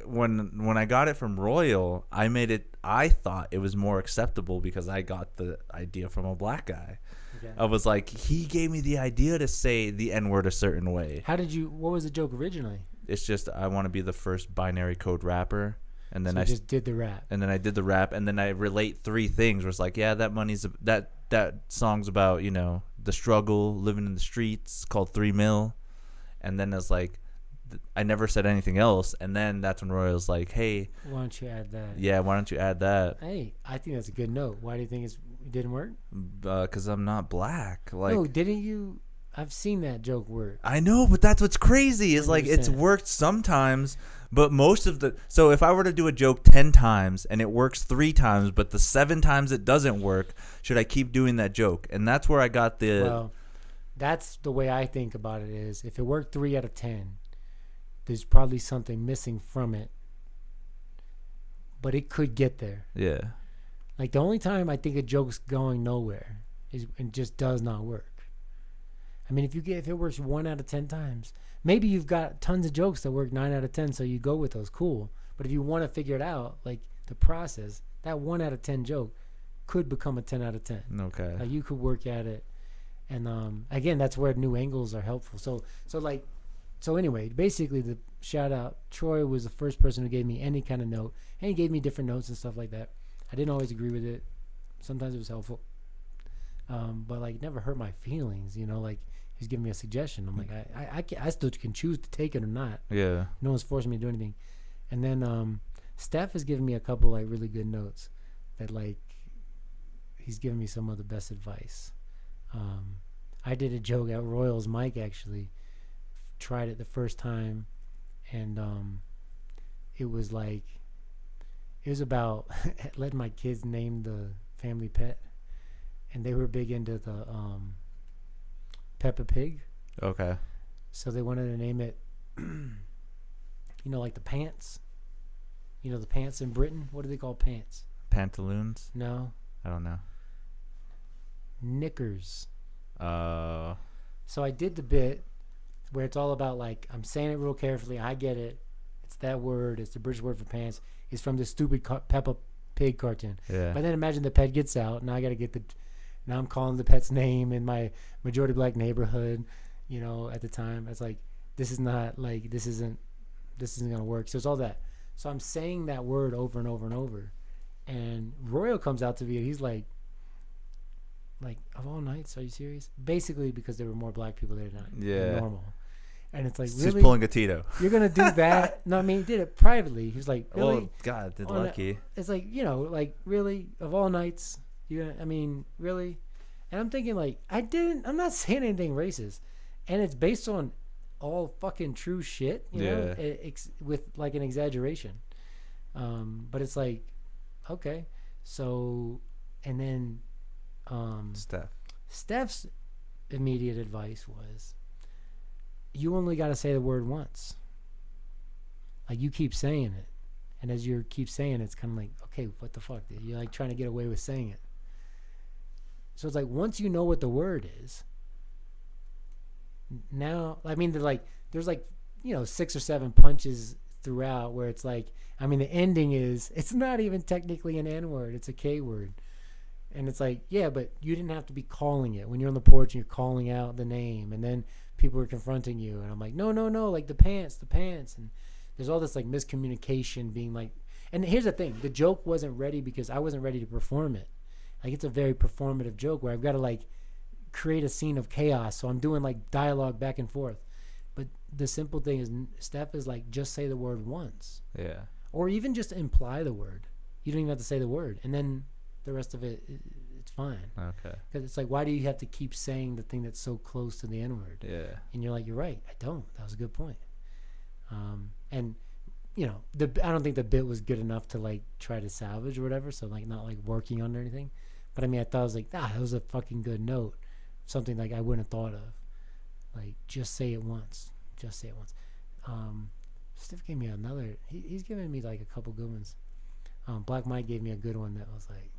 when I got it from Royal, I thought it was more acceptable because I got the idea from a black guy. Okay. I was like, he gave me the idea to say the N-word a certain way. What was the joke originally? It's just, I want to be the first binary code rapper. And then I just did the rap. And then I did the rap, and then I relate three things where it's like, yeah, that song's about, you know, the struggle, living in the streets, called 3 Mil. And then it's like, I never said anything else, and then that's when Royal's like, hey, why don't you add that? Yeah, why don't you add that? Hey, I think that's a good note. Why do you think it didn't work? Because I'm not black. Like, no, didn't you? I've seen that joke work. I know, but that's what's crazy is 100%. Like, it's worked sometimes, but so if I were to do a joke 10 times and it works 3 times, but the 7 times it doesn't work, should I keep doing that joke? And that's where I got the... Well, that's the way I think about it is, if it worked 3 out of 10, there's probably something missing from it, but it could get there. Yeah. Like, the only time I think a joke's going nowhere is it just does not work. I mean, if it works 1 out of 10 times, maybe you've got tons of jokes that work 9 out of 10, so you go with those, cool. But if you want to figure it out, like the process, that 1 out of 10 joke could become a 10 out of 10. Okay. Like, you could work at it, and again, that's where new angles are helpful. So anyway, basically, the shout out, Troy was the first person who gave me any kind of note, and he gave me different notes and stuff like that. I didn't always agree with it. Sometimes it was helpful, but like, never hurt my feelings. You know, like, he's giving me a suggestion. I'm like, I still can choose to take it or not. Yeah. No one's forcing me to do anything. And then Steph has given me a couple like really good notes that like he's given me some of the best advice. I did a joke at Royal's mic actually. Tried it the first time, and it was about letting my kids name the family pet, and they were big into the Peppa Pig. Okay. So they wanted to name it, you know, like the pants. You know, the pants in Britain. What do they call pants? Pantaloons? No. I don't know. Knickers. So I did the bit where it's all about, like, I'm saying it real carefully. I get it. It's that word. It's the British word for pants. It's from the stupid Peppa pig cartoon. Yeah. But then imagine the pet gets out. Now I got to get now I'm calling the pet's name in my majority black neighborhood, you know, at the time. It's like, this is not like, this isn't going to work. So it's all that. So I'm saying that word over and over and over. And Royal comes out to me and he's like, of all nights, are you serious? Basically because there were more black people there than normal. And it's like, really? He's pulling a Tito. You're going to do that? No, I mean, he did it privately. He was like, really? Oh, God, they're lucky. It's like, you know, like, really? Of all nights? I mean, really? And I'm thinking, like, I'm not saying anything racist. And it's based on all fucking true shit, you know, with, like, an exaggeration. But it's like, okay. So, and then Steph's immediate advice was, you only got to say the word once. Like, you keep saying it. And as you keep saying it, it's kind of like, okay, what the fuck, dude? You're like trying to get away with saying it. So it's like, once you know what the word is, now, I mean, there's like, you know, 6 or 7 punches throughout where it's like, I mean, the ending is, it's not even technically an N word, it's a K word. And it's like, yeah, but you didn't have to be calling it. When you're on the porch and you're calling out the name, and then people are confronting you, and I'm like, no, like the pants. And there's all this like miscommunication being like, and here's the thing, the joke wasn't ready because I wasn't ready to perform it. Like, it's a very performative joke where I've got to like create a scene of chaos. So I'm doing like dialogue back and forth. But the simple thing is, Steph is like, just say the word once. Yeah. Or even just imply the word. You don't even have to say the word. And then the rest of it, it's fine. Okay. Because it's like, why do you have to keep saying the thing that's so close to the N-word? Yeah. And you're like, you're right. I don't. That was a good point. And, you know, I don't think the bit was good enough to like try to salvage or whatever. So like, not like working on anything. But I mean, I thought it was like, that was a fucking good note. Something like I wouldn't have thought of. Like, just say it once. Just say it once. Steve gave me another. He's given me like a couple good ones. Black Mike gave me a good one that was like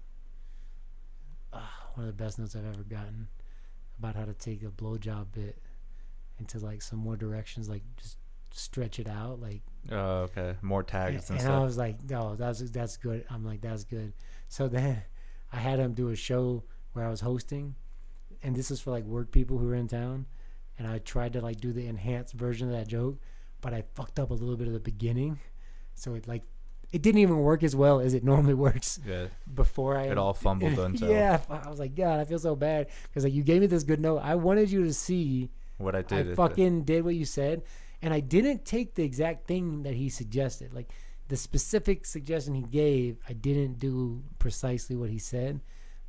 one of the best notes I've ever gotten about how to take a blowjob bit into like some more directions, like just stretch it out, like. Oh, okay. More tags and stuff. And I was like, no, that's good. I'm like, that's good. So then I had him do a show where I was hosting, and this is for like work people who were in town, and I tried to like do the enhanced version of that joke, but I fucked up a little bit of the beginning, so it didn't even work as well as it normally works. Yeah. Before it all fumbled until. Yeah, I was like, God, I feel so bad because like you gave me this good note. I wanted you to see what I did. I fucking did what you said, and I didn't take the exact thing that he suggested. Like the specific suggestion he gave, I didn't do precisely what he said,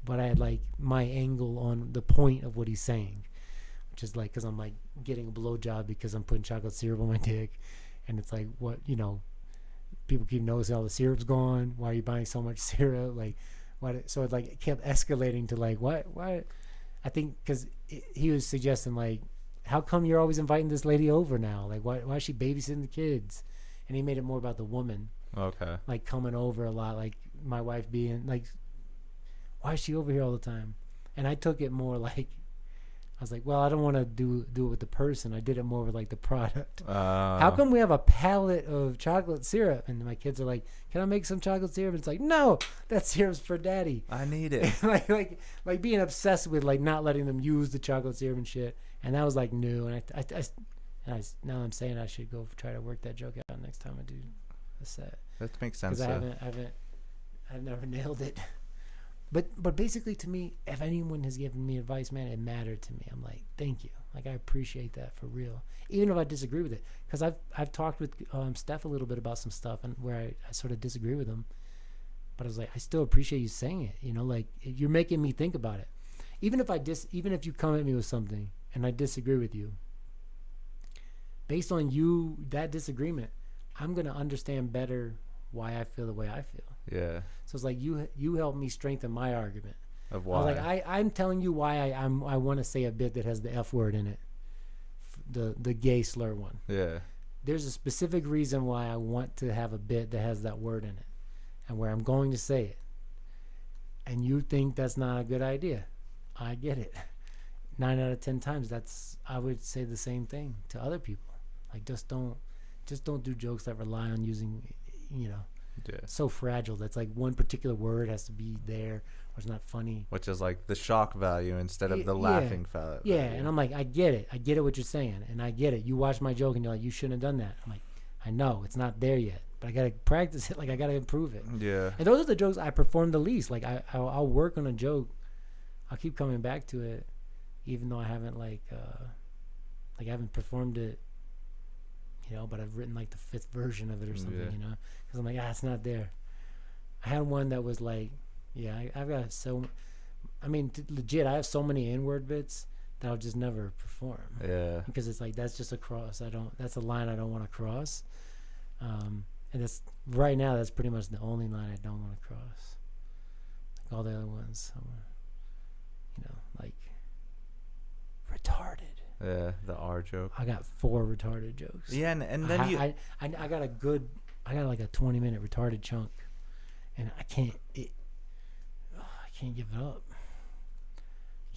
but I had like my angle on the point of what he's saying, which is like, because I'm like getting a blowjob because I'm putting chocolate syrup on my dick, and it's like, what, you know, people keep noticing all the syrup's gone. Why are you buying so much syrup? Like, what? So it like it kept escalating to like, what? I think because he was suggesting like, how come you're always inviting this lady over now? Like, why is she babysitting the kids? And he made it more about the woman. Okay. Like coming over a lot, like my wife being like, why is she over here all the time? And I took it more like, I was like, well, I don't want to do it with the person. I did it more with like the product. How come we have a pallet of chocolate syrup? And my kids are like, can I make some chocolate syrup? And it's like, no, that syrup's for daddy. I need it. like being obsessed with like not letting them use the chocolate syrup and shit. And that was like new. And I now I'm saying I should go try to work that joke out next time I do a set. That makes sense. Because I've never nailed it. But basically, to me, if anyone has given me advice, man, it mattered to me. I'm like, thank you. Like, I appreciate that for real. Even if I disagree with it. Because I've talked with Steph a little bit about some stuff and where I sort of disagree with him. But I was like, I still appreciate you saying it. You know, like, you're making me think about it. Even if you come at me with something and I disagree with you, based on that disagreement, I'm going to understand better why I feel the way I feel. Yeah. So it's like you helped me strengthen my argument. Of why? I was like, I'm telling you why I want to say a bit that has the F word in it, the gay slur one. Yeah. There's a specific reason why I want to have a bit that has that word in it, and where I'm going to say it. And you think that's not a good idea. I get it. 9 out of 10 times, I would say the same thing to other people. Like, just don't do jokes that rely on using, you know, Yeah. So fragile. That's like one particular word has to be there or it's not funny. Which is like the shock value instead of the laughing value. Yeah, and I'm like, I get it what you're saying, and I get it. You watch my joke and you're like, you shouldn't have done that. I'm like, I know it's not there yet, but I gotta practice it. Like I gotta improve it. Yeah. And those are the jokes I perform the least. Like I'll work on a joke. I'll keep coming back to it, even though I haven't I haven't performed it. You know, but I've written like the 5th version of it or something. Yeah. You know, because I'm like, it's not there. I had one that was like, I've got legit, I have so many N-word bits that I'll just never perform. Yeah. Because it's like, that's just a cross. That's a line I don't want to cross. And that's right now, that's pretty much the only line I don't want to cross. Like all the other ones, like retarded. Yeah, the R joke. I got 4 retarded jokes. Yeah, and then I got like a 20-minute retarded chunk, and I can't give it up.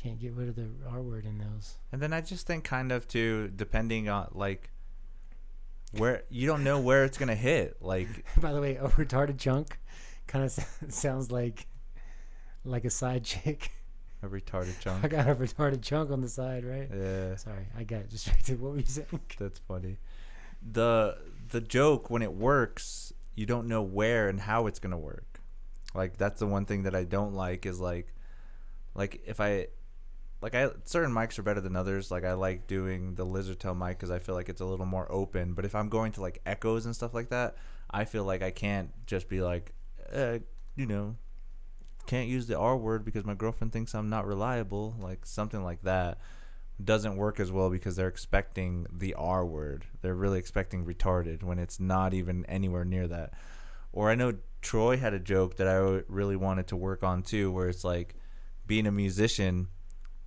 Can't get rid of the R word in those. And then I just think kind of too, depending on like where you don't know where it's gonna hit. Like, by the way, a retarded chunk kind of sounds like a side chick. A retarded chunk. I got a retarded chunk on the side, right? Yeah. Sorry, I got distracted. What were you saying? That's funny. The joke, when it works, you don't know where and how it's gonna work. Like that's the one thing that I don't like is like if certain mics are better than others. Like I like doing the lizard tail mic because I feel like it's a little more open. But if I'm going to like echoes and stuff like that, I feel like I can't just be like, can't use the R word because my girlfriend thinks I'm not reliable. Like something like that doesn't work as well because they're expecting the R word. They're really expecting retarded when it's not even anywhere near that. Or I know Troy had a joke that I really wanted to work on too, where it's like being a musician,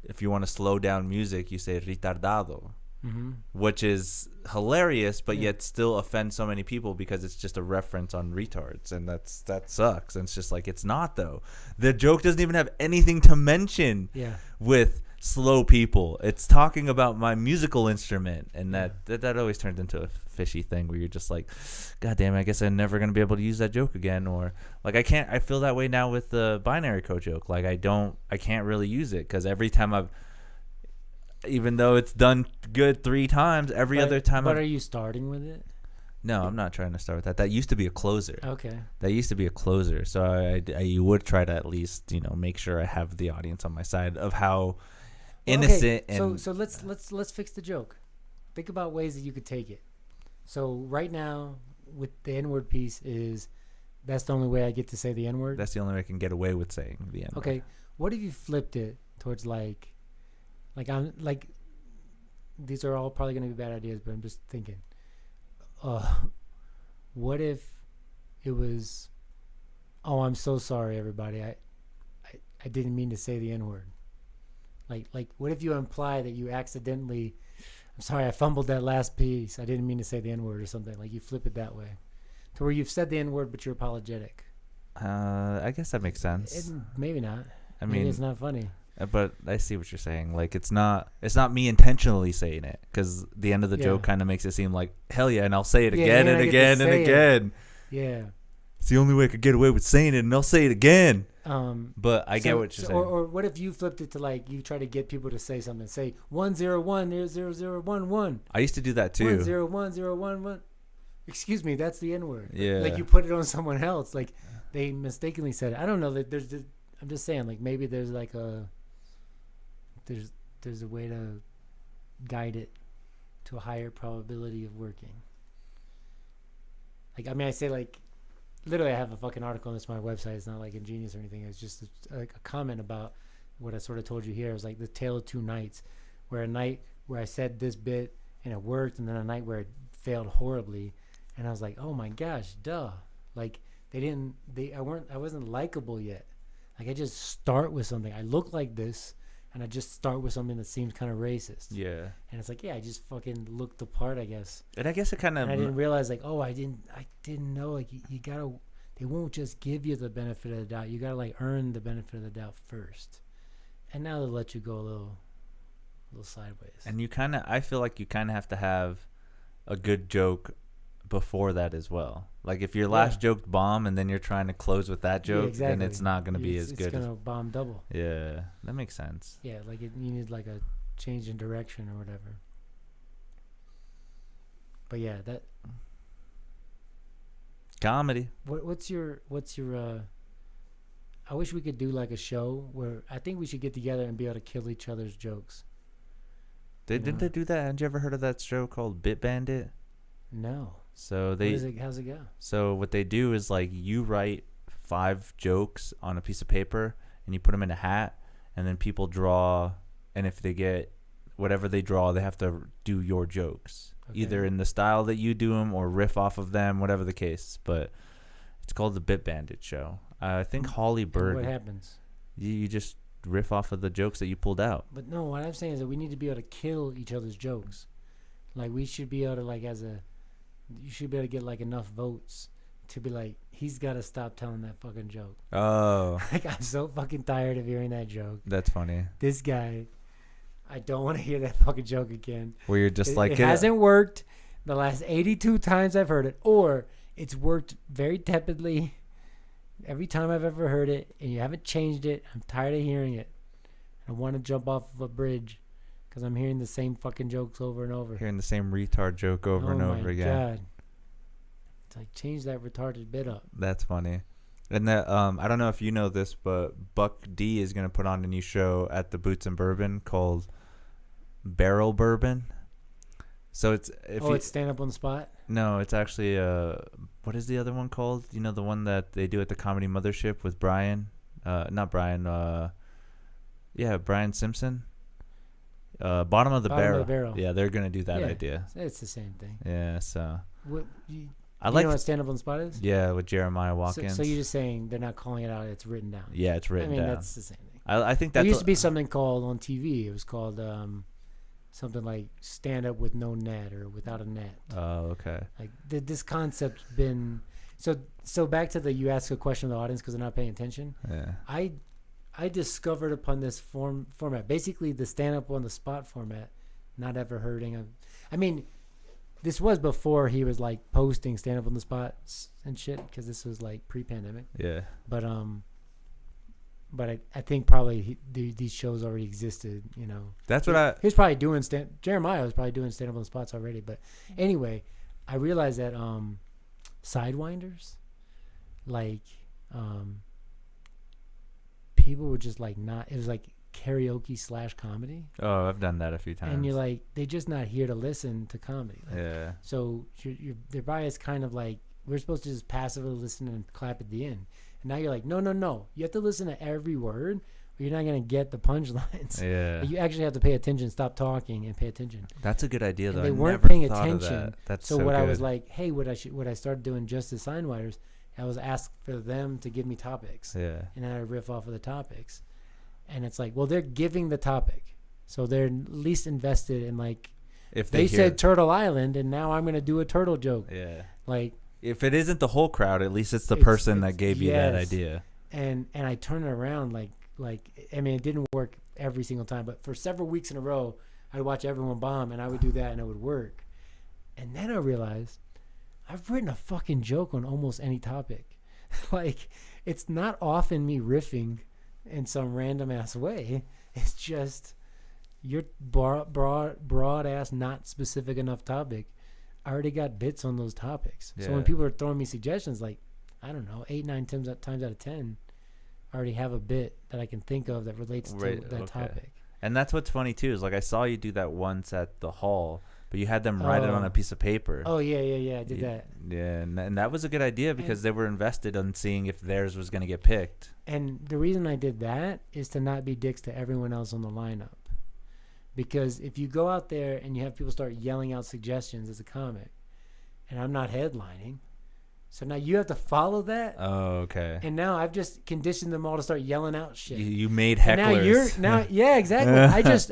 if you want to slow down music, you say retardado. Mm-hmm. Which is hilarious, but yet still offends so many people because it's just a reference on retards, and that sucks. And it's just like, it's not though. The joke doesn't even have anything to mention with slow people. It's talking about my musical instrument, and that always turns into a fishy thing where you're just like, God damn it, I guess I'm never gonna be able to use that joke again. Or like I feel that way now with the binary code joke. Like I can't really use it because every time even though it's done good 3 times, other time. But are you starting with it? No, I'm not trying to start with that. That used to be a closer. Okay. That used to be a closer. So I would try to at least, make sure I have the audience on my side of how innocent and. So let's fix the joke. Think about ways that you could take it. So right now with the N-word piece that's the only way I get to say the N-word? That's the only way I can get away with saying the N-word. Okay. What if you flipped it towards these are all probably going to be bad ideas, but I'm just thinking, what if it was, I'm so sorry, everybody. I didn't mean to say the N-word. Like, what if you imply that you accidentally, I'm sorry, I fumbled that last piece. I didn't mean to say the N-word or something. Like, you flip it that way to where you've said the N-word, but you're apologetic. I guess that makes sense. Maybe not. Maybe it's not funny. But I see what you're saying. Like it's not me intentionally saying it because the end of the joke kind of makes it seem like hell yeah, and I'll say it again and again and again. Yeah, it's the only way I could get away with saying it, and I'll say it again. But I get what you're saying. Or what if you flipped it to like you try to get people to say something? Say 101-0011. I used to do that too. 101-011. Excuse me, that's the N-word. Yeah. Like you put it on someone else. Like they mistakenly said it. I don't know. I'm just saying. Like maybe there's like there's a way to guide it to a higher probability of working. Like, I mean, I say like, literally I have a fucking article on this on my website. It's not like ingenious or anything. It's just like a comment about what I sort of told you here. It was like the tale of 2 nights, where a night where I said this bit and it worked, and then a night where it failed horribly. And I was like, oh my gosh, duh. Like I wasn't likable yet. Like I just start with something. I look like this, and I just start with something that seems kind of racist. Yeah. And it's like, I just fucking looked the part, I guess. And I guess it kind of. And I didn't realize, like, I didn't know, like, you gotta. They won't just give you the benefit of the doubt. You gotta like earn the benefit of the doubt first, and now they'll let you go a little sideways. And I feel like you kind of have to have a good joke before that as well. Like if your last joke bomb and then you're trying to close with that joke, then it's not going to be as good. It's going to bomb double. Yeah, that makes sense. Yeah, like you need like a change in direction or whatever. But yeah, that comedy. What's your I wish we could do like a show where I think we should get together and be able to kill each other's jokes. Didn't they do that? Had you ever heard of that show called Bit Bandit? No. So how's it go? So what they do is like you write 5 jokes on a piece of paper and you put them in a hat, and then people draw, and if they get whatever they draw, they have to do your jokes, either in the style that you do them or riff off of them, whatever the case. But it's called the Bit Bandit Show. I think Holly Berg. What happens? You just riff off of the jokes that you pulled out. But no, what I'm saying is that we need to be able to kill each other's jokes. Like we should be able to you should be able to get like enough votes to be like, he's got to stop telling that fucking joke. Oh. Like I'm so fucking tired of hearing that joke. That's funny. This guy, I don't want to hear that fucking joke again. Where you're just it hasn't worked the last 82 times I've heard it, or it's worked very tepidly every time I've ever heard it, and you haven't changed it. I'm tired of hearing it. I want to jump off of a bridge because I'm hearing the same fucking jokes over and over. Hearing the same retard joke over and over again. Oh my God. It's like, change that retarded bit up. That's funny. And that I don't know if you know this, but Buck D is going to put on a new show at the Boots and Bourbon called Barrel Bourbon. So it's it's stand up on the spot? No, it's actually what is the other one called? You know, the one that they do at the Comedy Mothership with Brian? Not Brian. Brian Simpson. Bottom of the Barrel. Yeah, they're gonna do that idea. It's the same thing. Yeah. So. You know what stand up on the spot is? Yeah, with Jeremiah Watkins. So you're just saying they're not calling it out; it's written down. Yeah, it's written down. That's the same thing. I think that there used to be something called on TV. It was called something like stand up with no net or without a net. Oh, okay. Like this concept's been so back to you ask a question of the audience because they're not paying attention. Yeah. I discovered upon this format, basically the stand up on the spot format, not ever hearing of. I mean, this was before he was like posting stand up on the spot and shit, because this was like pre-pandemic. Yeah. But I think probably these shows already existed, you know. That's what he was probably doing Jeremiah was probably doing stand up on the spots already. But anyway, I realized that Sidewinders, like people were just like not. It was like karaoke / comedy. Oh, I've done that a few times. And you're like, they're just not here to listen to comedy. Like, yeah. So their bias kind of like, we're supposed to just passively listen and clap at the end. And now you're like, no. You have to listen to every word, or you're not going to get the punchlines. Yeah. You actually have to pay attention, stop talking, and pay attention. That's a good idea, though. They weren't paying attention. That's so what good. I was like, hey, what I started doing just as Sidewinders, I was asked for them to give me topics. Yeah. And then I riff off of the topics. And it's like, well, they're giving the topic. So they're least invested in like, if they said Turtle Island and now I'm going to do a turtle joke. Yeah. Like, if it isn't the whole crowd, at least it's the person that gave you that idea. And I turn it around like, I mean, it didn't work every single time, but for several weeks in a row, I'd watch everyone bomb and I would do that and it would work. And then I realized I've written a fucking joke on almost any topic. Like, it's not often me riffing in some random ass way. It's just your broad ass, not specific enough topic. I already got bits on those topics. Yeah. So when people are throwing me suggestions, like, I don't know, 8-9 times out of 10, I already have a bit that I can think of that relates to that topic. And that's what's funny too, is like I saw you do that once at the hall, but you had them write it on a piece of paper. Oh yeah, I did that. Yeah, and that was a good idea because they were invested on seeing if theirs was going to get picked. And the reason I did that is to not be dicks to everyone else on the lineup. Because if you go out there and you have people start yelling out suggestions as a comic, and I'm not headlining, so now you have to follow that. Oh, okay. And now I've just conditioned them all to start yelling out shit. You made hecklers. Yeah, exactly.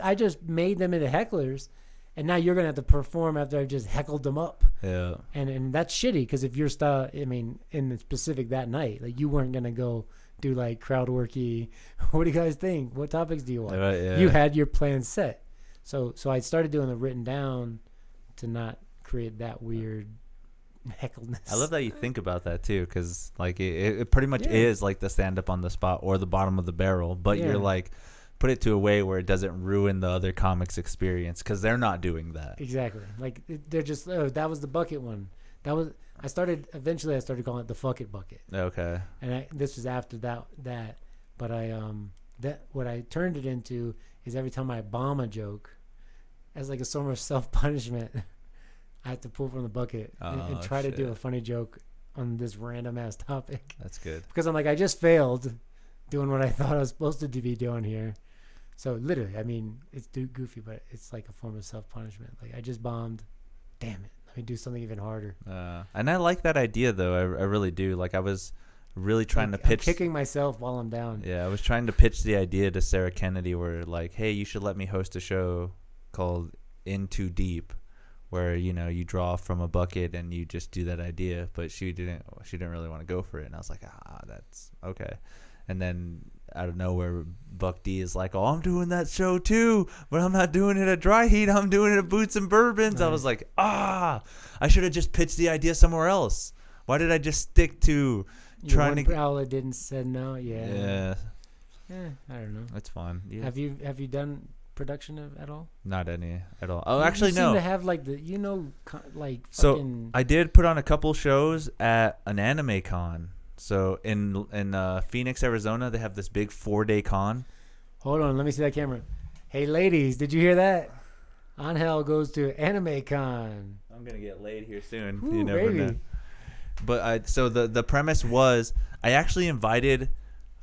I just made them into hecklers, and now you're gonna have to perform after I've just heckled them up. Yeah. And that's shitty because if your style, I mean, in the specific that night, like you weren't gonna go do like crowd worky. What do you guys think? What topics do you want? Yeah. You had your plan set. So I started doing the written down to not create that weird heckledness. I love that you think about that too, because like it pretty much is like the stand up on the spot or the bottom of the barrel, but you're like put it to a way where it doesn't ruin the other comics' experience because they're not doing that. Exactly. Like they're just that was the bucket one. That was eventually I started calling it the fuck it bucket. Okay. And this was after that but what I turned it into is every time I bomb a joke as like a sort of self-punishment, I have to pull from the bucket and try to do a funny joke on this random ass topic. That's good. Because I'm like, I just failed doing what I thought I was supposed to be doing here. So literally, I mean, it's goofy, but it's like a form of self-punishment. Like I just bombed. Damn it. Let me do something even harder. And I like that idea though. I really do. Like I was really trying to pitch. I'm kicking myself while I'm down. Yeah, I was trying to pitch the idea to Sarah Kennedy where like, hey, you should let me host a show called In Too Deep, where you draw from a bucket and you just do that idea. But she didn't really want to go for it, and I was like, that's okay. And then out of nowhere, Buck D is like, oh, I'm doing that show too, but I'm not doing it at Dry Heat, I'm doing it at Boots and Bourbons. Nice. I was like, I should have just pitched the idea somewhere else. Why did I just stick to trying to? Outlet didn't said no. Yeah. I don't know. That's fine. Yeah. Have you done production at all? Not any at all. Oh, actually, no. You seem to have like like so fucking... I did put on a couple shows at an anime con. So in Phoenix, Arizona, they have this big 4-day con. Hold on, let me see that camera. Hey, ladies, did you hear that? Angel goes to Anime Con. I'm gonna get laid here soon. Ooh, you never know. But so the premise was I actually invited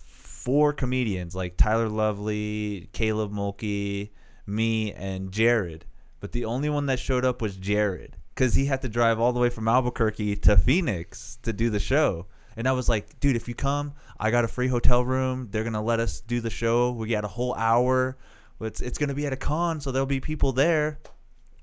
4 comedians like Tyler Lovely, Caleb Mulkey, me, and Jared. But the only one that showed up was Jared because he had to drive all the way from Albuquerque to Phoenix to do the show. And I was like, dude, if you come, I got a free hotel room. They're going to let us do the show. We got a whole hour. It's going to be at a con, so there'll be people there,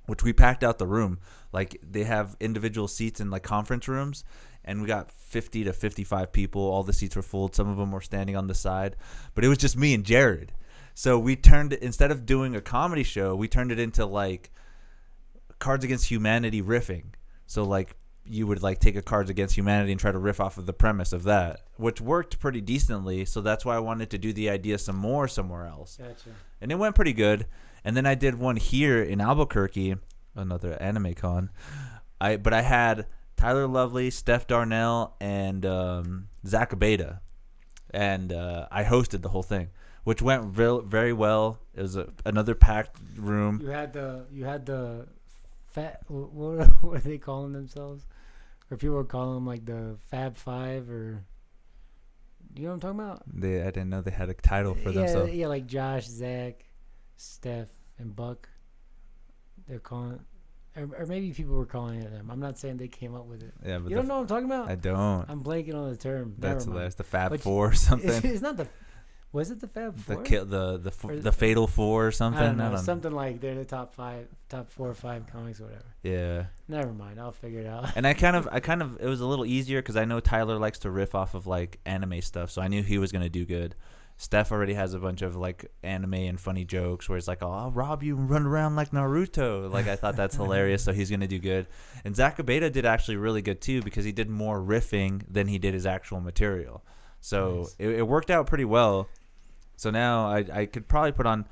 which we packed out the room. Like, they have individual seats in, like, conference rooms, and we got 50 to 55 people. All the seats were full. Some of them were standing on the side. But it was just me and Jared. So we turned it, instead of doing a comedy show, we turned it into, like, Cards Against Humanity riffing. So, like, you would like take a Cards Against Humanity and try to riff off of the premise of that, which worked pretty decently. So that's why I wanted to do the idea some more somewhere else. Gotcha. And it went pretty good. And then I did one here in Albuquerque, another anime con. I had Tyler Lovely, Steph Darnell, and Zach Abeda. And I hosted the whole thing, which went very well. It was another packed room. You had the fat, what are they calling themselves? Or people were calling them like the Fab Five, or you know what I'm talking about? I didn't know they had a title for themselves. Yeah, like Josh, Zach, Steph, and Buck. They're calling, or maybe people were calling it them. I'm not saying they came up with it. Yeah, but you don't know what I'm talking about? I don't. I'm blanking on the term. That's the Fab Four or something. It's not the. Was it the Fab Four? The Fatal Four or something? I don't know. Something like they're the top 4 or 5 comics or whatever. Yeah. Never mind. I'll figure it out. And I kind of, it was a little easier because I know Tyler likes to riff off of like anime stuff, so I knew he was gonna do good. Steph already has a bunch of like anime and funny jokes where it's like, oh, I'll rob you and run around like Naruto. Like I thought that's hilarious, so he's gonna do good. And Zach Abeda did actually really good too because he did more riffing than he did his actual material. So nice. It worked out pretty well. So now I could probably put on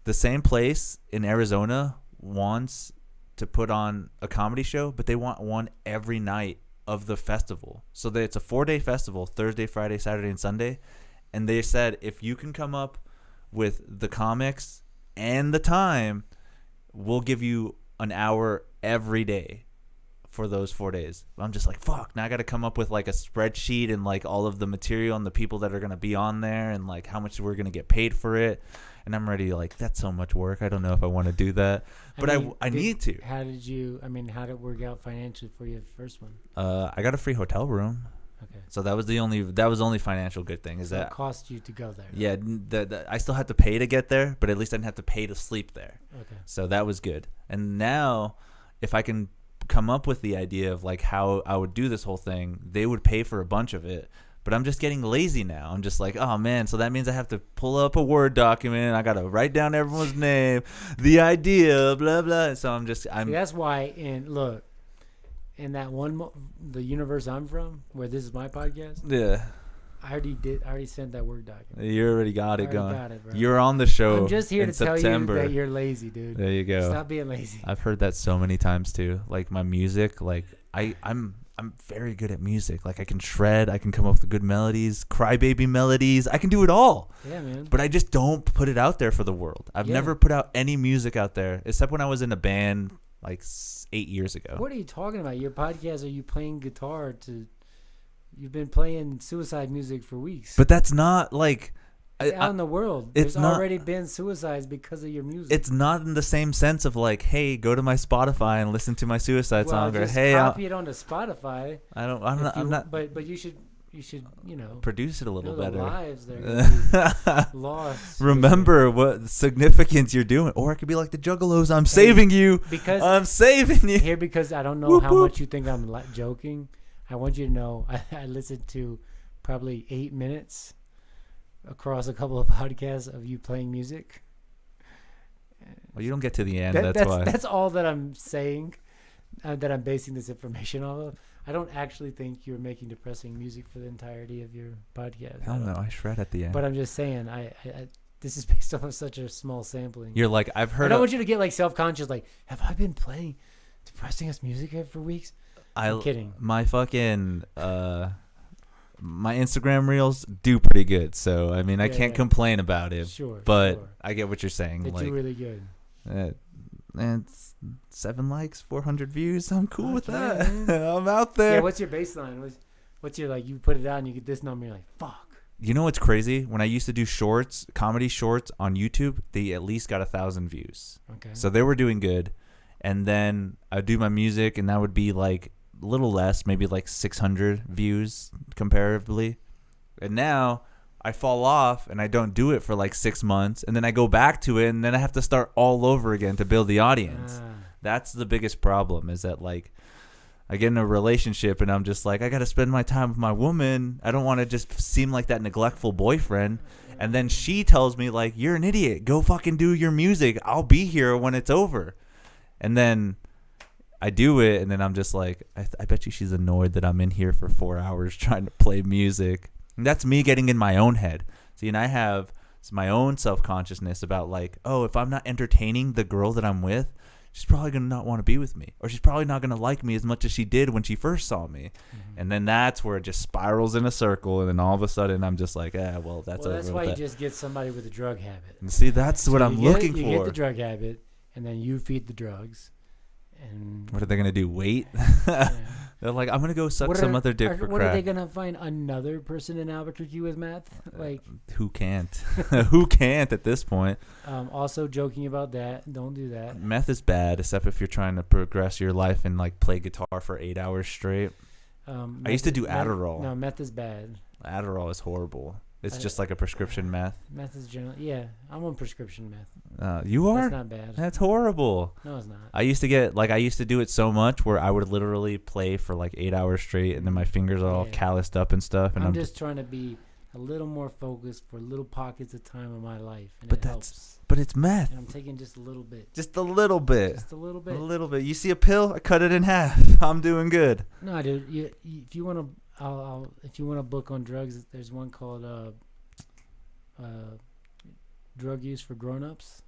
the same place in Arizona wants to put on a comedy show, but they want one every night of the festival. So it's a 4-day festival, Thursday, Friday, Saturday, and Sunday. And they said, if you can come up with the comics and the time, we'll give you an hour every day for those 4 days. I'm just like, fuck, now I got to come up with like a spreadsheet and like all of the material and the people that are going to be on there and like how much we're going to get paid for it. And I'm ready, like, that's so much work. I don't know if I want to do that, but I need to. How did it work out financially for you, the first one? I got a free hotel room. Okay. So that was the only financial good thing is that it cost you to go there. Yeah, I still had to pay to get there, but at least I didn't have to pay to sleep there. Okay. So that was good. And now, if I can come up with the idea of like how I would do this whole thing, they would pay for a bunch of it. But I'm just getting lazy now. I'm just like, oh man, so that means I have to pull up a Word document. I gotta write down everyone's name, the idea, blah blah. So I'm See, that's why. And look, in that the universe I'm from, where this is my podcast. Yeah. I already sent that Word document. You already got it going. Got it, bro. You're on the show. I'm just here in to September. tell you that you're lazy, dude. There you go. Stop being lazy. I've heard that so many times too. Like my music, like I'm very good at music. Like I can shred, I can come up with good melodies, crybaby melodies. I can do it all. Yeah, man. But I just don't put it out there for the world. I've never put out any music out there except when I was in a band like 8 years ago. What are you talking about? Your podcast? Are you playing guitar to? You've been playing suicide music for weeks. But that's not like out in the world. There's already been suicides because of your music. It's not in the same sense of like, hey, go to my Spotify and listen to my suicide song, or just hey, copy it onto Spotify. I'm not. But you should produce it a little better. The lives that are lost. Remember what significance you're doing, or it could be like the Juggalos. I'm saving you because I'm saving you here because I don't know how much you think I'm joking. I want you to know I listened to probably 8 minutes across a couple of podcasts of you playing music. Well, you don't get to the end. That's why. That's all that I'm saying. That I'm basing this information off of. I don't actually think you're making depressing music for the entirety of your podcast. Hell no, I shred at the end. But I'm just saying, I this is based off of such a small sampling. You're like, I've heard. I don't want you to get like self-conscious. Like, have I been playing depressing ass music for weeks? I'm kidding. My fucking my Instagram reels do pretty good, so I mean I can't complain about it. Sure, but I get what you're saying. They do really good. And 7 likes, 400 views. I'm cool with that. I'm out there. Yeah. What's your baseline? What's your like? You put it out and you get this number. You're like, fuck. You know what's crazy? When I used to do shorts, comedy shorts on YouTube, they at least got 1,000 views. Okay. So they were doing good, and then I'd do my music, and that would be like a little less, maybe like 600 views comparatively. And now I fall off and I don't do it for like 6 months, and then I go back to it, and then I have to start all over again to build the audience. That's the biggest problem, is that like I get in a relationship and I'm just like, I got to spend my time with my woman. I don't want to just seem like that neglectful boyfriend. And then she tells me like, you're an idiot. Go fucking do your music. I'll be here when it's over. And then I do it, and then I'm just like, I bet you she's annoyed that I'm in here for 4 hours trying to play music. And that's me getting in my own head. See, and I have my own self-consciousness about like, oh, if I'm not entertaining the girl that I'm with, she's probably going to not want to be with me. Or she's probably not going to like me as much as she did when she first saw me. Mm-hmm. And then that's where it just spirals in a circle, and then all of a sudden I'm just like, that's over. That's why you just get somebody with a drug habit. And see, that's what I'm looking for. You get the drug habit, and then you feed the drugs. And what are they going to do, wait? Yeah. They're like, I'm going to go suck some other dick for crack. What are they going to find another person in Albuquerque with meth? Like, who can't? Who can't at this point? Also joking about that. Don't do that. Meth is bad, except if you're trying to progress your life and like play guitar for 8 hours straight. I used to do Adderall. No, meth is bad. Adderall is horrible. It's just like a prescription meth. Meth is generally, yeah. I'm on prescription meth. You are? That's not bad. That's horrible. No, it's not. I used to do it so much where I would literally play for like 8 hours straight, and then my fingers are all calloused up and stuff. And I'm just trying to be a little more focused for little pockets of time in my life, and it helps. But it's meth. And I'm taking just a little bit. Just a little bit. Just a little bit. A little bit. You see a pill? I cut it in half. I'm doing good. No, dude. If you want to, if you want to book on drugs, there's one called drug use for grown-ups,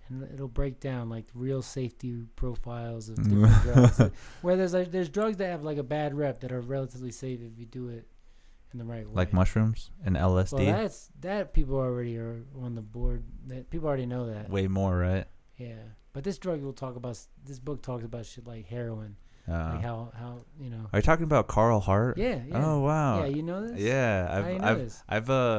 and it'll break down like real safety profiles of different drugs. Where there's drugs that have like a bad rep that are relatively safe if you do it in the right way. Like mushrooms and LSD. Well, that people already are on the board. That people already know that. Way more, right? Yeah, but this drug this book talks about shit like heroin. Like how you know. Are you talking about Carl Hart? Yeah. Oh wow. Yeah, you know this? Yeah,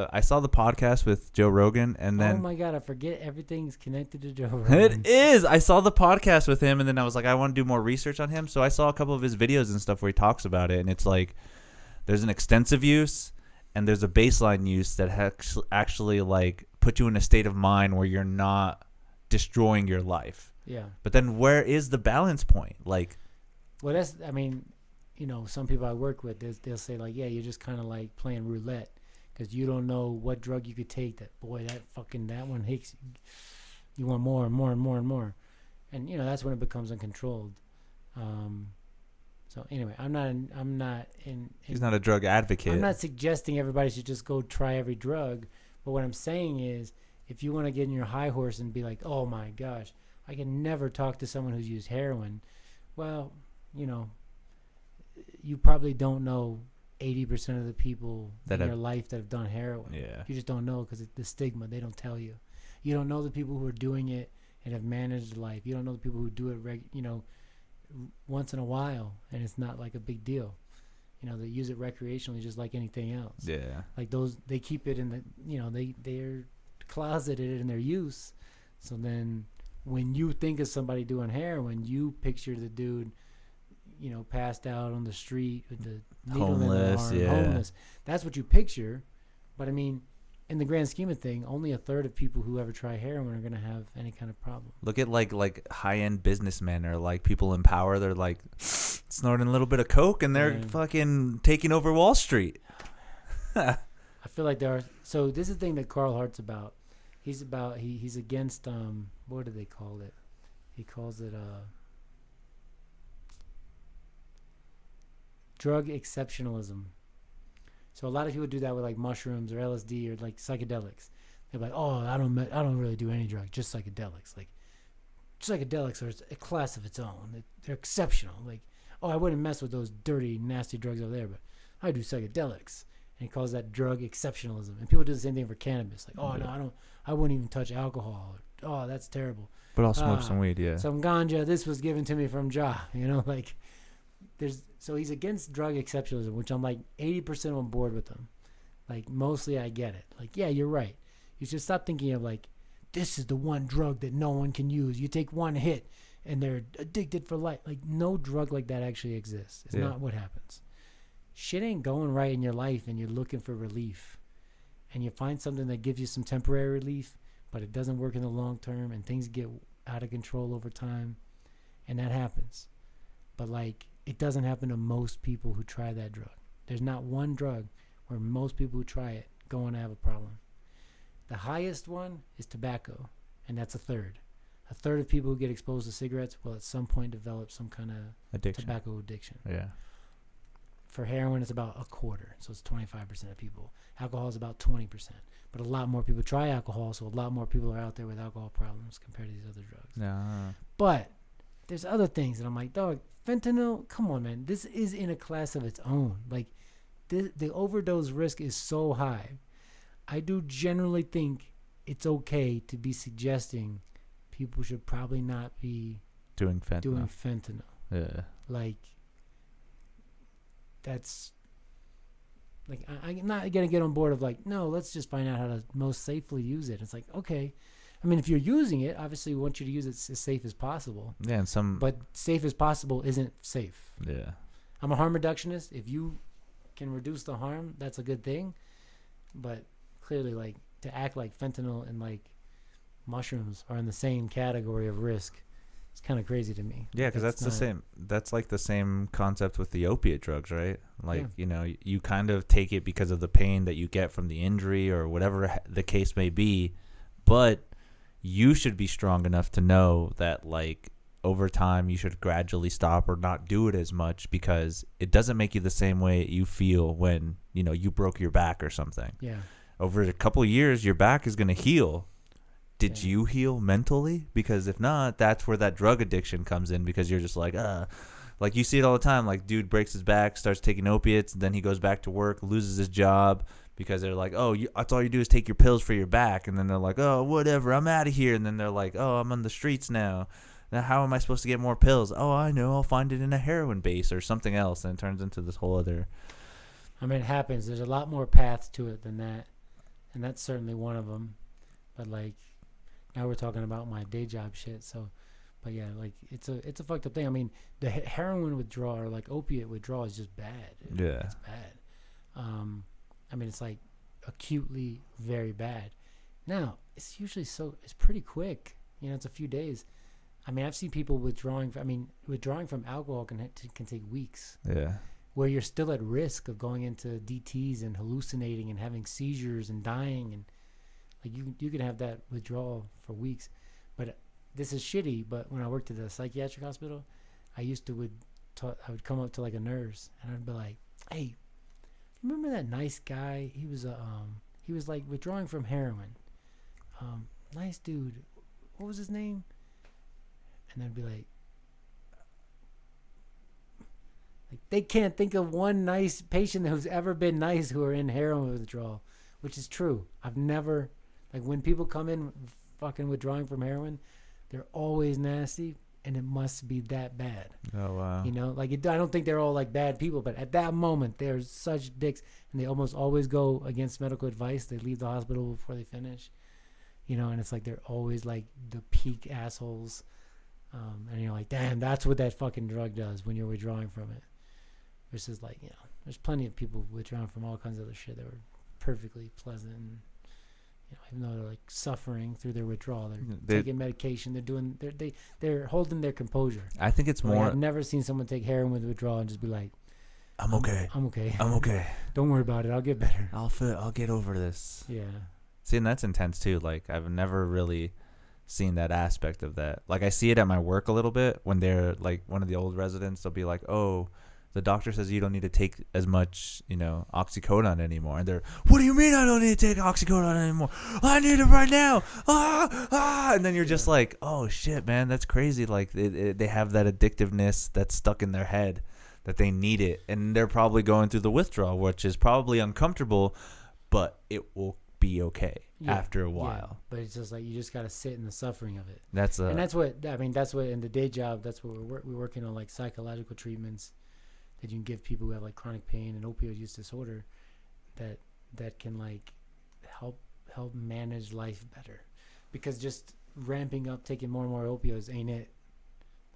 I saw the podcast with Joe Rogan, and then oh my god, I forget everything's connected to Joe Rogan. It is. I saw the podcast with him, and then I was like, I want to do more research on him. So I saw a couple of his videos and stuff where he talks about it, and it's like there's an extensive use and there's a baseline use that actually like put you in a state of mind where you're not destroying your life. Yeah. But then where is the balance point? Like. Well, I mean, you know, some people I work with, they'll say like, yeah, you're just kind of like playing roulette because you don't know what drug you could take. That one hits. You want more and more and more and more, and you know that's when it becomes uncontrolled. So So anyway, I'm not in. He's not a drug advocate. I'm not suggesting everybody should just go try every drug, but what I'm saying is, if you want to get in your high horse and be like, oh my gosh, I can never talk to someone who's used heroin. Well, you know, you probably don't know 80% of the people in your life that have done heroin. Yeah. You just don't know because the stigma, they don't tell you. You don't know the people who are doing it and have managed life. You don't know the people who do it, once in a while, and it's not like a big deal. You know, they use it recreationally just like anything else. Yeah. Like those, they keep it in the, they're closeted in their use. So then when you think of somebody doing heroin, you picture the dude, passed out on the street with the needle in their arm, homeless. That's what you picture. But I mean, in the grand scheme of thing, only a third of people who ever try heroin are going to have any kind of problem. Look at like high-end businessmen or like people in power. They're like snorting a little bit of coke and they're fucking taking over Wall Street. I feel like there are. So this is the thing that Carl Hart's about. He's against what do they call it? He calls it drug exceptionalism. So a lot of people do that with like mushrooms or LSD or like psychedelics. They're like, oh, I don't really do any drugs, just psychedelics. Like psychedelics are a class of its own. They're exceptional. Like, oh, I wouldn't mess with those dirty, nasty drugs over there, but I do psychedelics. And he calls that drug exceptionalism. And people do the same thing for cannabis. Like, oh no, I wouldn't even touch alcohol. Oh, that's terrible. But I'll smoke some weed, yeah. Some ganja. This was given to me from Jah. Like so he's against drug exceptionalism, which I'm like 80% on board with him. Like mostly I get it. Like, yeah, you're right. You should stop thinking of like, this is the one drug that no one can use. You take one hit and they're addicted for life. Like no drug like that actually exists. It's not what happens. Shit ain't going right in your life and you're looking for relief. And you find something that gives you some temporary relief, but it doesn't work in the long term and things get out of control over time. And that happens. But like, it doesn't happen to most people who try that drug. There's not one drug where most people who try it go on to have a problem. The highest one is tobacco, and that's a third. A third of people who get exposed to cigarettes will at some point develop some kind of tobacco addiction. Yeah. For heroin, it's about a quarter, so it's 25% of people. Alcohol is about 20%. But a lot more people try alcohol, so a lot more people are out there with alcohol problems compared to these other drugs. Yeah. But there's other things that I'm like, dog, fentanyl, come on, man. This is in a class of its own. Like, the overdose risk is so high. I do generally think it's okay to be suggesting people should probably not be doing fentanyl. Yeah. Like, that's, like, I'm not going to get on board of like, no, let's just find out how to most safely use it. It's like, okay. I mean, if you're using it, obviously we want you to use it as safe as possible. Yeah, but safe as possible isn't safe. Yeah. I'm a harm reductionist. If you can reduce the harm, that's a good thing. But clearly, like, to act like fentanyl and like mushrooms are in the same category of risk, it's kind of crazy to me. Yeah, because that's the same. That's like the same concept with the opiate drugs, right? Like, you kind of take it because of the pain that you get from the injury or whatever the case may be, but you should be strong enough to know that, like, over time you should gradually stop or not do it as much because it doesn't make you the same way you feel when, you broke your back or something. Yeah. Over a couple of years, your back is going to heal. Did you heal mentally? Because if not, that's where that drug addiction comes in because you're just like, like you see it all the time. Like, dude breaks his back, starts taking opiates, and then he goes back to work, loses his job. Because they're like, oh, that's all you do is take your pills for your back. And then they're like, oh, whatever, I'm out of here. And then they're like, oh, I'm on the streets now. Now, how am I supposed to get more pills? Oh, I know. I'll find it in a heroin base or something else. And it turns into this whole other. I mean, it happens. There's a lot more paths to it than that. And that's certainly one of them. But, like, now we're talking about my day job shit. So, but yeah, like, it's a fucked up thing. I mean, the heroin withdrawal or, like, opiate withdrawal is just bad. Yeah. It's bad. I mean, it's like acutely very bad. Now, it's usually it's pretty quick. It's a few days. I mean, I've seen people withdrawing from alcohol can take weeks. Yeah. Where you're still at risk of going into DTs and hallucinating and having seizures and dying. And like you can have that withdrawal for weeks. But this is shitty. But when I worked at a psychiatric hospital, I used to I would come up to like a nurse and I'd be like, "Hey, remember that nice guy? He was like withdrawing from heroin. Nice dude. What was his name?" And they'd be like, they can't think of one nice patient who's ever been nice who are in heroin withdrawal, which is true. I've never, like, when people come in fucking withdrawing from heroin, they're always nasty, and it must be that bad. Oh, wow. You know, like, I don't think they're all like bad people, but at that moment, they're such dicks, and they almost always go against medical advice. They leave the hospital before they finish, you know, and it's like they're always like the peak assholes. And you're like, damn, that's what that fucking drug does when you're withdrawing from it. Versus, like, you know, there's plenty of people withdrawing from all kinds of other shit that were perfectly pleasant, and, you know, even though they're like suffering through their withdrawal, they're taking medication, they're holding their composure. I think it's more. I've never seen someone take heroin with withdrawal and just be like, I'm okay. I'm okay. I'm okay. Don't worry about it. I'll get better. I'll get over this. Yeah. See, and that's intense too. Like, I've never really seen that aspect of that. Like, I see it at my work a little bit when they're like, one of the old residents, they'll be like, "Oh, the doctor says you don't need to take as much, you know, oxycodone anymore." And they're, "What do you mean I don't need to take oxycodone anymore? I need it right now." And then you're just like, oh shit, man, that's crazy. Like, they have that addictiveness that's stuck in their head that they need it, and they're probably going through the withdrawal, which is probably uncomfortable, but it will be okay after a while. Yeah. But it's just like, you just got to sit in the suffering of it. And that's what in the day job, that's what we're working on, like psychological treatments that you can give people who have like chronic pain and opioid use disorder that can like help manage life better. Because just ramping up, taking more and more opioids ain't it.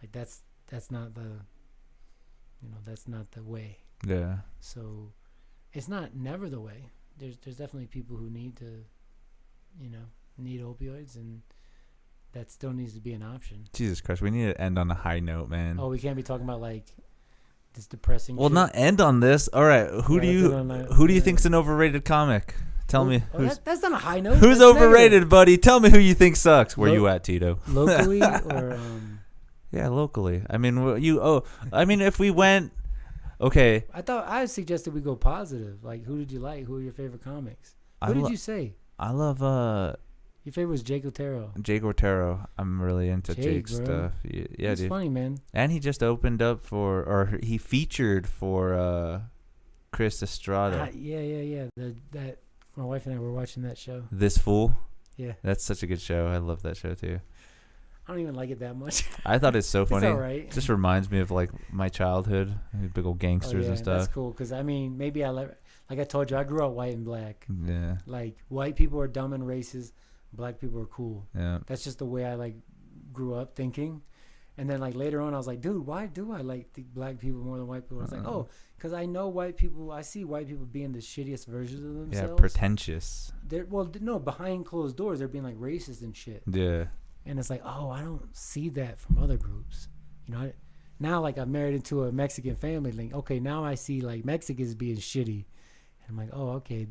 Like, that's not the, you know, that's not the way. Yeah. So it's not never the way. There's definitely people who need to, you know, need opioids, and that still needs to be an option. Jesus Christ, we need to end on a high note, man. Oh, we can't be talking about like this depressing shit. Not end on this. All right, who do you think's an overrated comic? Tell me. That's not a high note. Who's that's overrated, negative. buddy? Tell me who you think sucks. Where you at, Tito? Locally or Yeah, locally. I mean, if we went, okay. I suggested we go positive. Like, who did you like? Who are your favorite comics? Who did you say? I love your favorite was Jake Otero. Jake Otero. I'm really into Jake's stuff. Yeah, He's dude. funny, man. And he just opened up he featured for Chris Estrada. Yeah. That my wife and I were watching that show. This Fool. Yeah. That's such a good show. I love that show too. I don't even like it that much. I thought it's so funny. It's all right. It just reminds me of like my childhood, big old gangsters and stuff. That's cool, because I mean, maybe like I told you, I grew up white and black. Yeah. Like, white people are dumb and racist, black people are cool. Yeah. That's just the way I like grew up thinking. And then like later on, I was like, dude, why do I like the black people more than white people? I was like, oh, because I know white people. I see white people being the shittiest versions of themselves. Yeah, pretentious. Behind closed doors, they're being like racist and shit. Yeah. And it's like, oh, I don't see that from other groups. You know, now like I'm married into a Mexican family. Like, okay, now I see like Mexicans being shitty. And I'm like, oh, okay.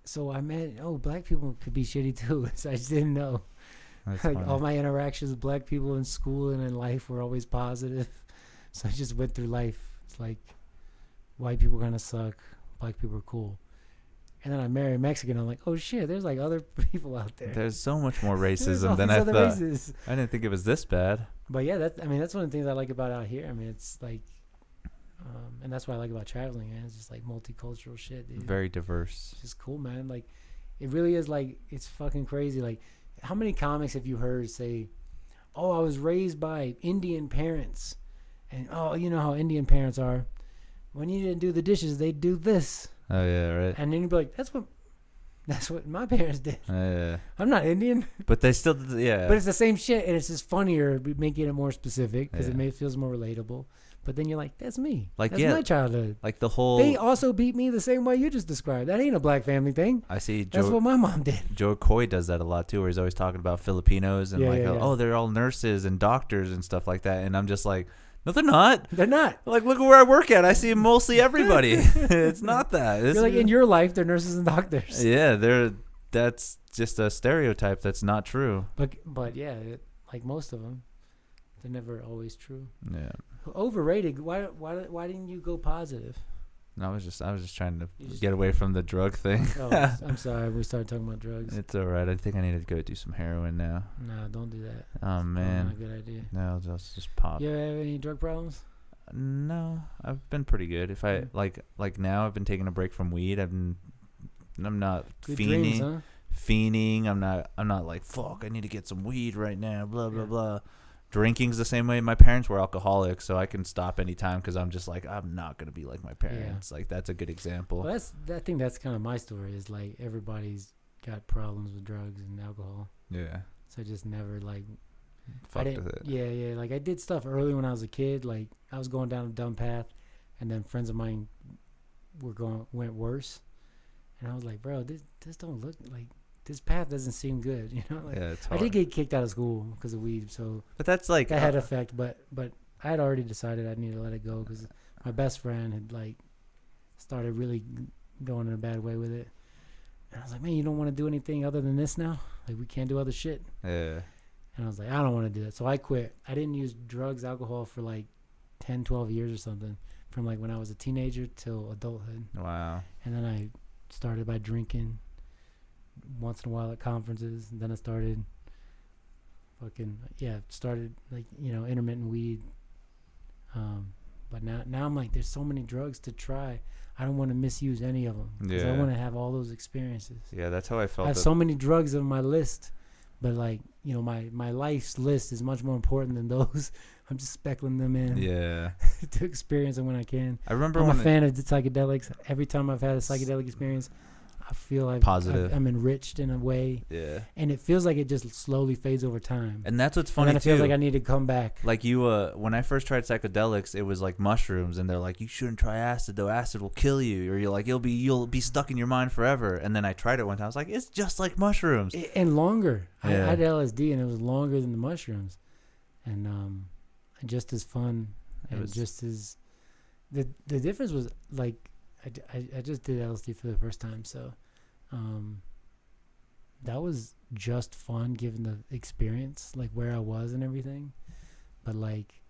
So I meant, black people could be shitty too. So I just didn't know. That's like funny. all my interactions with black people in school and in life were always positive. So I just went through life. It's like, white people kind of suck. Black people are cool. And then I married a Mexican. I'm like, oh shit, there's like other people out there. There's so much more racism than I thought. Races. I didn't think it was this bad. But yeah, that's one of the things I like about out here. I mean, it's like, and that's what I like about traveling, man. It's just like multicultural shit, dude. Very diverse. It's just cool, man. Like, it really is like, it's fucking crazy. Like, how many comics have you heard say, oh, I was raised by Indian parents. And, oh, you know how Indian parents are. When you didn't do the dishes, they'd do this. Oh, yeah, right. And then you'd be like, that's what my parents did. Yeah. I'm not Indian. But they still, yeah. But it's the same shit, and it's just funnier making it more specific because it feels more relatable. But then you're like, that's me. Like, that's my childhood. Like the whole... They also beat me the same way you just described. That ain't a black family thing. I see. That's what my mom did. Joe Coy does that a lot, too, where he's always talking about Filipinos and oh, they're all nurses and doctors and stuff like that. And I'm just like, no, they're not. They're not. Like, look at where I work at. I see mostly everybody. It's not that. You're like, in your life, they're nurses and doctors. Yeah, that's just a stereotype that's not true. But yeah, like most of them. They're never always true. Yeah. Overrated. Why didn't you go positive? No, I was just trying to get away from the drug thing. Oh, I'm sorry. We started talking about drugs. It's alright. I think I need to go do some heroin now. No, don't do that. Oh man. Not a good idea. No, just pop. You ever have any drug problems? No, I've been pretty good. If I like now, I've been taking a break from weed. I'm not Good fiending. dreams, huh? Fiending. I'm not like fuck. I need to get some weed right now. Blah blah blah. Drinking's the same way. My parents were alcoholics, so I can stop anytime because I'm just like I'm not gonna be like my parents. Like that's a good example. Well, I think that's kind of my story. Is like everybody's got problems with drugs and alcohol. Yeah. So I just never like. Fucked with it. Yeah. Like I did stuff early when I was a kid. Like I was going down a dumb path, and then friends of mine went worse, and I was like, bro, this don't look like. This path doesn't seem good, you know. Like, yeah, it's hard. I did get kicked out of school because of weed, so but that's like that had effect. But I had already decided I needed to let it go because my best friend had like started really going in a bad way with it, and I was like, man, you don't want to do anything other than this now? Like we can't do other shit. Yeah. And I was like, I don't want to do that, so I quit. I didn't use drugs, alcohol for like 10, 12 years or something, from like when I was a teenager till adulthood. Wow. And then I started by drinking once in a while at conferences, and then I started started like, you know, intermittent weed. But now I'm like, there's so many drugs to try. I don't want to misuse any of them because I want to have all those experiences. Yeah, that's how I felt. I have so many drugs on my list, but like, you know, my life's list is much more important than those. I'm just speckling them in. Yeah. To experience them when I can. I remember I'm a fan of the psychedelics. Every time I've had a psychedelic experience, I feel like positive. I'm enriched in a way. Yeah. And it feels like it just slowly fades over time. And that's what's funny, and then it feels like I need to come back. Like you, when I first tried psychedelics, it was like mushrooms, and they're like, you shouldn't try acid though. Acid will kill you, or you'll be stuck in your mind forever. And then I tried it one time. I was like, it's just like mushrooms. And longer. Yeah. I had LSD, and it was longer than the mushrooms, and just as fun, and just as the difference was like. I just did LSD for the first time, so that was just fun given the experience, like where I was and everything. But like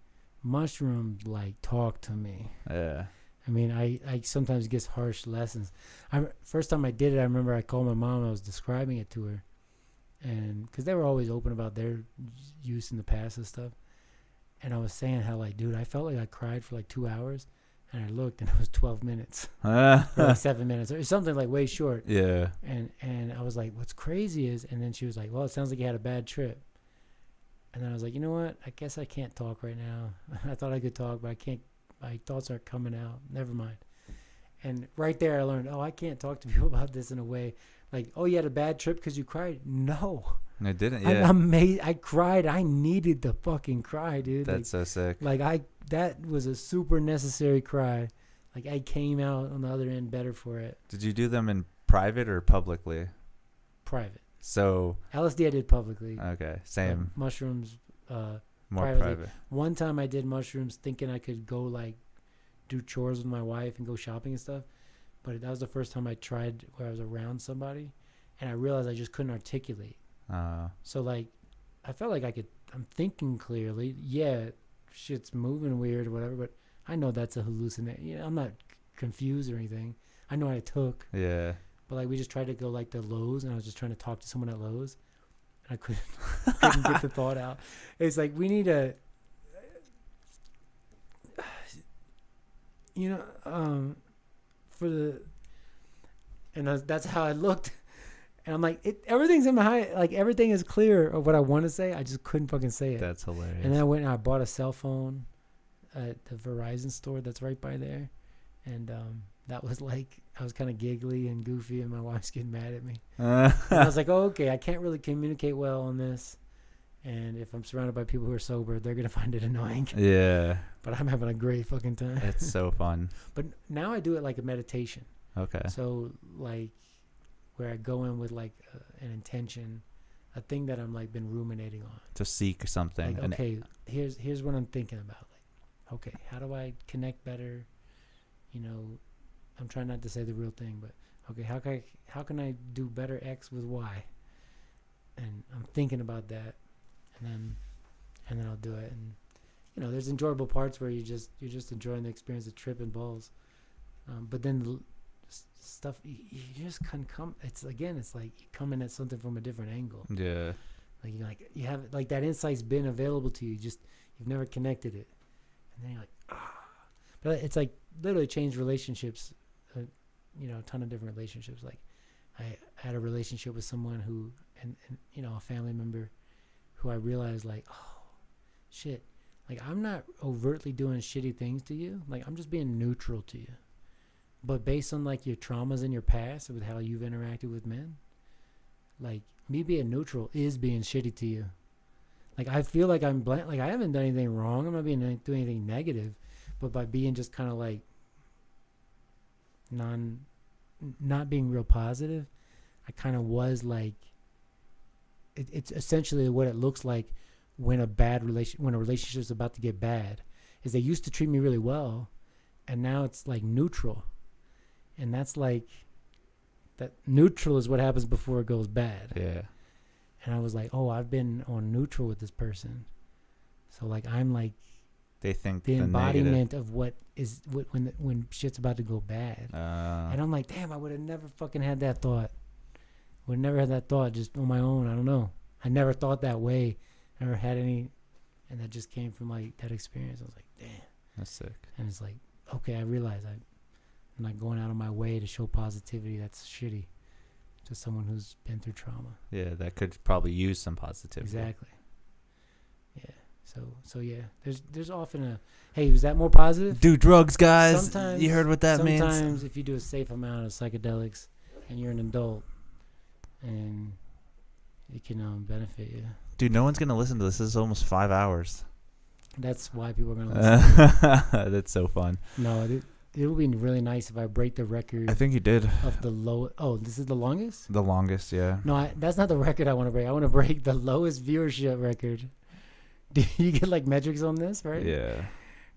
mushrooms, like talk to me. Yeah. I mean, I sometimes get harsh lessons. First time I did it, I remember I called my mom. I was describing it to her, and because they were always open about their use in the past and stuff, and I was saying how like, dude, I felt like I cried for like 2 hours. And I looked, and it was 12 minutes, or like 7 minutes, or something like way short. Yeah. And I was like, what's crazy is, and then she was like, well, it sounds like you had a bad trip. And then I was like, you know what? I guess I can't talk right now. I thought I could talk, but I can't. My thoughts aren't coming out. Never mind. And right there, I learned, I can't talk to people about this in a way like, oh, you had a bad trip because you cried. No. I didn't. Yeah. I cried. I needed to fucking cry, dude. That's so sick. That was a super necessary cry. Like I came out on the other end better for it. Did you do them in private or publicly? Private. So LSD I did publicly. Okay, same. Mushrooms, more privately. private. One time I did mushrooms thinking I could go like do chores with my wife and go shopping and stuff. But that was the first time I tried where I was around somebody, and I realized I just couldn't articulate. So like, I felt like I'm thinking clearly. Yeah, shit's moving weird or whatever, but I know that's a hallucination. You know, I'm not confused or anything. I know what I took. Yeah. But like, we just tried to go like to Lowe's, and I was just trying to talk to someone at Lowe's, and I couldn't get the thought out. It's like, we need a, you know, and that's how I looked. And I'm like, everything's in my like everything is clear of what I want to say. I just couldn't fucking say it. That's hilarious. And then I went and I bought a cell phone at the Verizon store that's right by there, and that was like, I was kind of giggly and goofy, and my wife's getting mad at me. And I was like, oh, okay, I can't really communicate well on this, and if I'm surrounded by people who are sober, they're gonna find it annoying. Yeah. But I'm having a great fucking time. It's so fun. But now I do it like a meditation. Okay. So like, where I go in with like an intention, a thing that I'm like been ruminating on. To seek something. Like, okay, here's what I'm thinking about. Like, okay, how do I connect better? You know, I'm trying not to say the real thing, but okay, how can I do better X with Y? And I'm thinking about that, and then and then I'll do it. And you know, there's enjoyable parts where you're just enjoying the experience of tripping balls. But then the stuff you just can come. It's like you coming at something from a different angle. Yeah. Like you have like that insight's been available to you. You've never connected it, and then you're like, But it's like literally changed relationships. You know, a ton of different relationships. Like I had a relationship with someone who, and you know, a family member, who I realized like, oh, shit. Like I'm not overtly doing shitty things to you. Like I'm just being neutral to you. But based on like your traumas in your past with how you've interacted with men, like me being neutral is being shitty to you. Like I feel like I'm blank. Like I haven't done anything wrong. I'm not doing anything negative, but by being just kind of like not being real positive, I kind of was like. It's essentially what it looks like when when a relationship is about to get bad. Is they used to treat me really well, and now it's like neutral, and that's like. That neutral is what happens before it goes bad. Yeah. And I was like, oh, I've been on neutral with this person. So like I'm like they think the embodiment of what when shit's about to go bad. And I'm like, damn, I would have never fucking had that thought. Would have never had that thought just on my own. I don't know. I never thought that way. Never had any, and that just came from like that experience. I was like, damn. That's sick. And it's like, okay, I realize I'm not going out of my way to show positivity. That's shitty to someone who's been through trauma. Yeah, that could probably use some positivity. Exactly. Yeah. So yeah. There's often a, hey, was that more positive? Do drugs, guys. Sometimes, you heard what that means? Sometimes if you do a safe amount of psychedelics and you're an adult, and it can benefit you. Dude, no one's gonna listen to this. This is almost 5 hours. That's why people are gonna listen. That's so fun. No, it would be really nice if I break the record. I think you did. Of the low. Oh, this is the longest? The longest, yeah. No, that's not the record I want to break. I want to break the lowest viewership record. Do you get like metrics on this, right? Yeah.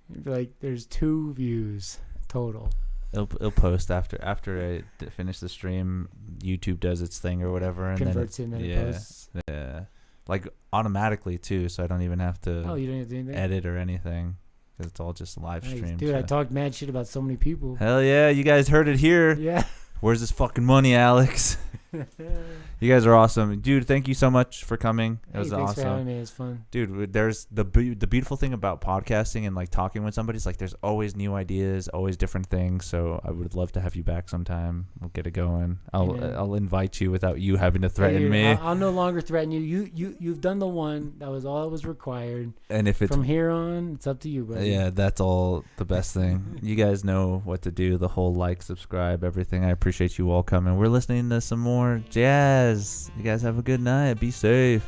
You'd be like, there's 2 views total. It'll post after I finish the stream. YouTube does its thing or whatever, and converts it and then it posts. Yeah. Like automatically too, so I don't even have to. Oh, you don't have to do anything? Edit or anything. It's all just live stream. Dude, so. I talked mad shit about so many people. Hell yeah, you guys heard it here. Yeah. Where's this fucking money, Alex? You guys are awesome. Dude, thank you so much for coming. It was thanks awesome. For having me. It was fun. Dude, there's the beautiful thing about podcasting and like talking with somebody is like there's always new ideas, always different things. So I would love to have you back sometime. We'll get it going. I'll invite you without you having to threaten me. I'll no longer threaten you. You've done the one. That was all that was required. And if it's from here on, it's up to you, buddy. Yeah, that's all the best thing. You guys know what to do. The whole like, subscribe, everything. I appreciate you all coming. We're listening to some more jazz. You guys have a good night. Be safe.